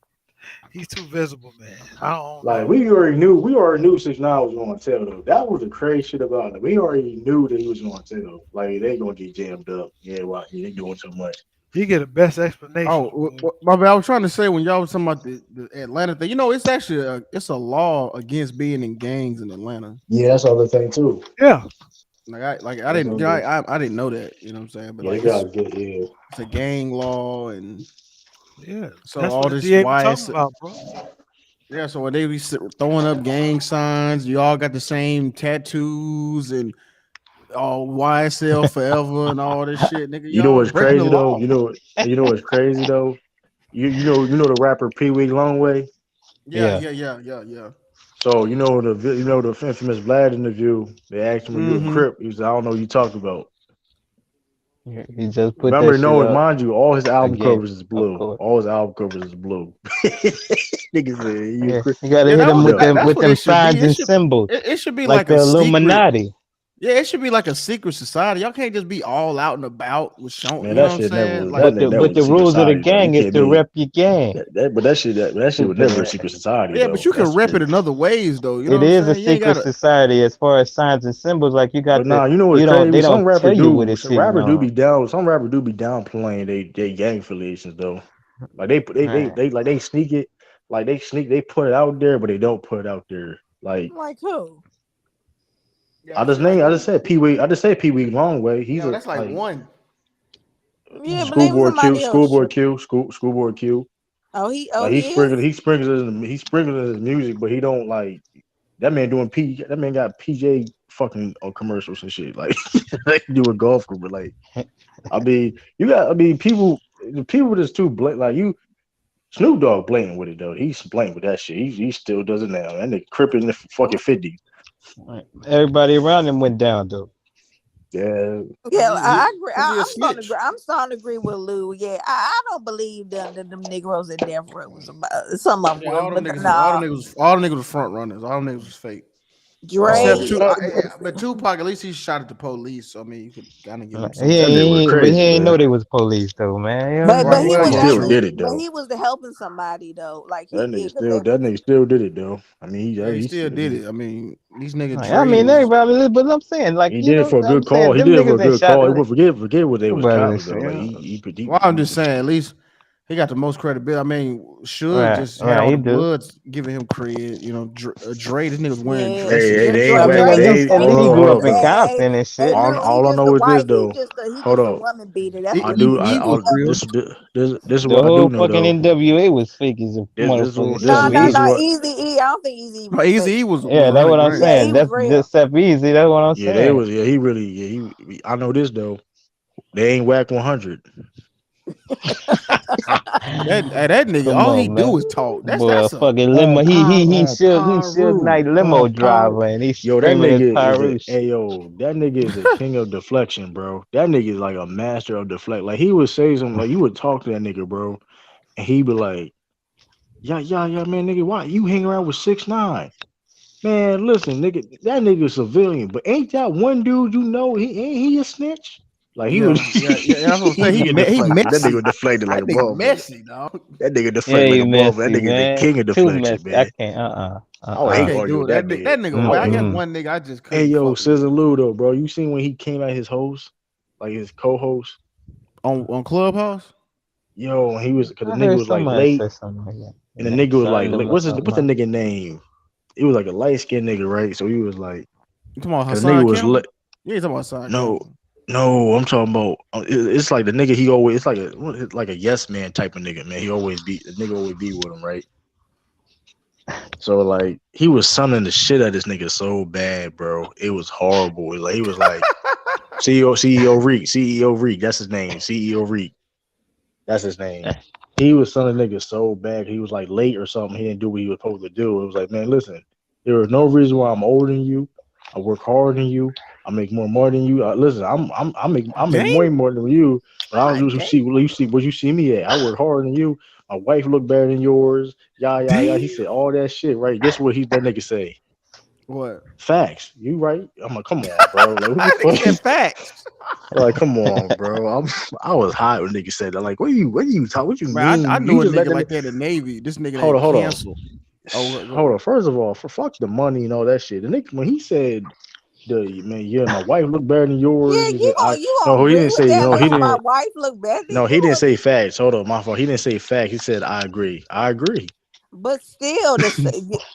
He's too visible, man. I don't Like know. we already knew 6'9" was going to tell though. That was the crazy shit about it. We already knew that he was going to tell. Like they gonna get jammed up. Yeah, well, yeah, they doing too much. He get the best explanation Oh, on Lou. my bad. I was trying to say when y'all was talking about the Atlanta thing. You know, it's actually it's a law against being in gangs in Atlanta. Yeah, that's the other thing too. Yeah. I That's didn't, you know, other. I didn't know that. You know what I'm saying? But Yeah, they like gotta get yeah. it's a gang law, and Yeah. so That's what all the this DA be talking YS. about, bro. Yeah, so when they be throwing up gang signs, you all got the same tattoos and all YSL forever and all this shit, nigga. You know Y'all what's breaking the crazy though? law. You know what's crazy though? You know the rapper Pee Wee Longway. Yeah, Yeah. yeah, yeah, yeah, yeah. So the infamous Vlad interview. They asked him, "Are you a Mm-hmm. Crip?" He said, "I don't know what you talked about." He just put that Remember, shit knowing, up mind you, all his album again. covers is Of blue. course. All his album covers is blue. Nigga said, "You a Yeah. Crip?" You got to Yeah, hit him Yeah, that's with what them it should be. signs and symbols, It should be like like a the secret. Illuminati. Yeah, it should be like a secret society. Y'all can't just be all out and about with showing. man, You know that what I'm shit never saying? was. Like, That But was a the secret rules of the society though. You gang is kidding to me? rep your gang. That shit was never a secret society yeah, but though. you can That's rep it in other ways, though. You know It what I'm is a saying? You ain't secret gotta. society as far as signs and symbols. Like you But got the nah, you know what's you don't crazy? they don't tell you what it's Some sitting rapper do be on. down. Some rapper do be downplaying they gang affiliations though. Like Right. they sneak it. Like they put it out there, but they don't put it out there. Like Like who? Yeah, see, like I one. just said Pee Wee. I just said Pee Wee Longway. He's Yeah, a that's like like one. Yeah, but name Schoolboy Q, somebody else. Schoolboy Q, Schoolboy Q. Oh Like he he is. sprinkles, he sprinkles his music, but he don't like that man doing P. That man got PJ fucking commercials and shit. Like like do a golf group, but like I mean, you got. I mean, the people that's too blatant. Like you, Snoop Dogg blatant with it though. He's blatant with that shit. He still does it now. And they crippin' in the fucking 50s. Everybody around him went down though. Yeah, Yeah, I agree. Cause he a I'm starting to snitch. agree. I'm starting to agree with Lou. Yeah, I don't believe them Negroes in Death Row was about. Some of them Yeah, were, but nah. all the niggas was front runners. All the niggas was fake. Except oh, Dre. but Tupac, at least he shot at the police. So I mean, you could kind of give him some He that credit. nigga was ain't, but he crazy, ain't know man. they was police though, man. You But Right. know, he Well, was He yeah, still helping. true. did it But though. he was helping somebody though. Like That yeah, nigga because still that nigga still did it though. I mean, Yeah, he he still did still it. I mean, these niggas I Dre mean was. everybody, but I'm saying like he you did it know for a I'm good call. saying He them did it for a niggas ain't good shot call. at it. Forget what they was Nobody copping say, though. Like Well, I'm just saying, at least he got the most credibility. I mean, Suge right, just had right, all he the do. bloods giving him credit. You know, Dre, this nigga was wearing yeah, dresses and they Dre, ain't I shit. mean, whack. Dre at just least They at hold least he he on, just hold grew a up on. in bad. Compton and Hey shit. Lou, he All I just know the is this white. though. He Hold just a up. woman beater. That's what he I do. is. He was real. This is The what I do whole know fucking though. NWA was fake as a motherfucker. This No, Except is no, this is Easy. no. what. Easy E. I don't think Easy No, was Easy fake. E was Yeah, that's 100 what I'm grand. Yeah, saying. he was That's real. except Easy. That's what I'm Yeah, they saying. was. Yeah, he really. Yeah, he. I know this though. They ain't whack 100. That nigga, Come all he on, do man. is talk. Boy, That's a fucking limo. On power on He shook Paru night limo on power. driver, and he's Yo, that screaming at nigga is a Tyrese. ayo. That nigga is a king of deflection, bro. That nigga is like a master of deflect. Like he would say something, like you would talk to that nigga, bro, and he be like, yeah, man, nigga, why you hang around with 6ix9ine? Man, listen, nigga, that nigga is civilian, but ain't that one dude you know? He ain't he a snitch? Like he would, yeah. That's what I'm saying. he a He deflector. That nigga messy. would deflect it like That a nigga motherfucker. messy, dog. That nigga Yeah, deflect like he a motherfucker. That messy, nigga is the man. king of Too deflection, messy. I man. can't. I would I hate can't arguing do with it. that nigga. That nigga I whack. would I hate. got Mm-mm. one nigga I just Hey couldn't yo, fuck with. Sizzle Ludo, bro. You seen when he came at his host, like his co-host? On Clubhouse? Yo, he was because the I nigga heard was like somebody late, say something like that. and the Yeah, nigga was shot like, him what's the nigga name? It was like a light skinned nigga, right? So he was like, You talking about because the nigga Hassan was Campbell? lit. You ain't talking about Hassan No, Campbell. no, I'm talking about. It's like the nigga. He always. It's like a yes man type of nigga, man. He always be the nigga always be with him, right? So like he was sunning the shit out of this nigga so bad, bro. It was horrible. He was like CEO Reek. That's his name. CEO Reek. That's his name. He was selling niggas so bad. He was like late or something. He didn't do what he was supposed to do. It was like, man, listen, there is no reason why I'm older than you. I work harder than you. I make more money than you. Listen, I make way Damn. more than you. But I God don't damn. see where you see me at. I work harder than you. My wife look better than yours. Yeah. He Damn. said all that shit, right? Guess what that nigga say? What? Facts. You right? I'm like, come on, bro. Like, what the Nigga fuck? said facts. Like, come on, bro. I was hot when niggas said that. Like, what do you talk? What you Man, mean? I You knew a just let nigga that like that in the Navy. This nigga hold named on, hold on. Cancel. Oh, Hold on. First of all, for fuck the money and all that shit. The nigga when he said the man, yeah, my wife look better than Yeah, yours. He said, you gonna no, he agree didn't with say, that? no, he Man, my didn't wife look better than no, he didn't yours. say facts. Hold on, my fault. He didn't say facts. He said, I agree. I agree. But still, That's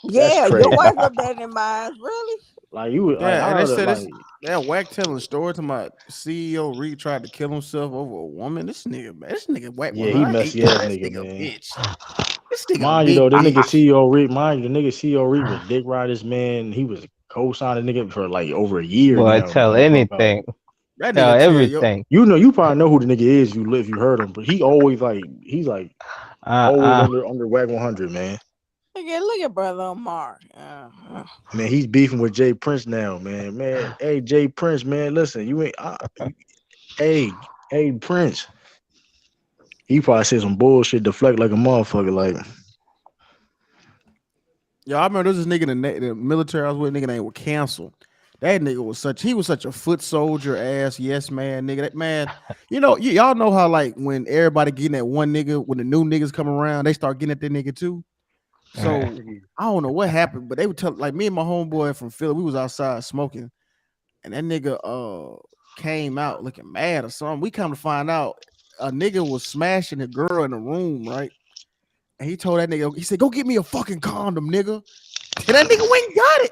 yeah, your crazy. wife look better than mine. Really? Like you like yeah, I and they don't know, said like this that whack telling story to my CEO Reed tried to kill himself over a woman. This nigga whack yeah, 100. he I hate messy this. ass This nigga, nigga a man. bitch. This nigga a Mind you though, big the nigga bitch. CEO Reek, mind you, the nigga CEO Reek was dick ride this man. He was co-signing nigga for like over a year Boy, now, tell man, on Clubhouse. anything. That Tell nigga tell yo, everything. You probably know who the nigga is. If you heard him, but he always like he's like always Uh under WAG 100, man. Look at brother Omar. Man, he's beefing with Jay Prince now, man. Man, hey Jay Prince, man, listen, you ain't. Hey Prince. He probably said some bullshit, deflect like a motherfucker. Like, I remember there was this nigga in the military I was with, a nigga named Cancel. That nigga was such a foot soldier ass yes man nigga. That man, y'all know how like when everybody getting at one nigga, when the new niggas come around, they start getting at that nigga too. So I don't know what happened, but they would tell like me and my homeboy from Philly, we was outside smoking, and that nigga came out looking mad or something. We come to find out a nigga was smashing a girl in the room, right? And he told that nigga, he said, "Go get me a fucking condom, nigga." And that nigga went and got it.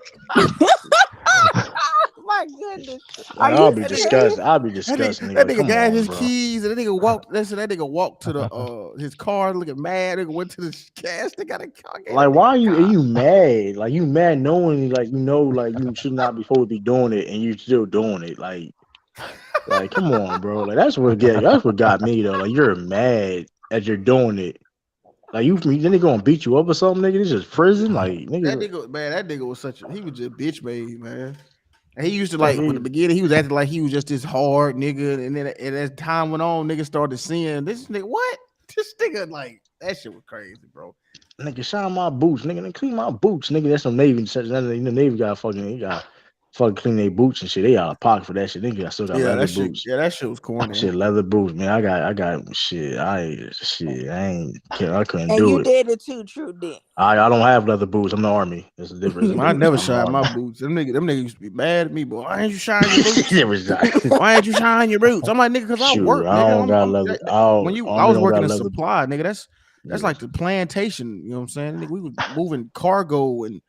My goodness. Are Like, I'll you be That nigga, serious? disgusted. I'll be that disgusting, nigga, that nigga. Like, nigga come got on, his bro. keys, and that nigga walked. Listen, that nigga walked to the his car, looking mad. Nigga went to the gas. They got a car. Gave Like, that why nigga are a car. you mad? Like, you mad knowing, like, like you should not be supposed to be doing it, and you still doing it. Like, come on, bro. Like, that's what got me though. Like, you're mad as you're doing it. Like, then they gonna beat you up or something, nigga. This is prison, like, That nigga. nigga, man, that nigga was he was just bitch made, man. And he used to Like, like when the beginning, he was acting like he was just this hard nigga, and then as time went on, niggas started seeing this nigga. What this nigga like? That shit was crazy, bro. nigga, shine my boots, nigga. Then clean my boots, nigga. That's some Navy. The Navy got fucking clean their boots and shit. They out of pocket for that shit. Nigga, I still got Yeah, leather that shit. boots. Yeah, that shit was corny. Shit, leather boots, man. I got shit. I couldn't And do you it. did it too, True Dick. I don't have leather boots. I'm the army. It's a difference. I never I'm the shined my army. boots. Them niggas used to be mad at me, boy. Why ain't you shine your boots? It was like, Why ain't you shine your boots? I'm like, nigga, cause I shoot, work, I nigga. don't got leather. I Army was don't working got in leather. supply, nigga. That's Yeah. like the plantation. You know what I'm saying? Nigga, we was moving cargo and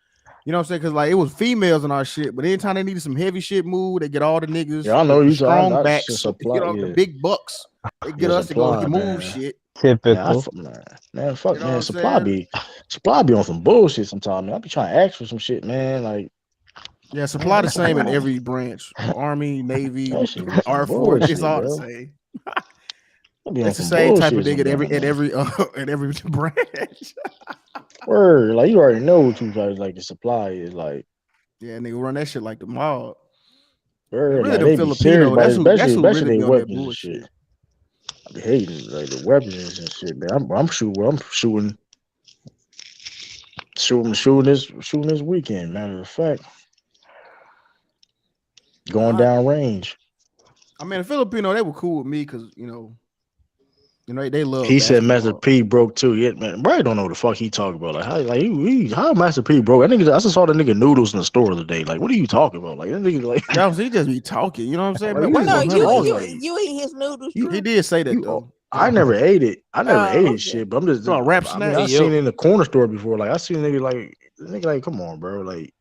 you know what I'm saying? Cause like it was females in our shit, but anytime they needed some heavy shit moved, they get all the niggas, Yeah, I know the you. strong I should backs, supply. you know, the Yeah, big bucks. They get yeah, us to go supply, move man. shit. Yeah, Typical. You fuck, know what man. I'm saying? Supply be on some bullshit sometimes, man. I be trying to ask for some shit, man. Like, Yeah, man, supply the that's same in wrong. every branch. Army, Navy, That shit be some Air Force, it's bullshit, all the bro. same. I be on It's the some same type of bullshit nigga sometimes, at man. every at every branch. Word, like you already know what you guys like. The supply is like, Yeah, nigga run that shit like the mob. And word, really like them they be serious Filipino, about it, that's who especially really they be on that weapons and shit. bullshit. I be hating like the weapons and shit, man. I'm shooting this weekend. Matter of fact, going Nah, down range. I mean the Filipino, they were cool with me because you know, they love He said Master basketball. P broke too. Yeah, man. Bro, I don't know what the fuck he talking about. Like how Master P broke? I just saw the nigga noodles in the store the other day. Like, what are you talking about? Like that nigga like, That was he just be talking, you know what I'm saying? like Man, you wait No, just be 100 talking. you Like you eat his noodles, he True. did say that you, though. I never ate it. I never ate Oh, his okay. shit. But I'm just, So rap I mean, snack. I Hey, seen yo. it in the corner store before. Like I seen a nigga like, come on, bro. Like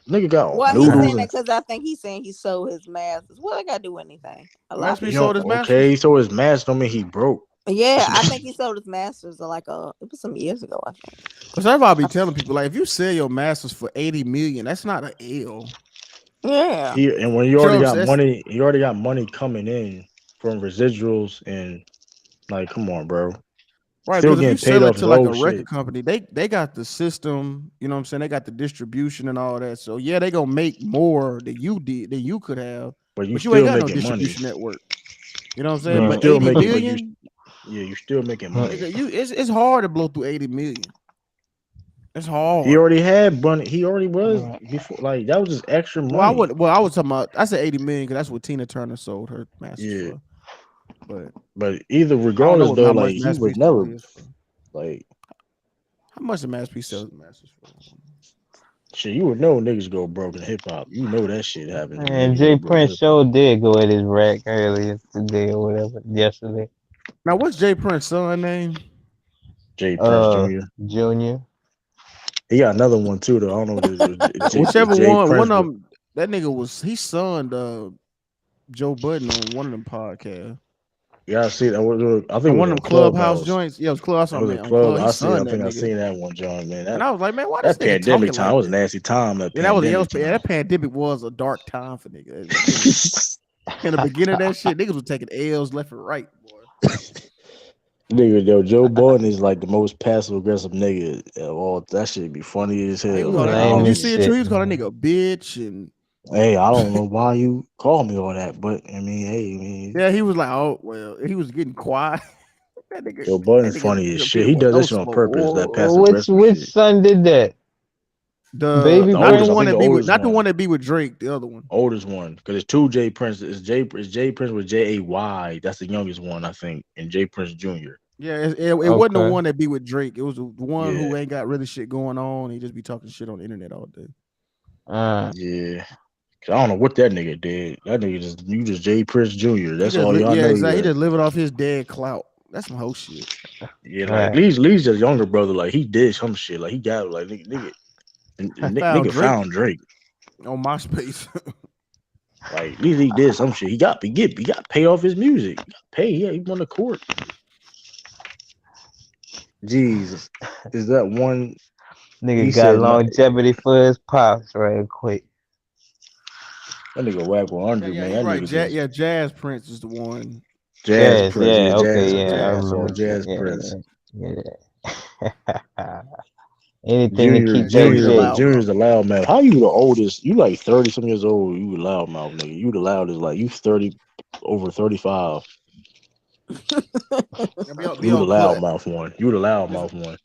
nigga got Well, he's noodles saying and that because I think he's saying he sold his masters. Well, I got to do anything. A lot Master of P you people know, sold his do. masters. okay. So his mask don't mean he broke. Yeah, I think he sold his masters like it was some years ago. I think. Because everybody be telling people like if you sell your masters for 80 million, that's not an L. Yeah. And when You know what I'm saying? he already got money coming in from residuals and like, come on, bro. Right, Still because if you getting paid sell it off to his like a old record shit. company, they got the system, you know what I'm saying? They got the distribution and all that. So yeah, they gonna make more than you could have, But you but you ain't still got no making money. distribution network. You know what I'm Yeah, saying? you But Mm, still 80 making, million, you still making mm. money. nigga, it's hard to blow through 80 million. It's He hard. already had money. He already was Mm. before. Like that was just extra Well, money. I was talking about I said 80 million because that's what Tina Turner sold her masters Yeah, for. But but either I don't know regardless though, how much like he Master P would sold never his for. like How much did Master P sell his masters for? shit. You would know niggas go broke in hip hop. You know that shit happens when And niggas go Jay broke in Prince hip hop. show did go at his rack earlier today or whatever, yesterday. Now, what's Jay Prince's son name? Jay Prince Jr. Junior. He got another one too though. I don't know if Whichever Jay one, Prince, one of but them, that nigga was he sunned Joe Budden on one of them podcasts. yeah, I see that. I think it On was one of them on clubhouse Clubhouse. joints. Yeah, it was clubhouse That on was a man on club. club. He I see. I sunned that think I nigga. seen that one, John. Man, And I was like, man, why this that nigga pandemic talking time like was a that? nasty time. That Yeah, that was pandemic yeah, time. that pandemic was a dark time for nigga at the beginning. In the beginning of that shit, niggas was taking L's left and right, boy. Nigga, yo, Joe Budden is like the most passive aggressive nigga of all. That shit be funny as He hell. was Like calling, I did don't you Lamest even. see it true? shit, He was calling a man. nigga a bitch and Hey, I don't know why you call me all that, but I mean, hey, I mean, yeah, he was like, oh well, he was getting quiet. that nigga, Joe Budden that nigga, funny as shit. Peter He was does no that shit on smoke. purpose. That passive Which aggressive which shit. son did that? The Baby The not the oldest, I Prince? one think that the be with oldest not the one, one that be with Drake, the other one. oldest one, because it's two Jay Prince. It's Jay Prince with Jay. That's the youngest one, I think, and Jay Prince Jr. Yeah, it wasn't the Okay. one that be with Drake. It was the one Yeah, who ain't got really shit going on. He just be talking shit on the internet all day. yeah. 'Cause I don't know what that nigga did. That nigga just Jay Prince Jr. That's all y'all Yeah, know. exactly. He Yeah, just living off his dead clout. That's some whole shit. yeah. Like Right. Lee's just younger brother. Like he did some shit. Like he got like nigga He found nigga Drake. found Drake. On MySpace. Like he did some shit. He got to pay off his music. He got to pay. Yeah, he won the court. Jesus, is that one? He Nigga got said no. longevity for his pops right quick. That nigga whack 100, Yeah, man. you're That right. nigga just Jazz Prince is the one. Jazz Jazz, Prince. Yeah, yeah, okay, Jazz. yeah, I Yeah, I saw remember Jazz Prince. that. Yeah. Anything to Junior, keep Yeah, that Junior's a J. Junior's loudmouth. the loud man. How you the oldest? You like 30 some years old. You the loud mouth nigga. You the loudest. Like you 30 over 35. Yeah, be You the on loud cut. mouth one. You the loud This, mouth one.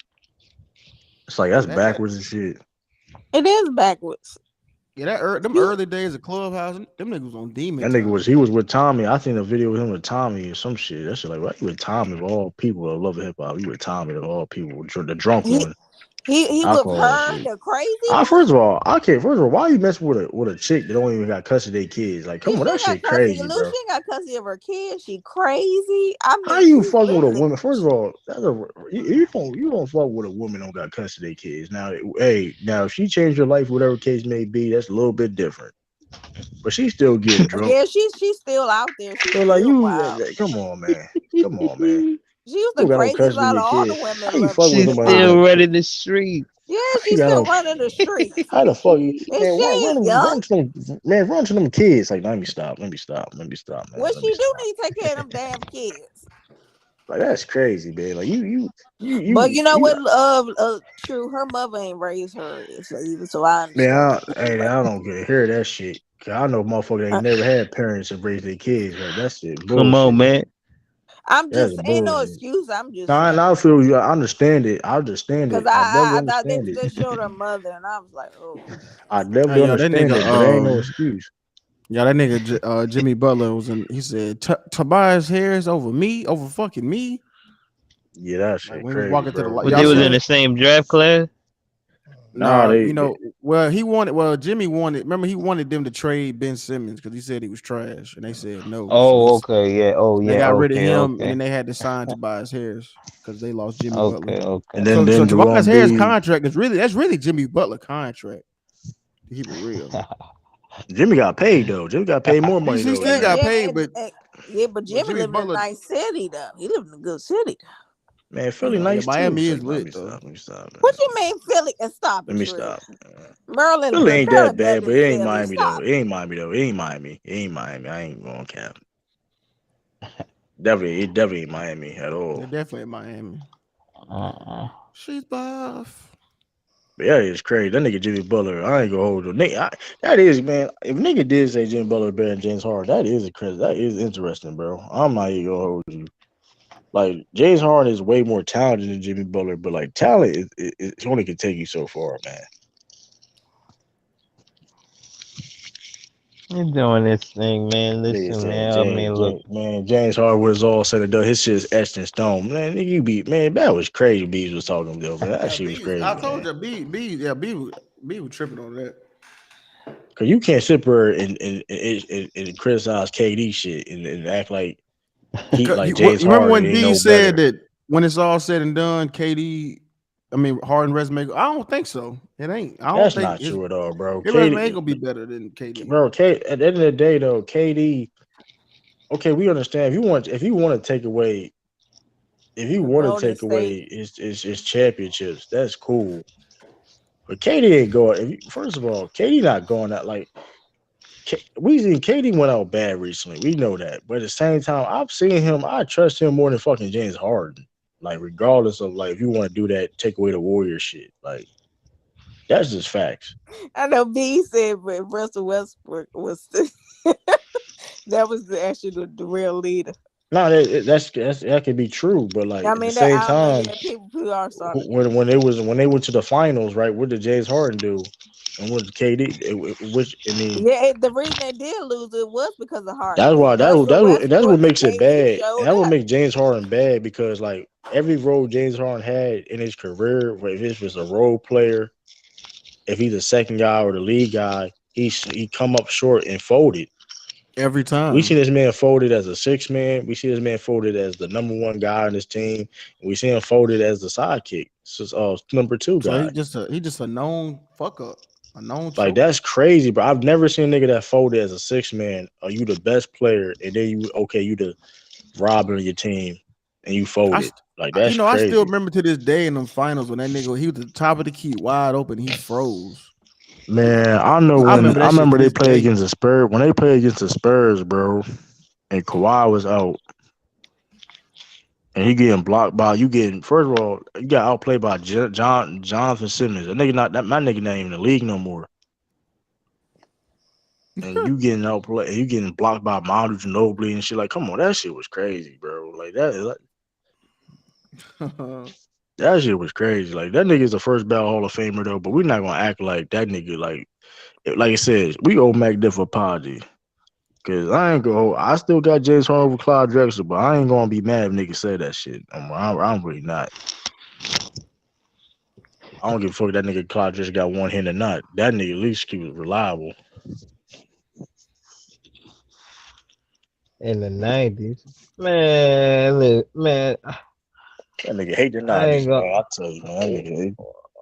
It's like that's yeah, that backwards and shit. It is backwards. yeah, them You early days of Clubhouse, them niggas on demon That nigga time. was with Tommy. I seen a video with him with Tommy or some shit. That shit like why you with Tommy of all people that love hip hop. You with Tommy of all people. The drunk he one. he with Alcohol and her, shit. the crazy I one. first of all, I can't. First of all, why you messing with a chick that don't even got custody of their kids? Like, She come on, that ain't got shit custody of crazy, Lou. bro. She ain't got custody of her kids. She crazy. I How mean, you she's fucking with a woman? First village. of all, you don't fuck with a woman who don't got custody of their kids. Now, hey, now if she changed her life, whatever case may be, that's a little bit different. But she's still getting drunk. Yeah, she's still out there. She's So like still you, wild. come on, man, come on, man. She was You the don't got no craziest custody of out of your all the kids. women How you living fuck with in She's hip somebody who hop. still got? running the street. Yeah, How you she's got still no? running the streets, How the fuck, and man? she ain't young. Run to them kids. Like, let me stop, man. What Let me she do stop. need to take care of them damn kids. Like that's crazy, man. Like But you know you. what? True, her mother ain't raised her either, so I Man, understand. I don't get hear that shit. 'Cause I know motherfuckers ain't Uh, never had parents that raised their kids right. That shit Come on, bullshit. man. I'm That's just ain't no bullshit. excuse. I'm No, just saying I feel you. I understand it. I understand because it. I never I thought they understand it. just showed her mother, and I was like, oh, I never Hey, do yo, that understand nigga, it, but it ain't no excuse. yeah, that nigga, Jimmy Butler was in. He said, Tobias Harris over fucking me. Yeah, that Like shit when he was crazy, walking to the bro. light, But y'all they was seen in the it? same draft class. Nah, Nah, you they know, well, he wanted. Well, Jimmy wanted. Remember, he wanted them to trade Ben Simmons because he said he was trash, and they said no. So Oh, he's okay, yeah. Oh, they yeah. got rid of Okay, him, and okay, then they had to sign Tobias Harris because they lost Jimmy Butler. okay, okay. and So then Tobias Jerome Harris' B. contract is really Jimmy Butler contract. To keep it real, Jimmy got paid though. Jimmy got paid more money he though yeah, still than got that. Jimmy, paid, yeah, but but Jimmy Jimmy living in a Butler, nice city though. He living in a good city. Man, Philly yeah, nice too. Miami is Shit, let lit me though. stop. Let me stop, What man. you mean, Philly? And stop Let it, me True. stop. Maryland, Philly ain't Maryland that better bad, than but it ain't Philly. Miami though. Stop It it. ain't Miami though. It ain't Miami. It ain't Miami. I ain't going cap. It definitely ain't Miami at They're all. definitely in Miami. Uh-uh. She's buff. But yeah, it's crazy. That nigga Jimmy Butler, I ain't gonna hold you. That is, man. If nigga did say Jimmy Butler better than James Harden, that is a crazy. That is interesting, bro. I'm not even gonna hold you. Like James Harden is way more talented than Jimmy Butler, but like talent, it only can take you so far, man. He's doing this thing, man. Nigga Listen, said man. I mean, look. James Harden was all said and done. His shit is etched in stone, man. Nigga, you beat man. That was crazy. Bees was talking though, man. That Yeah, shit was I crazy, told man. you, B was tripping on that. Cause you can't sit there and criticize KD shit and act like he like James You remember Harden when ain't B no said better. that when it's all said and done, Harden resume. I don't think so. It ain't. I don't That's think not true at all, bro. his resume ain't KD, gonna be better than KD. bro. At the end of the day, though, KD. Okay, we understand. If you want to take away, if you The want to Golden take State. away his championships, that's cool. But KD ain't going. First of all, KD not going out like we seen. KD went out bad recently. We know that, but at the same time, I've seen him. I trust him more than fucking James Harden. Like regardless of like if you want to do that, take away the Warrior shit. Like that's just facts. I know B said, but Russell Westbrook was that was actually the real leader. No, that could be true, but like I at the mean, that same I don't know. time, Yeah, people are starting to do when they went to the finals, right? What did James Harden do? And what did KD? Which I mean, that. Yeah, the reason they did lose it was because of Harden. that's Because why Russell that's what Westbrook and makes it KD bad, and showed that's what up. makes James Harden bad because like every role James Harden had in his career, if it was a role player, if he's a second guy or the lead guy, he come up short and folded. Every We see time. this man folded as a six man. We see this man folded as the number one guy on this team. And we see him folded as the sidekick, so number two So guy. he just a known fuck up. A known Like choker. that's crazy, bro. I've never seen a nigga that folded as a six man. Are you the best player, and then you the robber of your team, and you I, folded? st- Like that's I still crazy, remember to this day in them finals when that nigga he was at the top of the key, wide open, he froze. man. I know I when remember I that shit to remember they this played day. against the Spurs. When they played against the Spurs, bro, and Kawhi was out, and he getting blocked by you. Getting first of all, you got outplayed by Jonathan Simmons. That nigga not that my nigga not even in the league no more. And you getting outplayed, you getting blocked by Manu Ginobili and shit. Like, come on, that shit was crazy, bro. Like that shit was crazy. Like that nigga's the first ballot Hall of Famer though, but we're not gonna act like that nigga. Like I said, we owe Mac Diff apology. Cause I ain't go. I still got James Harden over Clyde Drexler, but I ain't gonna be mad if niggas say that shit. I'm really not. I don't give a fuck if that nigga Clyde Drexler got one hand or not. That nigga at least keep it reliable. In the 90s. Man, look, man, That nigga hate the I '90s, ain't man. gonna. I tell you, man. That nigga hate.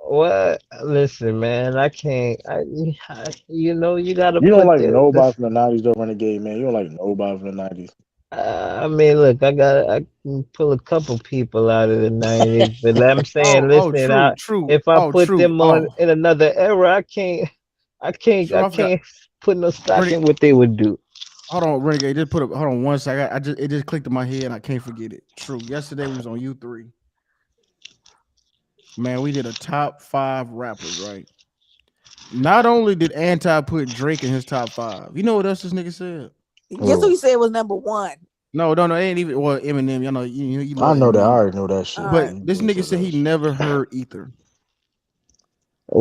What? Listen, man, I can't. You know, you gotta You don't put like the. nobody from the '90s though, Renegade, man. You don't like nobody from the '90s. I mean, look, I can pull a couple people out of the 90s, but I'm saying, listen, True, true. if I Oh, put true. them Oh, on in another era, I true. I forgot. can't put no stock Renegade, in what they would do. hold on, Renegade. Just put up. Hold on one second. I just it just clicked in my head and I can't forget it. True. Yesterday we was on U3. Man, we did a top 5 rappers, right? Not only did Anti put Drake in his top 5, you know what else this nigga said? Guess who Oh, he said was number one? No, it ain't even. Well, Eminem, you know, you I love know that. I Eminem, already know that All shit. but right. this He nigga said said that he shit. never heard Ether.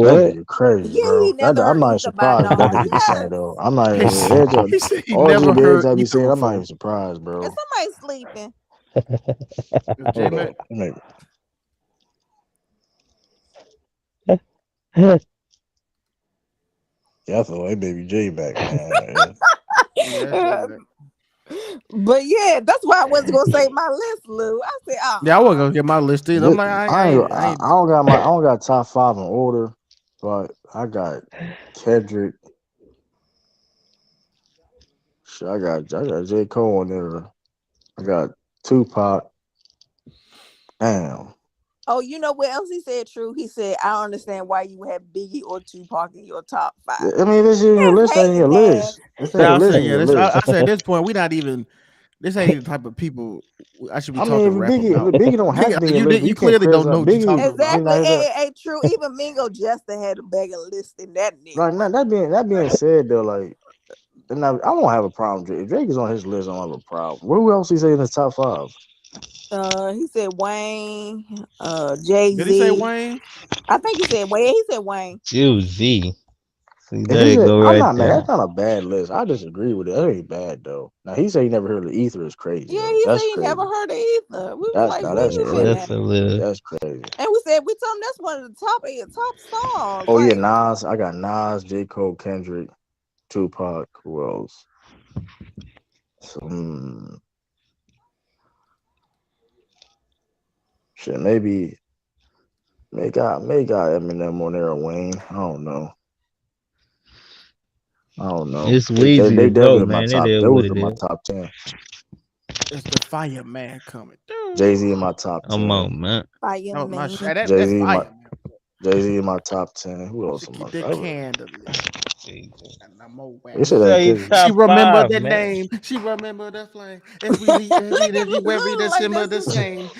That What? nigga crazy, Yeah, he bro. never I'm heard not even either by surprised that no. nigga be saying Yes. though. I'm not He even said, every time, he said he all this never nigga every heard time be Ether saying. I'm not even before. surprised, And bro. somebody sleeping. J Hold Mac, up. Nigga. Yeah, I thought, hey, baby J back, man. yeah, that's J Mac. But yeah, that's why I wasn't gonna say my list, Lou. I said, Yeah, I wasn't gonna get my list either. I'm like, I don't got I don't got top five in order, but I got Kendrick. Shit, I got J Cole in there. I got Tupac. Damn. oh, you know what else he said? True. He said, I don't understand why you have Biggie or Tupac in your top five. I mean, this ain't your That's list. Ain't your hating ass. list. This ain't yeah, your I'll list. say Ain't yeah. your This I list. say at this point we not even. This ain't the type of people I should be I mean, talking if rap about. Biggie don't have to be in your list, but You you can't clearly don't criticize know what you're Biggie. talking Biggie about. Exactly. not his. True. Even Mingo Justin had a bigger list than that Right nigga. now, that being said, though, like, and I don't have a problem. If Drake is on his list, I don't have a problem. Who else he say in his top five? He said Wayne, Jay Did he say Z. Wayne? I think he said Wayne. He said Wayne. Z. See, If there he you said, go, I'm right not mad. That's there. not a bad list. I disagree with it. That ain't bad though. Now he said he never heard of Ether is crazy Yeah, though. he said That's he never crazy. heard it either. We was like, wait That's a Yeah, crazy. that's minute. a little. That's crazy. And we told him that's one of the top songs. Oh yeah, Like, Nas. I got Nas, J Cole, Kendrick, Tupac. Who else? So, shit, maybe got Eminem on there or Wayne. I don't know. It's Weezy They the definitely goat, in my man. It top. is Those what are it my is. top 10. It's the fireman coming. Jay Z in my top Come 10. on, man. No, my fireman. Jay that's Z in my fire, man. Jay Z in my top 10. Who else She in my keep that top? candle lit. And I'm more You You said wax. that say Kendrick. She top remember five, the man. name. She remember the flame. If we leave, Look at you every Lou like December that's the just same.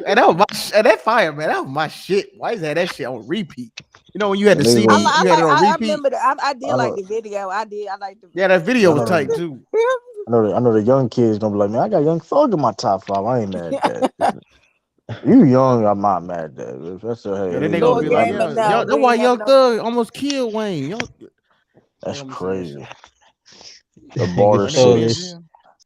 And that was that fire, man. That was my shit. Why is that shit on repeat? You know when you had And the niggas CD, gonna, you had it on I repeat. remember I did I like know, the video. I like the Yeah, that video. video I was know, tight too. I know the young kids gonna be like, man, I got Young Thug in my top five. I ain't mad at that. You young, I'm not mad at that. That's a, hey, Yeah, it then they is gonna what No it be like, game, is. but yeah, no, that's we why ain't having Young no. Thug almost killed Wayne. They That's gonna be saying that crazy. shit. The Nigga barter But nigga stole be in shit. his, jail.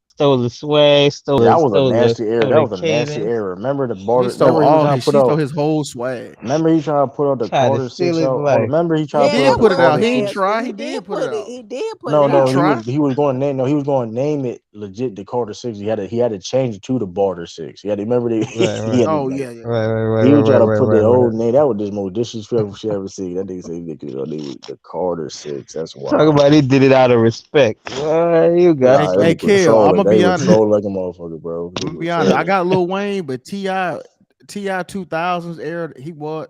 stole the swag, Yeah, that was a nasty era. stole That the was a nasty cadence. era. Remember the He barter? stole Remember he was all trying to his. put She stole out. his whole swag. Remember he trying to put out the Tried to Carter steal six his out. Or life. remember he He tried to Yeah, put did out that the put it was out. Carter He ain't six. nasty. try. He did put it out. He did put No, it He ain't no, out. try. he was going to name. No, he was going to name it. legit the Carter Six. He had to change it to the Barter Six. He had to remember that Right, he right, had to Oh like yeah, yeah, right, yeah. right, right, he right, would try right, to right, put that right, old right. name. That was just more disrespectful shit I ever seen. That nigga said they was the Carter Six. That's Talk wild. about he did it out of respect. Boy, you got Hey, Nah, they some. hey, were Kill. I'm trolling. gonna They be were honest. trolling like a motherfucker, bro. I'm They gonna were be honest. I trolling. got Lil Wayne, but Ti 2000s era. He was.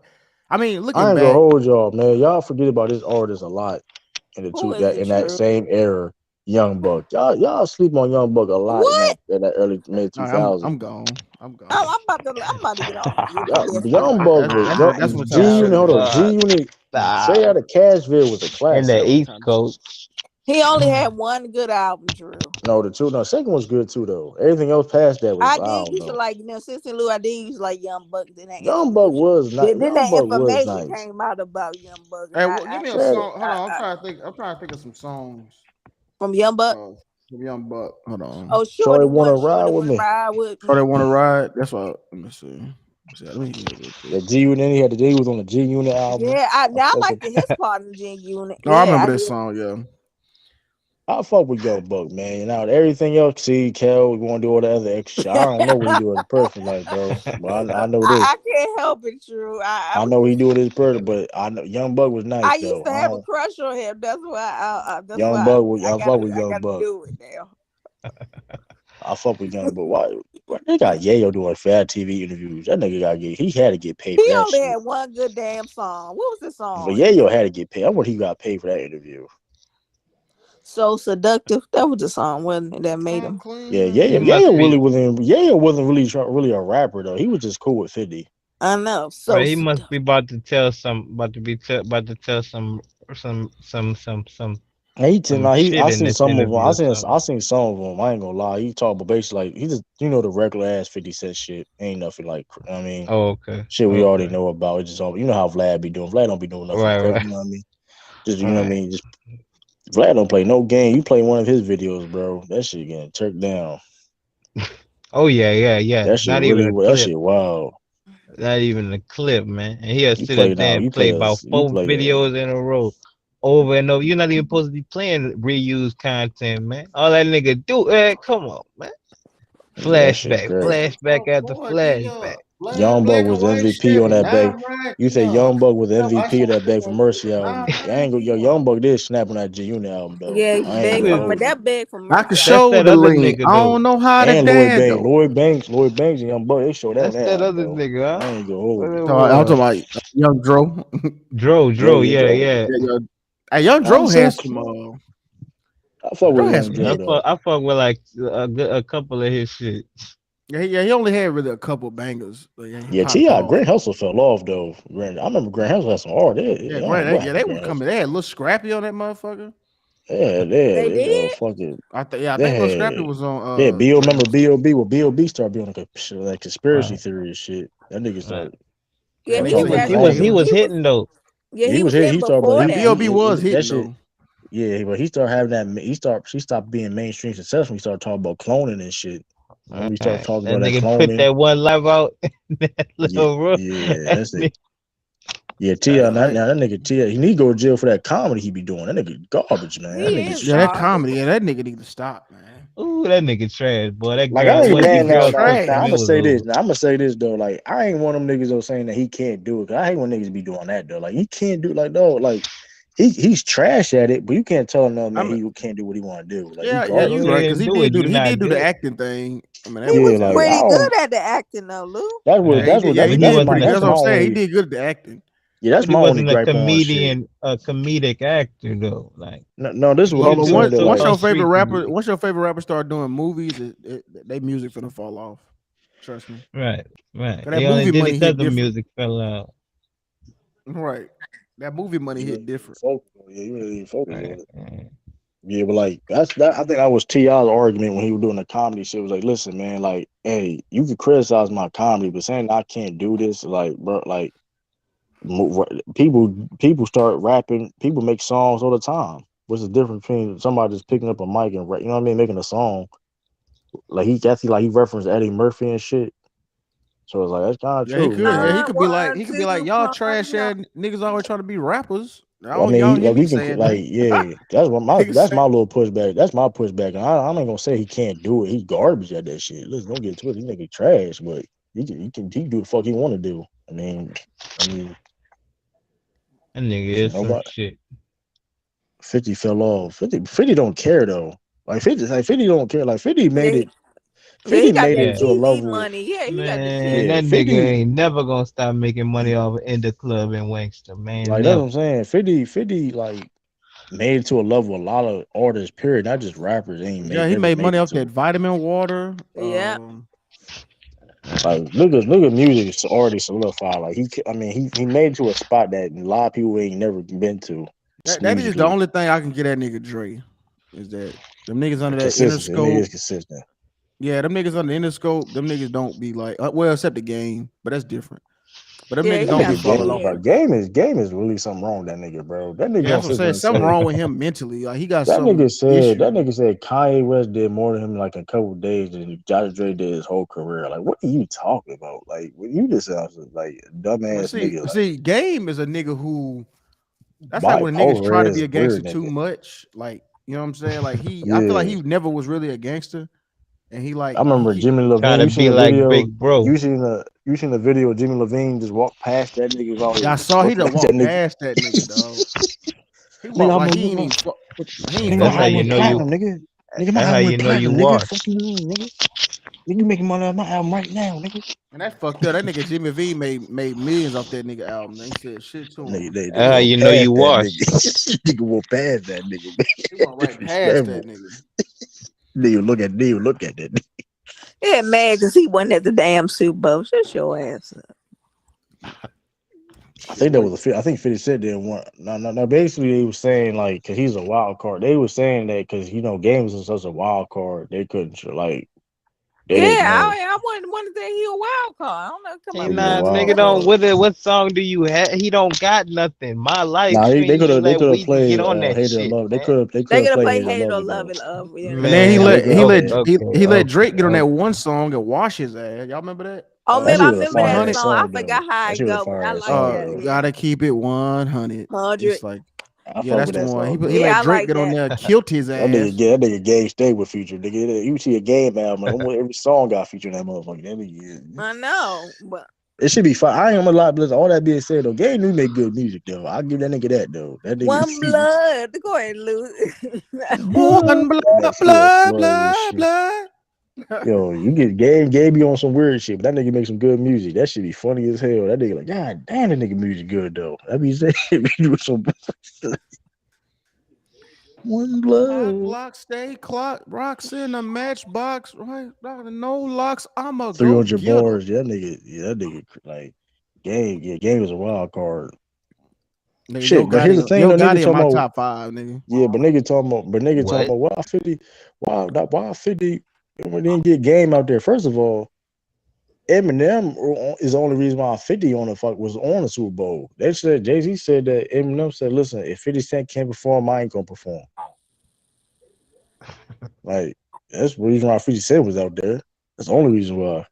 I mean, I looking ain't gonna back, hold y'all, man. Y'all forget about this artist a lot Who is it, in that True? same era. Young Buck, y'all sleep on Young Buck a lot in What? that early mid all two right, I'm thousands. I'm gone. I'm I'm, gone. I'm about to get off of you for Yeah, this one. Young Buck was That's Young that's when time to G shut Unit. it Hold on, down. G Unit. Straight Nah, out of Cashville was a in the classic. That was East time to shut. Coast. He only had one good album, Drew. No, the second was good too though. Everything else past that was I I did don't used to know. like, Sister Lou. I did used to like Young Buck. Then that Young Buck information, was not. then Young that Buck was information nice. came out about Young Buck, and Hey, well, give me a Man, song. Hold on, I'm I trying to think. I'm trying to think of some songs. from Young Buck. From Young Buck. Hold on. Oh, Shorty Shorty wanna one, ride Shorty with wanna me. ride with So they me. want to ride. That's what. Let me see. Let me hear it real quick. That G Unit he had to do. He was on the G Unit album. Yeah, I I fuck like with. his part in Gen Unit. Oh, I Yeah, remember I this hear. song. Yeah. I fuck with Young Buck, man. Now everything else, see, Kel, we want to do all the other extra shit. I don't know what he do as a person, like, bro. But I know this. I can't help it, True. I know he do it as a person, but I know Young Buck was I nice used though. to have a crush on him. That's why I I gotta fuck with I Young gotta Buck. do it now. I fuck with Young Buck. Why they got Yayo doing fat TV interviews? That nigga he had to get paid He for that only shit. had one good damn song. What was the But song? Yayo had to get paid. I wonder he got paid for that interview. So Seductive. That was the song, wasn't it? That made Come him. Yeah, He clean. must be. Yayo wasn't really a rapper though. He was just cool with 50. I know. Right, So he must seductive. be about to tell some. About to tell And some I shit in seen this some of them. interview or something. I seen some of them. I ain't gonna lie. He talk, but basically like he just the regular ass 50 Cent shit. Ain't nothing like I mean Oh, okay. shit we already Okay. know about. It's just all how Vlad be doing. Vlad don't be doing nothing Right. crazy. Right. You know what I mean? Just All right. just Vlad don't play no game. You play one of his videos, bro. That shit getting turned down. Oh yeah, yeah, yeah. That shit really that shit wild. Not even a clip, man. And he'll You sit up play there now. and You play play about you four play videos in a row, over and over. You're not even supposed to be playing reused content, man. All that nigga do, come on, man. that shit Flashback, great. flashback after flashback. Black, Young Buck black and was white MVP on Chevy, that bag. dime right. You say Yeah. Young Buck was Yeah, I MVP of saw that Bag for Mercy dime album. I right. ain't go. Yo, Yeah. Young Buck did snap on that G Unit album though. Yeah, I ain't gonna hold you. that beg from I can Mercy That's album. show that the other lean. nigga I though. don't know how to And dance though. Lloyd Banks, and Young Buck, they showed out on That's that that album other though. nigga, huh? I ain't gonna hold What you. it So I'm talking was? about Young Dro. Dro, Yeah, yeah, yeah, Joe. yeah. Yeah, hey, Young I'm Dro so has some. cute. I fuck Dro with has Young some Joe hits. though. I fuck with like a couple of his shit. He only had really a couple bangers. But yeah, he Yeah, popped Ti off. Grant Hustle fell off though. I remember Grant Hustle had some hard. I Yeah, don't know what yeah, happened they to were Grant coming. Hustle. They had a little scrappy on that motherfucker. They They did. fucking I they think Lil Scrappy had was on yeah. Bill Grant remember Hustle. B.O.B. Well, B.O.B. started being like conspiracy Right, theory and shit. That nigga right. started Yeah, Man, started they he He used talking to was about use he was Drake. he Jada. was hitting though. Yeah, Yeah, he was he hitting started but before Now that. B.O.B. was that hitting shit. though. Yeah, but he started having that. She stopped being mainstream success when he started talking about cloning and shit. All Remember he started right. talking That about that nigga put cloning. that one live out. That Yeah, little room. yeah, that's it. Yeah, Ti. Yeah, Now, that nigga Ti, he need to go to jail for that comedy he be doing. That nigga garbage, man. That He nigga is yeah, that shit. garbage. comedy. Yeah, that nigga need to stop, man. Ooh, that nigga trash, boy. That Like I girl, ain't Yeah, once the he's mad just now. girl Now, cooked now him, I'm it trash. gonna was say this. over. Now I'm gonna say this though. Like I ain't one of them niggas though saying that he can't do it. 'Cause I hate when niggas be doing that though. Like he can't do like no like he's trash at it, but you can't tell another man I'm he can't do what he want to do. Like he yeah, Cause you you garbage. right because didn't do it, you he not did do the do it. acting thing. I mean that He Yeah, was wasn't. like I pretty don't. good at the acting though, Lou. Yeah, Right. he did. Yeah, he But he did wasn't pretty a good. That's That's what my I'm saying. He only. did good at the acting. Yeah, that's but he my only wasn't a gripe on shit. comedic actor though. Like No, no, this is what he I'm was But doing saying once though. so once Like your called favorite street rapper, comedic. once your favorite rapper start doing movies, they music finna fall off. Trust me. Right, right. Cause that He only movie did it money because hit the different. music fell out. Right. That movie money you hit really different. focus on. Yeah, you really focus on Right, it. right. Yeah, but like that's that. I think that was Ti's argument when he was doing the comedy shit. Was like, listen, man, like, hey, you can criticize my comedy, but saying I can't do this, like, bro, like, people start rapping. People make songs all the time. What's the difference between somebody just picking up a mic and you know what I mean, making a song? Like he referenced Eddie Murphy and shit. So it's like that's kind of Yeah, he true, you could. Yeah, know. he I could be like want y'all to trash ass niggas always trying to be rappers. I mean, Y'all he don't hear like me we can saying like that. yeah. That's what my Nigga that's say, my little pushback. That's my pushback. I'm not gonna say he can't do it. He's garbage at that shit. Listen, don't get twisted. This nigga trash, but he can do the fuck he want to do. I mean, That nigga shit, is some nobody shit. 50 fell off. 50 don't care though. Like 50 don't care. Like 50 made Yeah, it. yeah, 50 he got made that it Yeah. to a TV level. money. Yeah, he got the Man, Yeah, that TV. nigga 50. ain't never gonna stop making money off in the club in Wangster, man. Like that's what Never. I'm saying. 50 like made it to a level a lot of artists, period, not just rappers, ain't yeah, he ever made made money it off to. that vitamin water. Yeah, Like nigga music is already solidified. Like he made it to a spot that a lot of people ain't never been to That is the musically. only thing I can get that nigga Dre is that them niggas The under that consistency, nigga Interscope. is consistent. Yeah, them niggas under the Interscope. Them niggas don't be like well, except the game, but that's different. But them yeah, niggas he That don't got be nigga some falling game, off hits. like like that. game is really something wrong with that nigga, bro. That nigga Yeah, gonna that's what I'm sit there saying. and Something say wrong with him mentally. Like he got that some that issue. nigga said Kanye West did more to him like a couple of days than Josh Dre did his whole career. Like what are you talking about? Like you just sound like a But dumbass nigga. Like Game is a nigga who that's like when niggas try bipolar to is be a a gangster weird too nigga. much. Like, you know what I'm saying? Like I feel like Yeah. he never was really a gangster. And I he remember keep Jimmy Trying Levine. to You seen be the like video? Big Bro. You seen the video of Jimmy Levine just walk past that nigga while he yeah, I was saw he looking done at that walked nigga. past that nigga, dog. He Nigga, walked I'm like a he ain't nigga. even he ain't Hey, Nigga, my that's how fucking album you went with know him. you. platinum, nigga. Nigga, my That's how album you went know you platinum, nigga. washed. Fuck you, nigga. Nigga, you making money on my album right now, nigga. And that fucked up. That nigga Jimmy V made millions off that nigga album. They said shit to Nigga, him. they That's how walk you know you past that washed. nigga. Nigga walk past that nigga, He man. went right past Disrespectful. that nigga. Nigga look at that. Yeah, mad because he wasn't at the damn Super Bowl. Shut your ass up. I Shit, think that what? was I think 50 Cent didn't want. No. Basically, they was saying like, cause he's a wild card. They were saying that because games is such a wild card, they couldn't like they Yeah, didn't know. I wouldn't say he a wild card. I don't know. Come Hey, on, He's a nah, man. nigga wild don't. card. What song do you have? He don't got nothing. My life. Nah, You they ain't could even have let played Weezy get on that Hater shit, Love. man. They They could have gonna played play Hater Hate or Love Love though. It Love. Yeah, And then Yeah, Man, they could have played it. he let okay, Drake get on that okay. one song and wash his ass. Y'all remember that? Oh That man, shit I was a remember that fire 100. ass song. I song though. forgot how That it shit was a go, but I fire ass like song that. though. Yeah, Gotta keep it 100. 100. It's like, I yeah, fuck that's with the that one. song He though. Yeah, let I Drake like get on that. there, killed his ass. That nigga gave State with feature. Nigga, you see a game album, like, almost every song got featured in that motherfucker. That nigga, I know, but it should be fine. I ain't gonna lie, but all that being said though, Game do make good music though. I'll give that nigga that though. That nigga one blood. Go ahead, Lou. One that blood, shit blood, flood and blood, shit. blood. Yo, you get Game be on some weird shit, but that nigga make some good music. That should be funny as hell. That nigga like, God damn, that nigga music good though. That be saying be doing some one Hot blood. block, stay clock, rocks in a matchbox, right? No locks. I'ma go 300 get him. bars. That nigga like Game is a wild card. Nigga, Shit, but here's the thing Yo though, nigga Gotti in talking my about top five, nigga. yeah, nigga talking What? about why 50 we didn't get Game out there. First of all, Eminem is the only reason why 50 on the fuck was on the Super Bowl. They said Jay-Z said that Eminem said, listen, if 50 Cent can't perform, I ain't gonna perform. Like that's the reason why 50 Cent was out there. That's the only reason why.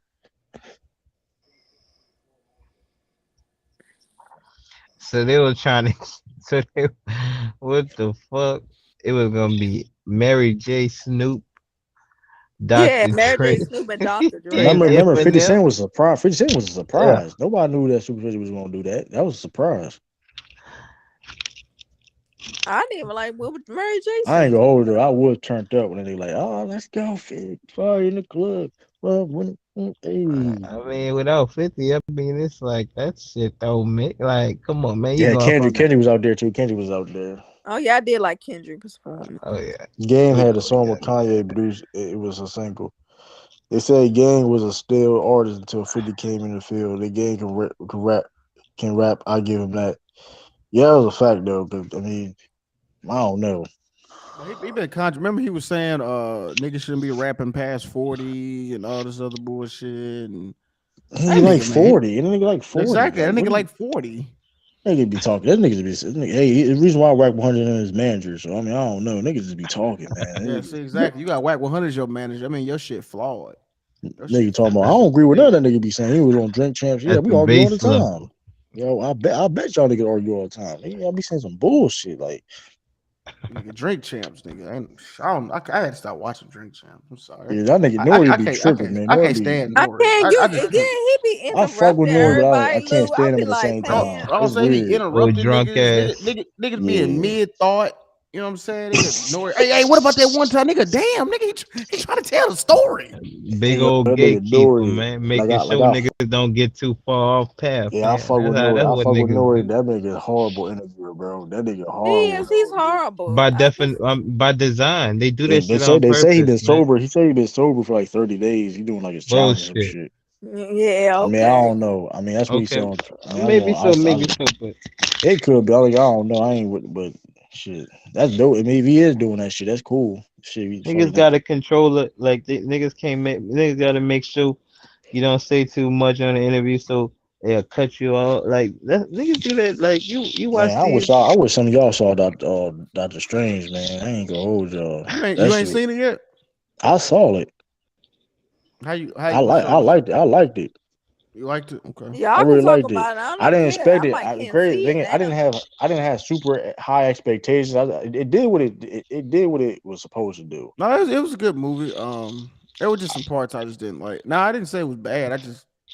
So they were trying to. So they. What the fuck? It was gonna be Mary J. Snoop, Yeah, Dr. Mary J. Dre, Snoop and Dr. Dre. and Remember 50 Eminem. Cent was a surprise. 50 Cent was a Yeah. surprise. Nobody knew that Super 50 was gonna do that. That was a surprise. I didn't even like what Mary J. I ain't singing. gonna hold it. I was turned up when they like, oh, let's go, fit fire in the club. Well, hey. I mean, without 50, I mean, it's like that shit don't make like, come on, man, you Yeah, going from the. Kendrick was out there too. Kendrick was out there. Oh yeah, I did like Kendrick performing. Oh yeah, Game we had a know what song got with Kanye produced. It was a single. They said Game was a still artist until 50 came in the field. The Game can rap. I give him that. Yeah, it was a fact though. But I mean, I don't know. But he been remember he was saying niggas shouldn't be rapping past 40 and all this other bullshit and He that like nigga, man. 40. And nigga like 40. Exactly. Like That what nigga do you like 40. nigga be talking? That niggas be hey, the reason why I whack 100 on his manager. So I mean, I don't know. Niggas just be talking, Yeah, man. see, exactly. You got whack 100 as your manager. I mean, your shit flawed. Your Nigga shit talking about I fucked don't up agree as with none hell. of that nigga be saying. He was on drink champs. Yeah, at we the argue all the base level. time. Yo, I bet y'all niggas argue all the time. Nigga, y'all be saying some bullshit. Like, Nigga, Drink Champs, nigga. I don't. I had to stop watching Drink Champs. I'm sorry. yeah, that nigga Nori be tripping, man. I Nori can't be. stand I Nori. can't. You I again? just can't. He be I fuck with interrupting Nori, but I everybody. can't Lou, I stand him be at the like, same I don't, time. man. I don't It's say he weird. Oh, interrupted drunk niggas. ass. Niggas being Yeah. mid thought. You know what I'm saying? Nigga, Nori. Hey, what about that one time? Nigga, damn, nigga, he trying to tell the story. Big Nigga, old that nigga gatekeeper, Nori, man, like making sure niggas don't get too far off path, yeah, I man. fuck That's with how Nori. that's I what fuck with niggas Nori. do. That nigga horrible interviewer, bro. That nigga He horrible, is. He's though, dude. horrible. I just. By design, they do They, that they shit say on they say he purpose, been man. sober. He said he been sober for like 30 days. He doing like his challenge or some Bullshit. shit. Yeah. I mean, I Okay. don't know. I mean, that's what he said Okay, on. I mean, maybe so, maybe so, but it could be. I don't know. I ain't with, but shit, that's dope. I mean, if he is doing that shit, that's cool. Shit, we niggas fucking. gotta control it. Like niggas can't make niggas gotta make sure you don't say too much on the interview, so they'll cut you out. Like niggas do that. Like you Man, watch these. I wish some of y'all saw that Doctor Strange, man. I ain't gonna hold y'all. That You ain't shit, seen it yet? I saw it. How what's your I liked it. you liked it? Okay. I Y'all can really talk liked it. about it. I don't I even didn't care. I expect it. might can't Crazy see thing it is, now. I didn't have super high expectations. It did what it did what it was supposed to do. No, it was a good movie. There were just some parts I just didn't like. Now I didn't say it was bad.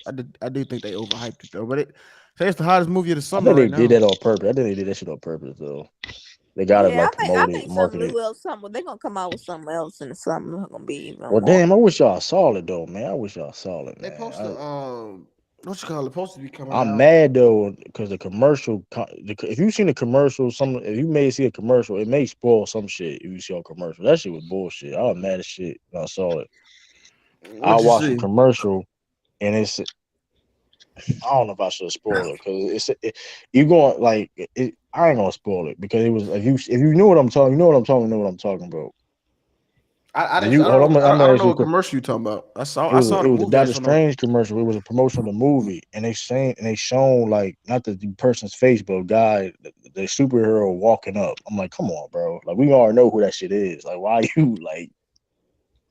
I do think they overhyped it though. But it's the hottest movie of the I summer think they right did now. that on purpose. I think they did that shit on purpose though. They got to Yeah, like I promote it, think something market new it. else. Something they're gonna come out with something else, and something that's gonna be even Well, more. damn, I wish y'all saw it though, man. I wish y'all saw it, They man. supposed to what you call it? Supposed to be coming I'm out. mad though because the commercial. If you seen the commercial, if you may see a commercial, it may spoil some shit. If you see a commercial, that shit was bullshit. I was mad as shit when I saw it. I What'd you watched the see? commercial and it's. I don't know if I should spoil it because you going like I ain't gonna spoil it because it was if you know what I'm talking, you know what I'm talking, know what I'm talking about. I If didn't. you hold on, I'm I gonna don't ask know you a what question. commercial you talking about. I saw It the was a movie. I Doctor just don't know. Strange commercial. It was a promotion of the movie, and they shown like not the person's face, but a guy, the superhero walking up. I'm like, come on, bro. Like we already know who that shit is. Like why you like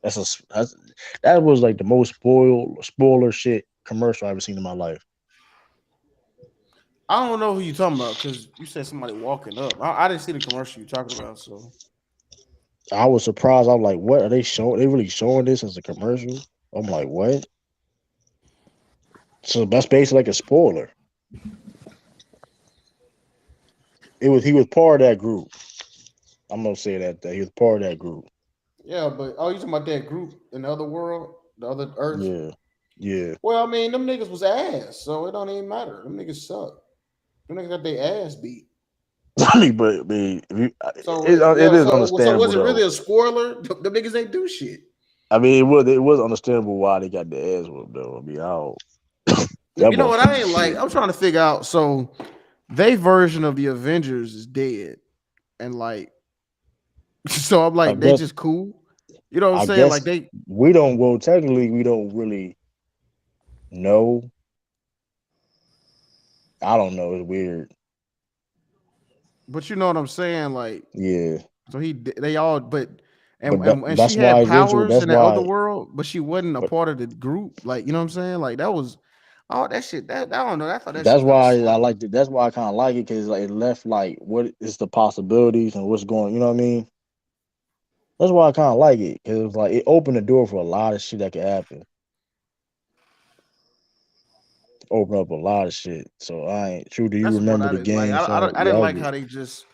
that was like the most spoiler shit commercial I've ever seen in my life. I don't know who you talking about because you said somebody walking up. I didn't see the commercial you talking about. So I was surprised. I'm like, what are they showing? They really showing this as a commercial? I'm like, what? So that's basically like a spoiler. He was part of that group. I'm gonna say that he was part of that group. yeah, but you talking about that group in the other world, the other Earth? Yeah, yeah. Well, I mean, them niggas was ass, so it don't even matter. Them niggas suck. Them niggas got their ass beat. I mean, but I mean, So it, it yeah, is so was understandable it really though. a spoiler? The niggas ain't do shit. I mean, it was understandable why they got their ass whooped though. I mean, I don't, that You know what I motherfucker ain't like? shit. I'm trying to figure out. So they version of the Avengers is dead, and like, so I'm I like, they guess just cool. You know what I'm I saying? Like guess they, we don't. Well, technically, we don't really know. I don't know. It's weird. but you know what I'm saying? Like, Yeah, so they all, but and she that's had why it's interesting. powers That's in that other why. world, but she wasn't a But part of the group. Like, you know what I'm saying? Like that was all that shit. That I don't know. I thought that that's shit kind of why I slow. liked it. That's why I kind of like it because like it left like what is the possibilities and what's going. You know what I mean? That's why I kind of like it because it was like it opened the door for a lot of shit that could happen. Open up a lot of shit. So I ain't true. Do you That's what remember I the didn't like. game? So I didn't yeah, like how they just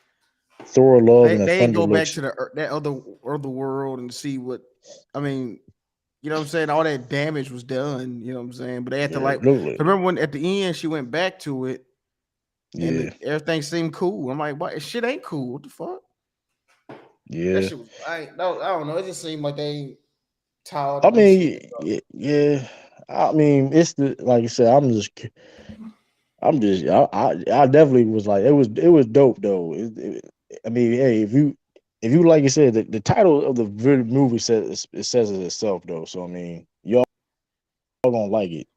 Thor: Love and the they Thunder go back looks. to the that other world and see what I mean. You know what I'm saying? All that damage was done. You know what I'm saying? But they had to Yeah, like. look like Remember when at the end she went back to it and yeah, everything seemed cool. I'm like, what? Shit ain't cool. What the fuck? That yeah. shit was. I don't know. It just seemed like they ain't tired I to do shit. mean, yeah. I mean, it's the like you said. I definitely was like it was dope though. I mean, hey, if you like you said the title of the movie says it says it itself though. So I mean, y'all gonna like it.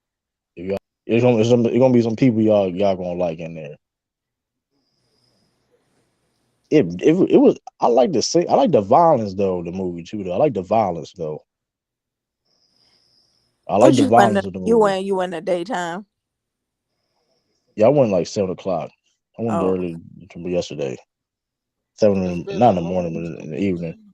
If y'all, it's gonna be some people y'all gonna like in there. It was I like the I like the violence though the movie too though. I like the violence though. I like What the you in the violence of the movie. you in the daytime? Yeah, I went like 7 o'clock. I went Oh, early yesterday. Yeah, it's been Not a in the morning, long but in the evening. time.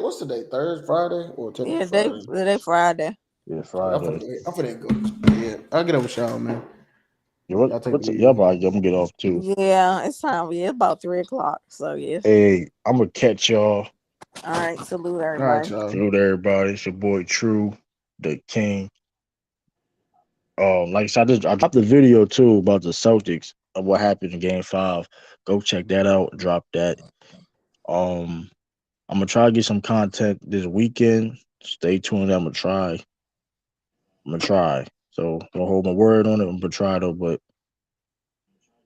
What's today? Thursday, Friday, or technically yeah, Friday? they Friday. Yeah, Yeah, Friday. I'm finna go to bed. I'll get up with y'all, man. Yeah, what Y'all take it what's y'all easy. about? I'm gonna get off too. Yeah, it's time. Yeah, it's about 3 o'clock. So yeah. Hey, I'm gonna catch y'all. All right. Salute All right, everybody. y'all. Salute everybody. It's your boy True, the King. Like I said, I dropped the video too about the Celtics of what happened in Game 5. Go check that out. Drop that. I'm gonna try to get some content this weekend. Stay tuned. I'm gonna try. I'm gonna try. So don't hold my word on it. I'm gonna try though. But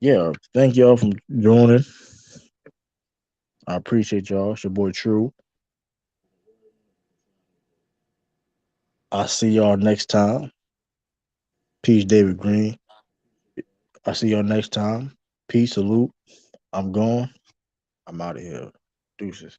yeah, thank y'all for joining. I appreciate y'all. It's your boy True. I'll see y'all next time. Peace, David Green. I'll see y'all next time. Peace, salute. I'm gone. I'm out of here. Deuces.